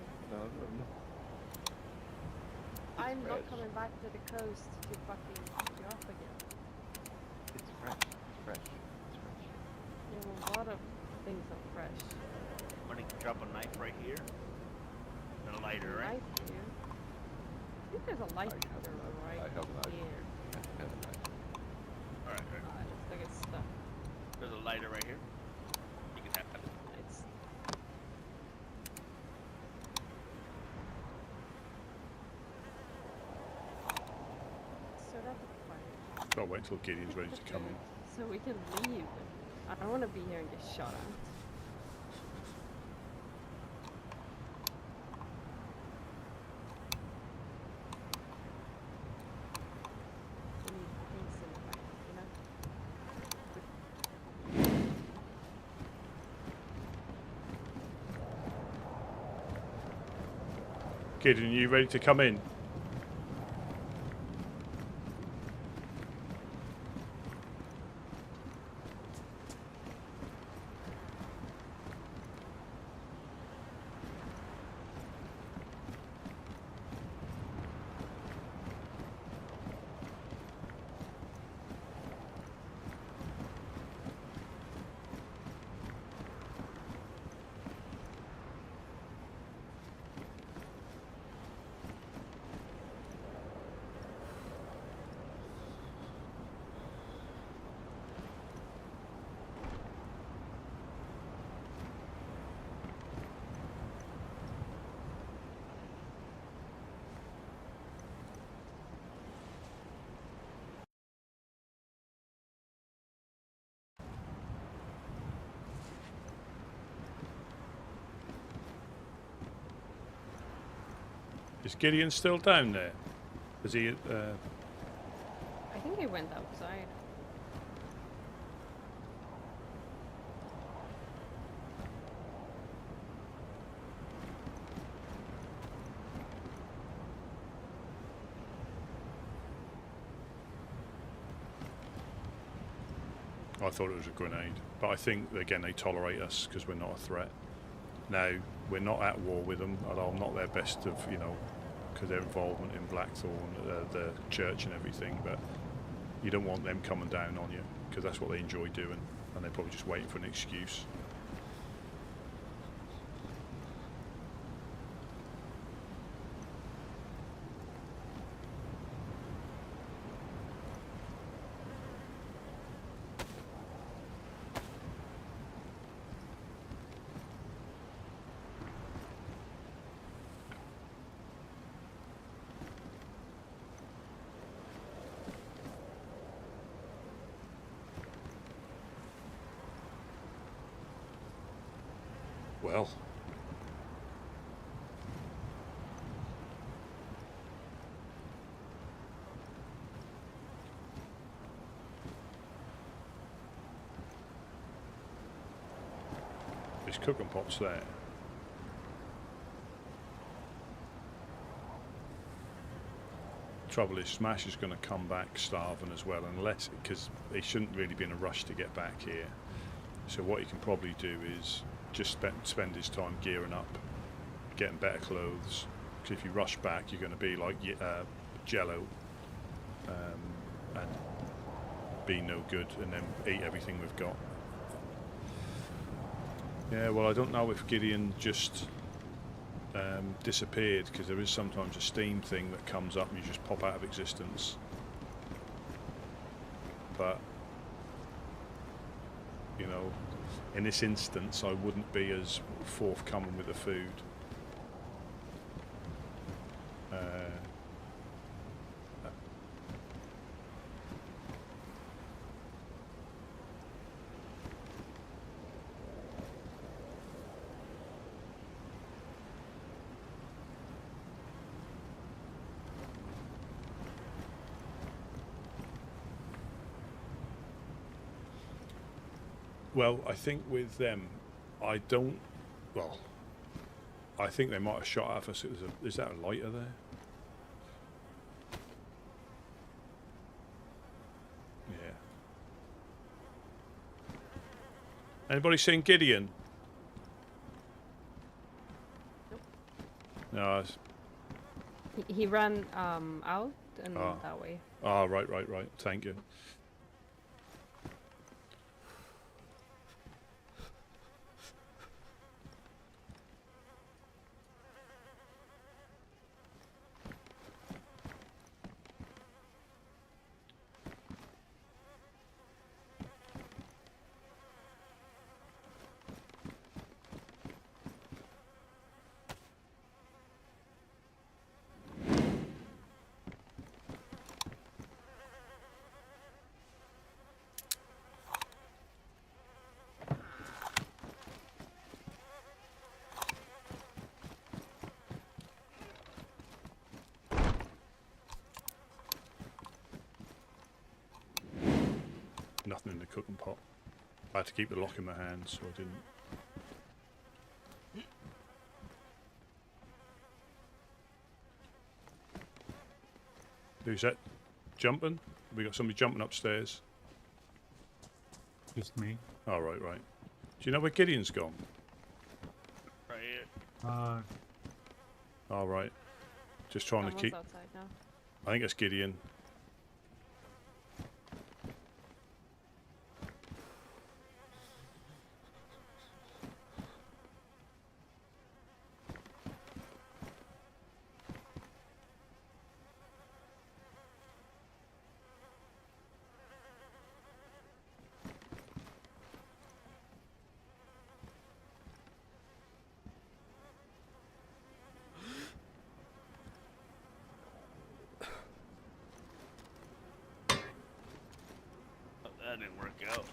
I'm not fresh. coming back to the coast to fucking pick you up again. It's fresh. You know, a lot of things are fresh. I'm gonna drop a knife right here. And a lighter, right? Knife here. I think there's a lighter right I have a knife. here. All right. Let's look at stuff. There's a lighter right here. You can have it. It's so that's fine. I'll wait till Gideon's ready to come in. So we can leave. I don't want to be here and get shot at. We need things in the back, you know? Gideon, you ready to come in? Is Gideon still down there? Is he? I think he went outside. I thought it was a grenade, but I think again they tolerate us because we're not a threat. Now we're not at war with them, although I'm not their best of because their involvement in Blackthorn, the church and everything. But you don't want them coming down on you because that's what they enjoy doing, and they're probably just waiting for an excuse. Well, there's cooking pots there. Trouble is, Smash is going to come back starving as well, unless because he shouldn't really be in a rush to get back here. So what he can probably do is just spend his time gearing up, getting better clothes. Because if you rush back, you're going to be like Jello, and be no good, and then eat everything we've got. Yeah, well, I don't know if Gideon just disappeared, because there is sometimes a steam thing that comes up and you just pop out of existence. But in this instance, I wouldn't be as forthcoming with the food. Well, I think with them, I think they might have shot at us. Is that a lighter there? Yeah. Anybody seen Gideon? Nope. No. He ran out and that way. Ah, right. Thank you. Nothing in the cooking pot. I had to keep the lock in my hand, so I didn't. Who's that? Jumping? We got somebody jumping upstairs. Just me. Oh, right. Do you know where Gideon's gone? Right here. All right. Just trying to keep. Outside now. I think it's Gideon. That didn't work out.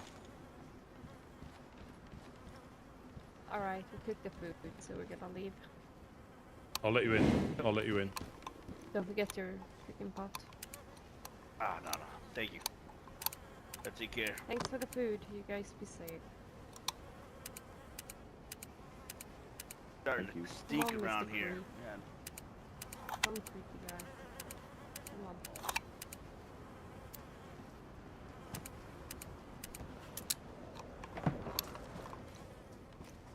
Alright, we cooked the food, so we're gonna leave. I'll let you in. I'll let you in. Don't forget your freaking pot. Ah, no. Thank you. I'll take care. Thanks for the food. You guys be safe. Starting to stink Come on, around Mr. here. Creep. Man. Come, creepy guy. Come on.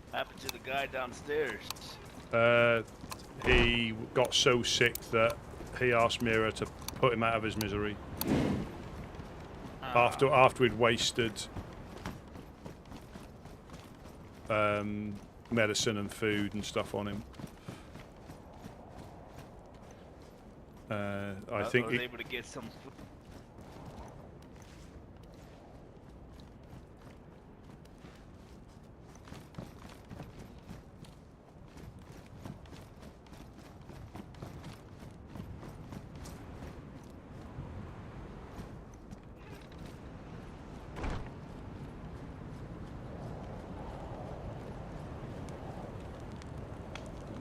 What happened to the guy downstairs? He got so sick that he asked Mira to put him out of his misery. After we'd wasted medicine and food and stuff on him. I think I was able to get some food.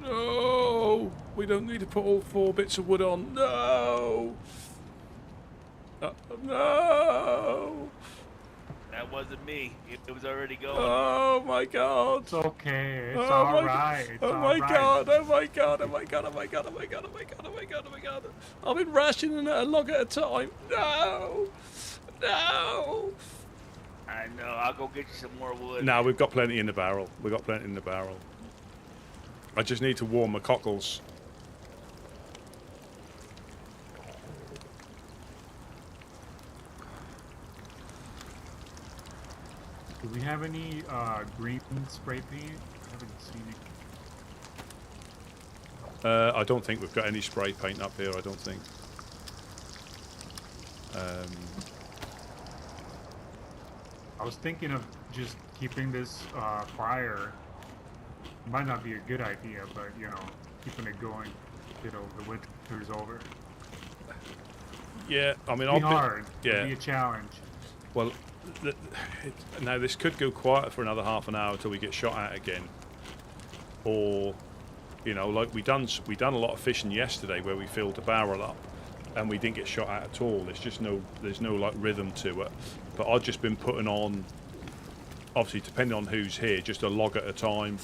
No, we don't need to put all 4 bits of wood on. No. No. That wasn't me. It was already going. Oh my God. It's okay. It's Oh my alright. It's Oh my alright. God. Oh my God. Oh my God. Oh my God. Oh my God. Oh my God. Oh my God. Oh my God. I've been rationing a log at a time. No. No. I know. I'll go get you some more wood. No, we've got plenty in the barrel. We've got plenty in the barrel. I just need to warm my cockles. Do we have any green spray paint? I haven't seen it. I don't think we've got any spray paint up here, I don't think. I was thinking of just keeping this fire. Might not be a good idea, but you know, keeping it going till the winter's over. Yeah, I mean, It'll be hard. Yeah. It'll be a challenge. Well, now this could go quiet for another half an hour till we get shot at again, or, you know, like we done a lot of fishing yesterday where we filled the barrel up, and we didn't get shot at all. There's no like rhythm to it. But I've just been putting on, obviously depending on who's here, just a log at a time,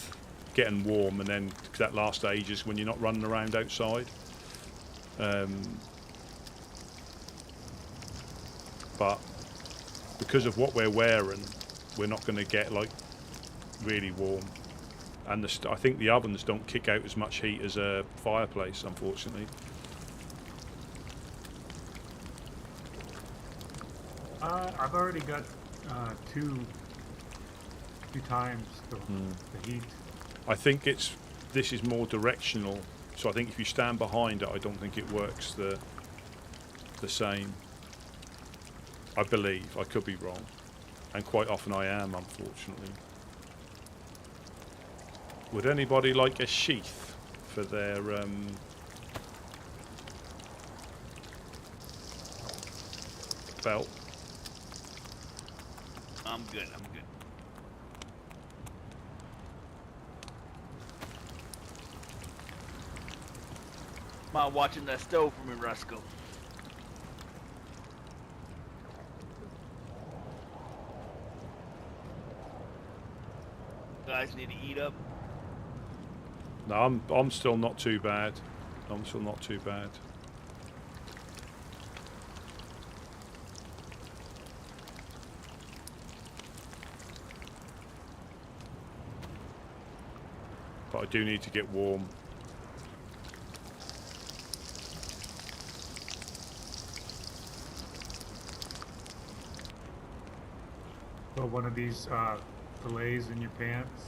getting warm, and then that last ages when you're not running around outside. But because of what we're wearing, we're not going to get like really warm, and I think the ovens don't kick out as much heat as a fireplace, unfortunately. I've already got two times the heat. I think this is more directional, so I think if you stand behind it, I don't think it works the same. I believe. I could be wrong, and quite often I am, unfortunately. Would anybody like a sheath for their belt? I'm good. I'm good. Mind watching that stove for me, Roscoe. Guys need to eat up. No, I'm still not too bad. I'm still not too bad. But I do need to get warm. Put one of these fillets in your pants.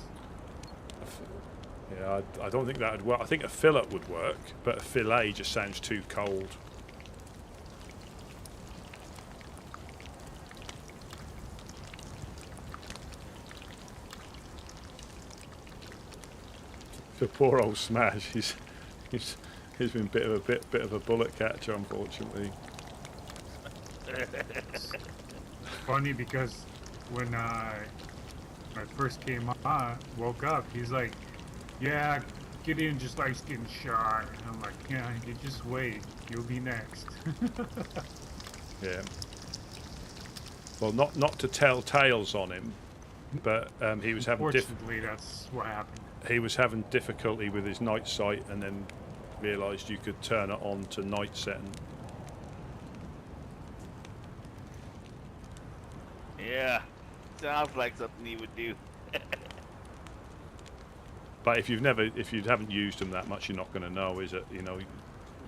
Yeah, I don't think that would work. I think a fillet would work, but a fillet just sounds too cold. The poor old Smash, he's been bit of a bullet catcher, unfortunately. Funny because when I first came on, woke up, he's like, "Yeah, Gideon just likes getting shot, and I'm like, yeah, you just wait. You'll be next. Yeah. Well, not to tell tales on him, but he was having. Unfortunately, that's what happened. He was having difficulty with his night sight, and then realised you could turn it on to night setting. Yeah, sounds like something he would do. But if you haven't used them that much, you're not going to know, is it? You know,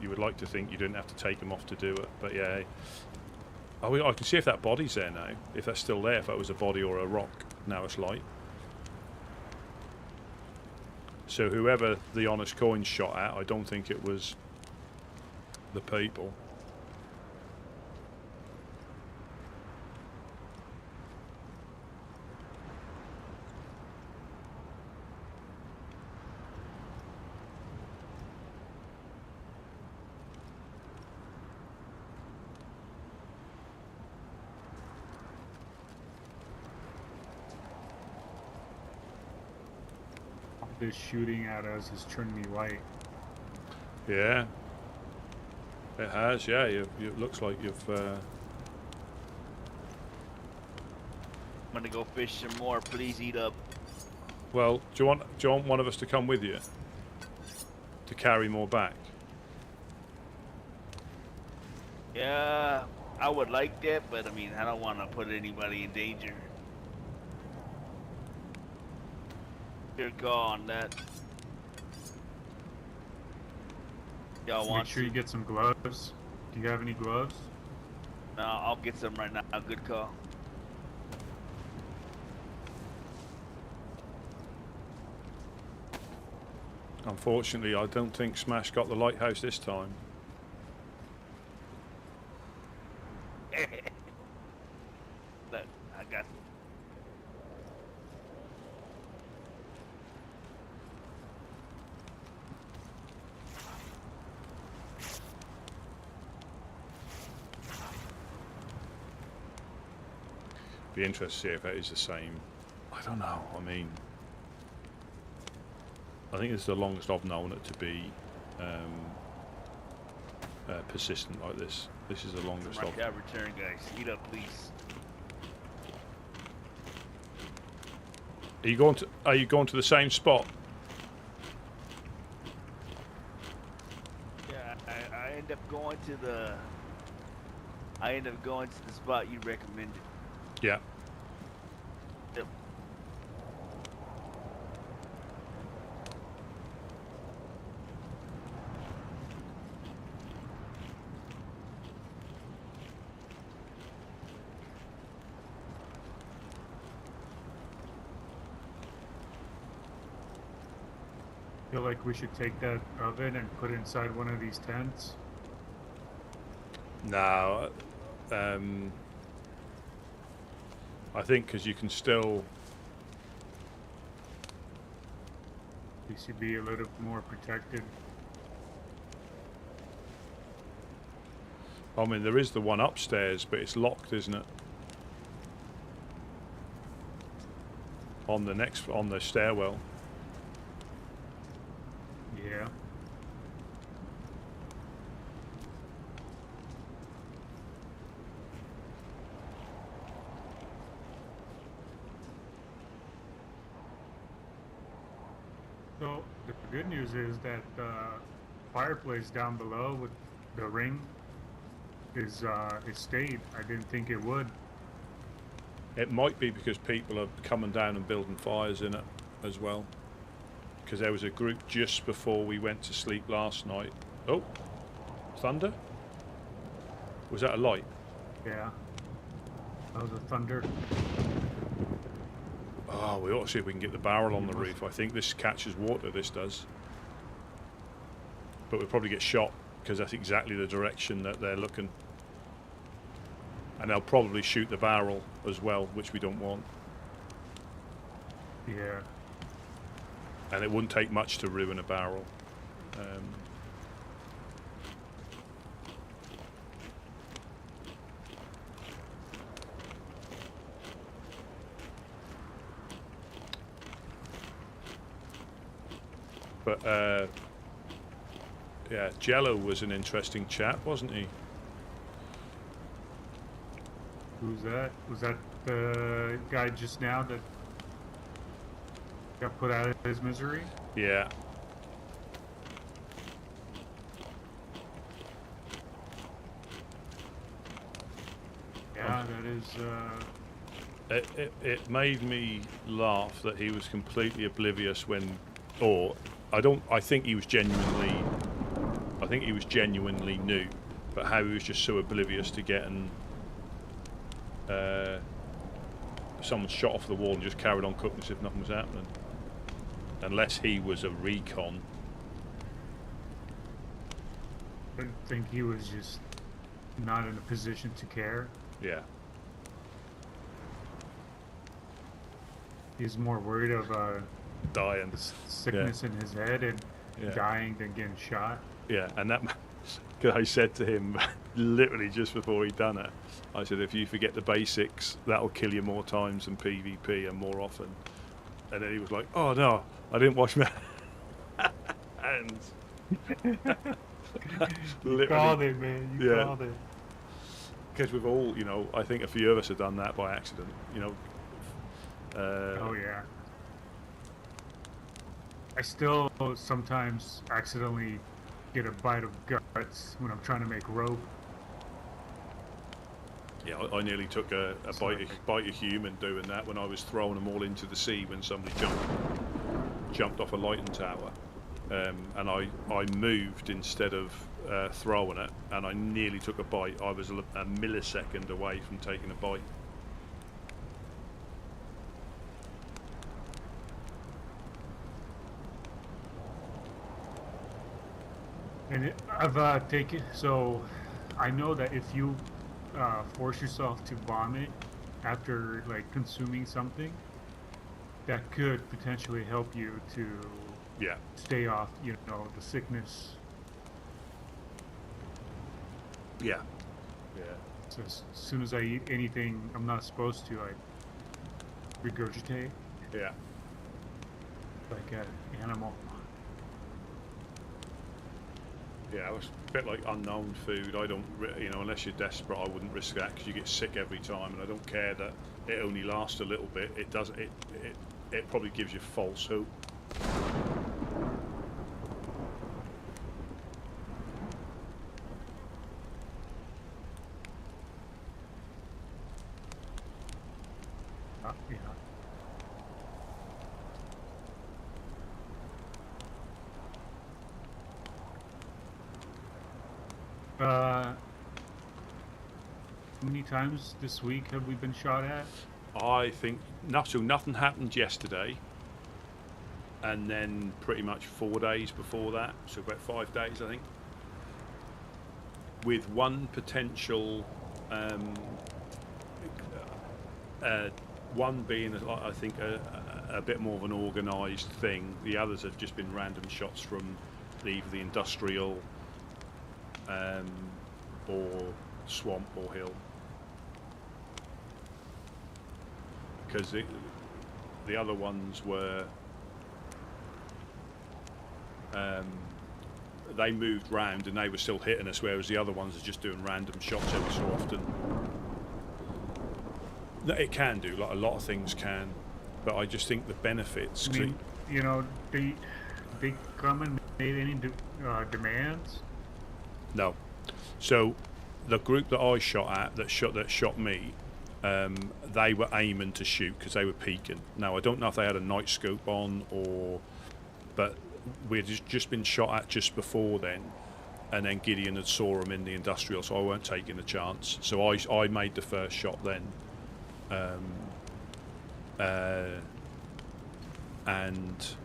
you would like to think you didn't have to take them off to do it, but yeah. Oh, I can see if that body's there now. If that's still there, if that was a body or a rock. Now it's light. So whoever the honest coin shot at, I don't think it was the people. This shooting at us is turning me white. Yeah. It has, yeah. It looks like you've... I'm gonna go fish some more. Please eat up. Well, do you want one of us to come with you? To carry more back? Yeah, I would like that, but I mean, I don't want to put anybody in danger. Your call on that. Y'all want Make sure you get some gloves. Do you have any gloves? No, I'll get some right now. Good call. Unfortunately, I don't think Smash got the lighthouse this time. Look, I got. Be interested to see if that is the same. I don't know. I mean, I think it's the longest I've known it to be persistent like this. This is the longest Right, I've... got return, guys. Eat up, please. Are you going to the same spot? Yeah, I end up going to the. I end up going to the spot you recommended. Yeah. Yep. Feel like we should take that oven and put it inside one of these tents. No. I think because you can still... We should be a little more protected. I mean, there is the one upstairs, but it's locked, isn't it? On the stairwell. Yeah. So the good news is that the fireplace down below with the ring is it stayed. I didn't think it would. It might be because people are coming down and building fires in it as well. Because there was a group just before we went to sleep last night. Oh, thunder? Was that a light? Yeah. That was a thunder. Oh, we ought to see if we can get the barrel on the roof. I think this catches water, this does. But we'll probably get shot because that's exactly the direction that they're looking. And they'll probably shoot the barrel as well, which we don't want. Yeah. And it wouldn't take much to ruin a barrel. But yeah, Jello was an interesting chap, wasn't he? Who's that? Was that the guy just now that got put out of his misery? Yeah. Yeah, that is. It made me laugh that he was completely oblivious when, I think he was genuinely new, but how he was just so oblivious to getting someone shot off the wall and just carried on cooking as if nothing was happening. Unless he was a recon. I think he was just not in a position to care. Yeah. He's more worried of dying, sickness in his head and dying than getting shot. Yeah, and that I said to him literally just before he'd done it, I said, if you forget the basics, that'll kill you more times than PvP and more often. And then he was like, oh no, I didn't wash my hands. You called it, man. You called it. Because we've all, I think a few of us have done that by accident, oh yeah. I still sometimes accidentally get a bite of guts when I'm trying to make rope. Yeah, I nearly took a bite of human doing that when I was throwing them all into the sea when somebody jumped off a lighting tower, and I moved instead of throwing it, and I nearly took a bite. I was a millisecond away from taking a bite. And I've taken, so I know that if you force yourself to vomit after like consuming something, that could potentially help you to stay off, the sickness. Yeah. So as soon as I eat anything I'm not supposed to, I regurgitate. Yeah. Like an animal. Yeah, it was a bit like unknown food. I don't, unless you're desperate, I wouldn't risk that because you get sick every time, and I don't care that it only lasts a little bit. It does. It probably gives you false hope. Yeah. How many times this week have we been shot at? I think nothing happened yesterday, and then pretty much 4 days before that, so about 5 days I think, with one potential one being I think a bit more of an organised thing. The others have just been random shots from either the industrial or swamp or hill, because the other ones were they moved round and they were still hitting us, whereas the other ones are just doing random shots every so often. It can do, like a lot of things can, but I just think the benefits. I mean, they come and made any demands? No. So the group that I shot at, that shot me, they were aiming to shoot because they were peeking. Now I don't know if they had a night scope on but we'd just been shot at just before then, and then Gideon had saw them in the industrial, so I weren't taking a chance. So I made the first shot then, and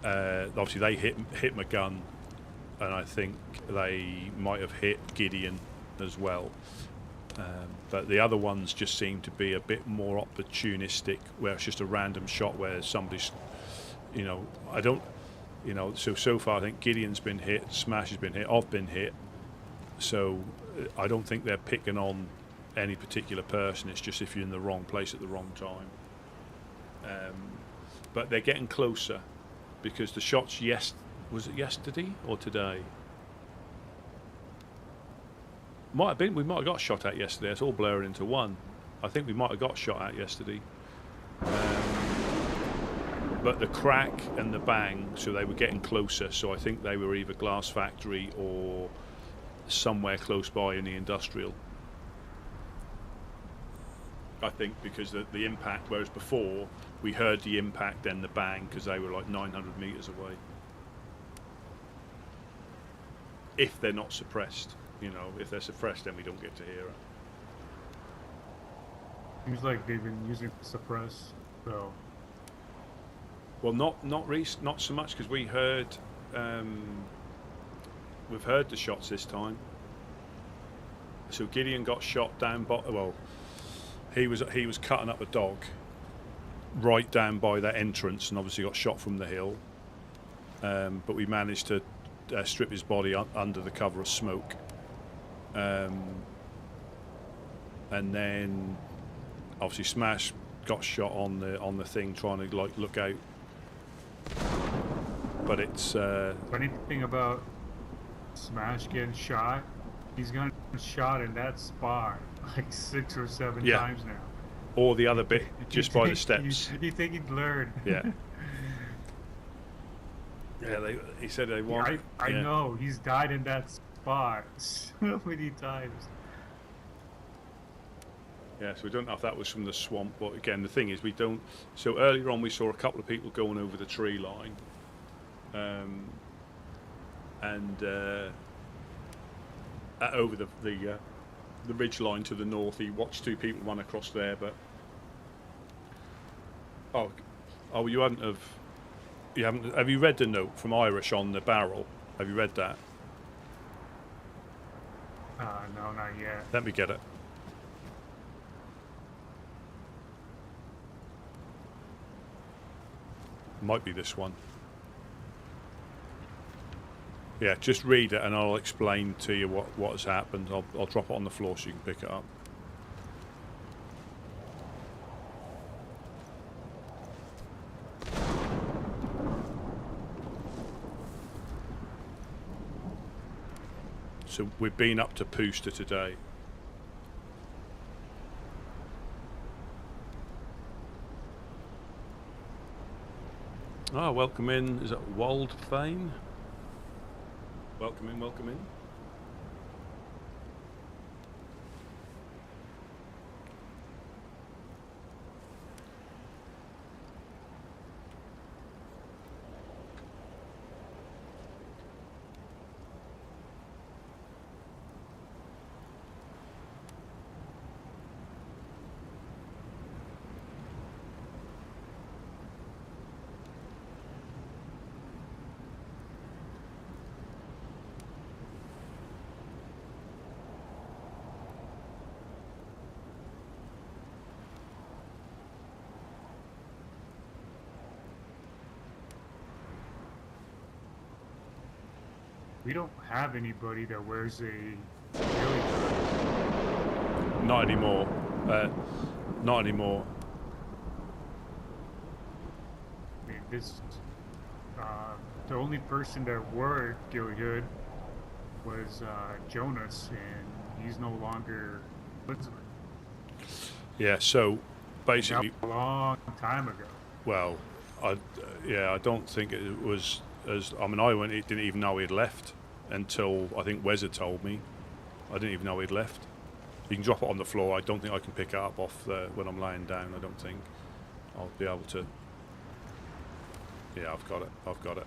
obviously they hit my gun, and I think they might have hit Gideon as well. But the other ones just seem to be a bit more opportunistic, where it's just a random shot where somebody's, I don't, so far I think Gideon's been hit, Smash has been hit, I've been hit, so I don't think they're picking on any particular person. It's just if you're in the wrong place at the wrong time. But they're getting closer. because the shots was it yesterday or today? Might have been. We might have got shot at yesterday. It's all blurring into one. I think we might have got shot at yesterday. But the crack and the bang, so they were getting closer. So I think they were either glass factory or somewhere close by in the industrial. I think because the impact, whereas before we heard the impact then the bang because they were like 900 meters away. If they're not suppressed, you know, if they're suppressed, then we don't get to hear it. Seems like they've been using suppress, so. Well, not so much because we heard, we've heard the shots this time. So Gideon got shot down. Well, he was cutting up a dog right down by that entrance, and obviously got shot from the hill. But we managed to strip his body under the cover of smoke, and then obviously Smash got shot on the thing trying to like look out. But it's funny thing about Smash getting shot, he's gotten shot in that spot like 6 or 7 times now. Or the other bit just by the steps. You think he'd learn? Yeah. Yeah, he said they want. Yeah, I know he's died in that spot so many times. Yeah, so we don't know if that was from the swamp, but again, the thing is, we don't. So earlier on, we saw a couple of people going over the tree line, and over the ridge line to the north. He watched 2 people run across there, but oh, you haven't have. You haven't. Have you read the note from Irish on the barrel? Have you read that? No, not yet. Let me get it. Might be this one. Yeah, just read it and I'll explain to you what has happened. I'll drop it on the floor so you can pick it up. So we've been up to Pooster today. Ah, welcome in. Is it Waldfane? Welcome in, welcome in. We don't have anybody that wears a ghillie hood. Not anymore. Not anymore. I mean, the only person that wore ghillie hood was Jonas, and he's no longer Woodsman. Yeah, so basically a long time ago. Well, I don't think it was as. I mean, I didn't even know he'd left until I think Wes had told me. I didn't even know he'd left. You can drop it on the floor. I don't think I can pick it up off when I'm laying down. I don't think I'll be able to. Yeah, I've got it. I've got it.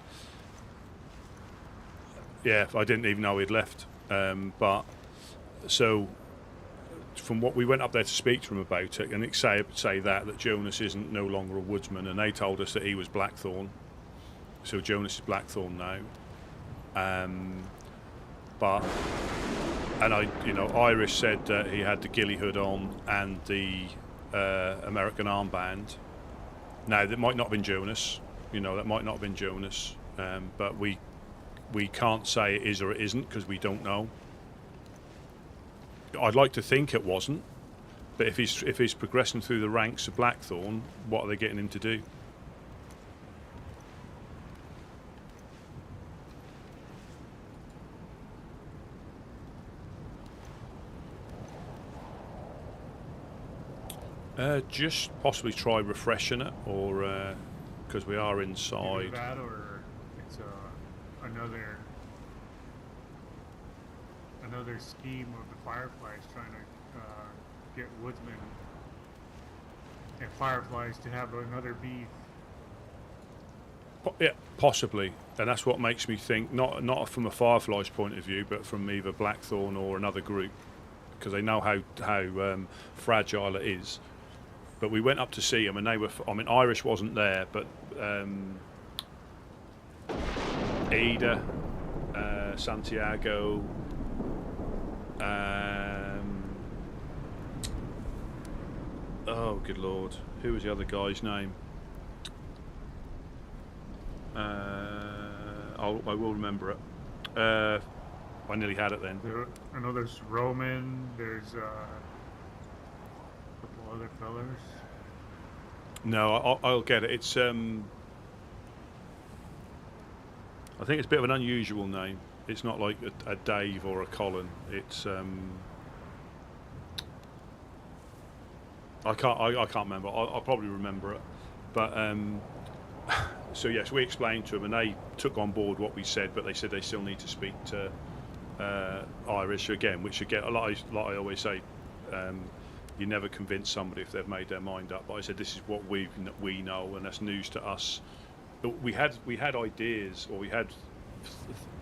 Yeah, I didn't even know he'd left. But so from what we went up there to speak to him about it, and it say that Jonas isn't no longer a woodsman, and they told us that he was Blackthorn. So Jonas is Blackthorn now. But Irish said that he had the ghillie hood on and the American armband. Now that might not have been Jonas. That might not have been Jonas. But we can't say it is or it isn't because we don't know. I'd like to think it wasn't, but if he's progressing through the ranks of Blackthorn, what are they getting him to do? Just possibly try refreshing it, or because we are inside. Either that, or it's another scheme of the Fireflies trying to get Woodsmen and Fireflies to have another beef. Yeah, possibly, and that's what makes me think not from a Fireflies point of view, but from either Blackthorn or another group, because they know how fragile it is. But we went up to see them, and they were. I mean, Irish wasn't there, but Ada, Santiago, oh good lord, who was the other guy's name? I will remember it. I nearly had it then. I know there's Roman. There's a couple other fellas. No, I'll get it. It's I think it's a bit of an unusual name. It's not like a Dave or a Colin. It's I can't remember. I'll probably remember it, but so yes, we explained to them, and they took on board what we said. But they said they still need to speak to Irish again, which again, like I always say, you never convince somebody if they've made their mind up. But I said this is what we know, and that's news to us. We had ideas, or we had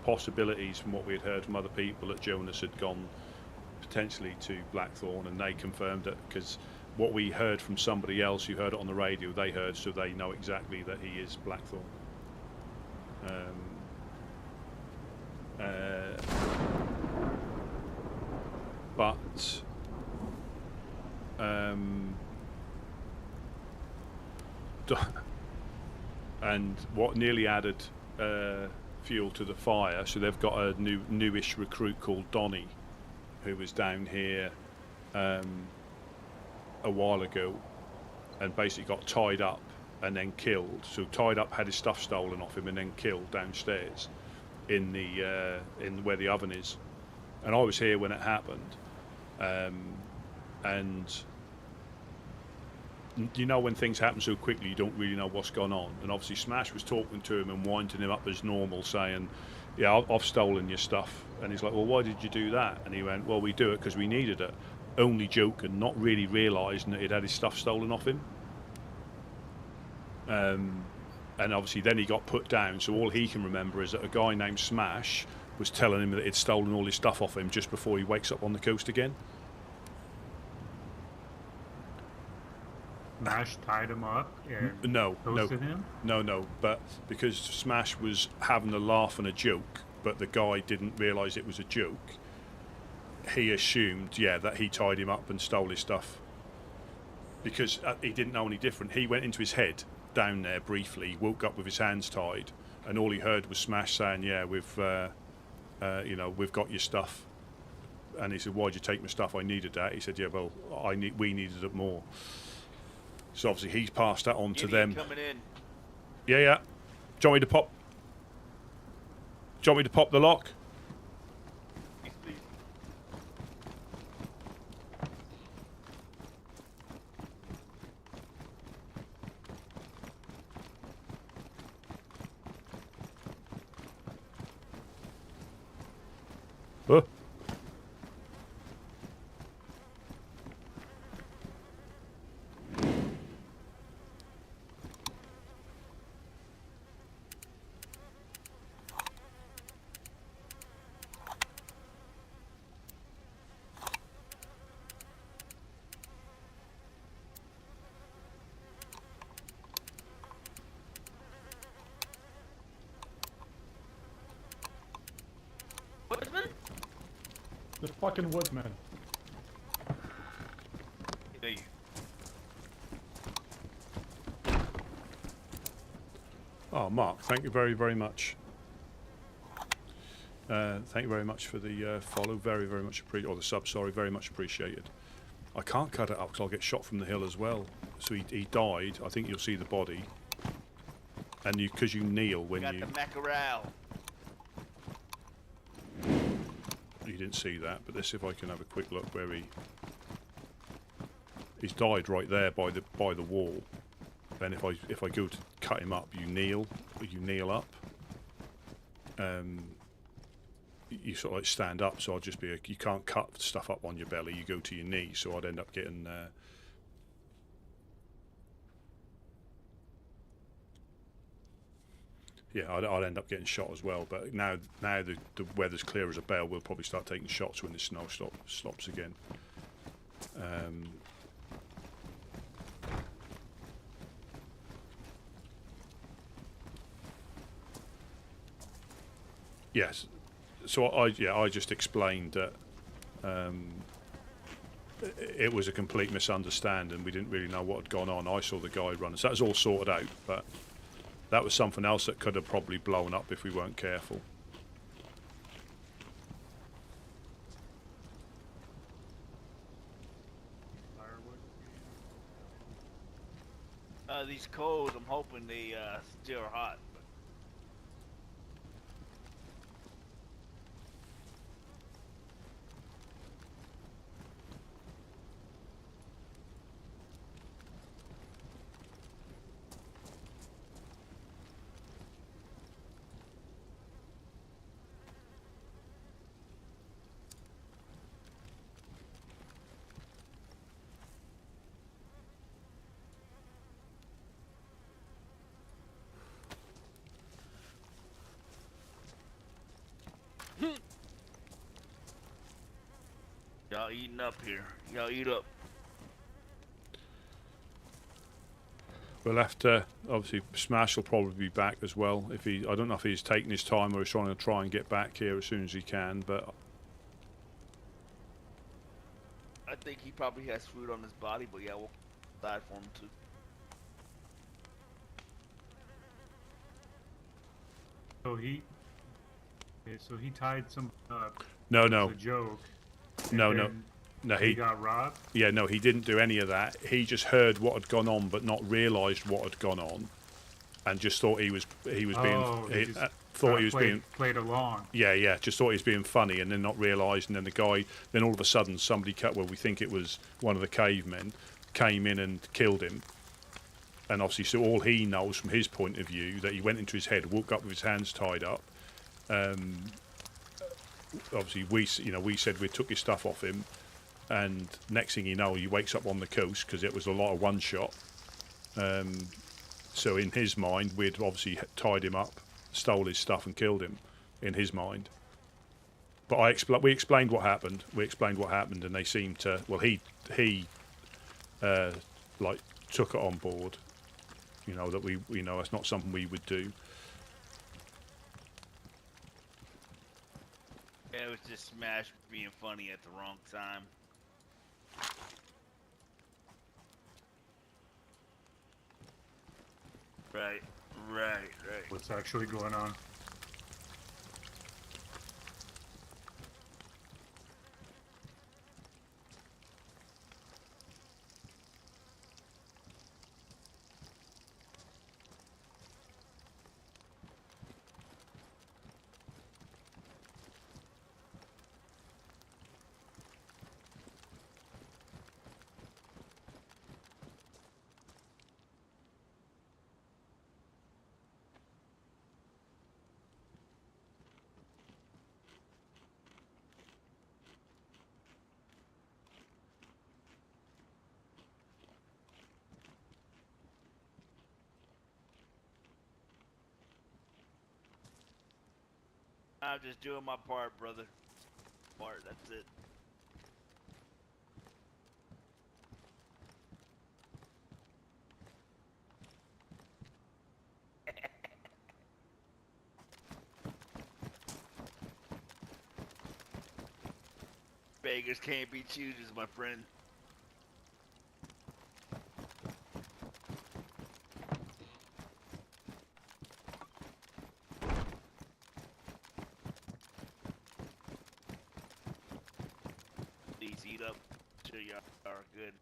possibilities from what we had heard from other people that Jonas had gone potentially to Blackthorn, and they confirmed it, because what we heard from somebody else who heard it on the radio, they heard, so they know exactly that he is Blackthorn. But and what nearly added fuel to the fire, so they've got a newish recruit called Donny, who was down here a while ago, and basically got tied up and then killed. So tied up, had his stuff stolen off him, and then killed downstairs in the in where the oven is. And I was here when it happened, and you know when things happen so quickly, you don't really know what's gone on. And obviously Smash was talking to him and winding him up as normal, saying, yeah, I've stolen your stuff. And he's like, well, why did you do that? And he went, well, we do it because we needed it. Only joking, not really realising that he'd had his stuff stolen off him. And obviously then he got put down, so all he can remember is that a guy named Smash was telling him that he'd stolen all his stuff off him just before he wakes up on the coast again. Smash tied him up and toasted him? No, but because Smash was having a laugh and a joke, but the guy didn't realise it was a joke, he assumed, that he tied him up and stole his stuff. Because he didn't know any different. He went into his head down there briefly, woke up with his hands tied, and all he heard was Smash saying, yeah, we've got your stuff. And he said, why'd you take my stuff? I needed that. He said, yeah, well, we needed it more. So obviously he's passed that on to them. Coming in. Yeah. Do you want me to pop the lock? Yes, please. Huh? Woodsman? The fucking Woodsmen. Thank you. Oh, Mark, thank you very, very much. Thank you very much for the follow. Very, very much appreciated. Or the sub, sorry, very much appreciated. I can't cut it up because I'll get shot from the hill as well. So he died. I think you'll see the body. And because you kneel when Got you... the mackerel. You didn't see that, but let's see if I can have a quick look where He's died right there by the wall. Then if I go to cut him up, you kneel up. You sort of like stand up, so I'd just be you can't cut stuff up on your belly. You go to your knee, so I'd end up getting. Yeah, I'd end up getting shot as well. But now the weather's clear as a bell, we'll probably start taking shots when the snow stops again. Yes, so I just explained that it was a complete misunderstanding. We didn't really know what had gone on. I saw the guy running, so that was all sorted out. But that was something else that could have probably blown up if we weren't careful. These coals, I'm hoping they still are hot. Y'all eating up here. Y'all eat up. We'll have to, obviously, Smash will probably be back as well. I don't know if he's taking his time or he's trying to try and get back here as soon as he can, but I think he probably has food on his body, but yeah, we'll die for him too. So he tied some up. No. As a joke. No, he got robbed? Yeah, no, he didn't do any of that. He just heard what had gone on, but not realised what had gone on, and just thought he was being played along. Yeah, just thought he was being funny, and then not realised. And then then all of a sudden, somebody we think it was one of the cavemen, came in and killed him. And obviously, so all he knows from his point of view that he went into his head, woke up with his hands tied up. Obviously, we said we took his stuff off him, and next thing you know, he wakes up on the coast because it was a lot of one shot. So in his mind, we'd obviously tied him up, stole his stuff, and killed him. In his mind, but we explained what happened. And they seemed to. Well, he took it on board. That it's not something we would do. Yeah, it was just Smash being funny at the wrong time. Right. What's actually going on? I'm just doing my part, brother. That's it. Beggars can't be choosers, my friend. Please eat up. Sure y'all are good.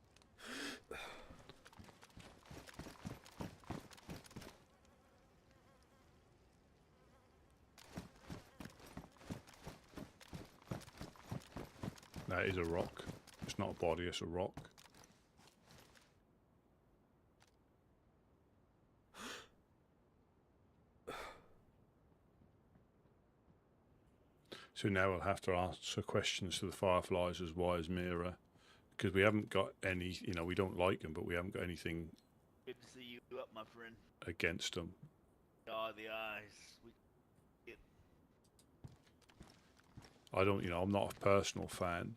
That is a rock. It's not a body, it's a rock. So now we'll have to answer questions to the Fireflies as wise mirror, because we haven't got any. You know, we don't like them, but we haven't got anything Good to see you up, my friend. against them. Oh, the eyes. I don't. You know, I'm not a personal fan.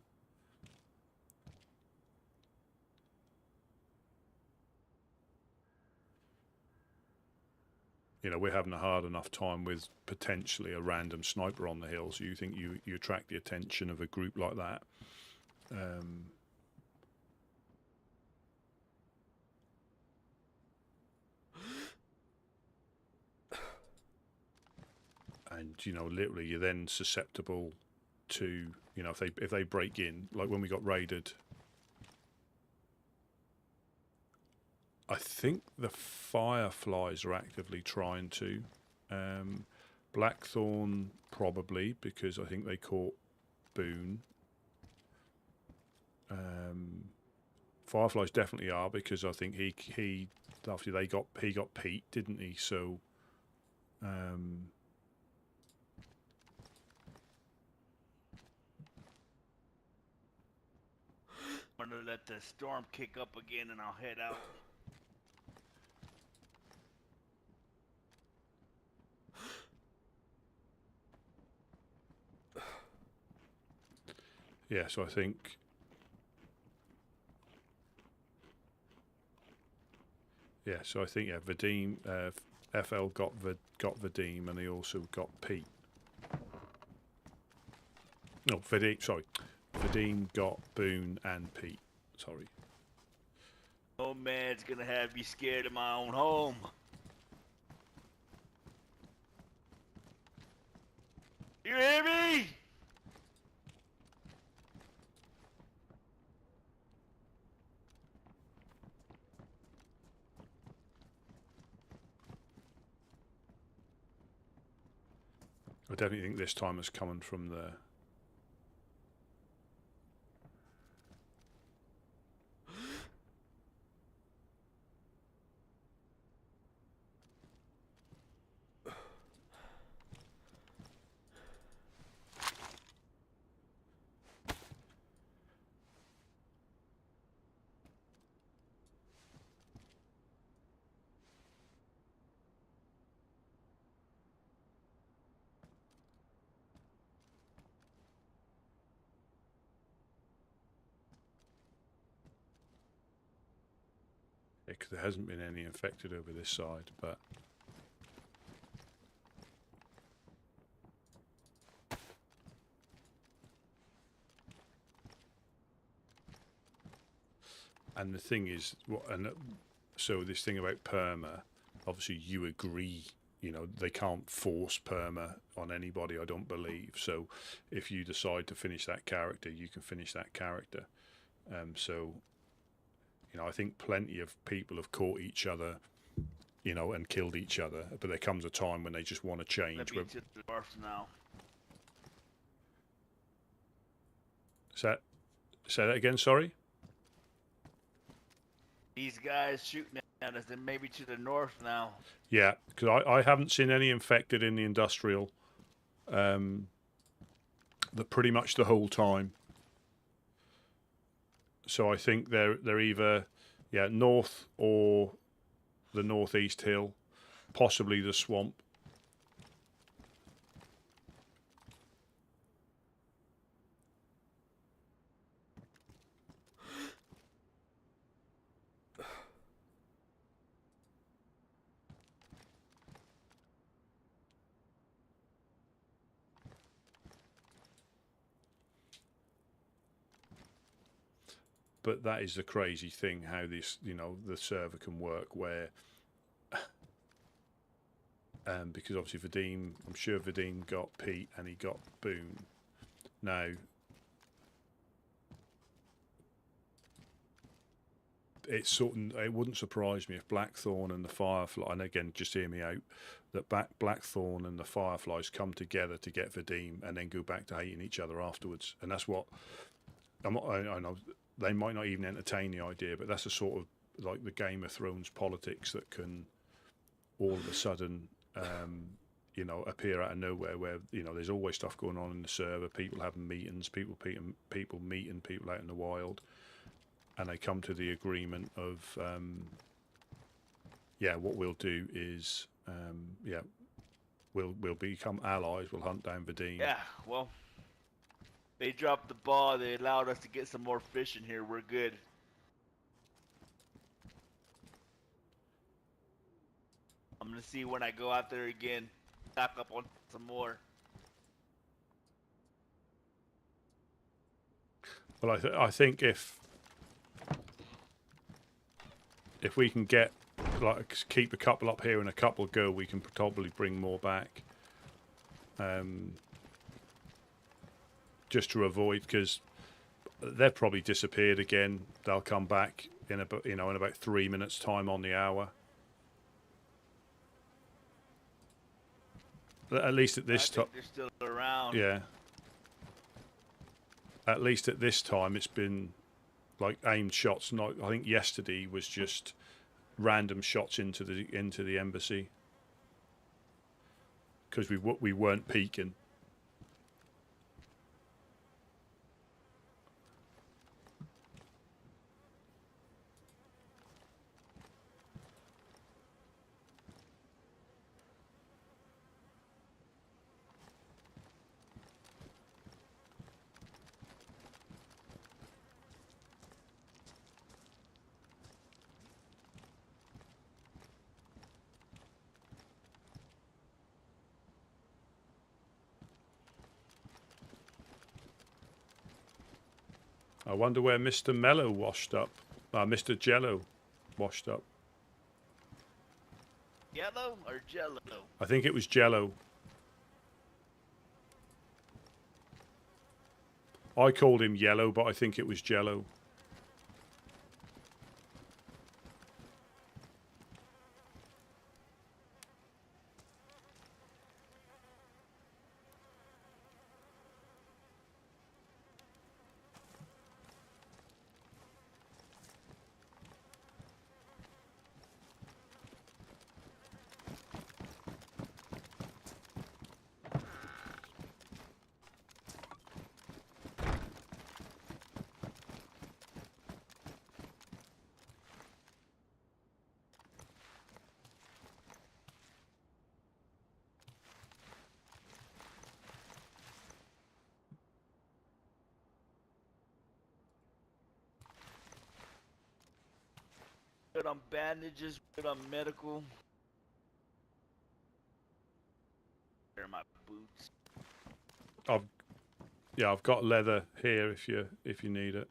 You know, we're having a hard enough time with potentially a random sniper on the hill, so you think you attract the attention of a group like that. And, you know, literally you're then susceptible to, you know, if they break in, like when we got raided. I think the Fireflies are actively trying to. Blackthorn probably, because I think they caught Boone. Fireflies definitely are, because I think he after he got Pete, didn't he? So I'm gonna let the storm kick up again and I'll head out. yeah, so I think Vadim, FL got Vadim, and he also got Pete. No, Vadim got Boone and Pete. Sorry. Oh man's gonna have me scared of my own home. You hear me? I definitely think this time is coming from the... Because there hasn't been any infected over this side, but... And the thing is, so this thing about perma, obviously you agree, you know, they can't force perma on anybody, I don't believe. So if you decide to finish that character, you can finish that character. So, you know, I think plenty of people have caught each other, you know, and killed each other. But there comes a time when they just want to change. Let me to the north now. Say that again, sorry? These guys shooting at us, and maybe to the north now. Yeah, because I haven't seen any infected in the industrial. Pretty much the whole time. So I think they're either north or the northeast hill, possibly the swamp. But that is the crazy thing, how this, you know, the server can work where, because obviously Vadim, I'm sure Vadim got Pete and he got Boone. Now, it wouldn't surprise me if Blackthorn and the Firefly, and again, just hear me out, that Blackthorn and the Fireflies come together to get Vadim and then go back to hating each other afterwards. And that's what, I know, they might not even entertain the idea, but that's a sort of like the Game of Thrones politics that can all of a sudden you know, appear out of nowhere. Where, you know, there's always stuff going on in the server. People having meetings, people meeting people out in the wild, and they come to the agreement of, yeah, what we'll do is, yeah, we'll become allies. We'll hunt down Vadim. Yeah, well, they dropped the ball. They allowed us to get some more fish in here. We're good. I'm gonna see when I go out there again. Stock up on some more. Well, I think if we can get, like, keep a couple up here and a couple go, we can probably bring more back. Just to avoid, because they've probably disappeared again. They'll come back in about, you know, in about 3 minutes time on the hour. At least at this time, they're still around. yeah. At least at this time, it's been like aimed shots. Not, I think yesterday was just random shots into the embassy because we weren't peeking. I wonder where Mr. Mellow washed up. Mr. Jello washed up. Yellow or Jello? I think it was Jello. I called him Yellow, but I think it was Jello. Good on bandages, good on medical. Where are my boots? I've got leather here if you need it.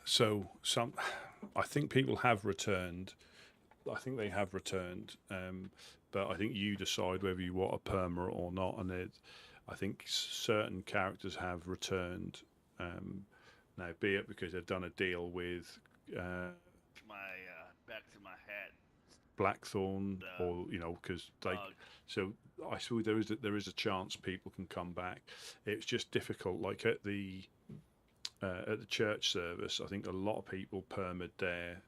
So I think people have returned. I think they have returned, but I think you decide whether you want a perma or not. And I think certain characters have returned now, be it because they've done a deal with Back to my hat. Blackthorn, or you know, because they. So I suppose there is a chance people can come back. It's just difficult, like at the church service. I think a lot of people permed there.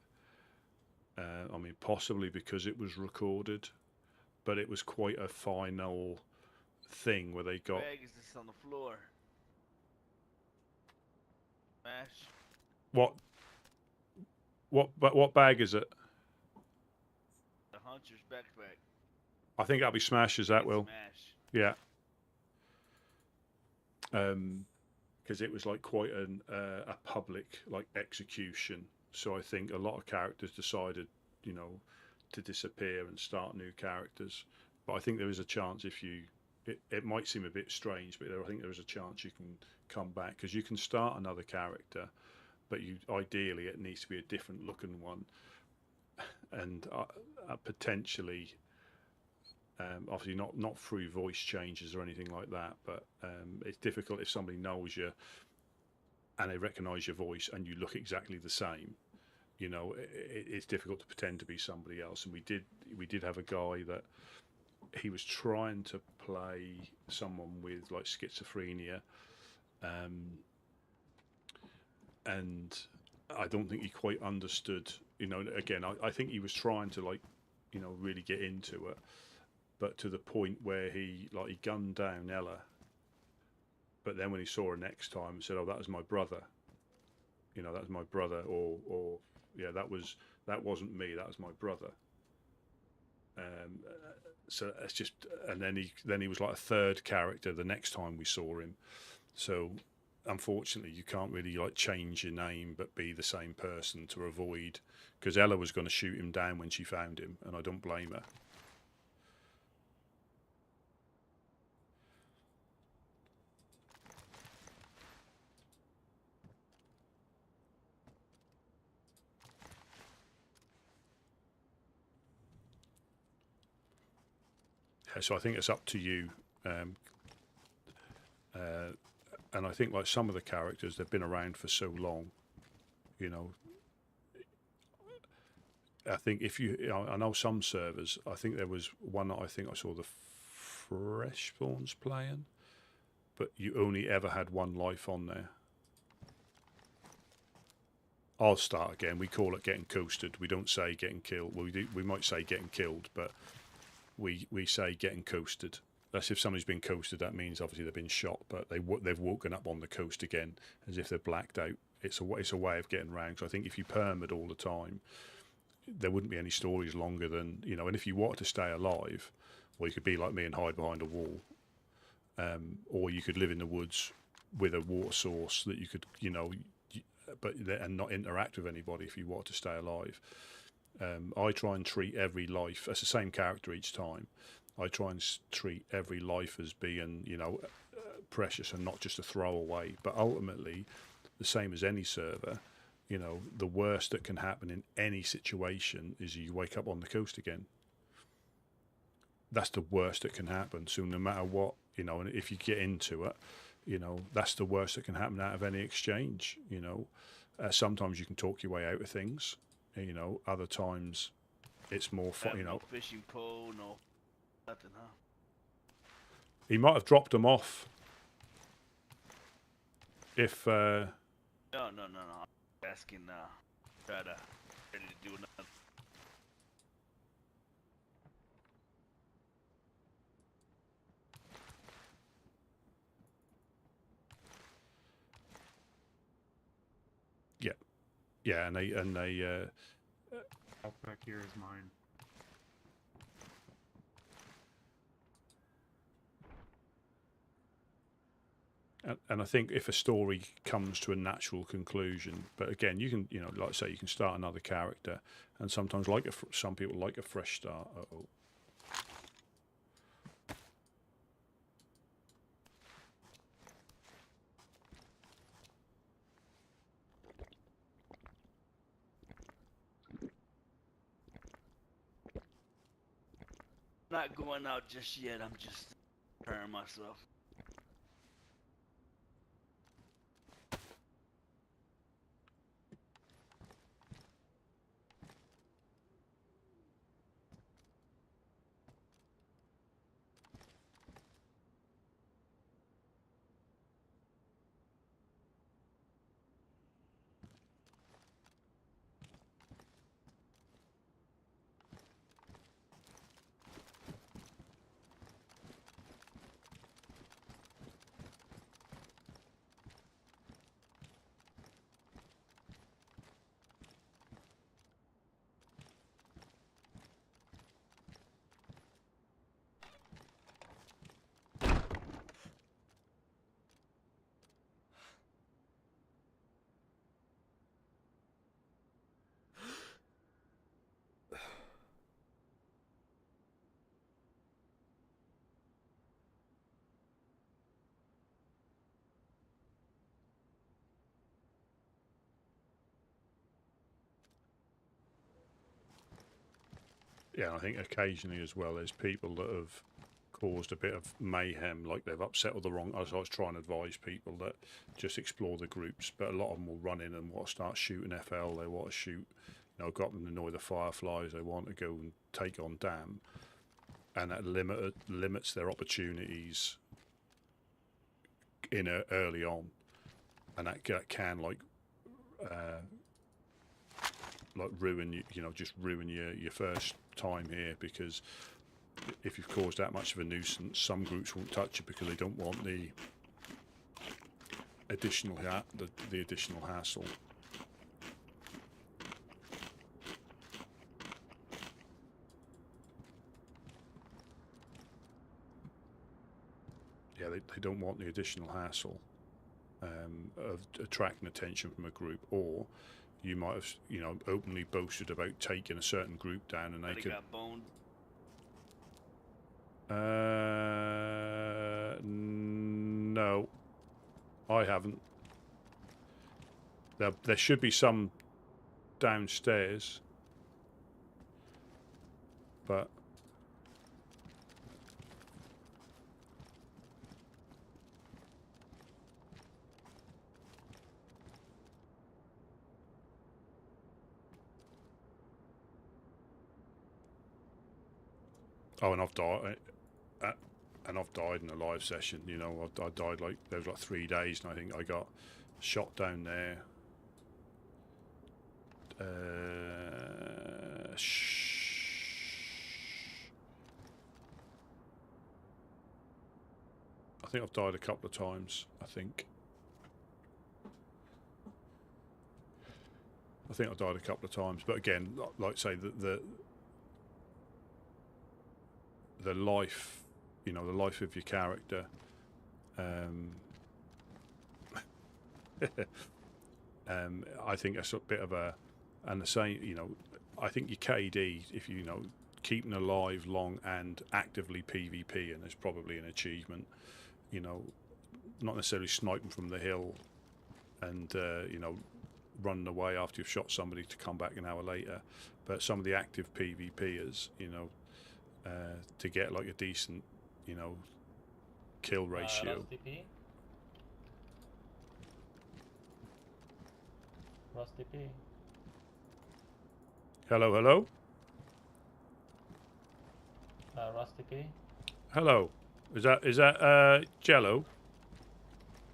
I mean, possibly because it was recorded, but it was quite a final thing where they got. Bag is this on the floor? Smash. What bag is it? The hunter's backpack. I think that'll be Smash's. That will. Smash. Yeah. Because it was like quite a public like execution. So I think a lot of characters decided, you know, to disappear and start new characters. But I think there is a chance if you, it might seem a bit strange, but I think there is a chance you can come back because you can start another character, but ideally it needs to be a different looking one, and potentially, obviously not through voice changes or anything like that, but it's difficult if somebody knows you and they recognise your voice and you look exactly the same. You know, it's difficult to pretend to be somebody else. And we did have a guy that he was trying to play someone with like schizophrenia, and I don't think he quite understood. You know, again, I think he was trying to, like, you know, really get into it, but to the point where he gunned down Ella. But then when he saw her next time, he said, "Oh, that was my brother. You know, that was my brother," or yeah, that wasn't me. That was my brother. So it's just, and then he was like a third character the next time we saw him. So unfortunately, you can't really like change your name but be the same person to avoid, because Ella was going to shoot him down when she found him, and I don't blame her. So I think it's up to you, and I think like some of the characters, they've been around for so long, you know. I think if I know some servers, I think there was one that I think I saw the Freshspawns playing, but you only ever had one life on there. I'll start again. We call it getting coasted. We don't say getting killed. Well, we might say getting killed, but we say getting coasted. That's if somebody's been coasted. That means obviously they've been shot, but they've woken up on the coast again as if they're blacked out. It's a way of getting round. So I think if you permed all the time, there wouldn't be any stories longer than, you know. And if you wanted to stay alive, well, you could be like me and hide behind a wall, or you could live in the woods with a water source that you could, you know, and not interact with anybody if you wanted to stay alive. I try and treat every life as the same character each time. I try and treat every life as being, you know, precious and not just a throwaway. But ultimately, the same as any server, you know, the worst that can happen in any situation is you wake up on the coast again. That's the worst that can happen. So no matter what, you know, and if you get into it, you know, that's the worst that can happen out of any exchange. You know, sometimes you can talk your way out of things. You know, other times it's more fun. You know, no fishing pole, no nothing, huh? He might have dropped them off. If No. I'm asking. Try to ready to do nothing. yeah, and they. Back here is mine. And I think if a story comes to a natural conclusion, but again, you can, you know, like I say, you can start another character, and sometimes some people like a fresh start. Not going out just yet. I'm just preparing myself. Yeah, I think occasionally as well, there's people that have caused a bit of mayhem, like they've upset all the wrong. As I was trying to advise people that just explore the groups, but a lot of them will run in and want to start shooting FL. They want to shoot, you know, got them to annoy the Fireflies. They want to go and take on Dam, and that limits their opportunities in early on, and that can like ruin you know, just ruin your first time here, because if you've caused that much of a nuisance, some groups won't touch it because they don't want the additional the additional hassle. Yeah, they don't want the additional hassle of attracting attention from a group, or you might have, you know, openly boasted about taking a certain group down, and they could. Got boned. No, I haven't. There should be some downstairs, but oh, and I've died. And I've died in a live session. You know, I died like there was like 3 days, and I think I got shot down there. I think I've died a couple of times. I think I've died a couple of times, but again, like say the life, you know, the life of your character. I think that's a bit of a, and the same, you know, I think your KD, if you know, keeping alive long and actively PvP, and there's probably an achievement, you know, not necessarily sniping from the hill and, you know, running away after you've shot somebody to come back an hour later, but some of the active PvPers, you know, to get like a decent, you know, kill ratio. Rusty P. Hello, hello. Rusty P. Hello. Is that Jello?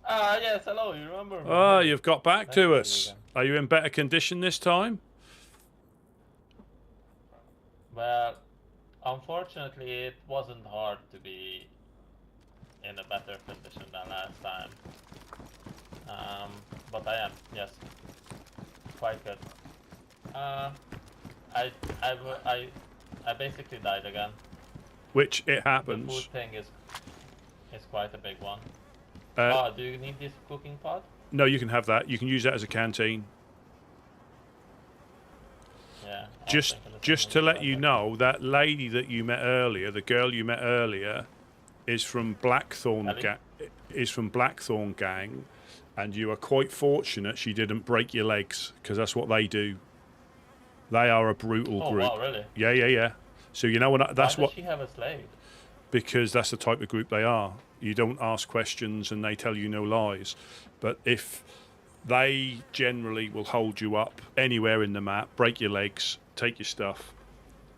Yes, hello, you remember me? Ah, you've got back to us. Are you in better condition this time? Well, unfortunately, it wasn't hard to be in a better position than last time. But I am, yes, quite good. I basically died again. Which it happens. The food thing is quite a big one. Do you need this cooking pot? No, you can have that. You can use that as a canteen. Yeah. Just to let you know, that lady that you met earlier, the girl you met earlier, is from Blackthorn gang, and you are quite fortunate she didn't break your legs, because that's what they do. They are a brutal group. Oh wow, really? Yeah. So you know what? That's Why does she have a slave? Because that's the type of group they are. You don't ask questions and they tell you no lies. But if they generally will hold you up anywhere in the map, break your legs, take your stuff.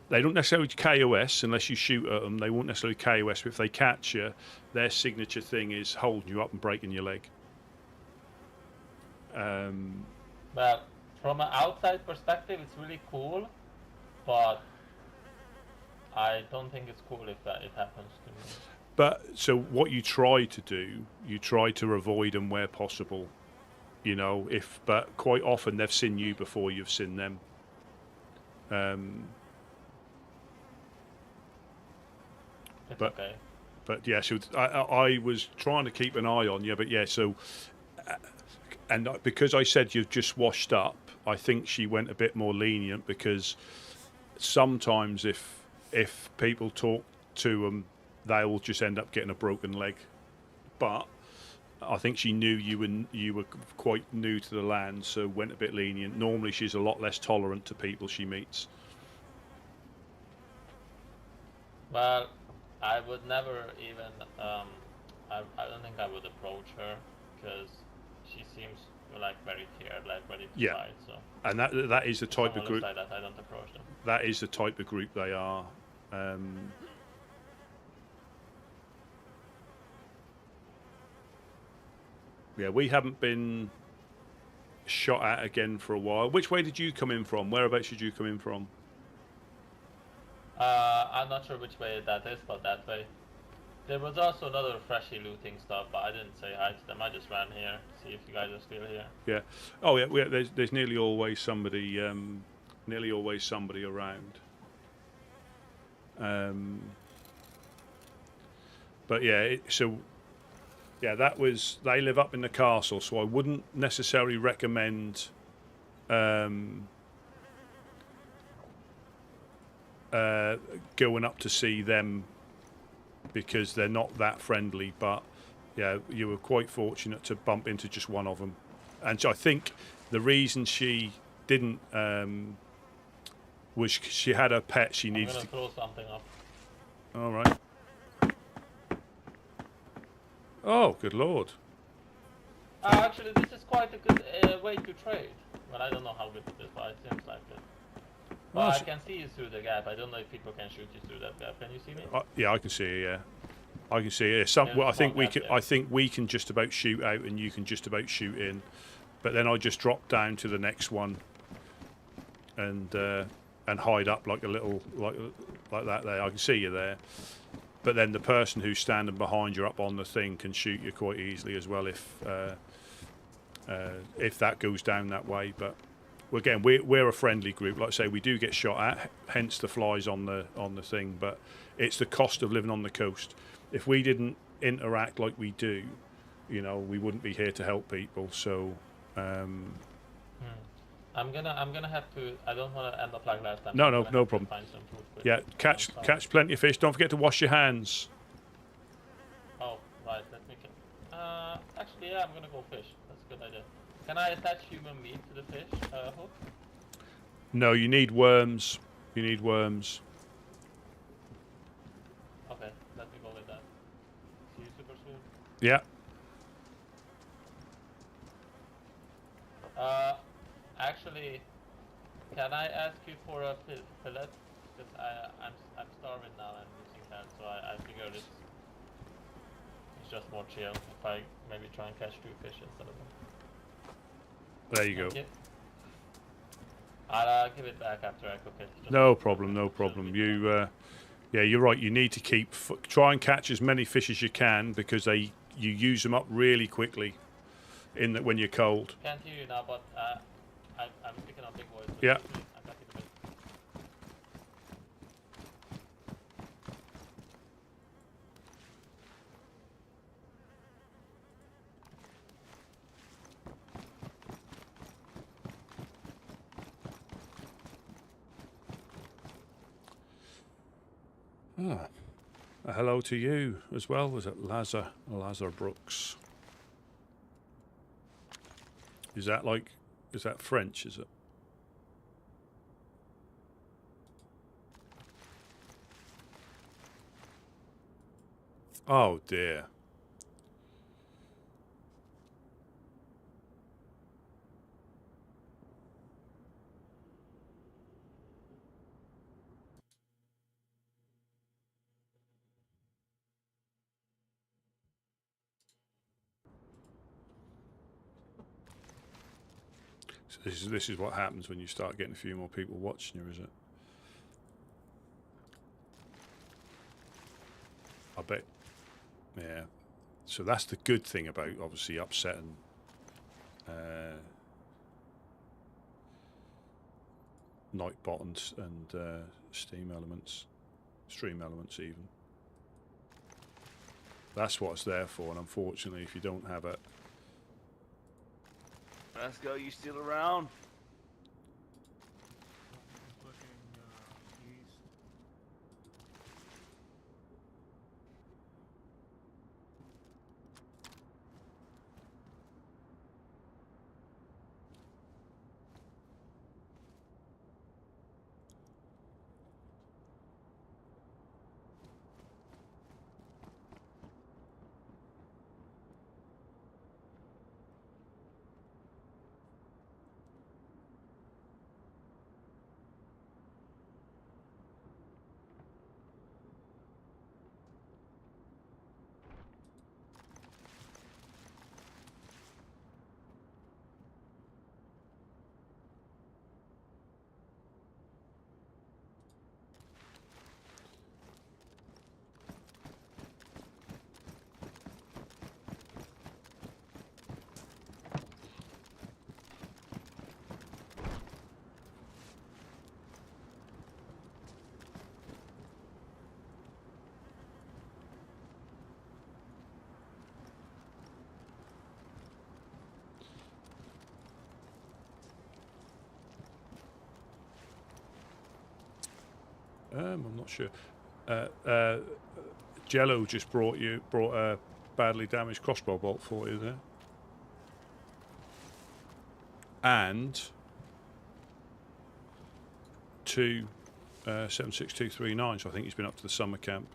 They don't necessarily KOS unless you shoot at them. They won't necessarily KOS, but if they catch you, their signature thing is holding you up and breaking your leg. Well, from an outside perspective, it's really cool, but I don't think it's cool if it happens to me. But so what you try to do, you try to avoid them where possible. You know, but quite often they've seen you before you've seen them. It's okay. But yeah, so I was trying to keep an eye on you, but yeah, so and because I said you've just washed up, I think she went a bit more lenient, because sometimes if people talk to them, they'll just end up getting a broken leg. But I think she knew you were quite new to the land, so went a bit lenient. Normally she's a lot less tolerant to people she meets. Well, I would never even. I don't think I would approach her because she seems like very scared, like ready to fight. So. And that is the type of group. Like that, I don't approach them. That is the type of group they are. Yeah, we haven't been shot at again for a while. Which way did you come in from? Whereabouts did you come in from? I'm not sure which way that is, but that way. There was also another freshy looting stuff, but I didn't say hi to them. I just ran here, see if you guys are still here. Yeah. Oh yeah. There's nearly always somebody. Around. But yeah. That was. They live up in the castle, so I wouldn't necessarily recommend. Going up to see them because they're not that friendly, but yeah, you were quite fortunate to bump into just one of them. And so I think the reason she didn't was she had her pet. She needs to throw something up. All right. Oh, good lord. Actually, this is quite a good way to trade. But I don't know how good it is, but it seems like it. Well, I can see you through the gap. I don't know if people can shoot you through that gap. Can you see me? Yeah, I can see you. Yeah, I can see you. Well, I think we can. I think we can just about shoot out, and you can just about shoot in. But then I just drop down to the next one, and hide up like a little like that. There, I can see you there. But then the person who's standing behind you up on the thing can shoot you quite easily as well if that goes down that way. But again, we're a friendly group. Like I say, we do get shot at, hence the flies on the thing. But it's the cost of living on the coast. If we didn't interact like we do, we wouldn't be here to help people. So I'm gonna have to. I don't want to end up like last time. No problem. Find some food quick. Yeah, catch plenty of fish. Don't forget to wash your hands. Oh right, let me. Actually, yeah, I'm gonna go fish. That's a good idea. Can I attach human meat to the fish hook? No, you need worms. You need worms. Okay, let me go with that. See you super soon. Yeah. Actually, can I ask you for a fillet? Because I'm starving now and using hands, so I figured it's just more chill if I maybe try and catch 2 fish instead of them. There you go. I'll give it back after I cook it. No problem. Yeah, you're right. You need to try and catch as many fish as you can because you use them up really quickly when you're cold. Can't hear you now, but I'm speaking on big voice. Yeah. A hello to you as well. Was it Lazar Brooks? Is that French, is it? Oh dear. So this is what happens when you start getting a few more people watching you, is it? I bet. Yeah. So that's the good thing about obviously upsetting night buttons and stream elements even. That's what it's there for, and unfortunately if you don't have it. Let's go, you still around? I'm not sure. Jello just brought a badly damaged crossbow bolt for you there. And 2 76239, so I think he's been up to the summer camp.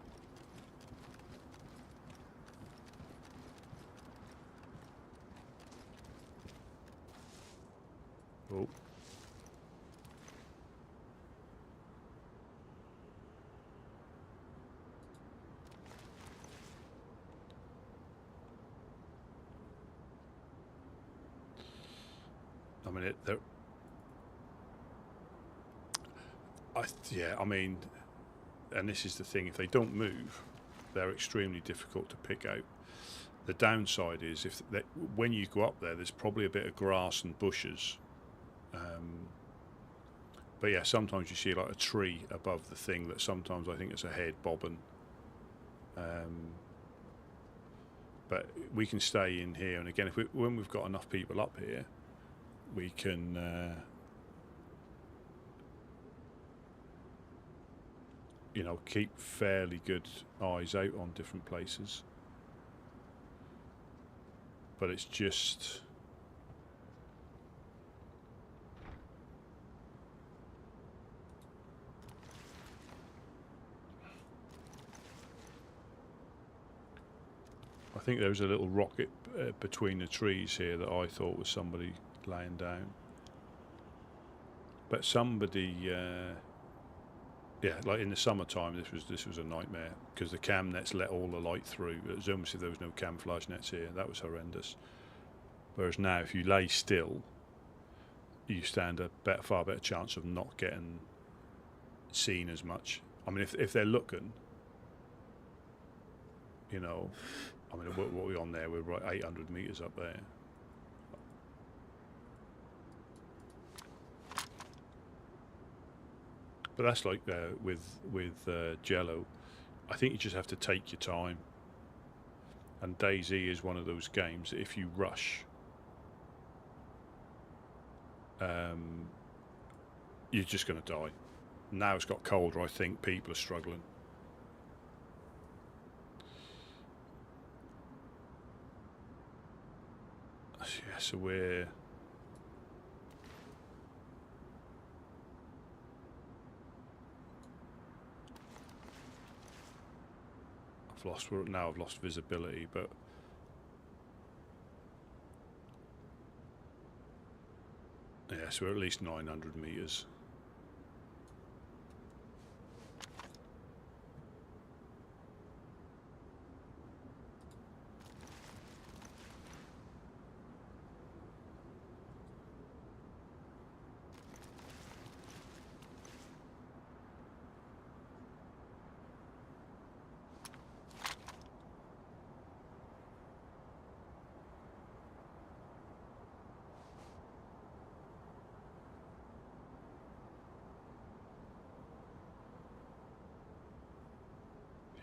Oh. I mean, yeah, I mean, and this is the thing, if they don't move, they're extremely difficult to pick out. The downside is when you go up there, there's probably a bit of grass and bushes. But yeah, sometimes you see like a tree above the thing that sometimes I think it's a head bobbing. But we can stay in here, and again, when we've got enough people up here, we can, you know, keep fairly good eyes out on different places. But it's just... I think there was a little rocket between the trees here that I thought was somebody laying down. But somebody, yeah, like in the summertime, this was a nightmare because the cam nets let all the light through. It was almost as if there was no camouflage nets here. That was horrendous. Whereas now, if you lay still, you stand a far better chance of not getting seen as much. I mean, if they're looking, you know, I mean, what are we on there? We're right 800 meters up there. But that's like with Jello. I think you just have to take your time. And DayZ is one of those games that if you rush, you're just going to die. Now it's got colder, I think people are struggling. Yeah, so we're... I've lost visibility, but... Yeah, so we're at least 900 meters.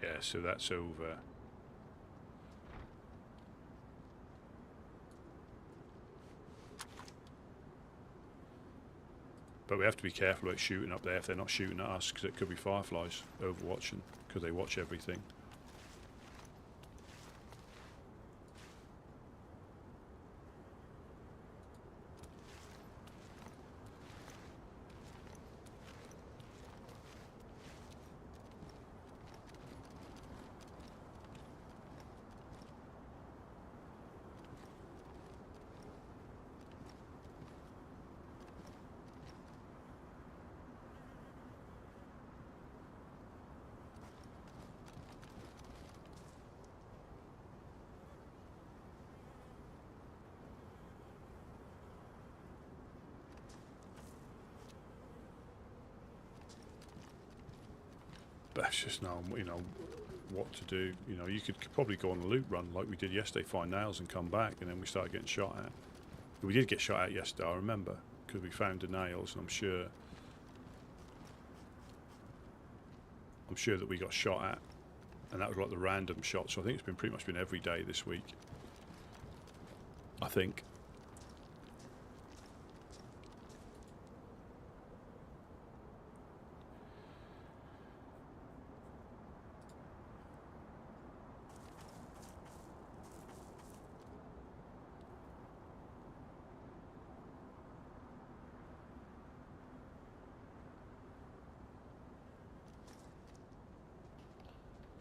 Yeah, so that's over. But we have to be careful about shooting up there if they're not shooting at us, because it could be fireflies overwatching, because they watch everything. That's just now, you know, what to do. You know, you could probably go on a loot run like we did yesterday, find nails and come back, and then we started getting shot at. We did get shot at yesterday, I remember, because we found the nails, and I'm sure that we got shot at, and that was like the random shot. So I think it's pretty much been every day this week, I think.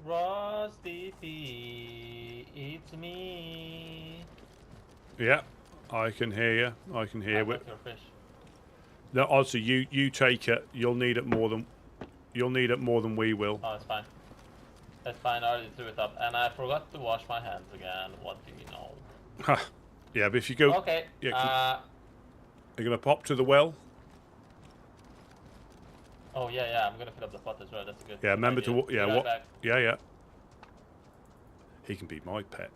Rusty P, it's me. Yeah, I can hear you. I can hear I it. got your fish. No, also you take it. You'll need it more than we will. Oh, it's fine. It's fine. I already threw it up, and I forgot to wash my hands again. What do you know? Yeah, but if you go, Okay. yeah, you're gonna pop to the well. Oh yeah. I'm gonna fill up the pot as well. That's a good. Yeah, remember idea. to yeah Be right what? back. Yeah. He can be my pet.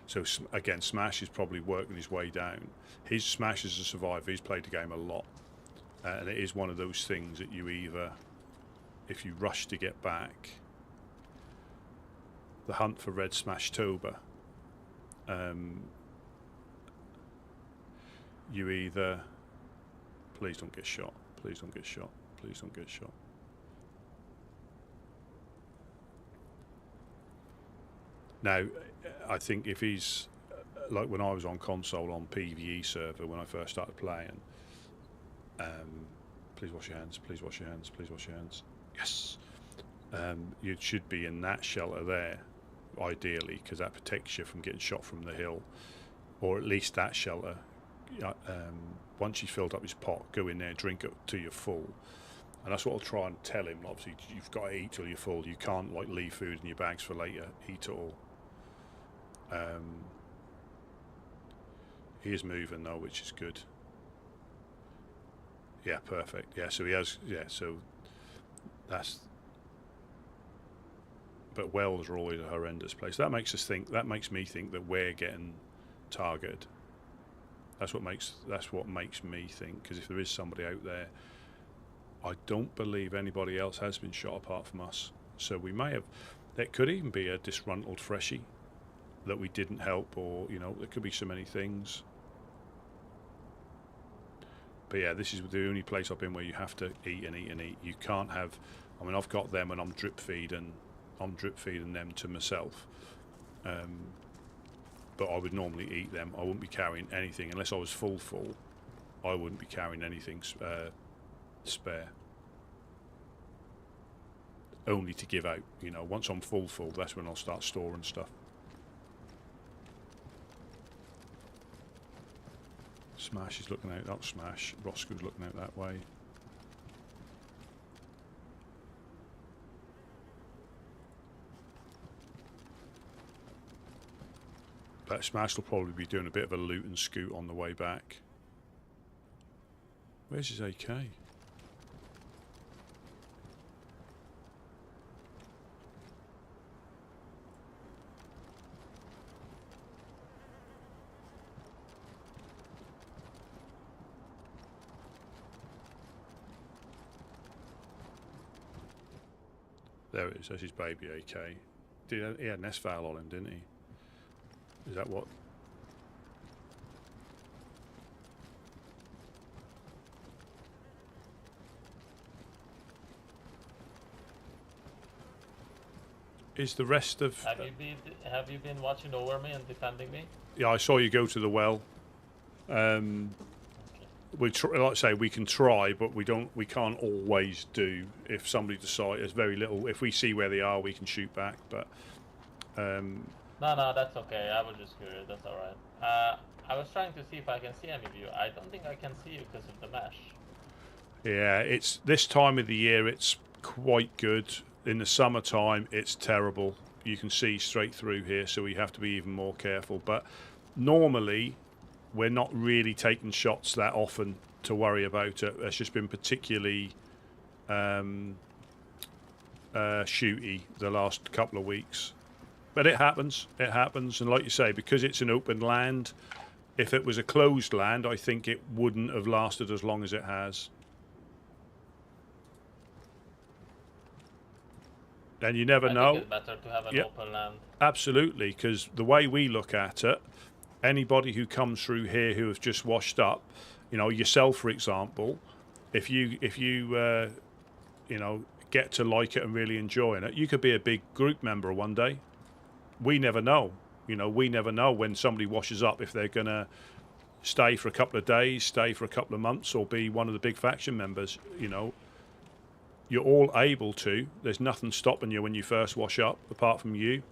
So again, Smash is probably working his way down. His Smash is a survivor. He's played the game a lot, and it is one of those things that you either, if you rush to get back, the hunt for Red Smashtober. You either, please don't get shot. Please don't get shot. Please don't get shot. Now, I think if he's like when I was on console on PvE server when I first started playing. Please wash your hands. Please wash your hands. Please wash your hands. Yes. You should be in that shelter there, ideally, because that protects you from getting shot from the hill, or at least that shelter. Once you've filled up his pot, go in there, drink it till you're full. And that's what I'll try and tell him. Obviously, you've got to eat till you're full. You can't like leave food in your bags for later. Eat it all. He is moving though, which is good. Yeah, perfect. Yeah, so he has. Yeah, so that's. But wells are always a horrendous place. That makes us think. That makes me think that we're getting targeted. That's what makes me think. Because if there is somebody out there, I don't believe anybody else has been shot apart from us. So we may have. There could even be a disgruntled freshie that we didn't help, or there could be so many things. But yeah, this is the only place I've been where you have to eat and eat and eat. You can't have. I mean, I've got them and I'm drip feeding them to myself. But I would normally eat them. I wouldn't be carrying anything unless I was full. I wouldn't be carrying anything spare. Only to give out. Once I'm full, that's when I'll start storing stuff. Smash is looking out. Not Smash. Roscoe's looking out that way. But Smash will probably be doing a bit of a loot and scoot on the way back. Where's his AK? There it is. That's his baby AK. He had an S-Val on him, didn't he? Is that what? Is the rest of? Have you been watching over me and defending me? Yeah, I saw you go to the well. Like I say, we can try, but we can't always do. If somebody decides, there's very little. If we see where they are, we can shoot back. But no, that's okay. I was just curious. That's all right. I was trying to see if I can see any of you. I don't think I can see you because of the mesh. Yeah, it's this time of the year. It's quite good. In the summertime, it's terrible. You can see straight through here, so we have to be even more careful. But normally, we're not really taking shots that often to worry about it. It's just been particularly shooty the last couple of weeks. But it happens. It happens. And like you say, because it's an open land, if it was a closed land, I think it wouldn't have lasted as long as it has. And you never know. I think it's better to have an open land. Absolutely, because the way we look at it, anybody who comes through here who has just washed up, yourself for example, if you get to like it and really enjoying it, you could be a big group member one day. We never know. We never know when somebody washes up if they're gonna stay for a couple of days, stay for a couple of months, or be one of the big faction members. you're all able to. There's nothing stopping you when you first wash up, apart from you.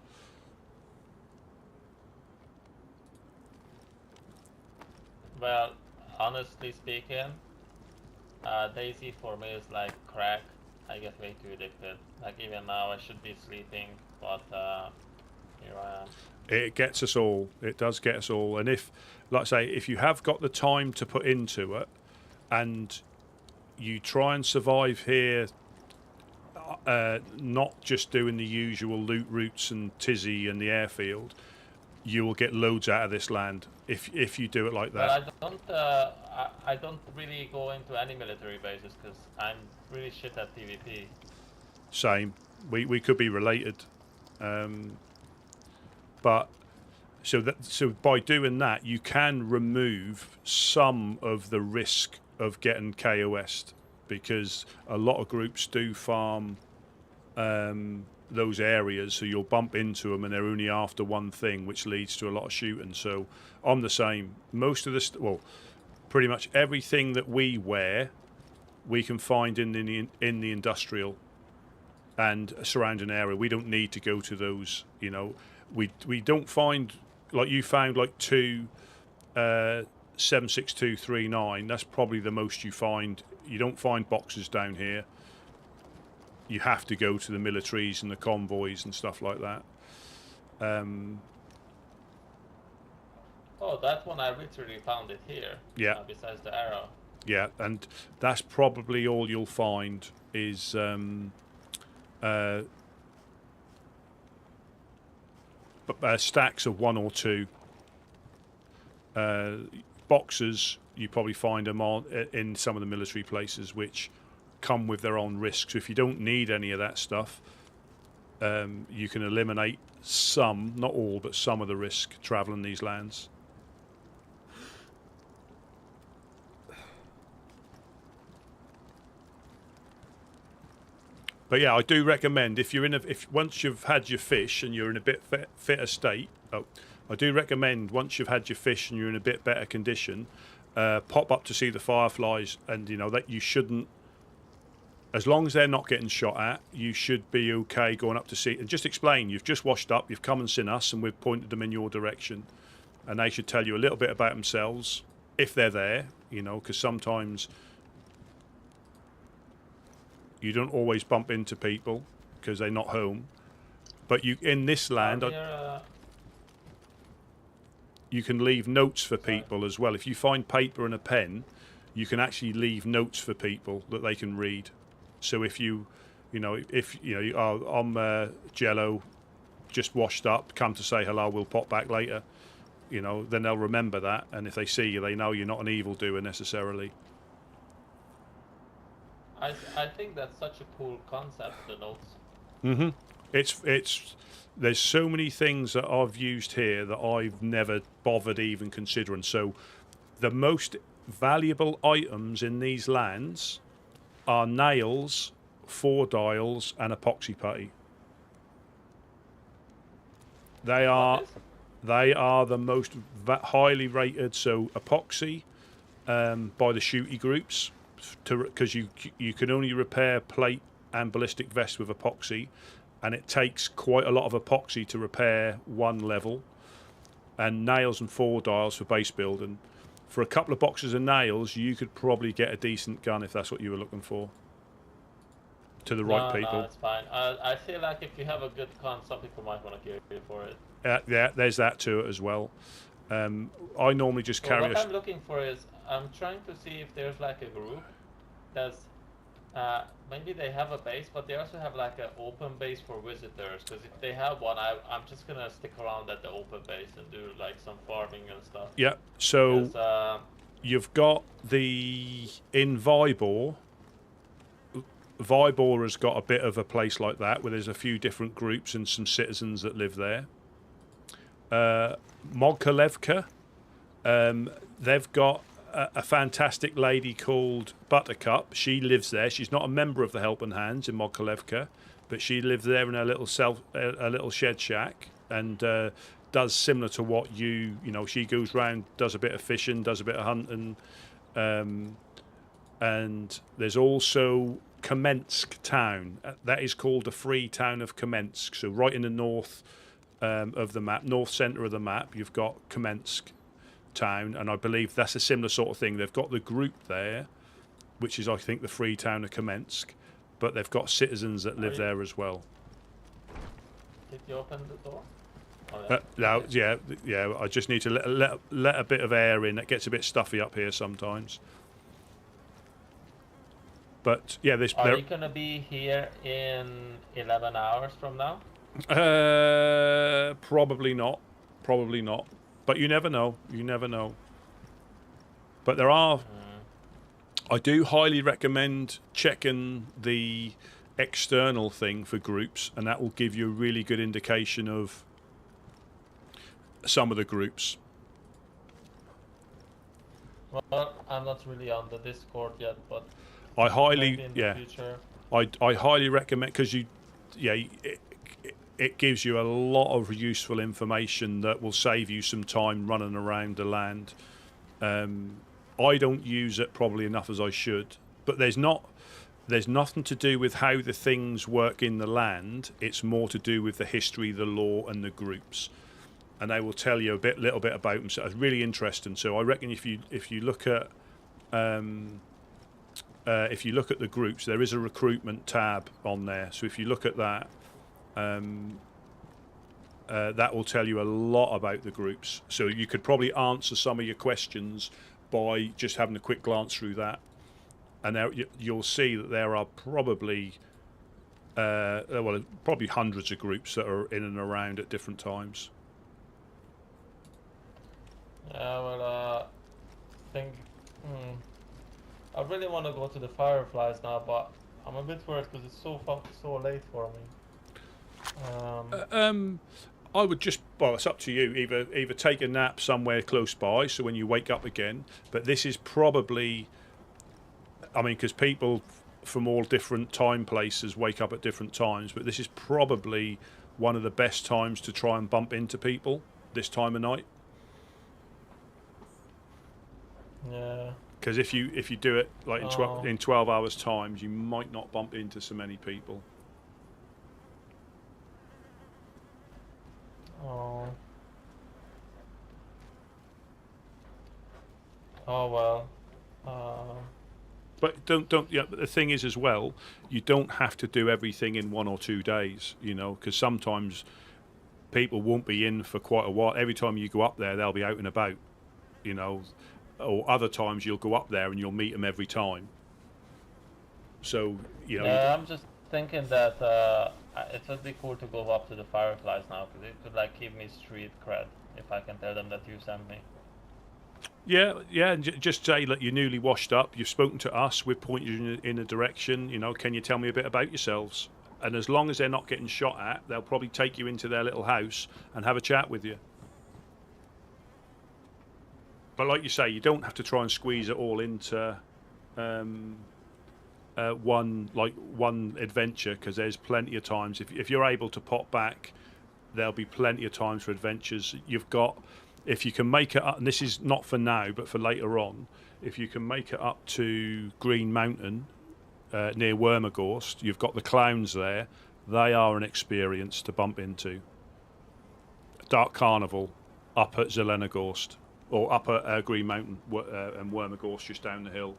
Well, honestly speaking, DayZ for me is like crack. I get way too addicted. Like even now, I should be sleeping, but here I am. It gets us all. It does get us all. And if, like I say, if you have got the time to put into it, and you try and survive here, not just doing the usual loot routes and tizzy and the airfield, you will get loads out of this land if you do it like that. Well, I don't really go into any military bases because I'm really shit at PvP. Same. We could be related. But so by doing that, you can remove some of the risk of getting KOS'd, because a lot of groups do farm those areas, so you'll bump into them and they're only after one thing, which leads to a lot of shooting. So I'm the same. Most of this, well, pretty much everything that we wear, we can find in the industrial and surrounding area. We don't need to go to those, you know. We don't find, like you found, like 76239. That's probably the most you find. You don't find boxes down here. You have to go to the militaries and the convoys and stuff like that. Oh, that one I literally found it here. Yeah. Besides the arrow. Yeah, and that's probably all you'll find is stacks of one or two. Boxes, you probably find them in some of the military places, which come with their own risks. So if you don't need any of that stuff, you can eliminate some, not all, but some of the risk traveling these lands. But yeah, I do recommend, if you're once you've had your fish and you're in a bit fitter state, I do recommend once you've had your fish and you're in a bit better condition, pop up to see the fireflies, and you know that you shouldn't. As long as they're not getting shot at, you should be okay going up to see. And just explain, you've just washed up, you've come and seen us, and we've pointed them in your direction. And they should tell you a little bit about themselves, if they're there, you know, because sometimes you don't always bump into people because they're not home. But you, in this land, you can leave notes for people as well. If you find paper and a pen, you can actually leave notes for people that they can read. So if I'm Jello, just washed up, come to say hello, we'll pop back later, you know, then they'll remember that, and if they see you, they know you're not an evildoer necessarily. I think that's such a cool concept, the notes. Mm-hmm. It's there's so many things that I've used here that I've never bothered even considering. So the most valuable items in these lands are nails, 4 dials, and epoxy putty. They are the most highly rated. So epoxy by the shooty groups, because you can only repair plate and ballistic vest with epoxy, and it takes quite a lot of epoxy to repair one level, and nails and 4 dials for base building. For a couple of boxes of nails, you could probably get a decent gun if that's what you were looking for. To the right people. No, it's fine. I feel like if you have a good con, some people might want to kill you for it. Yeah, there's that to it as well. I normally just carry. What I'm looking for is, I'm trying to see if there's like a group that's maybe they have a base, but they also have like an open base for visitors. Because if they have one, I'm just gonna stick around at the open base and do like some farming and stuff. Yeah. So you've got in Vybor. Vybor has got a bit of a place like that, where there's a few different groups and some citizens that live there. Mogilevka, they've got a fantastic lady called Buttercup. She lives there. She's not a member of the Helping Hands in Mogilevka, but she lives there in a little shed shack, and does similar to what you know. She goes round, does a bit of fishing, does a bit of hunting, and there's also Kamensk town. That is called the Free Town of Kamensk. So right in the north of the map, north centre of the map, you've got Kamensk town, and I believe that's a similar sort of thing. They've got the group there, which is, I think, the Free Town of Kamensk, but they've got citizens that live there as well. Did you open the door? No, yeah. I just need to let a bit of air in. It gets a bit stuffy up here sometimes. But yeah, Are you gonna be here in 11 hours from now? Probably not. Probably not. But you never know. You never know. But there are. I do highly recommend checking the external thing for groups, and that will give you a really good indication of some of the groups. Well, I'm not really on the Discord yet, but I highly, maybe in the future. I highly recommend, because it gives you a lot of useful information that will save you some time running around the land. I don't use it probably enough as I should, but there's nothing to do with how the things work in the land. It's more to do with the history, the lore, and the groups, and they will tell you a little bit about them. So it's really interesting. So I reckon if you look at the groups, there is a recruitment tab on there. So if you look at that, that will tell you a lot about the groups. So you could probably answer some of your questions by just having a quick glance through that. And there, you'll see that there are probably probably hundreds of groups that are in and around at different times. Yeah, well, I think I really want to go to the Fireflies now, but I'm a bit worried because it's so late for me. I would just, well, it's up to you. Either take a nap somewhere close by, so when you wake up again. But this is probably, I mean, because people from all different time places wake up at different times, but this is probably one of the best times to try and bump into people this time of night. Yeah. Because if you do it like in 12 hours times, you might not bump into so many people. Oh well. But don't. Yeah, the thing is as well, you don't have to do everything in 1 or 2 days. You know, because sometimes people won't be in for quite a while. Every time you go up there, they'll be out and about. You know, or other times you'll go up there and you'll meet them every time. So you know. Yeah, I'm just thinking that it would be cool to go up to the Fireflies now, because it could like give me street cred if I can tell them that you sent me. Yeah, and just say that you're newly washed up, you've spoken to us, we've pointed you in a direction, you know, can you tell me a bit about yourselves? And as long as they're not getting shot at, they'll probably take you into their little house and have a chat with you. But like you say, you don't have to try and squeeze it all into one adventure, because there's plenty of times, if you're able to pop back, there'll be plenty of times for adventures. You've got, if you can make it up, and this is not for now but for later on, if you can make it up to Green Mountain near Wormagorst, you've got the clowns there. They are an experience to bump into. Dark Carnival up at Zelenogorst, or up at Green Mountain and Wormagorst just down the hill.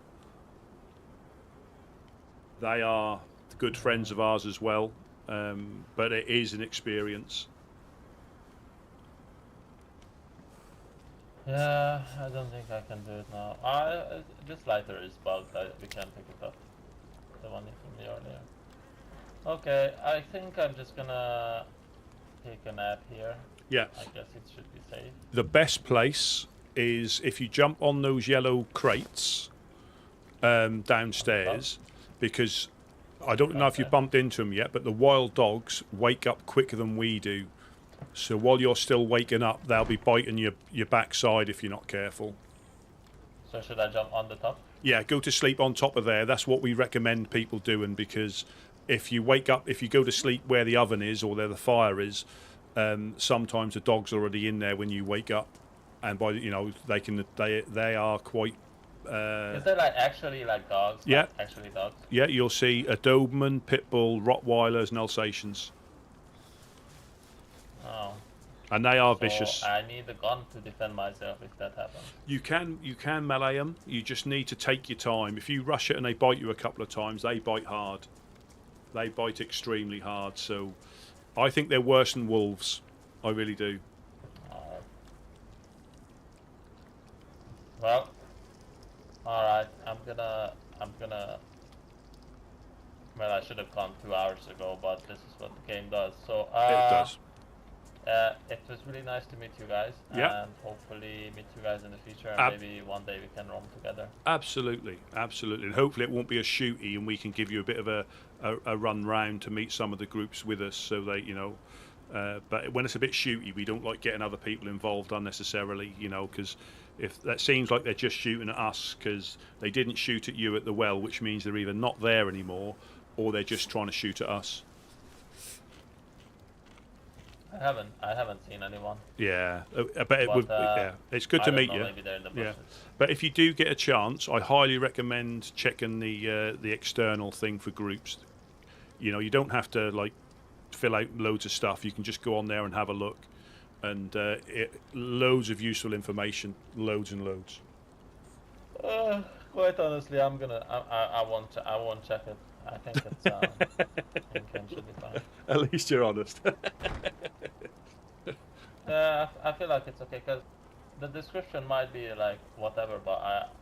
They are good friends of ours as well, but it is an experience. Yeah, I don't think I can do it now. This lighter is bugged. We can't pick it up. The one from the earlier. Okay, I think I'm just gonna take a nap here. Yeah. I guess it should be safe. The best place is if you jump on those yellow crates downstairs, because I don't know if you bumped into them yet, but the wild dogs wake up quicker than we do. So while you're still waking up, they'll be biting your backside if you're not careful. So should I jump on the top? Yeah, go to sleep on top of there. That's what we recommend people doing, because if you wake up, if you go to sleep where the oven is or where the fire is, sometimes the dog's already in there when you wake up, and by they are quite Is there like actually like dogs? Yeah. Like actually dogs? Yeah, you'll see a Doberman, Pit Bull, Rottweilers, and Alsatians. Oh. And they are So vicious. I need a gun to defend myself if that happens. You can melee them. You just need to take your time. If you rush it and they bite you a couple of times, they bite hard. They bite extremely hard. So I think they're worse than wolves. I really do. Well, all right. I'm gonna. Well, I should have gone 2 hours ago, but this is what the game does. So It does. It was really nice to meet you guys, Yeah. and hopefully meet you guys in the future, and maybe one day we can roam together. Absolutely, absolutely. And hopefully it won't be a shooty, and we can give you a bit of a run round to meet some of the groups with us, so they, you know. But when it's a bit shooty, we don't like getting other people involved unnecessarily, you know, because if that seems like they're just shooting at us because they didn't shoot at you at the well, which means they're either not there anymore or they're just trying to shoot at us. I haven't seen anyone. Yeah, but it would. Yeah, it's good to meet you. Maybe they're in the Yeah, bushes. but if you do get a chance, I highly recommend checking the external thing for groups. You know, you don't have to like fill out loads of stuff. You can just go on there and have a look, and loads of useful information, loads and loads. Quite honestly, I won't check it. I think it's it should be fine. At least you're honest. I feel like it's okay because the description might be like whatever, but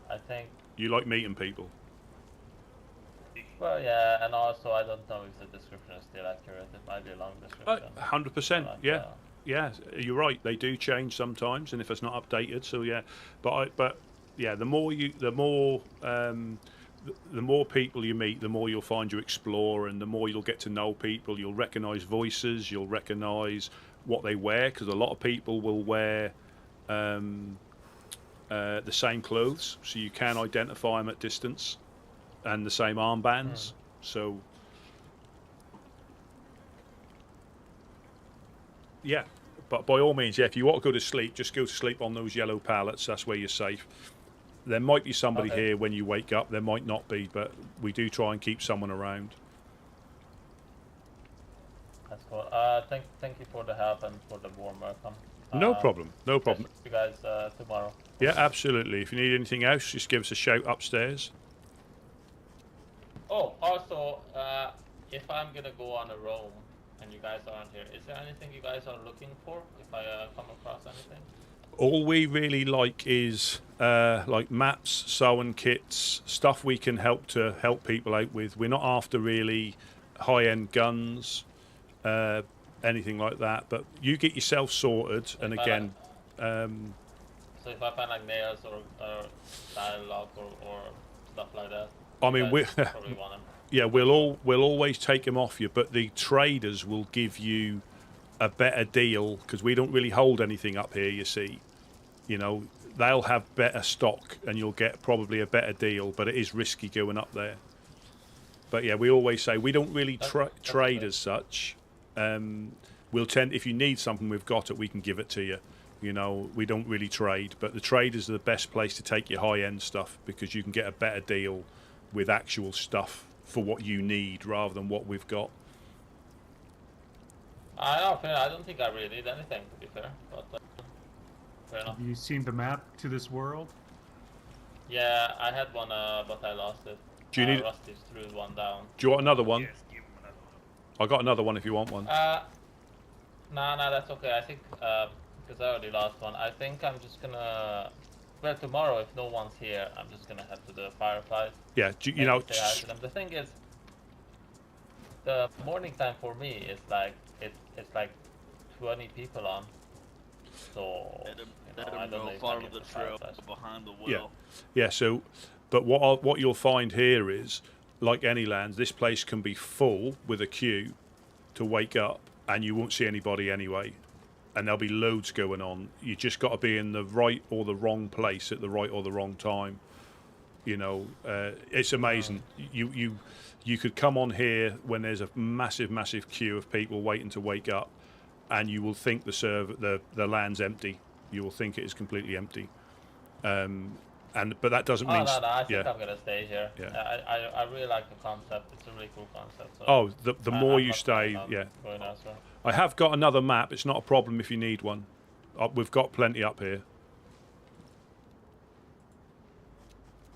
I think. You like meeting people. Well, yeah, and also I don't know if the description is still accurate. It might be a long description. 100%. Yeah, yeah, you're right. They do change sometimes, and if it's not updated, so yeah. But yeah, the more people you meet, the more you'll find you explore, and the more you'll get to know people. You'll recognise voices. You'll recognise what they wear, because a lot of people will wear the same clothes, so you can identify them at distance, and the same armbands. So yeah, but by all means, yeah, if you want to go to sleep, just go to sleep on those yellow pallets. That's where you're safe. There might be somebody here when you wake up. There might not be, but we do try and keep someone around. That's cool. Thank you for the help and for the warm welcome. No problem. No problem. See you guys tomorrow. Yeah, absolutely. If you need anything else, just give us a shout upstairs. Oh, also, if I'm gonna go on a roam and you guys aren't here, is there anything you guys are looking for? If I come across anything? All we really like is like maps, sewing kits, stuff we can help people out with. We're not after really high-end guns, anything like that. But you get yourself sorted, and again. So if I find like nails or dialogue or stuff like that. I mean, we probably want them. Yeah, we'll always take them off you, but the traders will give you a better deal because we don't really hold anything up here. You see, you know, they'll have better stock, and you'll get probably a better deal. But it is risky going up there. But yeah, we always say we don't really trade as such. We'll tend, if you need something, we've got it. We can give it to you. You know, we don't really trade, but the traders are the best place to take your high-end stuff because you can get a better deal with actual stuff for what you need rather than what we've got. I don't think I really need anything, to be fair. But fair enough. Have you seen the map to this world? Yeah, I had one, but I lost it. Do you need? Rusty threw one down. Do you want another one? I got another one if you want one. No, that's okay. I think because I already lost one. I think I'm just gonna. Well, tomorrow, if no one's here, I'm just gonna head to the Fireflies. Yeah, you know. Say hi to them. The thing is, the morning time for me is like it's like 20 people on. So I don't know if follow I the get trail Fireflies. behind the well. Yeah. So, but what you'll find here is, like any lands, this place can be full with a queue to wake up, and you won't see anybody anyway. And there'll be loads going on. You just got to be in the right or the wrong place at the right or the wrong time. You know, it's amazing. You could come on here when there's a massive queue of people waiting to wake up, and you will think the land's empty. You will think it is completely empty, and but that doesn't mean. No, I think yeah. I'm gonna stay here. Yeah. I really like the concept. It's a really cool concept. So Oh, the more I'm you not stay, planning on yeah. going elsewhere. I have got another map. It's not a problem if you need one. We've got plenty up here.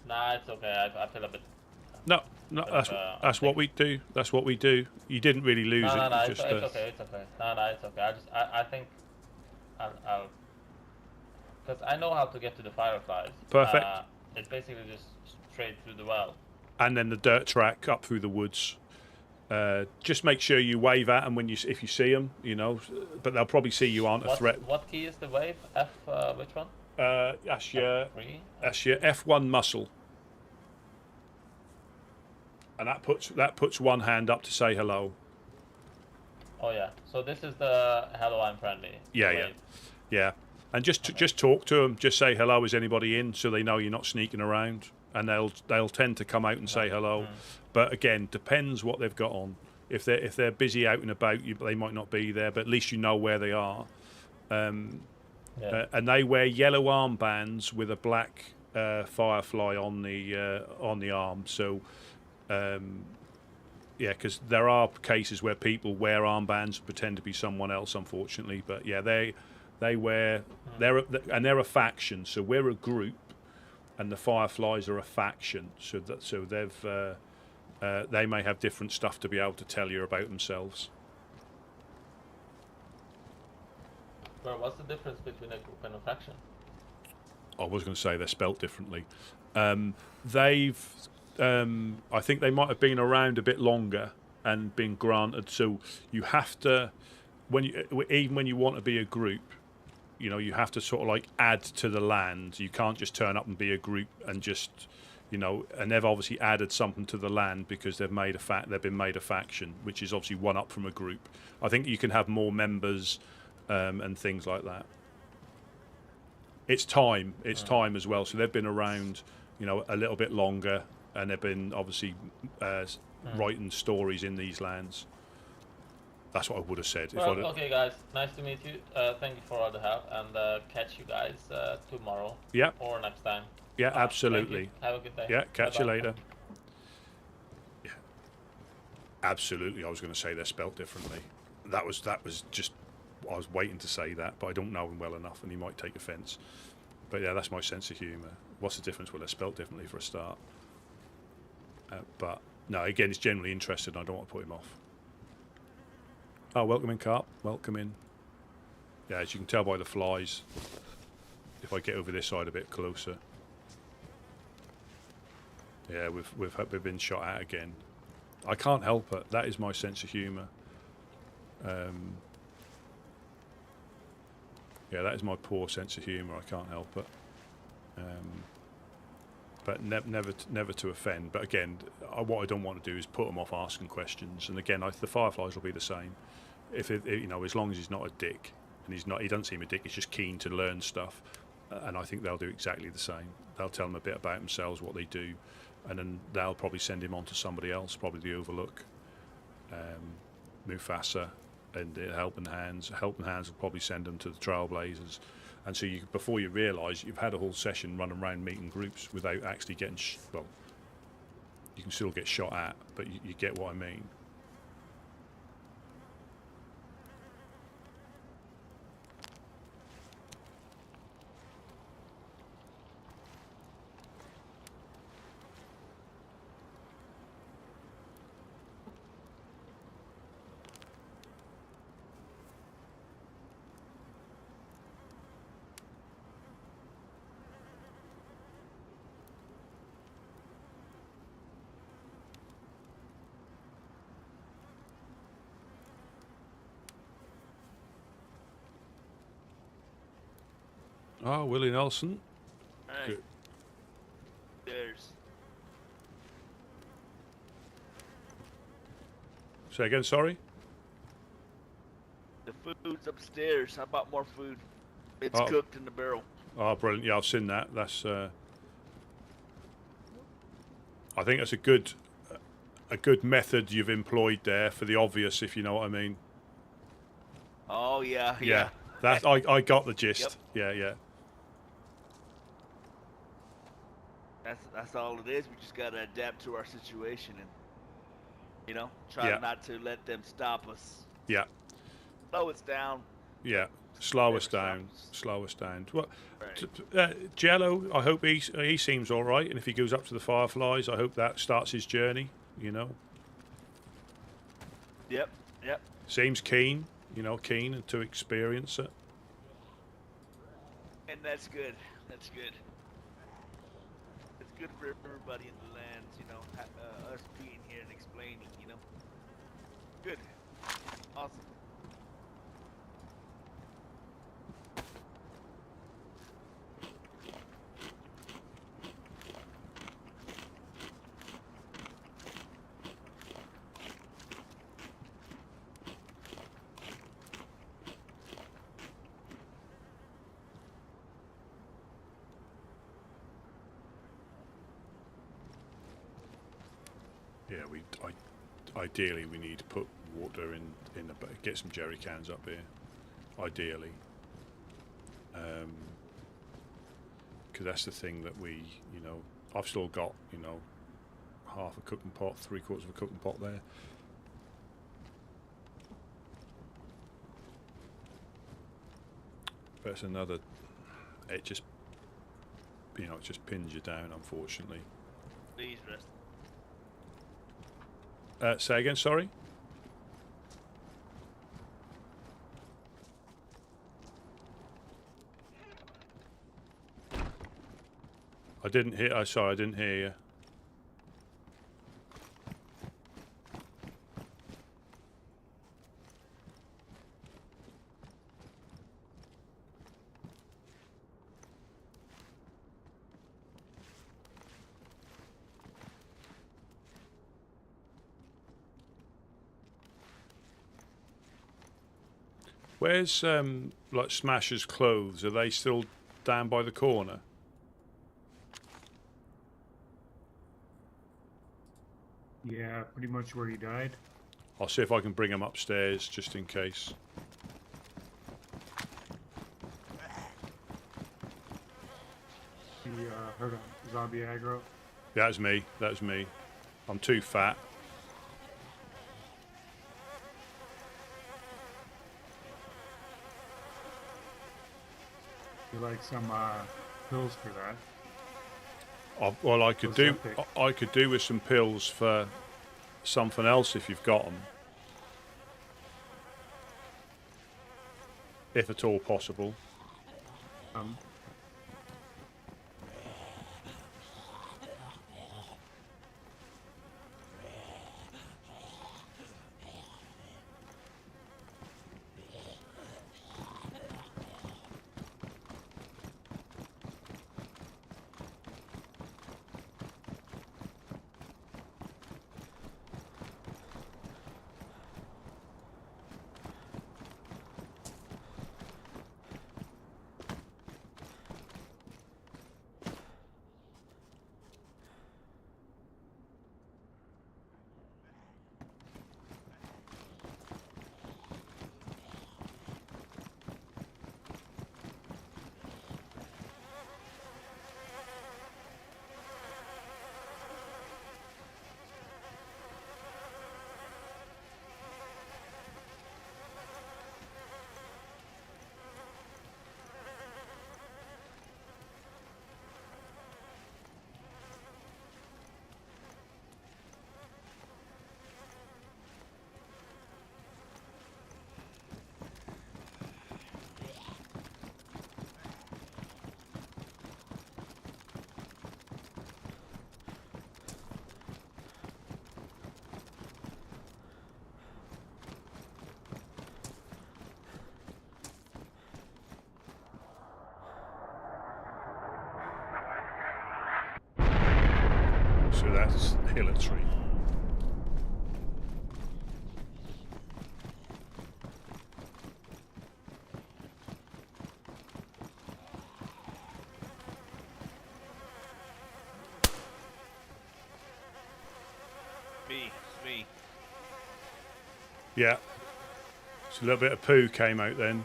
Nah, it's okay. I feel a bit. No, that's what we do. That's what we do. You didn't really lose it. No, Just, it's okay. It's okay. No, it's okay. I think I'll because I know how to get to the fireflies. Perfect. It's basically just straight through the well. And then the dirt track up through the woods. Just make sure you wave at them if you see them, you know. But they'll probably see you aren't a threat. What key is the wave? F. Which one? That's your F3? That's your F1 muscle. And that puts one hand up to say hello. Oh yeah. So this is the hello, I'm friendly. Yeah. And just talk to them. Just say hello. Is anybody in? So they know you're not sneaking around. And they'll tend to come out and say hello. But again, depends what they've got on. If they're busy out and about, they might not be there. But at least you know where they are. And they wear yellow armbands with a black firefly on the arm. So. Because there are cases where people wear armbands and pretend to be someone else, unfortunately. But yeah, they wear they're a faction. So we're a group, and the Fireflies are a faction. So they may have different stuff to be able to tell you about themselves. Well, what's the difference between a group and a faction? I was going to say they're spelt differently. I think they might have been around a bit longer and been granted. So you have to, even when you want to be a group, you know, you have to sort of like add to the land. You can't just turn up and be a group and just, you know. And they've obviously added something to the land because they've been made a faction, which is obviously one up from a group. I think you can have more members and things like that. It's time as well. So they've been around, you know, a little bit longer. And they've been obviously writing stories in these lands. That's what I would have said. Well, okay, guys. Nice to meet you. Thank you for all the help, and catch you guys tomorrow. Yeah. Or next time. Yeah, absolutely. Have a good day. Yeah, catch you later. Yeah, absolutely. I was going to say they're spelt differently. That was just. I was waiting to say that, but I don't know him well enough, and he might take offence. But yeah, that's my sense of humour. What's the difference? Well, they're spelt differently for a start. But no, again, he's generally interested, and I don't want to put him off. Oh, welcome in, Carp. Welcome in. Yeah, as you can tell by the flies, if I get over this side a bit closer. Yeah, we've been shot at again. I can't help it. That is my sense of humour. Yeah, that is my poor sense of humour. I can't help it. But never to offend. But again, what I don't want to do is put them off asking questions. And again, the Fireflies will be the same. You know, as long as he's not a dick, and he doesn't seem a dick. He's just keen to learn stuff, and I think they'll do exactly the same. They'll tell him a bit about themselves, what they do, and then they'll probably send him on to somebody else, probably the Overlook, Mufasa, and Helping Hands. Helping Hands will probably send them to the Trailblazers. And so before you realise, you've had a whole session running around meeting groups without actually getting... well, you can still get shot at, but you get what I mean. Oh, Willie Nelson. Alright. Good. There's. Say again, sorry? The food's upstairs. I bought more food. It's Oh. cooked in the barrel. Oh, brilliant. Yeah, I've seen that. That's... I think that's a good method you've employed there for the obvious, if you know what I mean. Oh, yeah. Yeah. That I got the gist. Yep. Yeah. That's all it is. We just gotta adapt to our situation and, you know, try not to let them stop us. Yeah. Slow us down. Yeah. Slow us down. Slow us down. Well, Jello, I hope he seems all right, and if he goes up to the Fireflies, I hope that starts his journey. You know. Yep. Seems keen. You know, keen to experience it. And that's good. That's good. It's good for everybody in the lands, you know, us being here and explaining, you know. Good. Awesome. Yeah, ideally we need to put water in the get some jerry cans up here. Ideally, because that's the thing that we, you know, I've still got, you know, half a cooking pot, 3/4 of a cooking pot there. But it's another. It just, you know, it just pins you down, unfortunately. Please rest. Say again, sorry? I didn't hear. Sorry, I didn't hear you. Where's like Smasher's clothes? Are they still down by the corner? Yeah, pretty much where he died. I'll see if I can bring them upstairs just in case. You heard of zombie aggro? That's me. That's me. I'm too fat. You like some pills for that? Well, I could do with some pills for something else if you've got them, if at all possible. So that's Hillary. Me. Yeah. So a little bit of poo came out then.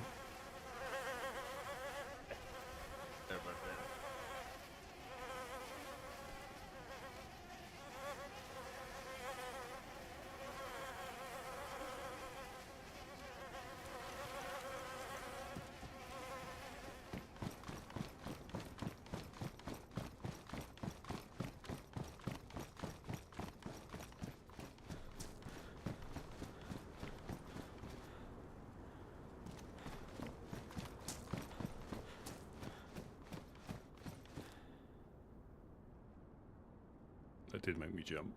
That did make me jump.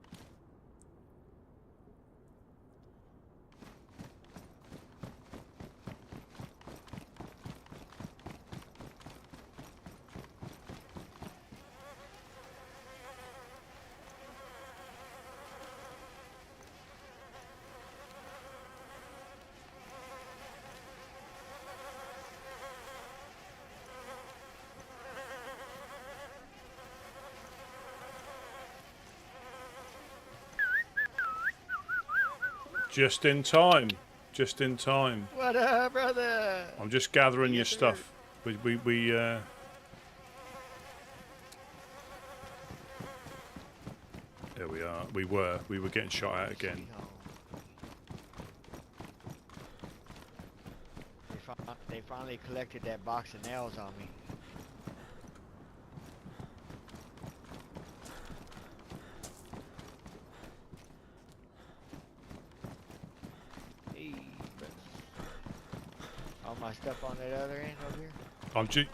Just in time. Just in time. What up, brother? I'm just gathering your Yes, sir. stuff. There we are. We were getting shot at again. They finally collected that box of nails on me. Hey, brother. All my stuff on that other end over here?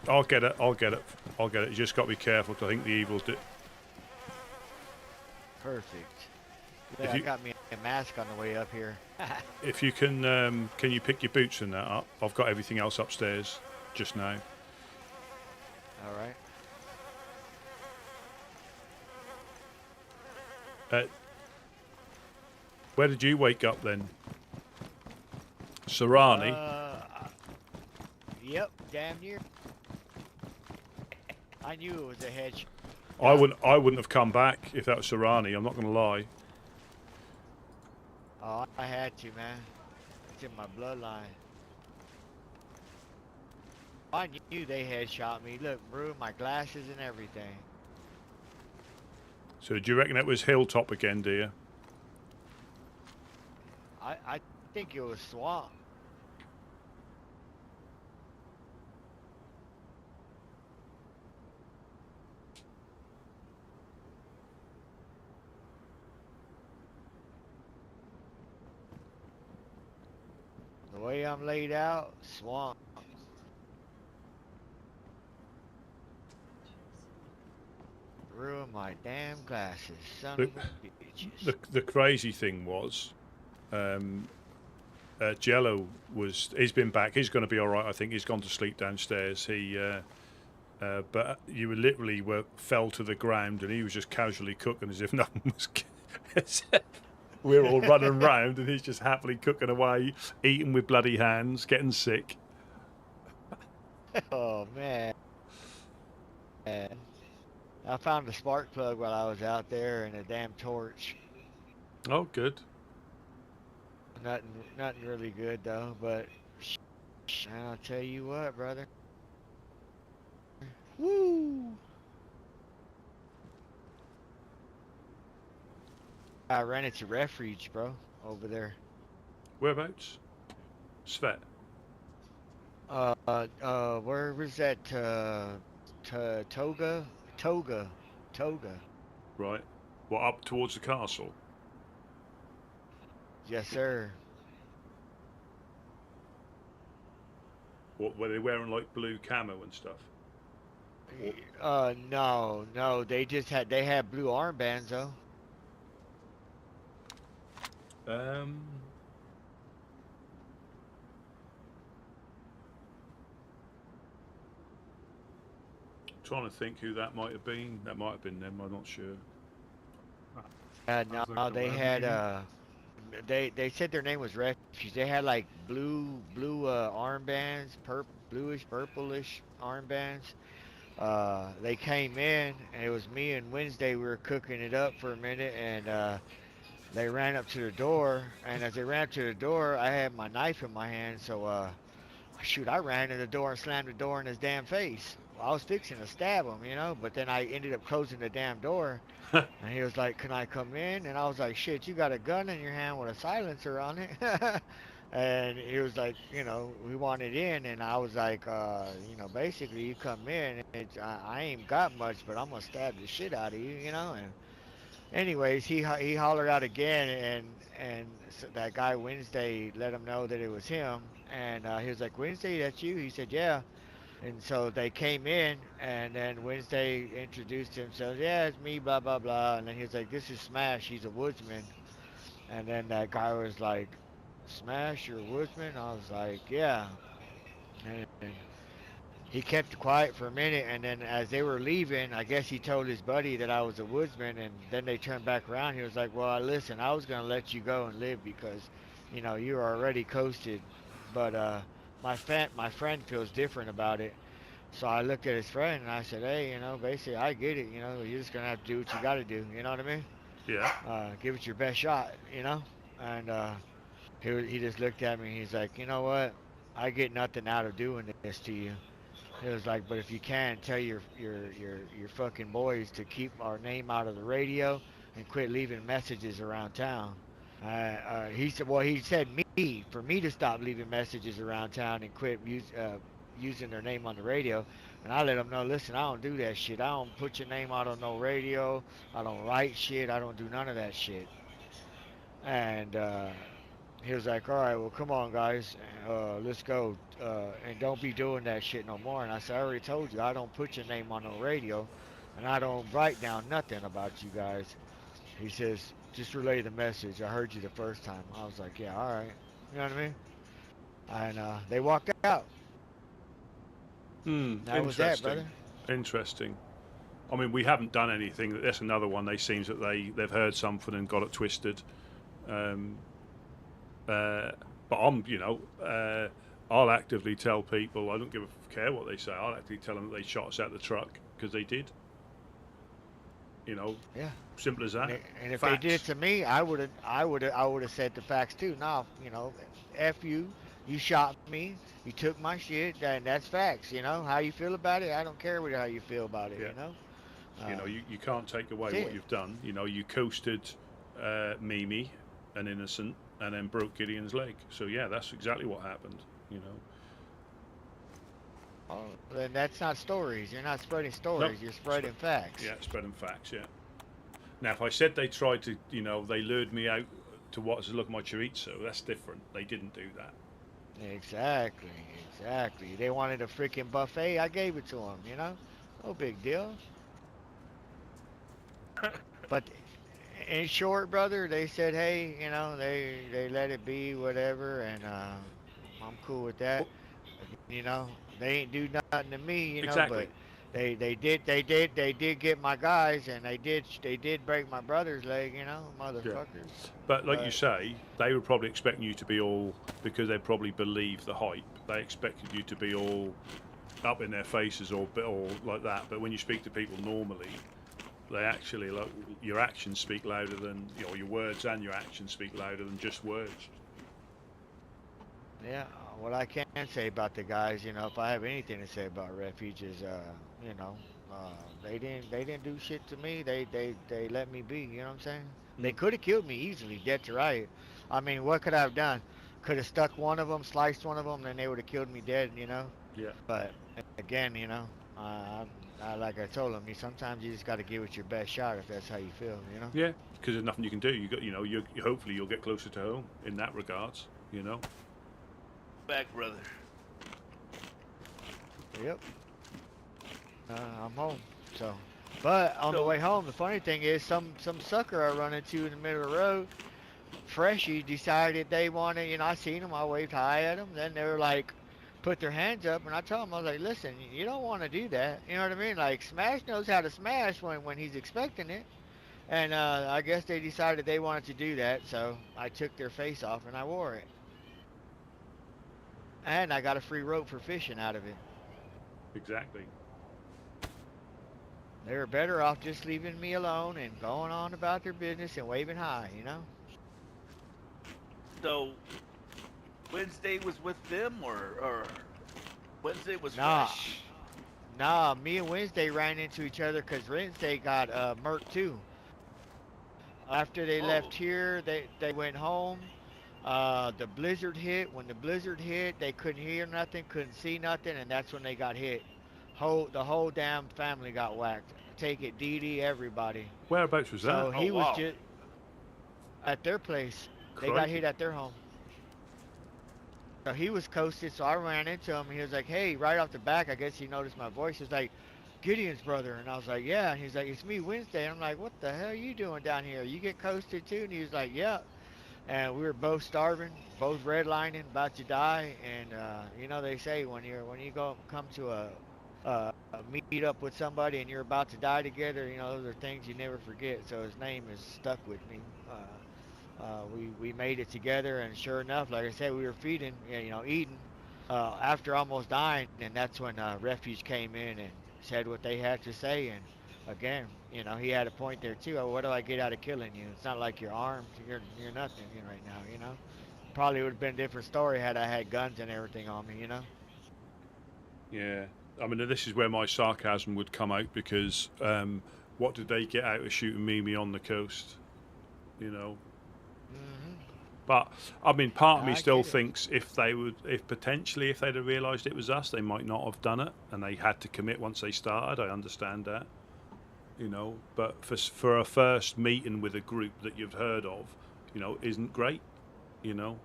I'll get it. I'll get it. I'll get it. You just got to be careful, 'cause I think the evils did. Perfect. Yeah, I got me a mask on the way up here. If you can you pick your boots and that up? I've got everything else upstairs just now. All right. Where did you wake up then? Serrani? Yep, damn near. I knew it was a hedge. I wouldn't have come back if that was Serrani. I'm not going to lie. Oh, I had to, man. It's in my bloodline. I knew they headshot me. Look, ruined my glasses and everything. So do you reckon that was Hilltop again, do you? I think it was Swamp. The way I'm laid out, Swamp. Ruined my damn glasses, son of a bitches. The crazy thing was, Jello he's been back. He's going to be all right. I think he's gone to sleep downstairs. But you literally fell to the ground, and he was just casually cooking as if nothing was. We're all running around, and he's just happily cooking away, eating with bloody hands, getting sick. Oh man. I found a spark plug while I was out there and a damn torch. Oh, good. Nothing really good though, but I'll tell you what, brother. Woo! I ran into refuge, bro, over there. Whereabouts? Svet. Where was that? Toga. Right. What, up towards the castle? Yes, sir. What, were they wearing like blue camo and stuff? No, they had blue armbands though. Trying to think who that might have been. That might have been them. I'm not sure. No, they had they said their name was Refuge. They had like blue armbands, bluish, purplish armbands. They came in, and it was me and Wednesday. We were cooking it up for a minute, and they ran up to the door. And as they ran up to the door, I had my knife in my hand. So, shoot, I ran to the door and slammed the door in his damn face. Well, I was fixing to stab him, but then I ended up closing the damn door. And he was like, "Can I come in?" And I was like, "Shit, you got a gun in your hand with a silencer on it." And he was like, we wanted in, and I was like, basically you come in, I ain't got much, but I'm gonna stab the shit out of you, And anyways, he hollered out again, and so that guy Wednesday let him know that it was him, and he was like, "Wednesday, that's you?" He said, "Yeah." And so they came in, and then Wednesday introduced himself. Yeah, it's me, blah, blah, blah. And then he was like, this is Smash. He's a woodsman. And then that guy was like, Smash, you're a woodsman? I was like, yeah. And he kept quiet for a minute, and then as they were leaving, I guess he told his buddy that I was a woodsman, and then they turned back around. He was like, well, listen, I was going to let you go and live because, you know, you were already coasted. But my friend feels different about it. So I looked at his friend, and I said, hey, you know, basically, I get it. You know, you're just going to have to do what you got to do. You know what I mean? Yeah. Give it your best shot, you know? And he just looked at me, and he's like, you know what? I get nothing out of doing this to you. It was like, but if you can, tell your fucking boys to keep our name out of the radio and quit leaving messages around town. He said, well, he said for me to stop leaving messages around town and quit using their name on the radio. And I let him know, listen, I don't do that shit. I don't put your name out on no radio. I don't write shit. I don't do none of that shit. And he was like, all right, well, come on, guys, let's go, and don't be doing that shit no more. And I said, I already told you, I don't put your name on no radio, and I don't write down nothing about you guys. He says, just relay the message. I heard you the first time. I was like, yeah, all right. You know what I mean? And they walked out. That was that, brother. Interesting. I mean, we haven't done anything. That's another one. They seems that they've heard something and got it twisted. But I'm, you know, I'll actively tell people. I don't care what they say. I'll actively tell them that they shot us out the truck because they did. You know. Yeah. Simple as that. And if Facts. they did it to me, I would have said the facts too. Now, you know, F you. You shot me. You took my shit, and that's facts. You know how you feel about it. I don't care how you feel about it. Yeah. You know. You can't take away what you've done. You know, you coasted Mimi, an innocent, and then broke Gideon's leg. So yeah, that's exactly what happened. You know. Oh, then that's not stories. You're not spreading stories. Nope. You're spreading facts. Yeah, spreading facts. Yeah. Now, if I said they tried to, you know, they lured me out to watch look at my chorizo, that's different. They didn't do that. Exactly. They wanted a freaking buffet. I gave it to them. You know, no big deal. But in short, brother, they said, hey, you know, they let it be, whatever, and I'm cool with that. You know, they ain't do nothing to me, you know, Exactly. but they did get my guys, and they did break my brother's leg, you know, motherfuckers. Yeah. But like you say, they were probably expecting you to be all, because they probably believed the hype. They expected you to be all up in their faces or like that. But when you speak to people normally, they actually, like, your actions speak louder than, you know, your words and your actions speak louder than just words. Yeah, what I can say about the guys, you know, if I have anything to say about Refuge is, you know, they didn't do shit to me. They let me be. You know what I'm saying? They could have killed me easily, dead to right. I mean, what could I have done? Could have stuck one of them, sliced one of them, and they would have killed me dead. You know? Yeah. But again, you know, like I told them, sometimes you just got to give it your best shot if that's how you feel. You know? Yeah, because there's nothing you can do. You know, hopefully you'll get closer to home in that regards. You know. Back, brother. Yep. I'm home. So, but on the way home, the funny thing is, some sucker I run into in the middle of the road, Freshie, decided they wanted. You know, I seen them. I waved hi at them. Then they were like, put their hands up, and I told them, I was like, listen, you don't want to do that. You know what I mean? Like, Smash knows how to smash when he's expecting it. And I guess they decided they wanted to do that, so I took their face off and I wore it. And I got a free rope for fishing out of it. Exactly. They were better off just leaving me alone and going on about their business and waving hi, you know? So, Wednesday was with them, or Wednesday was Nah. fresh? Nah, me and Wednesday ran into each other because Wednesday got murked too. After they left here, they went home. The blizzard hit. When the blizzard hit, they couldn't hear nothing, couldn't see nothing, and that's when they got hit. The whole damn family got whacked. Take it, Dee Dee, everybody. Whereabouts was that? So he was just at their place. They got hit at their home. So he was coasted, so I ran into him. He was like, hey, right off the back, I guess he noticed my voice. He was like, Gideon's brother. And I was like, yeah. And he's like, it's me, Wednesday. And I'm like, what the hell are you doing down here? You get coasted too? And he was like, yeah. And we were both starving, both redlining, about to die. And you know, they say when you come to a meet up with somebody and you're about to die together, you know, those are things you never forget. So his name is stuck with me. We made it together, and sure enough, like I said, we were feeding, you know, eating after almost dying, and that's when Refuge came in and said what they had to say. And again, you know, he had a point there too. Oh, what do I get out of killing you? It's not like you're armed. You're nothing right now. You know, probably would have been a different story had I had guns and everything on me. You know. Yeah, I mean, this is where my sarcasm would come out, because what did they get out of shooting Mimi on the coast? You know. But I mean, part of me still thinks if potentially if they'd have realised it was us, they might not have done it, and they had to commit once they started. I understand that, you know. But for a first meeting with a group that you've heard of, you know, isn't great, you know.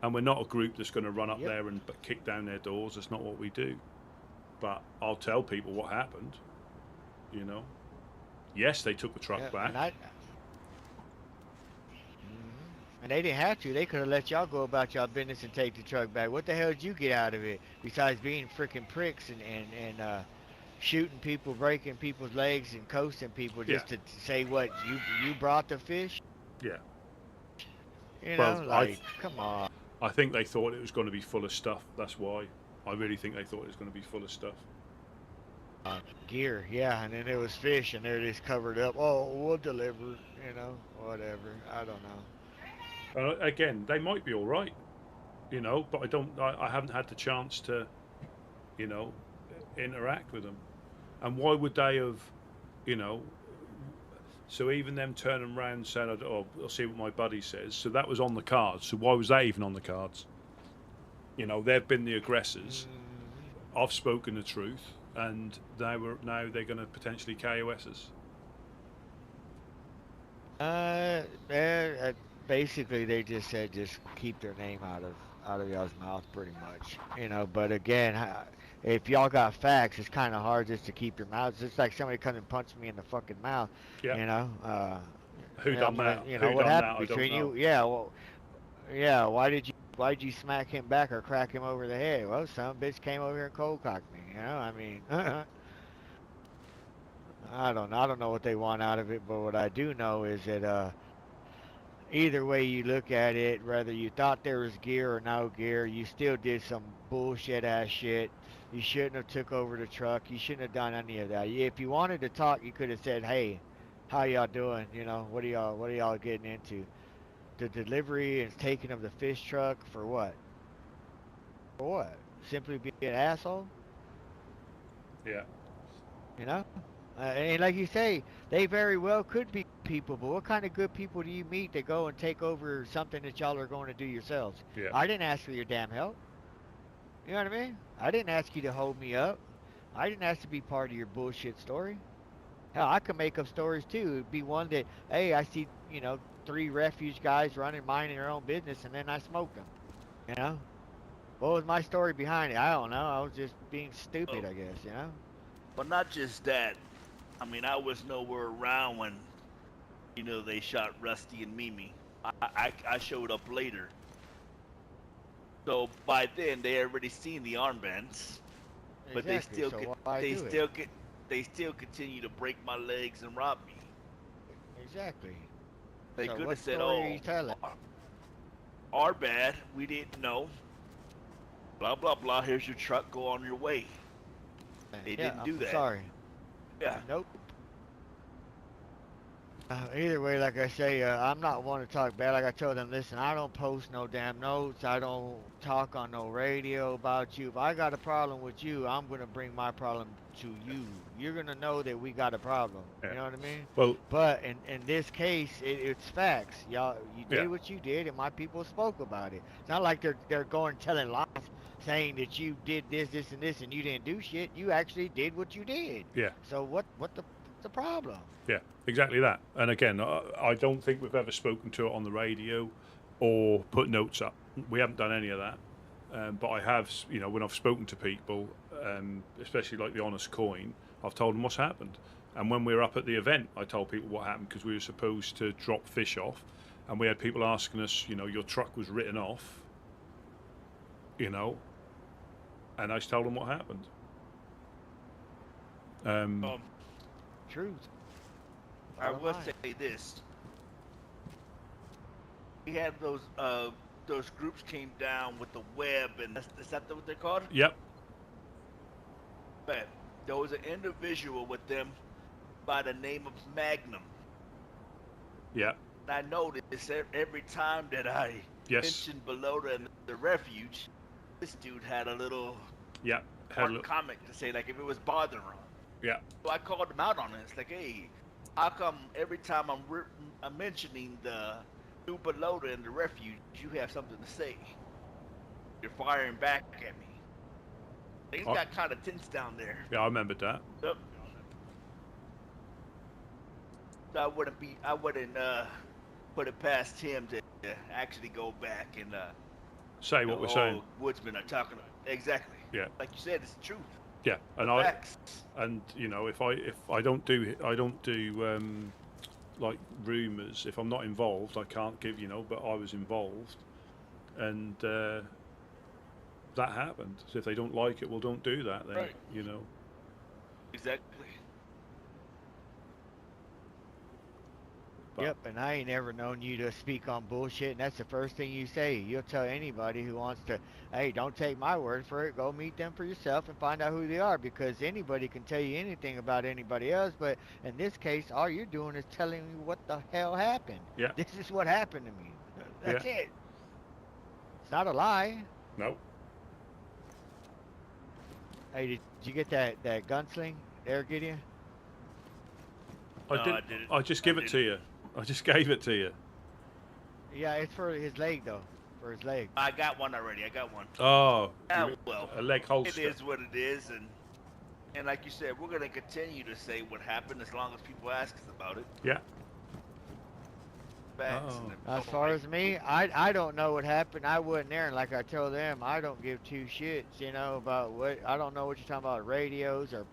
And we're not a group that's going to run up there and kick down their doors. That's not what we do. But I'll tell people what happened, you know. Yes, they took the truck back. And they didn't have to. They could have let y'all go about y'all business and take the truck back. What the hell did you get out of it besides being freaking pricks and shooting people, breaking people's legs, and coasting people just to say what you brought the fish? Yeah. You know, like come on. I think they thought it was going to be full of stuff. That's why. I really think they thought it was going to be full of stuff. Gear, yeah, and then it was fish, and they're just covered up. Oh, we'll deliver. You know, whatever. I don't know. Again, they might be all right, you know, but I haven't had the chance to, you know, interact with them. And why would they have, you know? So even them turning around and saying, "Oh, I'll see what my buddy says." So that was on the cards. So why was that even on the cards? You know, they've been the aggressors. I've spoken the truth, and now they're going to potentially KOS us. Basically, they just said just keep their name out of y'all's mouth, pretty much. You know, but again, if y'all got facts, it's kind of hard just to keep your mouths. It's like somebody comes and punches me in the fucking mouth. Yeah. You know. Who done that? You know what happened between you? Yeah. Well. Yeah. Why'd you smack him back or crack him over the head? Well, some bitch came over here and cold cocked me. You know. I mean. I don't know. I don't know what they want out of it, but what I do know is that either way you look at it, whether you thought there was gear or no gear, you still did some bullshit ass shit. You shouldn't have took over the truck. You shouldn't have done any of that. If you wanted to talk, you could have said, "Hey, how y'all doing? You know, what are y'all getting into? The delivery and taking of the fish truck for what? For what? Simply be an asshole?" Yeah. You know? And like you say, they very well could be people, but what kind of good people do you meet that go and take over something that y'all are going to do yourselves? Yeah. I didn't ask for your damn help. You know what I mean? I didn't ask you to hold me up. I didn't ask to be part of your bullshit story. Hell, I could make up stories too. It'd be one that, hey, I see, you know, 3 refuge guys minding their own business, and then I smoked them. You know? What was my story behind it? I don't know. I was just being stupid, I guess, you know? But not just that. I mean, I was nowhere around when, you know, they shot Rusty and Mimi. I showed up later. So by then they already seen the armbands, but Exactly. they still continue to break my legs and rob me. Exactly. They So could what have said, story are "Oh, you telling? our bad, we didn't know. Blah blah blah. Here's your truck. Go on your way." They didn't do that. Sorry. Yeah. Nope. Either way, like I say, I'm not one to talk bad. Like I told them, listen, I don't post no damn notes. I don't talk on no radio about you. If I got a problem with you, I'm going to bring my problem to you. You're going to know that we got a problem. Yeah. You know what I mean? Well, but in this case, it's facts. Y'all, you did what you did, and my people spoke about it. It's not like they're going telling lies, saying that you did this, and this, and you didn't do shit. You actually did what you did. Yeah. So what's the problem? Yeah, exactly that. And again, I don't think we've ever spoken to it on the radio. or put notes up. We haven't done any of that. But I have, when I've spoken to people, especially like the Honest Coin, I've told them what's happened. And when we were up at the event, I told people what happened because we were supposed to drop fish off. And we had people asking us, your truck was written off, and I just told them what happened. Truth. I will say this. We had those groups came down with the web, and is that what they're called? Yep. But there was an individual with them by the name of Magnum. Yeah. And I noticed every time that I mentioned below the refuge, this dude had a little comment to say, like, if it was bothering him. Yeah. So I called him out on it. It's like, hey, how come every time I'm mentioning the new Belota and the refuge, you have something to say? You're firing back at me. Things got kind of tense down there. Yeah, I remembered that. Yep. So I wouldn't put it past him to actually go back and say what we're saying. Woodsmen are talking exactly. Yeah. Like you said, it's the truth. Yeah, and Facts. if I don't do like rumors, if I'm not involved, I can't give, but I was involved, and that happened. So if they don't like it, well, don't do that then. Right. Exactly. Yep, and I ain't ever known you to speak on bullshit, and that's the first thing you say. You'll tell anybody who wants to, hey, don't take my word for it. Go meet them for yourself and find out who they are, because anybody can tell you anything about anybody else, but in this case, all you're doing is telling me what the hell happened. Yeah. This is what happened to me. That's Yeah. it. It's not a lie. No. Hey, did you get that gunsling there, Gideon? I didn't. I just give it to you. I just gave it to you. Yeah, it's for his leg, though. For his leg. I got one already. I got one. Oh. Well, a leg holster. It is what it is, and like you said, we're gonna continue to say what happened as long as people ask us about it. Yeah. Facts. As far as me, I don't know what happened. I wasn't there, and like I told them, I don't give two shits, about what. I don't know what you're talking about, radios or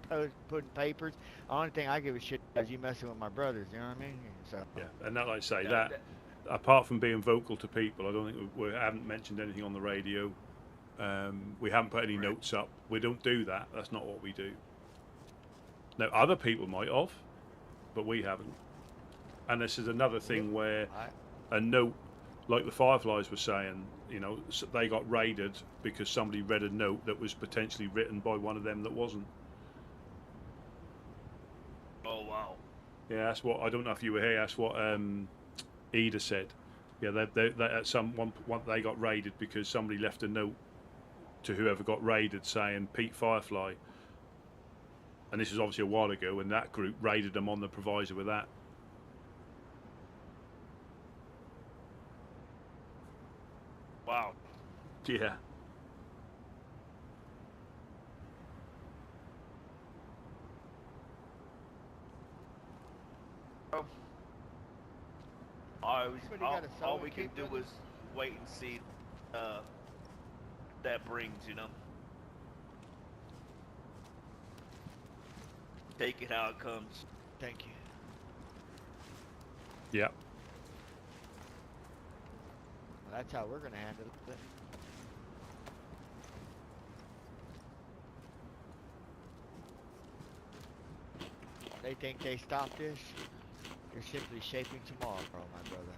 putting papers. The only thing I give a shit is you messing with my brothers. You know what I mean? So. Yeah, and like I say, that apart from being vocal to people, I don't think we haven't mentioned anything on the radio. We haven't put any notes up. We don't do that. That's not what we do. Now, other people might have, but we haven't. And this is another thing where a note, like the Fireflies were saying, they got raided because somebody read a note that was potentially written by one of them that wasn't. Oh, wow. Yeah, that's what, I don't know if you were here, that's what Ida said. Yeah, they at some one they got raided because somebody left a note to whoever got raided saying Pete Firefly. And this is obviously a while ago, and that group raided them on the proviso with that. Wow. Yeah. All we can do is wait and see that brings, Take it how it comes. Thank you. Yeah. Well, that's how we're going to handle it. They think they stopped this? You're simply shaping tomorrow, my brother.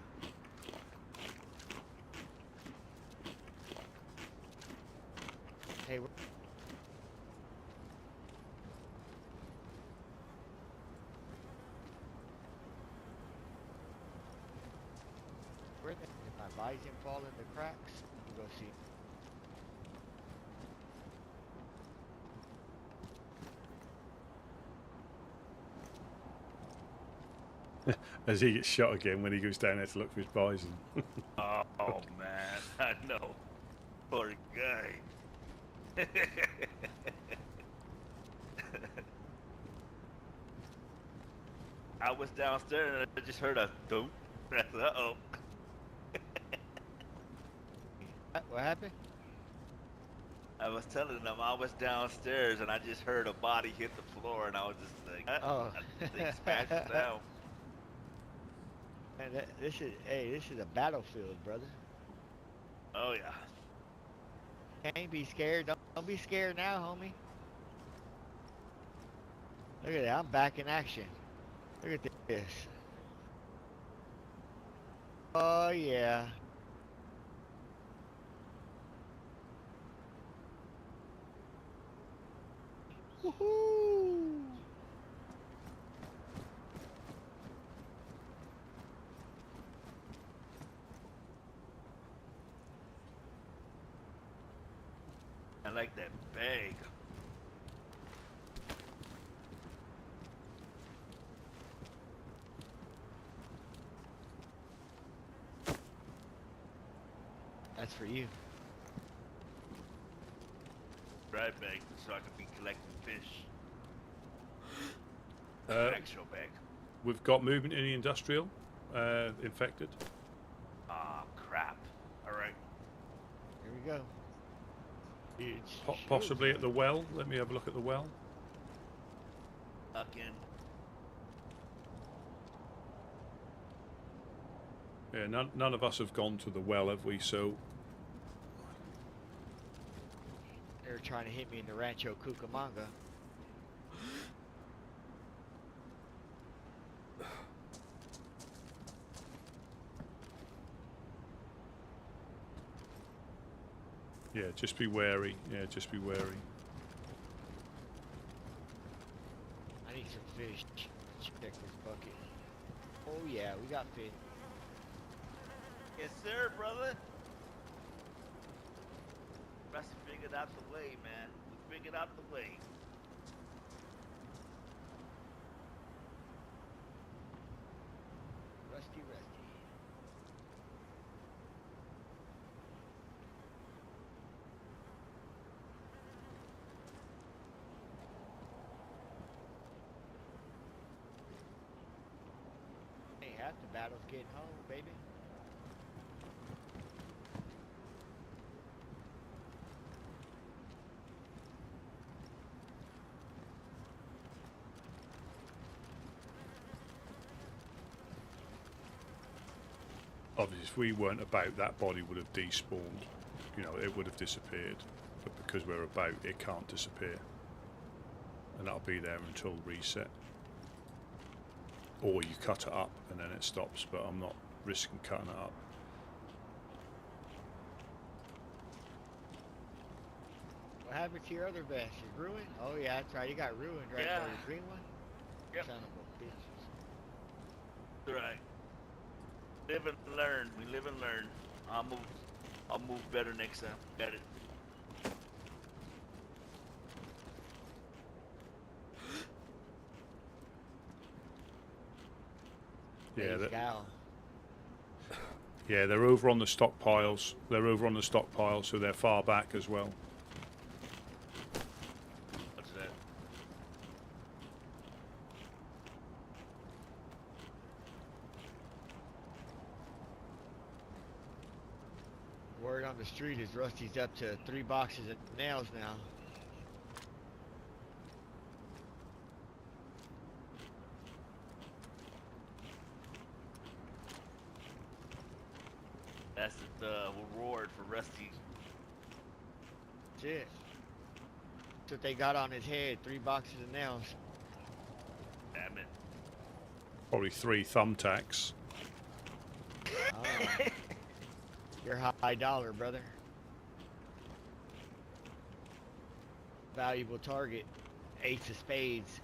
Hey, if my visor fall in the cracks, you go see. As he gets shot again when he goes down there to look for his bison. Oh man, I know. Poor guy. I was downstairs and I just heard a thump. Uh-oh. What happened? I was telling them I was downstairs and I just heard a body hit the floor and I was just like, Oh. That thing smashes down. And this is a battlefield, brother. Oh yeah. Can't be scared. Don't be scared now, homie. Look at that. I'm back in action. Look at this. Oh yeah. Woohoo! I like that bag. That's for you. Right bag, so I could be collecting fish. Actual bag. We've got movement in the industrial, infected. Ah, crap. Alright. Here we go. Possibly at the well. Let me have a look at the well. Again. Yeah, none of us have gone to the well, have we? So They're trying to hit me in the Rancho Cucamonga. yeah, just be wary. Yeah, just be wary. I need some fish. Let's check this bucket. Oh yeah, we got fish. Yes, sir, brother. Rusty figured out the way, man. We figured out the way. Rusty. Hey, half the battle's getting home, baby. Obviously, if we weren't about, that body would have despawned. You know, it would have disappeared. But because we're about, it can't disappear. And that'll be there until reset. Or you cut it up and then it stops, but I'm not risking cutting it up. What happened to your other vest? It's ruined? Oh yeah, that's right. You got ruined, right? Yeah. There, the green one? Yep. Son of a bitch. Right. Live and learn. We live and learn. I'll move better next time. Got it. Yeah, they're over on the stockpiles. They're over on the stockpiles, so they're far back as well. What's that? Word on the street is Rusty's up to 3 boxes of nails now. That's the reward for Rusty. That's it. That's what they got on his head, 3 boxes of nails. Damn it. Probably 3 thumbtacks. Oh. You're high dollar, brother. Valuable target. Ace of spades.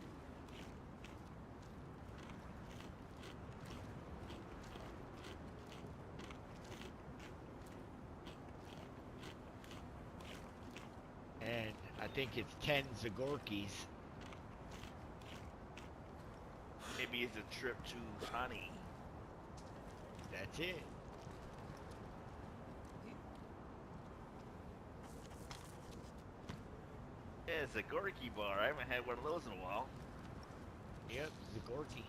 And I think it's 10 Zagorkis. Maybe it's a trip to Honey. That's it. Yeah, it's a Gorky bar. I haven't had one of those in a while. Yep, Zagorki.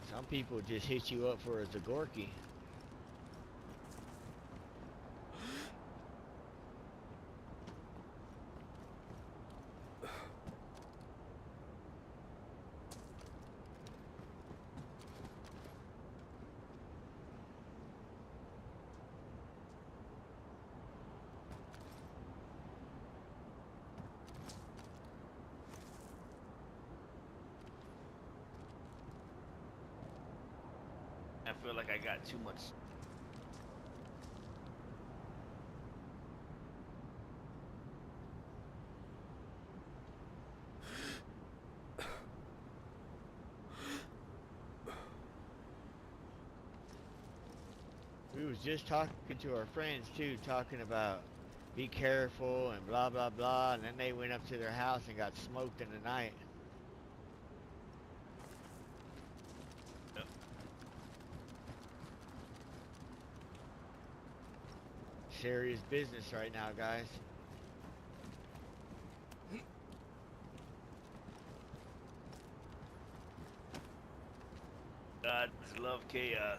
Some people just hit you up for a Zagorki. feel like I got too much. We was just talking to our friends too, talking about be careful and blah blah blah, and then they went up to their house and got smoked in the night. Yep. Serious business right now, guys. Gods love chaos.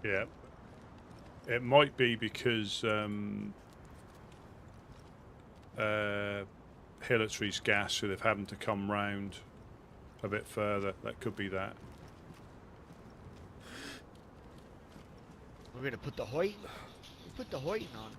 Yeah. It might be because Hillitry's gas, so they've having to come round a bit further. That could be that. We're gonna put the Hoyt. Put the Hoyt on.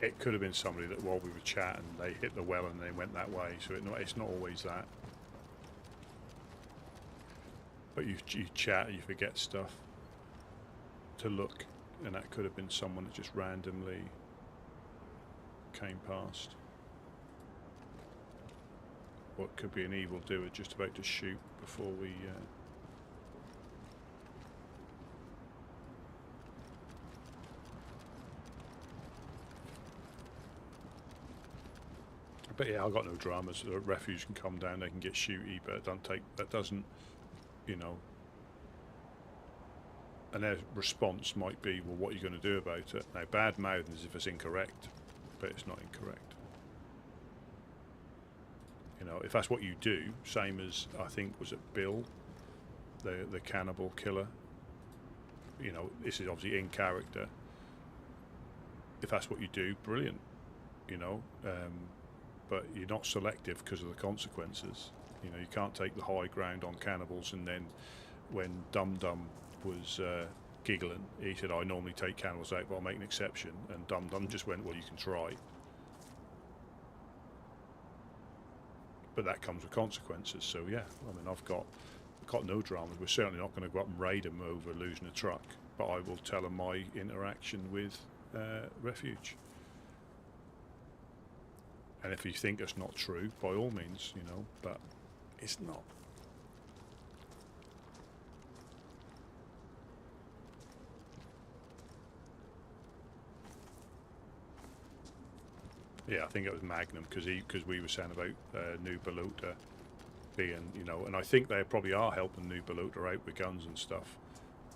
It could have been somebody that while we were chatting, they hit the well and they went that way. So it's not always that. But you chat, you forget stuff to look, and that could have been someone that just randomly came past. Or it could be an evildoer just about to shoot before we. But yeah, I've got no dramas. The refuge can come down, they can get shooty, but that doesn't, you know. And their response might be, well, what are you going to do about it? Now, bad mouthing is if it's incorrect, but it's not incorrect. You know, if that's what you do, same as, I think, was it Bill, the cannibal killer? You know, this is obviously in character. If that's what you do, brilliant, you know. But you're not selective because of the consequences. You know, you can't take the high ground on cannibals. And then when Dum Dum was giggling, he said, I normally take cannibals out, but I'll make an exception. And Dum Dum just went, well, you can try. But that comes with consequences. So yeah, I mean, I've got no dramas. We're certainly not going to go up and raid them over losing a truck. But I will tell them my interaction with Refuge. And if you think it's not true, by all means, you know, but it's not. Yeah, I think it was Magnum because we were saying about New Baluta being, you know, and I think they probably are helping New Baluta out with guns and stuff,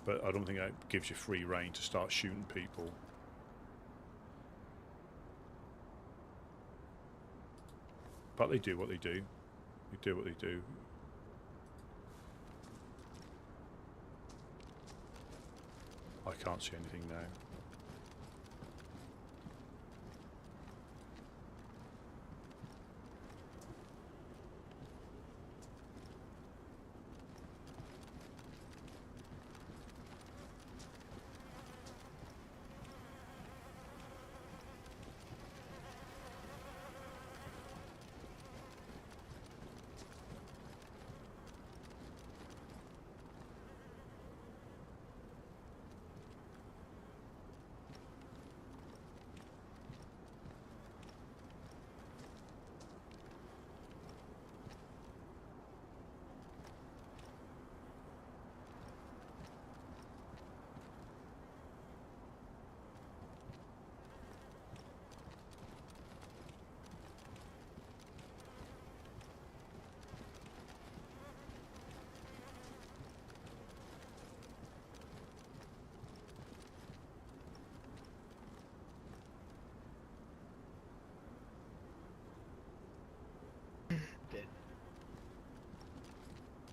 but I don't think that gives you free rein to start shooting people. But they do what they do. They do what they do. I can't see anything now.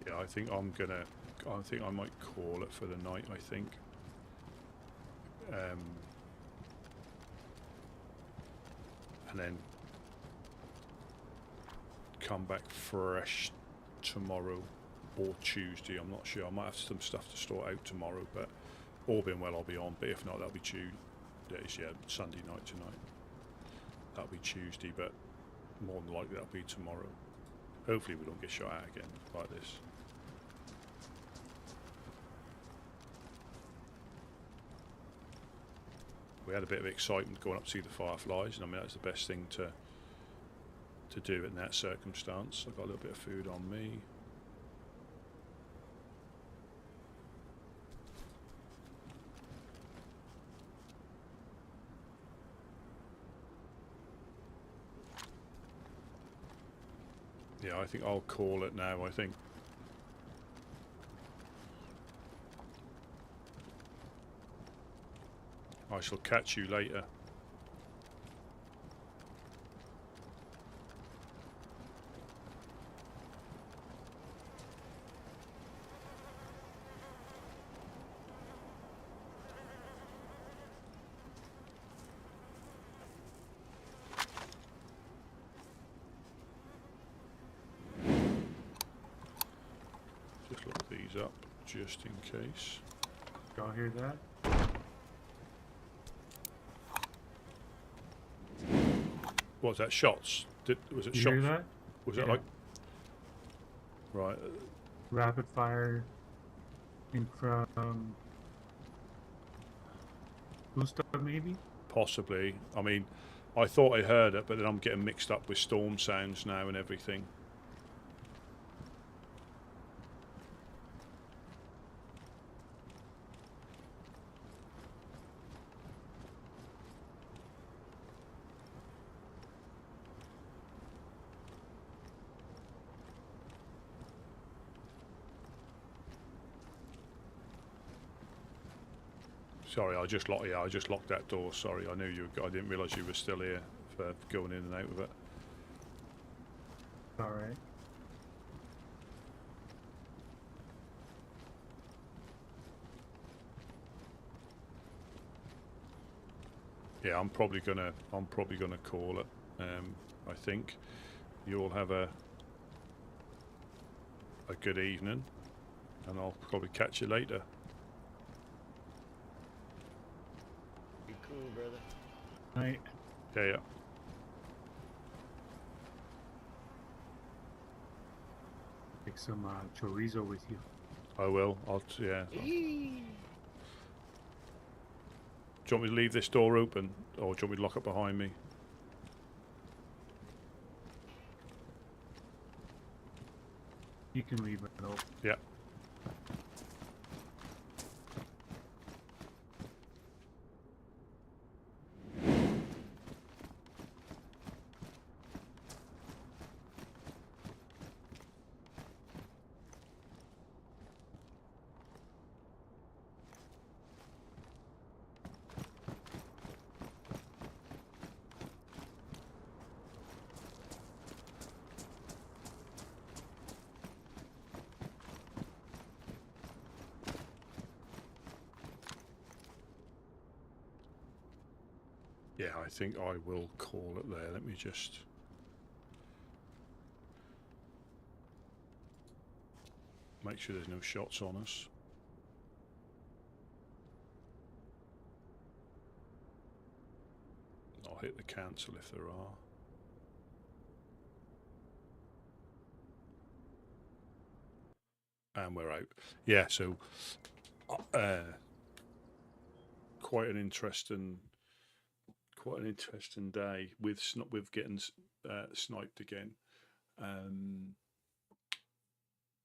Yeah, I think I think I might call it for the night, I think. And then come back fresh tomorrow or Tuesday, I'm not sure. I might have some stuff to sort out tomorrow, but all being well I'll be on, but if not that'll be Tuesday. Yeah, Sunday night tonight. That'll be Tuesday, but more than likely that'll be tomorrow. Hopefully we don't get shot at again like this. We had a bit of excitement going up to see the fireflies, and I mean that's the best thing to do in that circumstance. I've got a little bit of food on me. Yeah, I think I'll call it now, I think. I shall catch you later. Just look these up, just in case. Y'all hear that? What was that? Shots? Was it You shots? hear that? Was that like... Right. Rapid fire in from Boost Up, maybe? Possibly. I mean, I thought I heard it, but then I'm getting mixed up with storm sounds now and everything. Sorry, I just locked that door. Sorry, I knew you. I didn't realise you were still here for going in and out of it. All right. Yeah, I'm probably gonna call it. I think you all have a good evening, and I'll probably catch you later. Cool, brother. Night. Yeah. Take some chorizo with you. I will. Yeah. Do you want me to leave this door open, or do you want me to lock it behind me? You can leave it open. Yeah. Yeah, I think I will call it there. Let me just... make sure there's no shots on us. I'll hit the cancel if there are. And we're out. Yeah, so quite an interesting day with getting sniped again.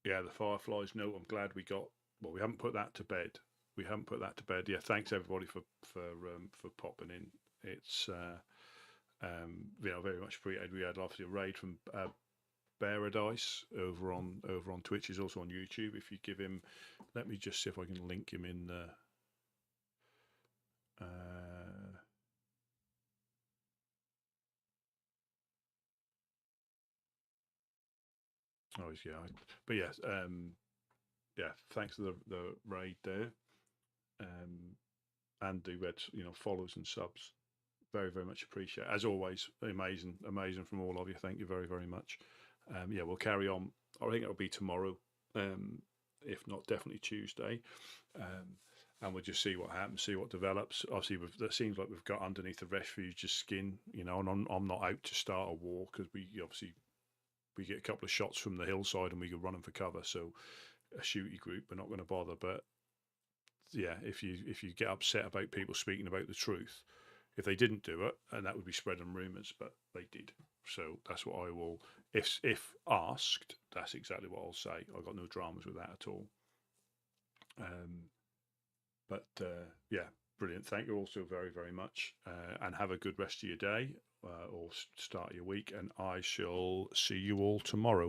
Yeah, the fireflies. No, I'm glad we got. Well, we haven't put that to bed. Yeah, thanks everybody for popping in. It's very much appreciated. We had obviously a raid from Paradise over on Twitch. He's also on YouTube. If you give him, let me just see if I can link him in the. Oh, yeah, but yes, yeah. Thanks to the raid there, and the red, follows and subs. Very, very much appreciate. As always, amazing from all of you. Thank you very, very much. Yeah, we'll carry on. I think it'll be tomorrow, if not definitely Tuesday, and we'll just see what happens, see what develops. Obviously, it seems like we've got underneath the refuge's skin, and I'm not out to start a war because we get a couple of shots from the hillside and we go running for cover. So a shooty group, we're not going to bother. But yeah, if you get upset about people speaking about the truth, if they didn't do it, and that would be spreading rumours, but they did. So that's what I will, if asked, that's exactly what I'll say. I've got no dramas with that at all. Yeah, brilliant. Thank you all so very, very much, and have a good rest of your day or start of your week. And I shall see you all tomorrow.